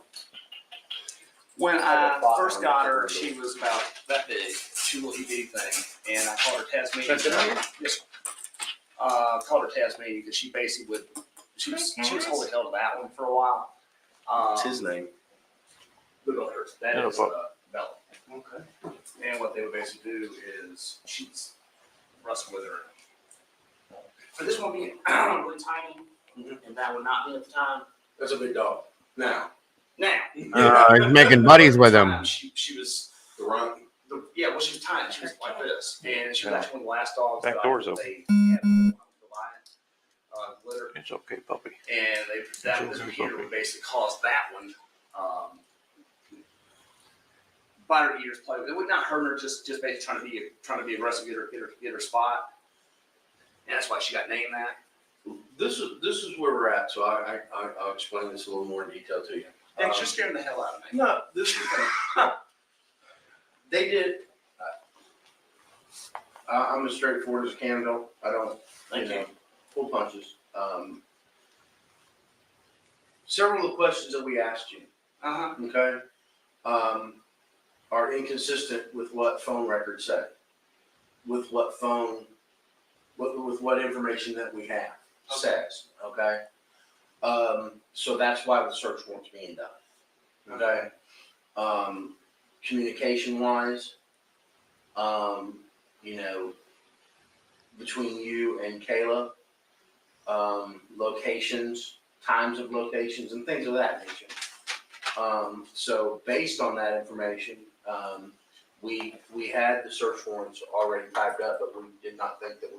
When I first got her, she was about that big. She was a little bitty thing. And I called her Tasmanian. Yes. Called her Tasmanian because she basically would, she was holding hell to that one for a while. What's his name? Look at hers. That Yeah, is but- Bella. Okay. And what they would basically do is she's wrestle with her. But this one being really tiny, and that would not be at the time. That's a big dog. Now. He's making buddies with him. She was The run. yeah, well, she was tiny. She was like this, and she was actually one of the last dogs. Back that door's they open. had litter, It's okay, puppy. and that was here would basically cause that one. Bite her ears, play with it. Would not hurt her, just basically trying to be aggressive, get her spot, and that's why she got named that. This is where we're at. So I'll explain this a little more in detail to you. Thanks, you're scaring the hell out of me. No, this is the thing. They did. I'm as straightforward as can go. I don't, Thank you. pull punches. Several of the questions that we asked you, okay, are inconsistent with what phone records say, with what information that we have says, okay? So that's why the search warrant's being done, okay? Communication wise, between you and Kayla, locations, times of locations, and things of that nature. So based on that information, we had the search warrants already typed up, but we did not think that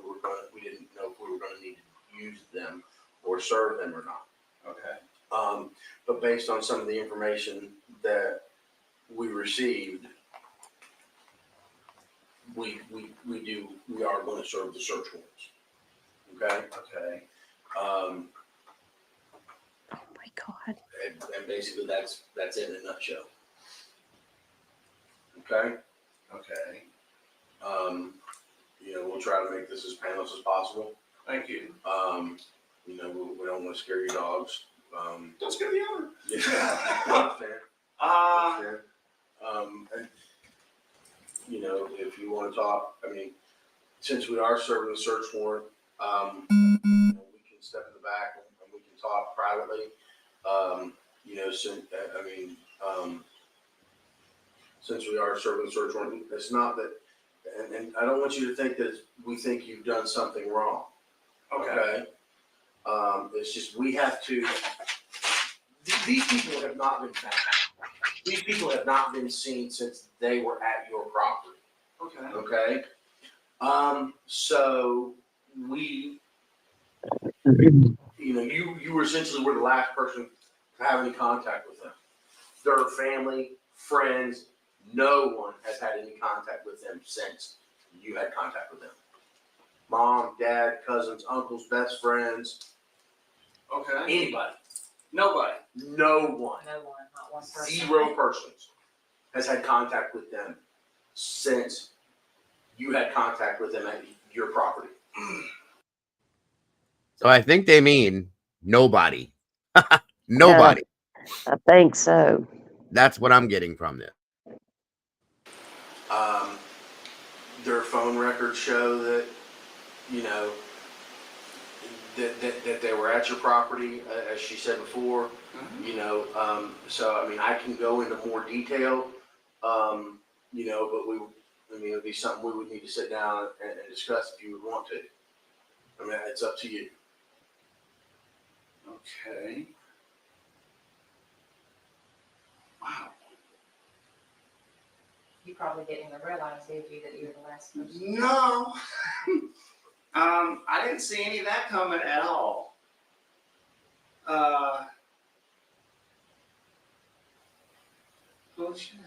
we didn't know if we were gonna need to use them or serve them or not. Okay. But based on some of the information that we received, we are going to serve the search warrants. Okay. Okay. Oh my God. And basically that's it in a nutshell. Okay. Okay. We'll try to make this as painless as possible. Thank you. We don't want to scare your dogs. Don't scare the other. Yeah. Fair. Fair. And, if you want to talk, since we are serving the search warrant, we can step in the back and we can talk privately. Since we are serving the search warrant, it's not that, and I don't want you to think that we think you've done something wrong. Okay. It's just we have to. These people have not been found. These people have not been seen since they were at your property. Okay. Okay. So we, you essentially were the last person to have any contact with them. Their family, friends, no one has had any contact with them since you had contact with them. Mom, dad, cousins, uncles, best friends, Okay. anybody. Nobody. No one. No one, not one person. 0 persons has had contact with them since you had contact with them at your property. So I think they mean nobody. Nobody. I think so. That's what I'm getting from this. Their phone records show that, that they were at your property, as she said before. So I can go into more detail, but it'd be something we would need to sit down and discuss if you would want to. It's up to you. Okay. Wow. You probably didn't even realize, did you, that you were the last person? No. I didn't see any of that coming at all. Oh shit.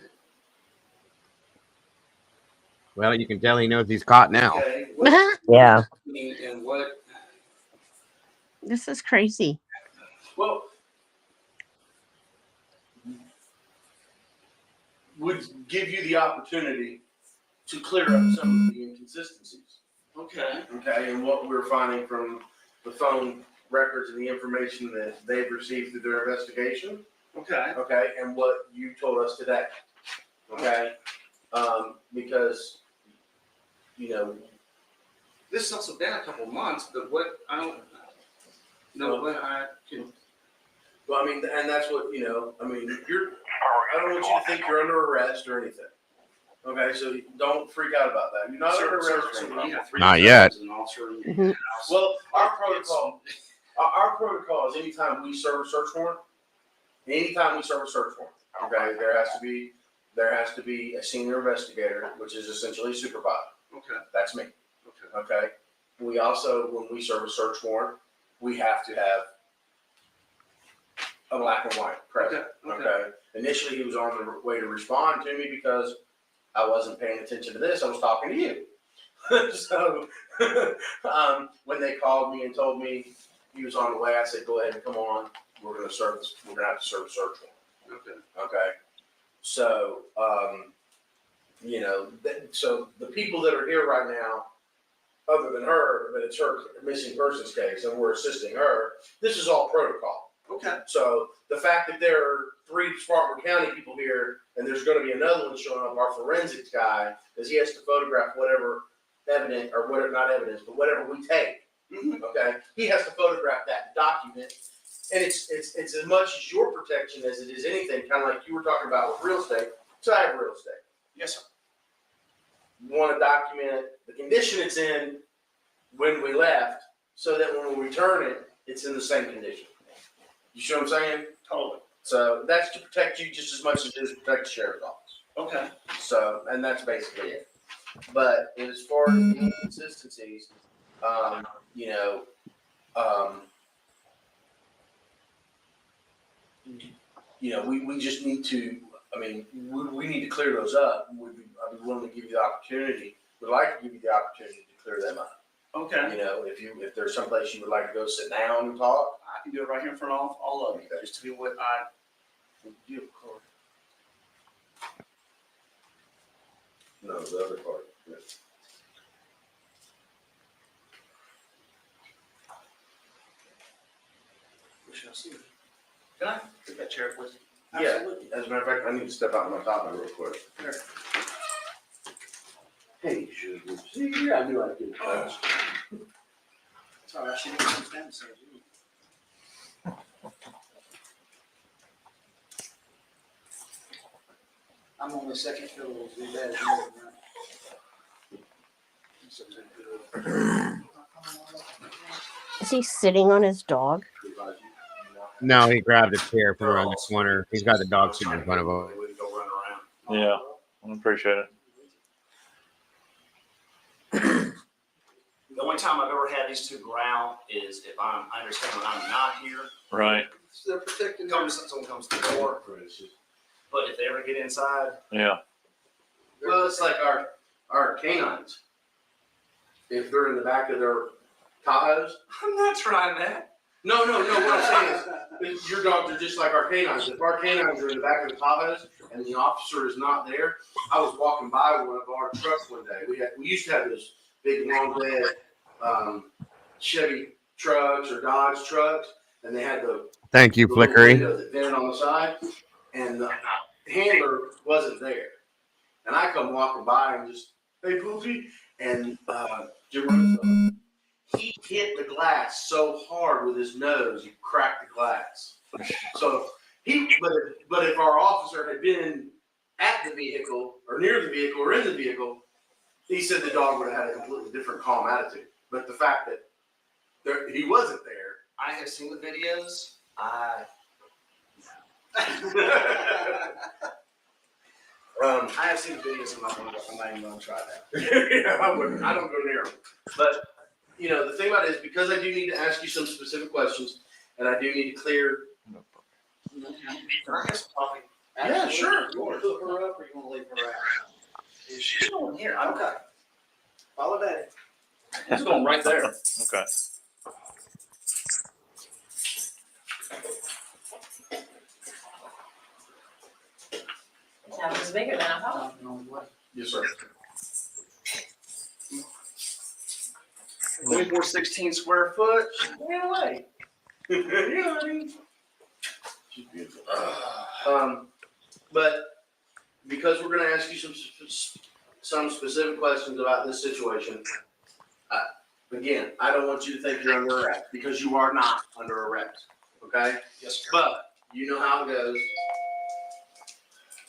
Well, you can tell he knows he's caught now. Okay. What, Yeah. and what? This is crazy. Well, would give you the opportunity to clear up some of the inconsistencies. Okay. Okay, and what we're finding from the phone records and the information that they've received through their investigation. Okay. Okay, and what you told us today. Okay, because, you know, This has also been a couple months, but what, I don't know what I can. well, I mean, and that's what, you know, I mean, I don't want you to think you're under arrest or anything. Okay, so don't freak out about that. You're not under arrest or anything. Not yet. Mhm. Well, our protocol is anytime we serve a search warrant, okay, there has to be a senior investigator, which is essentially a supervisor. Okay. That's me. Okay. Okay. We also, when we serve a search warrant, we have to have a black and white present. Okay. Initially, he was on the way to respond to me because I wasn't paying attention to this. I was talking to you. So, when they called me and told me he was on the way, I said, "Go ahead and come on. We're gonna have to serve a search warrant." Okay. Okay. So, you know, so the people that are here right now, other than her, but it's her missing persons case, and we're assisting her. This is all protocol. Okay. So the fact that there are 3 Spartanburg County people here, and there's going to be another one showing up, our forensics guy, because he has to photograph whatever evidence, or whatever, not evidence, but whatever we take. Mm-hmm. Okay, he has to photograph that document, and it's as much as your protection as it is anything. Kind of like you were talking about with real estate. So I have real estate. Yes, sir. You want to document the condition it's in when we left, so that when we return it, it's in the same condition. You see what I'm saying? Totally. So that's to protect you just as much as it is to protect the sheriff's office. Okay. So, and that's basically it. But as far as the inconsistencies, you know, we just need to, I mean, we need to clear those up. I'd be willing to give you the opportunity, would like to give you the opportunity to clear them up. Okay. You know, if there's someplace you would like to go sit down and talk. I can do it right here in front of all of you, just to be what I do. No, the other part. Yeah. We shall see. Can I get that chair, please? Yeah, Absolutely. as a matter of fact, I need to step out on my topic real quick. Sure. Hey, Susan. See, I knew I'd get it fast. Sorry, I should have come down and said you. I'm on the second fiddle, as bad as you. Is he sitting on his dog? No, he grabbed a chair from around the corner. He's got the dog sitting in front of him. Yeah, I appreciate it. The only time I've ever had these two growl is if I understand when I'm not here. Right. They're protecting. Someone comes to the door. But if they ever get inside. Yeah. Well, it's like our canines. If they're in the back of their Tahoes. I'm not trying that. No, what I'm saying is your dogs are just like our canines. If our canines are in the back of the Tahoes and the officer is not there, I was walking by one of our trucks one day. We used to have those big long bed Chevy trucks or Dodge trucks, and they had the Thank you, Flickery. the vent on the side, and the handler wasn't there. And I come walking by and just, hey, Poofy, and Jim Russo, he hit the glass so hard with his nose, he cracked the glass. So but if our officer had been at the vehicle or near the vehicle or in the vehicle, he said the dog would have had a completely different calm attitude. But the fact that he wasn't there. I have seen the videos. I have seen the videos. I'm not even going to try that. Yeah, I don't go near them. But, you know, the thing about it is because I do need to ask you some specific questions and I do need to clear. Can I have some coffee? Yeah, sure. You want to cook her up or you want to leave her out? She's going here. Okay. Follow daddy. He's going right there. Okay. house is bigger than I thought. Yes, sir. 2416 square foot. Get away. You know what I mean? She's beautiful. But because we're gonna ask you some specific questions about this situation, again, I don't want you to think you're under arrest, because you are not under arrest, okay? Yes, sir. But you know how it goes.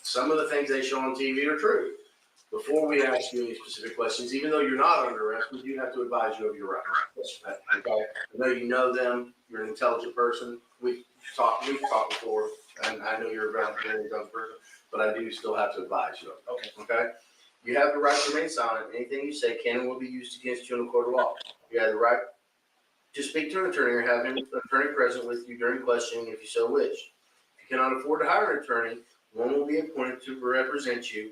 Some of the things they show on TV are true. Before we ask you any specific questions, even though you're not under arrest, we do have to advise you of your rights. Okay? I know you know them. You're an intelligent person. We've talked before, and I know you're a very intelligent person, but I do still have to advise you. Okay. Okay? You have the right to remain silent. Anything you say can and will be used against you in a court of law. You have the right to speak to an attorney or have an attorney present with you during questioning if you so wish. If you cannot afford to hire an attorney, one will be appointed to represent you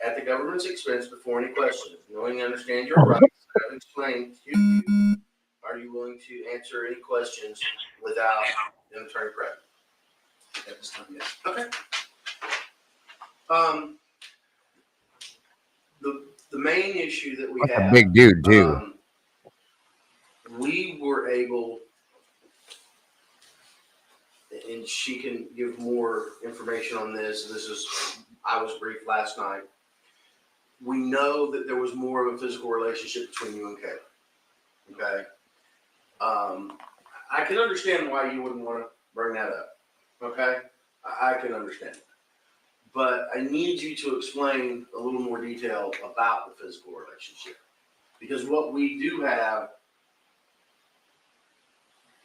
at the government's expense before any questions. Knowing and understand your rights, I've explained to you. Are you willing to answer any questions without an attorney present? At this time, yes. Okay. The main issue that we That's have. a big dude too. We were able, and she can give more information on this. I was briefed last night. We know that there was more of a physical relationship between you and Kayla. Okay. I can understand why you wouldn't want to bring that up. Okay. I can understand. But I need you to explain a little more detail about the physical relationship. Because what we do have,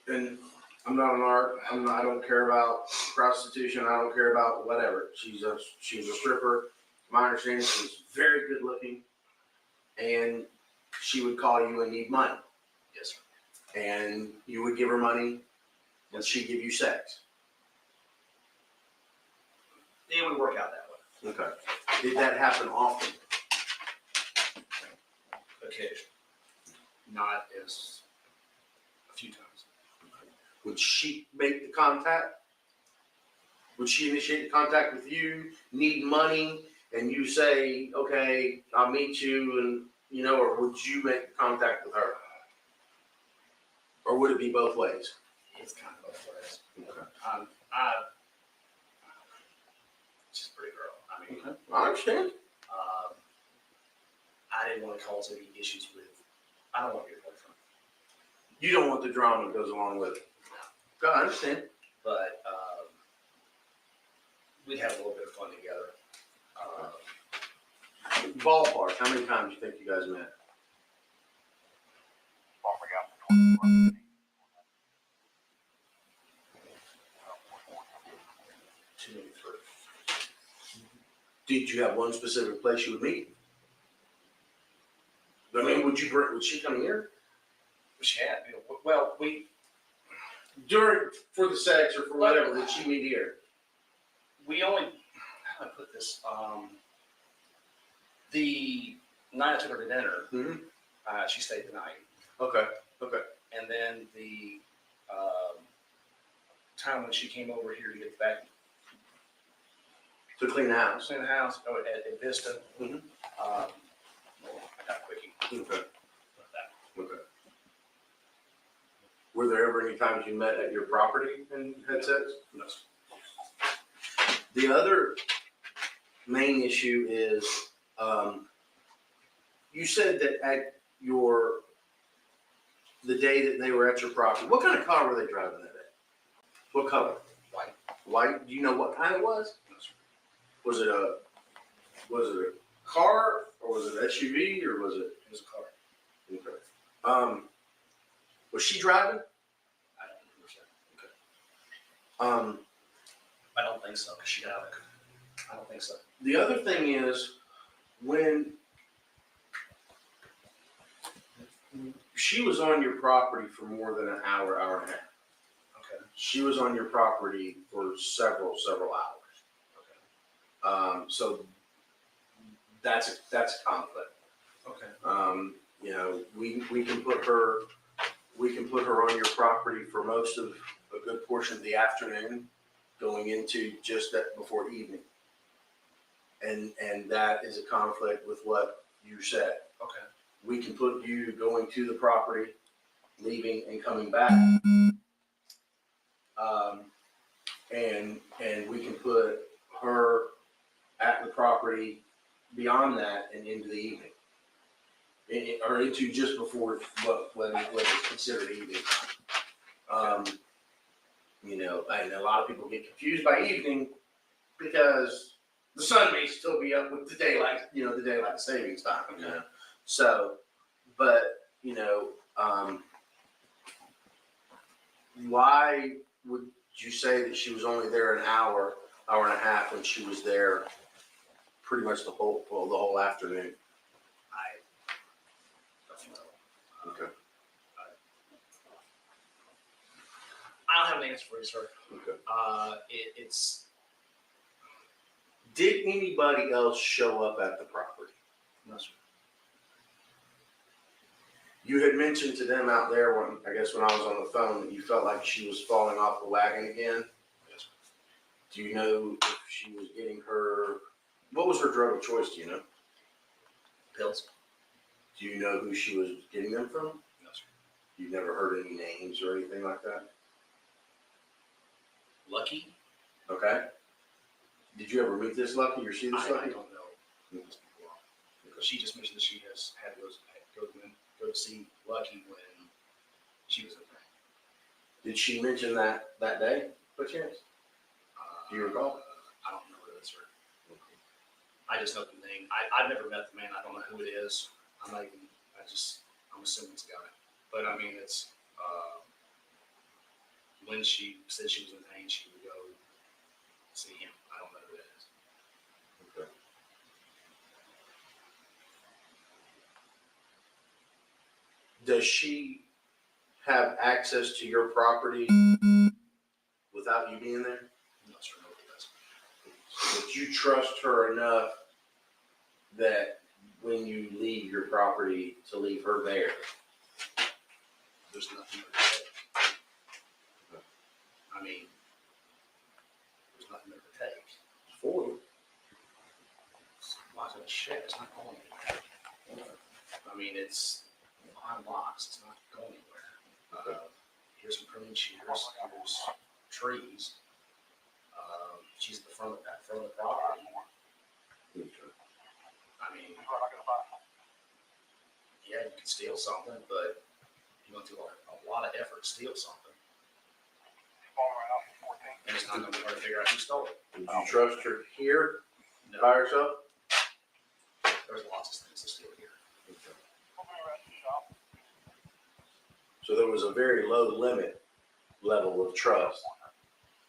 and I'm not an art, I don't care about prostitution, I don't care about whatever. She's a stripper. My understanding, she's very good looking, and she would call you and need money. Yes, sir. And you would give her money, and she'd give you sex. It would work out that way. Okay. Did that happen often? Occasionally. Not as a few times. Would she make the contact? Would she initiate the contact with you, need money, and you say, okay, I'll meet you, and or would you make the contact with her? Or would it be both ways? It's kind of both ways. Okay. She's a pretty girl. I mean, Okay. I understand. I didn't want to cause any issues with. I don't want to be a boyfriend. You don't want the drama that goes along with it. No. I understand. But we had a little bit of fun together. Ballpark, how many times do you think you guys met? Two, maybe three. Did you have one specific place you would meet? I mean, would she come here? She had, well, For the sex or for whatever, would she meet here? we only, how do I put this? The night I took her to dinner, she stayed the night. Okay. And then the time when she came over here to get the vacuum. To clean the house. Clean the house, at Vista. Mhm. I got a quickie. Okay. with that. Okay. Were there ever any times you met at your property and had sex? No. The other main issue is, you said that at the day that they were at your property, what kind of car were they driving that day? What color? White. White? Do you know what kind it was? No, sir. Was it a car, or was it an SUV, or was it? It was a car. Okay. Was she driving? I don't understand. I don't think so, because she got out of I don't think so. The other thing is, when she was on your property for more than an hour, hour and a half. Okay. She was on your property for several hours. Okay. So that's a conflict. Okay. We can put her on your property for most of a good portion of the afternoon, going into just that before evening. and that is a conflict with what you said. Okay. We can put you going to the property, leaving and coming back. And we can put her at the property beyond that and into the evening. Or into just before what is considered evening time. You know, and a lot of people get confused by evening because the sun may still be up with the daylight, you know, the daylight savings time, you know. So, but, you know, why would you say that she was only there an hour and a half when she was there pretty much the whole afternoon? I don't know. Okay. I don't have an answer for you, sir. Okay. It's Did anybody else show up at the property? no, sir. You had mentioned to them out there when I was on the phone that you felt like she was falling off the wagon again. Yes, sir. Do you know if she was getting what was her drug of choice, do you know? Pills. Do you know who she was getting them from? No, sir. You've never heard any names or anything like that? Lucky? Okay. Did you ever meet this Lucky or see this I Lucky? don't know who these people are. Because she just mentioned that she has had to go to see Lucky when she was in there. Did she mention that day, by chance? Do you recall? I don't know who it is, sir. I just know the name. I've never met the man. I don't know who it is. I'm assuming it's a guy. But I mean, it's, when she said she was in pain, she would go see him. I don't know who it is. Okay. Does she have access to your property without you being there? No, sir, nobody does. But you trust her enough that when you leave your property to leave her there? There's nothing there to take. I mean, there's nothing there to take. For you. Why is it a shed? It's not going anywhere. I mean, it's behind blocks. It's not going anywhere. Here's some pruning shears. Here's trees. She's at the front of the property. I mean, yeah, you can steal something, but you went through a lot of effort to steal something. And it's not going to be hard to figure out who stole it. Would you trust her here No, by herself? there's lots of things to steal here. So there was a very low level of trust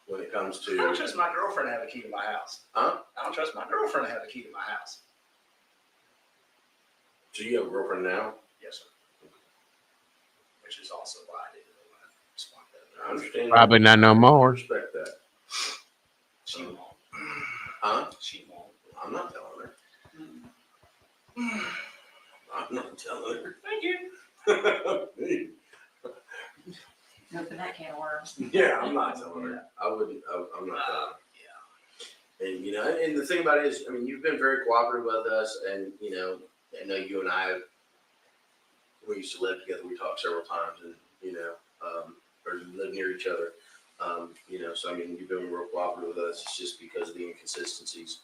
when it comes I don't to. trust my girlfriend to have a key to my house. Huh? I don't trust my girlfriend to have a key to my house. So you have a girlfriend now? Yes, sir. Which is also why I didn't really want to respond to I that. understand. Probably not no I more. respect that. She won't. Huh? She won't. I'm not telling her. I'm not telling her. Thank you. Open that can of worms. Yeah, I'm not telling her. I wouldn't. I'm not telling her. And you know, and the thing about it is, I mean, you've been very cooperative with us, and you know, I know you and I, we used to live together. We talked several times, and you know, or live near each other. You know, so I mean, you've been real cooperative with us. It's just because of the inconsistencies.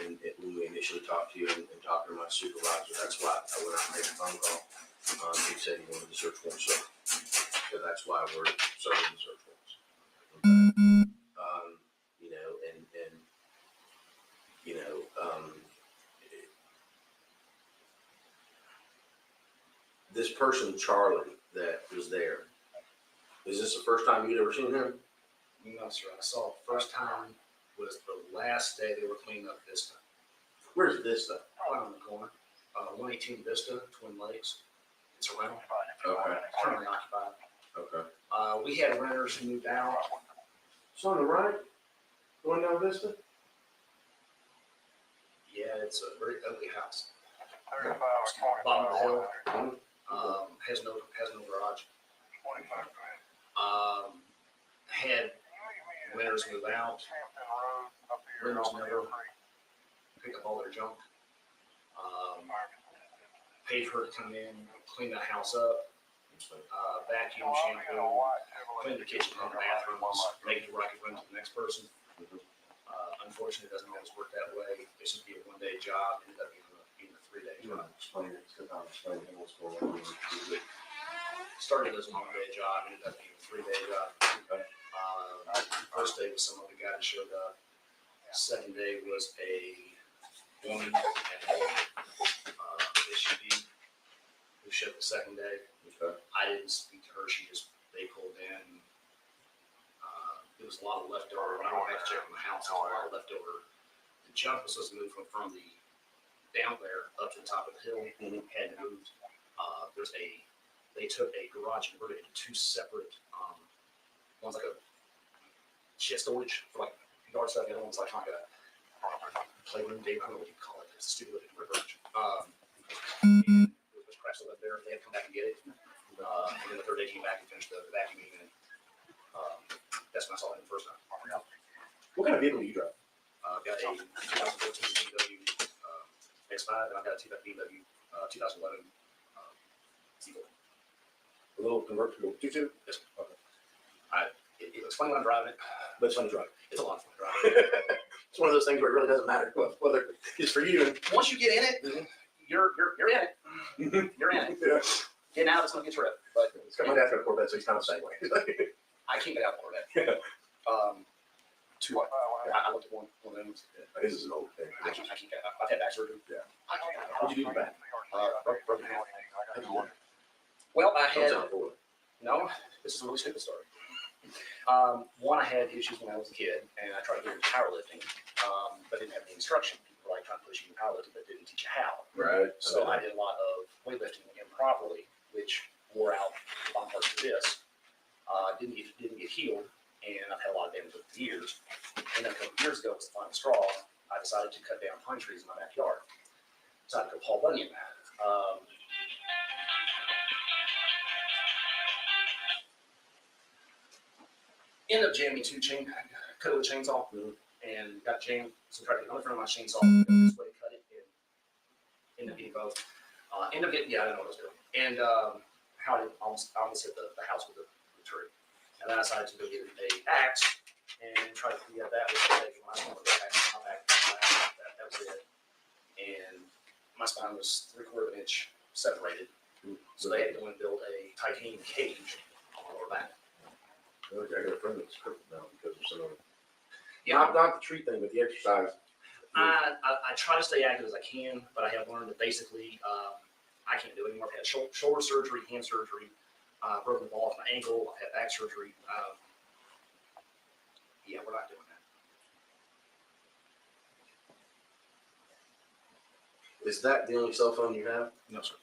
And when we initially talked to you and talked to my supervisor, that's why I went out and made a phone call. He said he wanted the search warrant, so that's why we're serving the search warrants. Okay. You know, and you know, this person Charlie that was there. Is this the first time you'd ever seen him? No, sir. I saw it first time was the last day they were cleaning up Vista. Where's Vista? Right on the corner. 118 Vista, Twin Lakes. It's a rental. Okay. Currently occupied. Okay. We had renters who moved out. It's on the right, going down Vista. Yeah, it's a very ugly house. Bottom of the hill. Has no garage. Had renters move out. Renters pick up all their junk. Paid her to come in, clean the house up, vacuum, shampoo, clean the kitchen and the bathrooms, make it where I could run to the next person. Unfortunately, it doesn't always work that way. It should be a one-day job, ended up being a 3-day job. Started as a one-day job, ended up being a 3-day job. First day was some other guy that showed up. Second day was a woman and SUV who showed the second day. I didn't speak to her. They pulled in. There was a lot of leftover. When I went back to check on the house, there was a lot of leftover. The junk was supposed to move from the down there up to the top of the hill. Hadn't moved. They took a garage and converted it into 2 separate. One's like a chest storage for like yard stuff. The other one's like a playroom, Dave. I don't know what you call it. It's a stupid looking garage. There was crap still up there. They had to come back and get it. And then the third day came back and finished the vacuuming. And that's when I saw it the first time. What kind of vehicle do you drive? I've got a 2014 BMW X5, and I've got a BMW 2011 C4. A little convertible tutu? Yes. Okay. It looks funny when I'm driving it, But it's fun to drive. it's a lot of fun driving. It's one of those things where it really doesn't matter whether it's for you. Once you get in it, you're in it. You're in it. Yeah. Getting out, it's gonna get tripped. But It's got my dad's got a Corvette, so he's kind of the same way. I can't get out for that. I looked at one of them. His is an old thing. I can't get out. I've had back surgery. Yeah. I can't get out. What'd you do to your back? Broken hand. Well, I Don't had, sound cool. no, this is a really stupid story. One, I had issues when I was a kid, and I tried to get into powerlifting, but didn't have any instruction. People were like trying to push you in powerlifting, but didn't teach you how. Right. So I did a lot of weightlifting improperly, which wore out the bottom parts of this. Didn't get healed, and I've had a lot of damage over the years. And then a couple of years ago, was the final straw. I decided to cut down pine trees in my backyard. Decided to go Paul Bunyan. Ended up jamming cut it with a chainsaw, and got jammed. So tried to get another friend of my chainsaw, this way, cut it, and ended up getting both. Ended up getting, I don't know what I was doing. And how I almost hit the house with the tree. And then I decided to go get an axe and try to figure out that was taking my spine. That was it. And my spine was 3/4 of an inch separated. So they had to go and build a titanium cage on my lower back. I got a friend that's crippled now because of some of it. Yeah, Not the tree thing, but the exercise. I try to stay active as I can, but I have learned that basically I can't do it anymore. I've had shoulder surgery, hand surgery, broken the ball off my ankle, I've had back surgery. Yeah, we're not doing that. Is that the only cell phone you have? No, sir.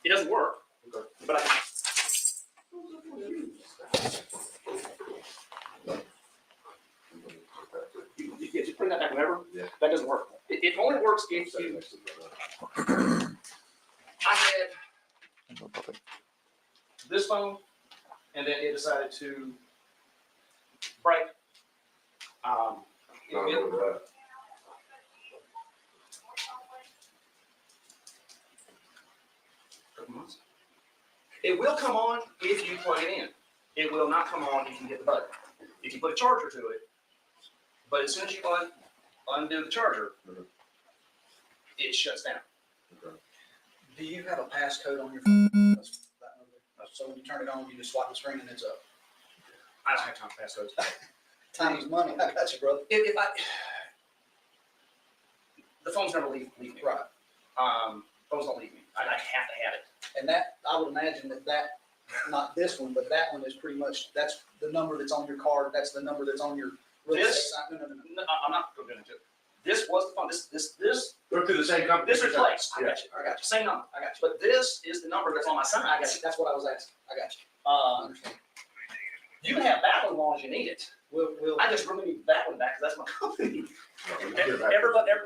It doesn't work, Okay. but I. You just bring that back whenever. Yeah. That doesn't work. It only works if you. I had this phone, and then it decided to break. Couple months. It will come on if you plug it in. It will not come on if you hit the button. If you put a charger to it, but as soon as you undo the charger, it shuts down. Okay. Do you have a passcode on your phone? That's that number. So when you turn it on, you just swipe the screen and it's up. I don't have time for passcodes. Time is money. I got you, brother. The phones never leave me. Right. Phones don't leave me. I have to have it. And that, I would imagine that, not this one, but that one is pretty much, that's the number that's on your card. That's the number that's on your real estate This? sign. No. No, I'm not going to do it. This was the phone. This Go to the same company. This replaced. Yeah. I got you. Same number. I got you. But this is the number that's on my sign. I got you. That's what I was asking. I got you. I understand. You can have that one as long as you need it. We'll. I just really need that one back because that's my company. Everybody.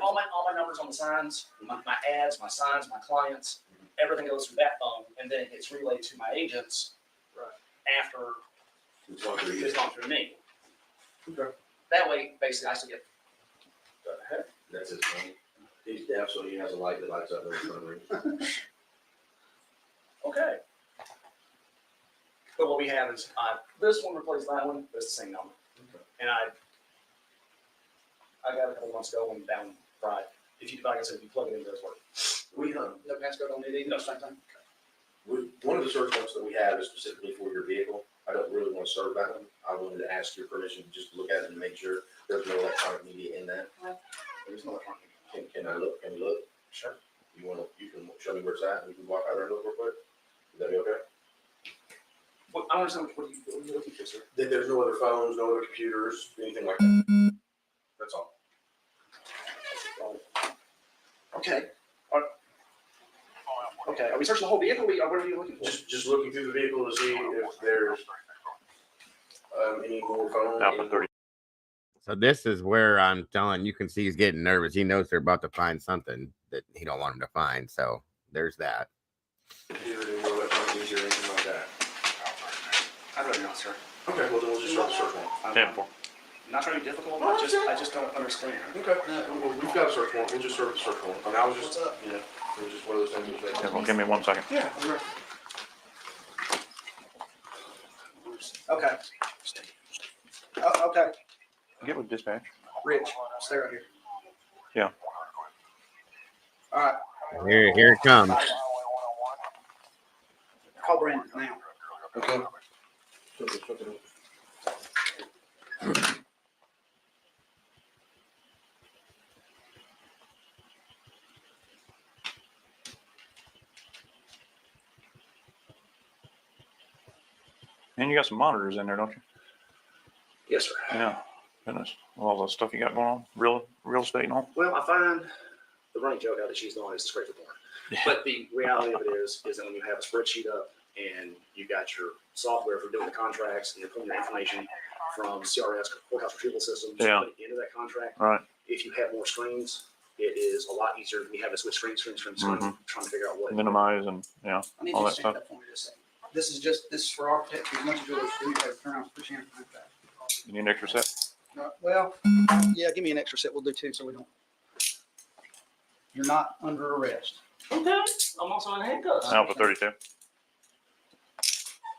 All my numbers on the signs, my ads, my signs, my clients, everything goes through that phone, and then it gets relayed to my agents after It's not for you. it's gone through me. Okay. That way, basically, I still get the heck? That's his phone. He's deaf, so he has a light that lights up every phone rings. Okay. But what we have is, this one replaced that one, but it's the same number. And I got a couple months ago when down fried. If you, like I said, if you plug it in, it does work. We, No passcode on it either, no, same thing. one of the search warrants that we have is specifically for your vehicle. I don't really want to serve that one. I wanted to ask your permission just to look at it and make sure there's no electronic media in that. There's no electronic. Can I look? Can we look? Sure. You can show me where it's at and we can walk out there and look real quick? Would that be okay? What, I don't understand what you looking for, sir? That there's no other phones, no other computers, anything like that. That's all. Okay. Okay, are we searching the whole vehicle, or what are you looking for? Just looking through the vehicle to see if there's any more phones. Alpha 30. So this is where I'm telling you can see he's getting nervous. He knows they're about to find something that he don't want him to find. So there's that. Here, any more electronic media or anything like that. I'd rather not, sir. Okay, well then we'll just start the search warrant. I'm 10-4. not trying to be difficult, I just don't understand. Okay, well, we've got a search warrant, we'll just serve the search warrant. I mean, I was just, What's up? you know, it was just one of those things. that- 10-4. Give me 1 second. Yeah. Okay. Okay, Get with dispatch. Rich, stay right here. Yeah. All right, Here it comes. call Brandon now. Okay. And you got some monitors in there, don't you? Yes, sir. Yeah. Goodness. All the stuff you got going on. Real estate and all. Well, I find the running joke out that she's doing is to scrape the porn. Yeah. But the reality of it is that when you have a spreadsheet up and you got your software for doing the contracts and you're pulling your information from CRS, courthouse retrieval systems, Yeah. put it into that contract, Right. if you have more screens, it is a lot easier. We have to switch screen, Mhm. trying to figure out what. Minimize and yeah. I need All you that to stand stuff. up for me just a second. This is for architecture, as much as yours, do me a favor, turn around, put your hand behind your back. You need an extra set? Well, yeah, give me an extra set, we'll do two, so we don't. You're not under arrest. Okay, I'm also in handcuffs. Alpha 32.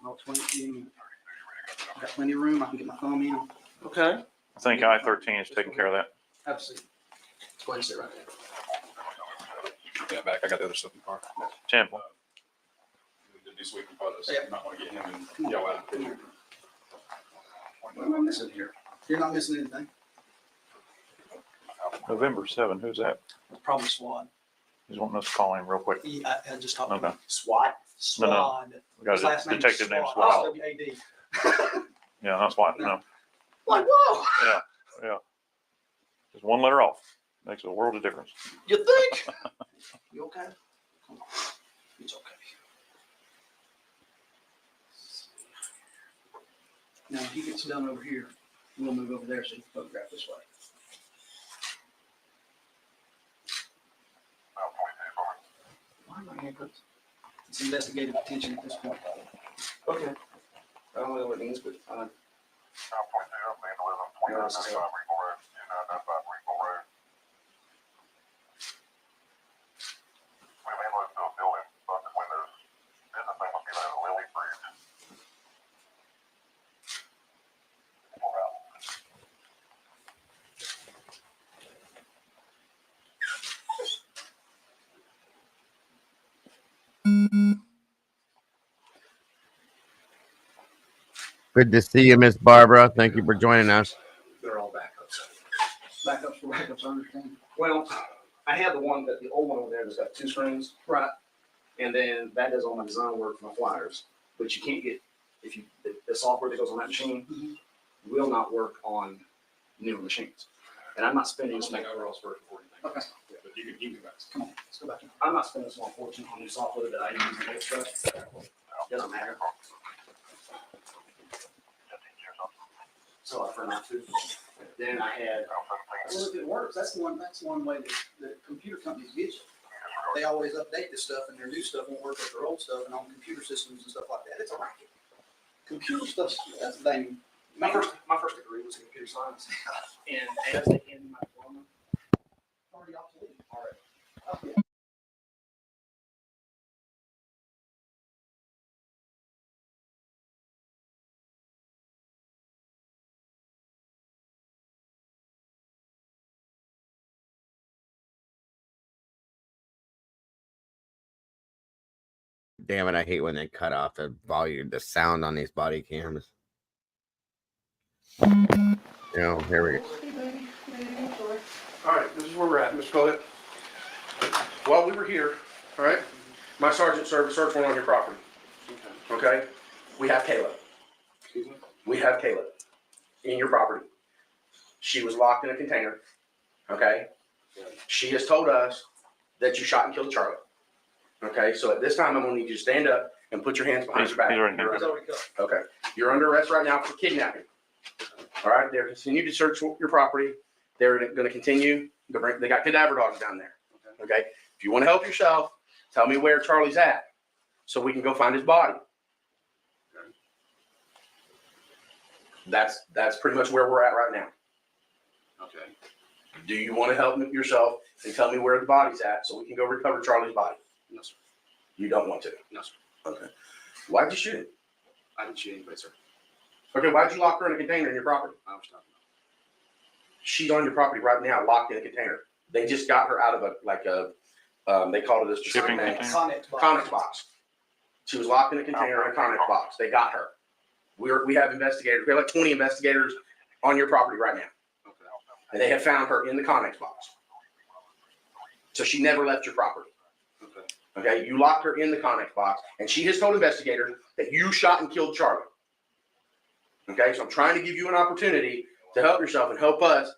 I'll explain it to you in a minute. I've got plenty of room, I can get my thumb in. Okay. I think I-13 is taking care of that. Absolutely. Let's go ahead and sit right there. Yeah, back. I got the other stuff in the car. 10-4. This week, we probably Yeah. not want to get him and Come on. yell at Come him. here. What am I missing here? You're not missing anything. November 7. Who's that? It's probably SWAT. He's wanting us to call him real quick. I just talked to Okay. him. SWAT? SWAT. We got His last a name is detective named SWAT. SWAT. SWAD. Yeah, that's why. No. Like, whoa, Yeah. Just one letter off. Makes a world of difference. you think? You okay? Come on. It's okay. Now, if he gets done over here, we'll move over there so you can photograph this way. Why am I handcuffs? It's investigative detention at this point. Okay. I don't know what it means, but Good to see you, Miss Barbara. Thank you for joining us. they're all backups. Backups for backups, I understand. Well, I have the old one over there that's got two screens. Right. And then that does all my design work for my flyers, but you can't get, the software that goes on that machine Mhm. will not work on newer machines. And I'm not spending, I don't think I was first before anything. Okay. Yeah, but you can go back. Come on, let's go back. I'm not spending a small fortune on new software that I use in old stuff. Doesn't matter. So I prefer not to. Then I had, Well, if it works, that's one way that computer companies get you. They always update this stuff and their new stuff won't work with their old stuff and on computer systems and stuff like that. It's a racket. Computer stuff, that's a thing. my first degree was in computer science. And as they handed me my diploma, already obsolete. All right. Damn it, I hate when they cut off the volume, the sound on these body cams. You know, here we go. All right, this is where we're at, Mr. Collitt. While we were here, all right, my sergeant served a search warrant on your property. Okay? We have Kayla. We have Kayla in your property. She was locked in a container. Okay? She has told us that you shot and killed Charlie. Okay, so at this time, I'm gonna need you to stand up and put your hands behind your back. He's already You're He's under- already cut. Okay, you're under arrest right now for kidnapping. All right, they're continuing to search your property. They're gonna continue, they got cadaver dogs down there. Okay, if you wanna help yourself, tell me where Charlie's at, so we can go find his body. That's pretty much where we're at right now. Okay. Do you wanna help yourself and tell me where the body's at, so we can go recover Charlie's body? No, sir. You don't want to? No, sir. Okay. Why'd you shoot him? I didn't shoot anybody, sir. Okay, why'd you lock her in a container in your property? I was talking She's on your property right now, locked in a container. They just got her out of they called it a Shipping name. container? about. Connex box. She was locked in a container in a Connex box. They got her. We have investigators. We have like 20 investigators on your property right now. Okay. And they have found her in the Connex box. So she never left your property. Okay. Okay, you locked her in the Connex box, and she has told investigators that you shot and killed Charlie. Okay, so I'm trying to give you an opportunity to help yourself and help us,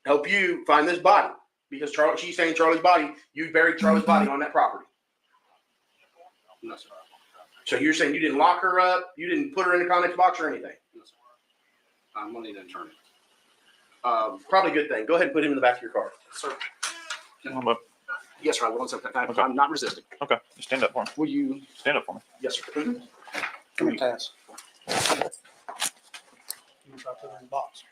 help you find this body. Because she's saying Charlie's body, you buried Charlie's body on that property. No, sir. So you're saying you didn't lock her up, you didn't put her in the Connex box or anything? No, sir. I'm gonna need an attorney. Probably a good thing. Go ahead and put him in the back of your car. Sir. Come up. Yes, sir. I will. Okay. I'm not resisting. Okay, just stand up for me. Will you? Stand up for me. Yes, sir. Come here, Taz. You try to put her in the box.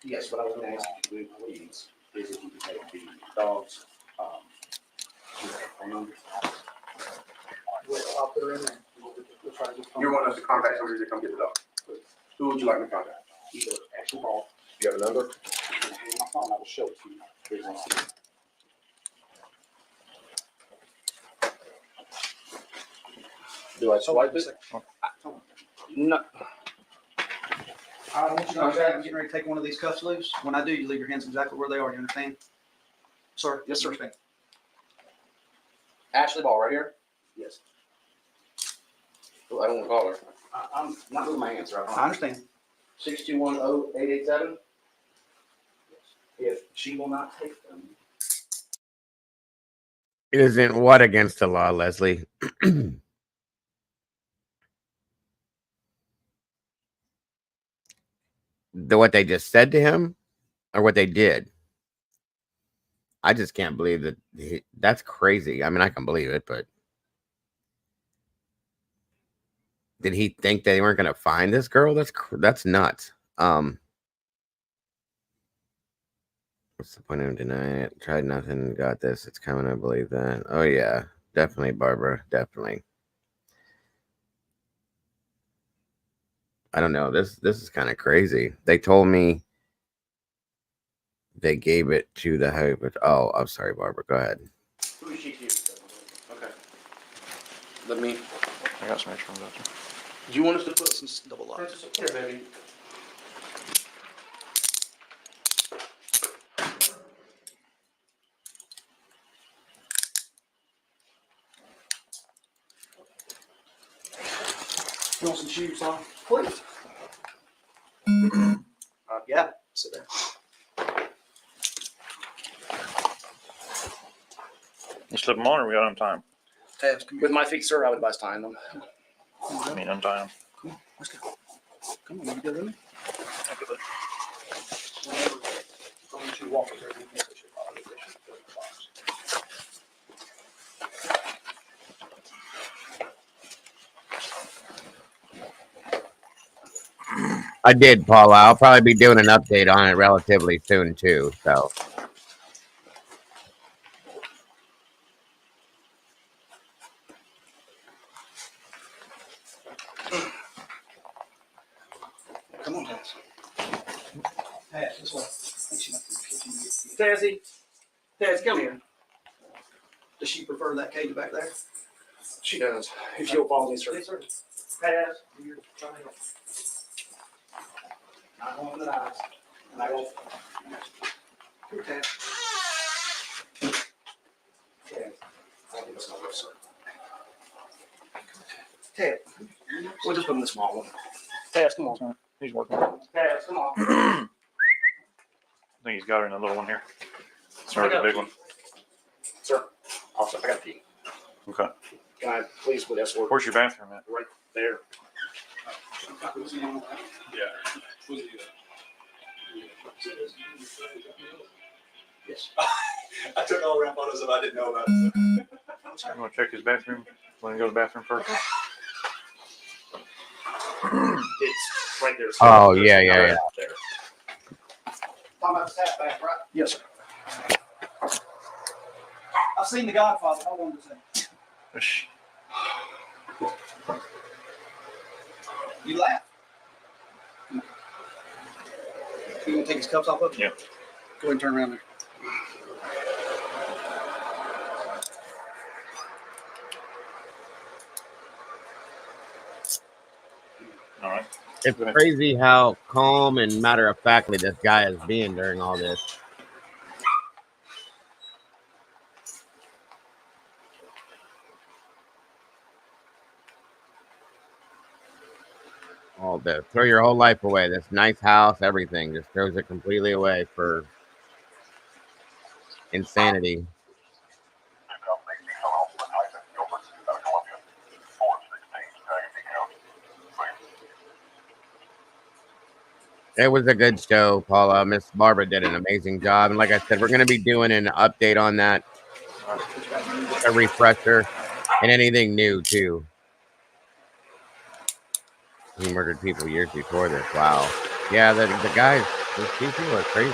Yes, what I was gonna ask you to do, please, is if you could take the dogs, phone number. I'll put her in there. We'll try to get. You want us to contact somebody to come get the dog? Who would you like me to contact? Either Ashley Ball. You have a number? My phone, I will show it to you. Here's one. Do I swipe it? No. I want you to understand, I'm getting ready to take one of these cuffs loose. When I do, you leave your hands exactly where they are. You understand? Sir? Yes, sir. Ashley Ball right here? Yes. Oh, I don't want to call her. I'm not moving my hands, sir. I understand. 6210887. If she will not take them, Isn't what against the law, Leslie? What they just said to him or what they did? I just can't believe that. That's crazy. I mean, I can believe it, but did he think they weren't going to find this girl? That's nuts. What's the point of denying it? Tried nothing, got this. It's coming. I believe that. Oh yeah, definitely, Barbara. Definitely. I don't know. This is kind of crazy. They told me they gave it to the hope. Oh, I'm sorry, Barbara. Go ahead. Who is she to you? Okay. Let me. I got some extra ones. Do you want us to put some double locks. Princess, here, baby. You want some shoes, huh? Please. Yeah, sit there. You slip them on or we got them time? With my feet, sir, I would advise tying them. I mean, untie them. Come on, let's go. Come on, you go with me. I did, Paula. I'll probably be doing an update on it relatively soon too. So Pat, this one. I think she might be pitching you. Tazzy, Taz, come here. Does she prefer that cage back there? She does. If you'll follow me, sir. Yes, sir. Taz, you're trying to. Not going for the eyes. And I go. Here, Pat. Ted. I'll give us another, sir. Ted. We'll just put him in the small one. Taz, come on. He's working. Taz, come on. I think he's got her in a little one here. Sorry, the big one. Sir, officer, I got the. Okay. Can I please put escort Where's your bathroom at? right there? Yes. I took all around photos that I didn't know about. You want to check his bathroom? Let him go to the bathroom first. It's right there. Oh, yeah, yeah, yeah. There. Talking about the tap back, right? Yes, sir. I've seen The Godfather. How long does that? Shh. You laugh. You gonna take his cups off of him? Yeah. Go ahead and turn around there. All right. It's crazy how calm and matter of factly this guy is being during all this. All this. Throw your whole life away. This nice house, everything. Just throws it completely away for insanity. It was a good show, Paula. Miss Barbara did an amazing job. And like I said, we're going to be doing an update on that, a refresher, and anything new, too. He murdered people years before this. Wow. Yeah, the guys, these people are crazy.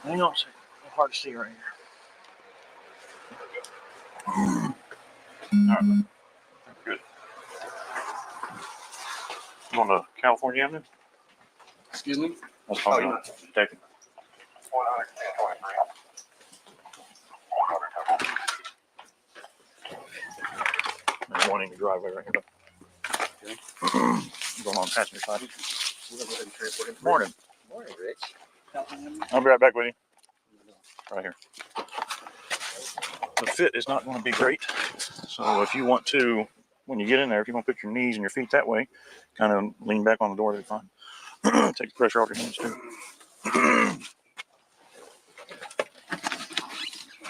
Hang on a second. Hard to see right here. All right. Good. You going to California Avenue? Excuse me? That's probably not taken. There's one in the driveway right here. Okay. Going on passenger side. Morning. Morning, Rich. I'll be right back with you. Right here. The fit is not going to be great. So if you want to, when you get in there, if you want to put your knees and your feet that way, kind of lean back on the door, that'd be fine. Take the pressure off your hands too.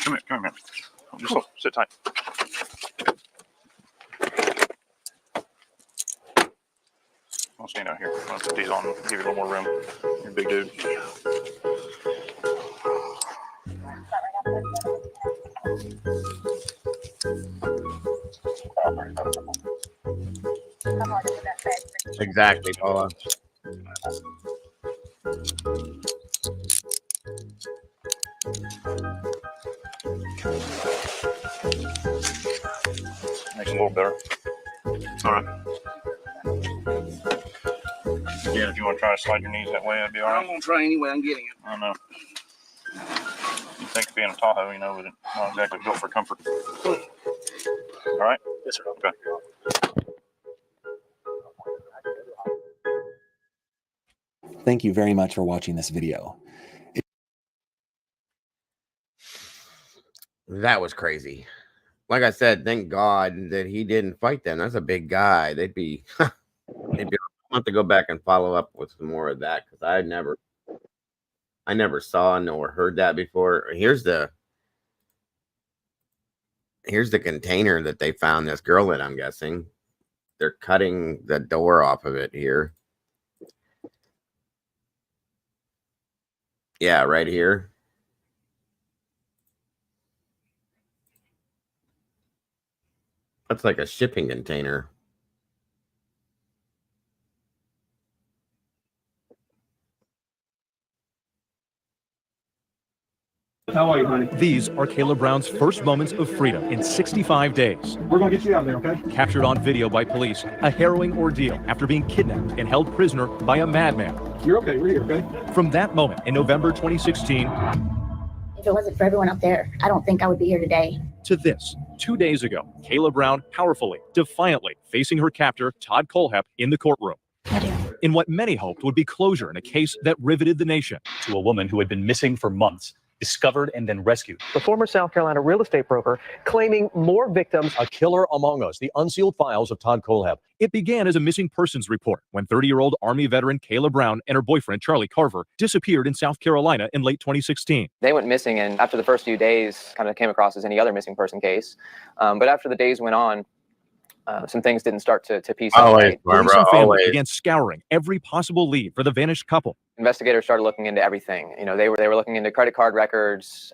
Come here, man. Just sit tight. I'll stand out here. I'll put these on, give you a little more room. You're a big dude. Exactly, Paula. Makes it a little better. All right. Again, if you want to try to slide your knees that way, that'd be all right. I'm going to try any way I'm getting it. I know. You think being a Tahoe, you know, but it's not exactly built for comfort. All right? Yes, sir. Okay. Thank you very much for watching this video. That was crazy. Like I said, thank God that he didn't fight them. That's a big guy. They'd be, I want to go back and follow up with some more of that because I never saw nor heard that before. Here's the container that they found this girl in, I'm guessing. They're cutting the door off of it here. Yeah, right here. That's like a shipping container. How are you, honey? These are Kayla Brown's first moments of freedom in 65 days. We're going to get you out of there, okay? Captured on video by police, a harrowing ordeal after being kidnapped and held prisoner by a madman. You're okay. We're here, okay? From that moment in November 2016. If it wasn't for everyone up there, I don't think I would be here today. To this, 2 days ago, Kayla Brown powerfully, defiantly facing her captor, Todd Kohlhepp, in the courtroom. In what many hoped would be closure in a case that riveted the nation. To a woman who had been missing for months, discovered and then rescued. The former South Carolina real estate broker claiming more victims. A killer among us, the unsealed files of Todd Kohlhepp. It began as a missing persons report when 30-year-old Army veteran Kayla Brown and her boyfriend Charlie Carver disappeared in South Carolina in late 2016. They went missing, and after the first few days, kind of came across as any other missing person case. But after the days went on, some things didn't start to piece up. Police and family began scouring every possible lead for the vanished couple. Investigators started looking into everything. You know, they were looking into credit card records,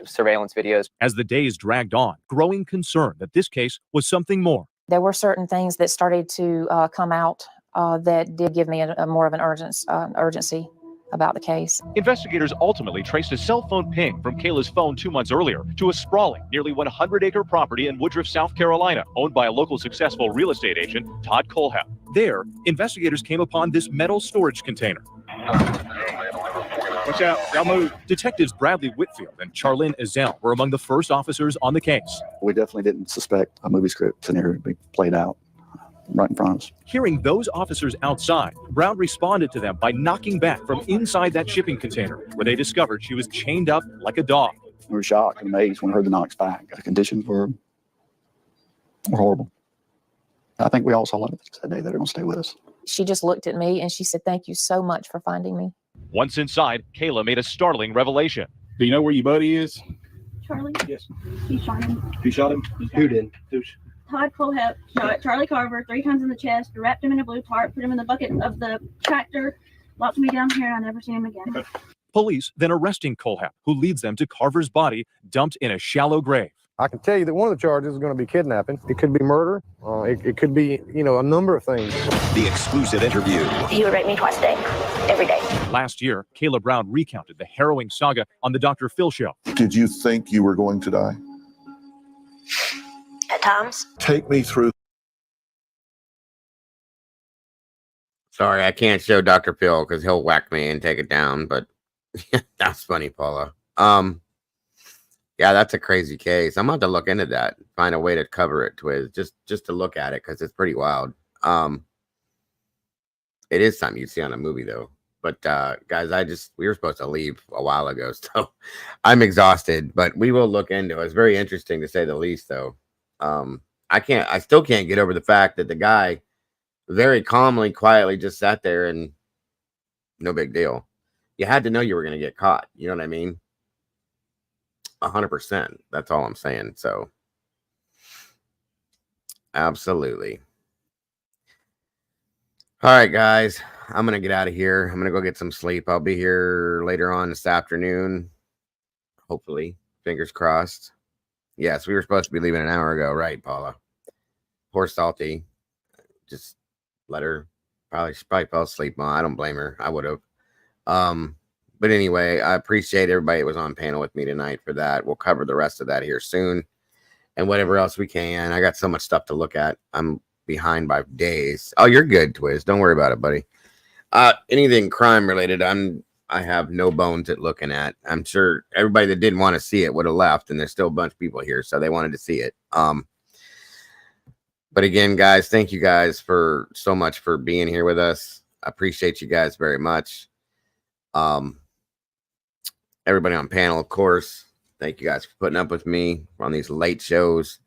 surveillance videos. As the days dragged on, growing concern that this case was something more. There were certain things that started to come out that did give me a more of an urgency about the case. Investigators ultimately traced a cell phone ping from Kayla's phone 2 months earlier to a sprawling, nearly 100-acre property in Woodruff, South Carolina, owned by a local successful real estate agent, Todd Kohlhepp. There, investigators came upon this metal storage container. Watch out, y'all move. Detectives Bradley Whitfield and Charlene Ezell were among the first officers on the case. We definitely didn't suspect a movie script scenario to be played out right in front of us. Hearing those officers outside, Brown responded to them by knocking back from inside that shipping container, where they discovered she was chained up like a dog. We were shocked and amazed when we heard the knocks back. The conditions were horrible. I think we all saw a lot of things that day that are going to stay with us. She just looked at me and she said, "Thank you so much for finding me." Once inside, Kayla made a startling revelation. Do you know where your buddy is? Charlie? Yes. He shot him. Who shot him? Who did? Todd Kohlhepp shot Charlie Carver 3 times in the chest, wrapped him in a blue tarp, put him in the bucket of the tractor, locked me down here, and I never seen him again. Okay. Police then arresting Kohlhepp, who leads them to Carver's body dumped in a shallow grave. I can tell you that one of the charges is going to be kidnapping. It could be murder. It could be, a number of things. The exclusive interview. He would rape me twice a day, every day. Last year, Kayla Brown recounted the harrowing saga on the Dr. Phil show. Did you think you were going to die? At times. Take me through. Sorry, I can't show Dr. Phil because he'll whack me and take it down, but that's funny, Paula. Yeah, that's a crazy case. I'm about to look into that, find a way to cover it, Twiz, just to look at it because it's pretty wild. It is something you'd see on a movie though. But guys, we were supposed to leave a while ago, so I'm exhausted, but we will look into it. It's very interesting to say the least though. I still can't get over the fact that the guy very calmly, quietly just sat there and no big deal. You had to know you were going to get caught. You know what I mean? 100%. That's all I'm saying. So absolutely. All right, guys, I'm going to get out of here. I'm going to go get some sleep. I'll be here later on this afternoon. Hopefully, fingers crossed. Yes, we were supposed to be leaving an hour ago, right, Paula? Poor Salty. Just let her. She probably fell asleep. Ma, I don't blame her. I would have. But anyway, I appreciate everybody that was on panel with me tonight for that. We'll cover the rest of that here soon, and whatever else we can. I got so much stuff to look at. I'm behind by days. Oh, you're good, Twiz. Don't worry about it, buddy. Anything crime related, I have no bones at looking at. I'm sure everybody that didn't want to see it would have left, and there's still a bunch of people here, so they wanted to see it. But again, guys, thank you guys for so much for being here with us. I appreciate you guys very much. Everybody on panel, of course. Thank you guys for putting up with me on these late shows.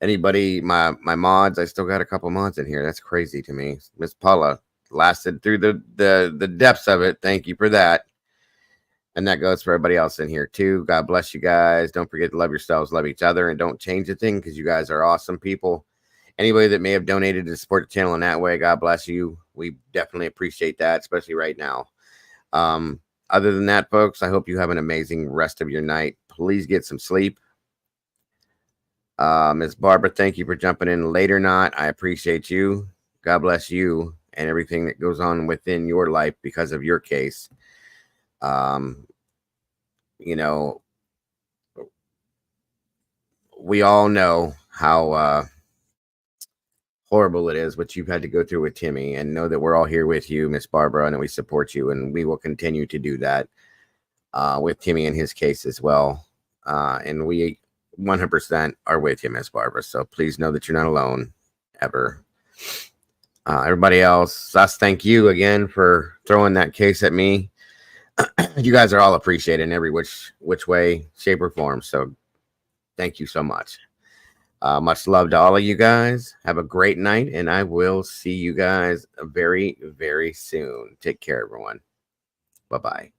Anybody, my mods, I still got a couple mods in here. That's crazy to me. Miss Paula lasted through the depths of it. Thank you for that. And that goes for everybody else in here too. God bless you guys. Don't forget to love yourselves, love each other, and don't change a thing because you guys are awesome people. Anybody that may have donated to support the channel in that way, God bless you. We definitely appreciate that, especially right now. Other than that, folks, I hope you have an amazing rest of your night. Please get some sleep. Ms. Barbara, thank you for jumping in late or not. I appreciate you. God bless you and everything that goes on within your life because of your case. we all know how horrible it is what you've had to go through with Timmy, and know that we're all here with you, Miss Barbara, and we support you, and we will continue to do that with Timmy in his case as well. And we 100% are with you, Miss Barbara. So please know that you're not alone ever. Everybody else, us, thank you again for throwing that case at me. You guys are all appreciated in every which way, shape, or form. So thank you so much. Much love to all of you guys. Have a great night, and I will see you guys very, very soon. Take care, everyone. Bye-bye.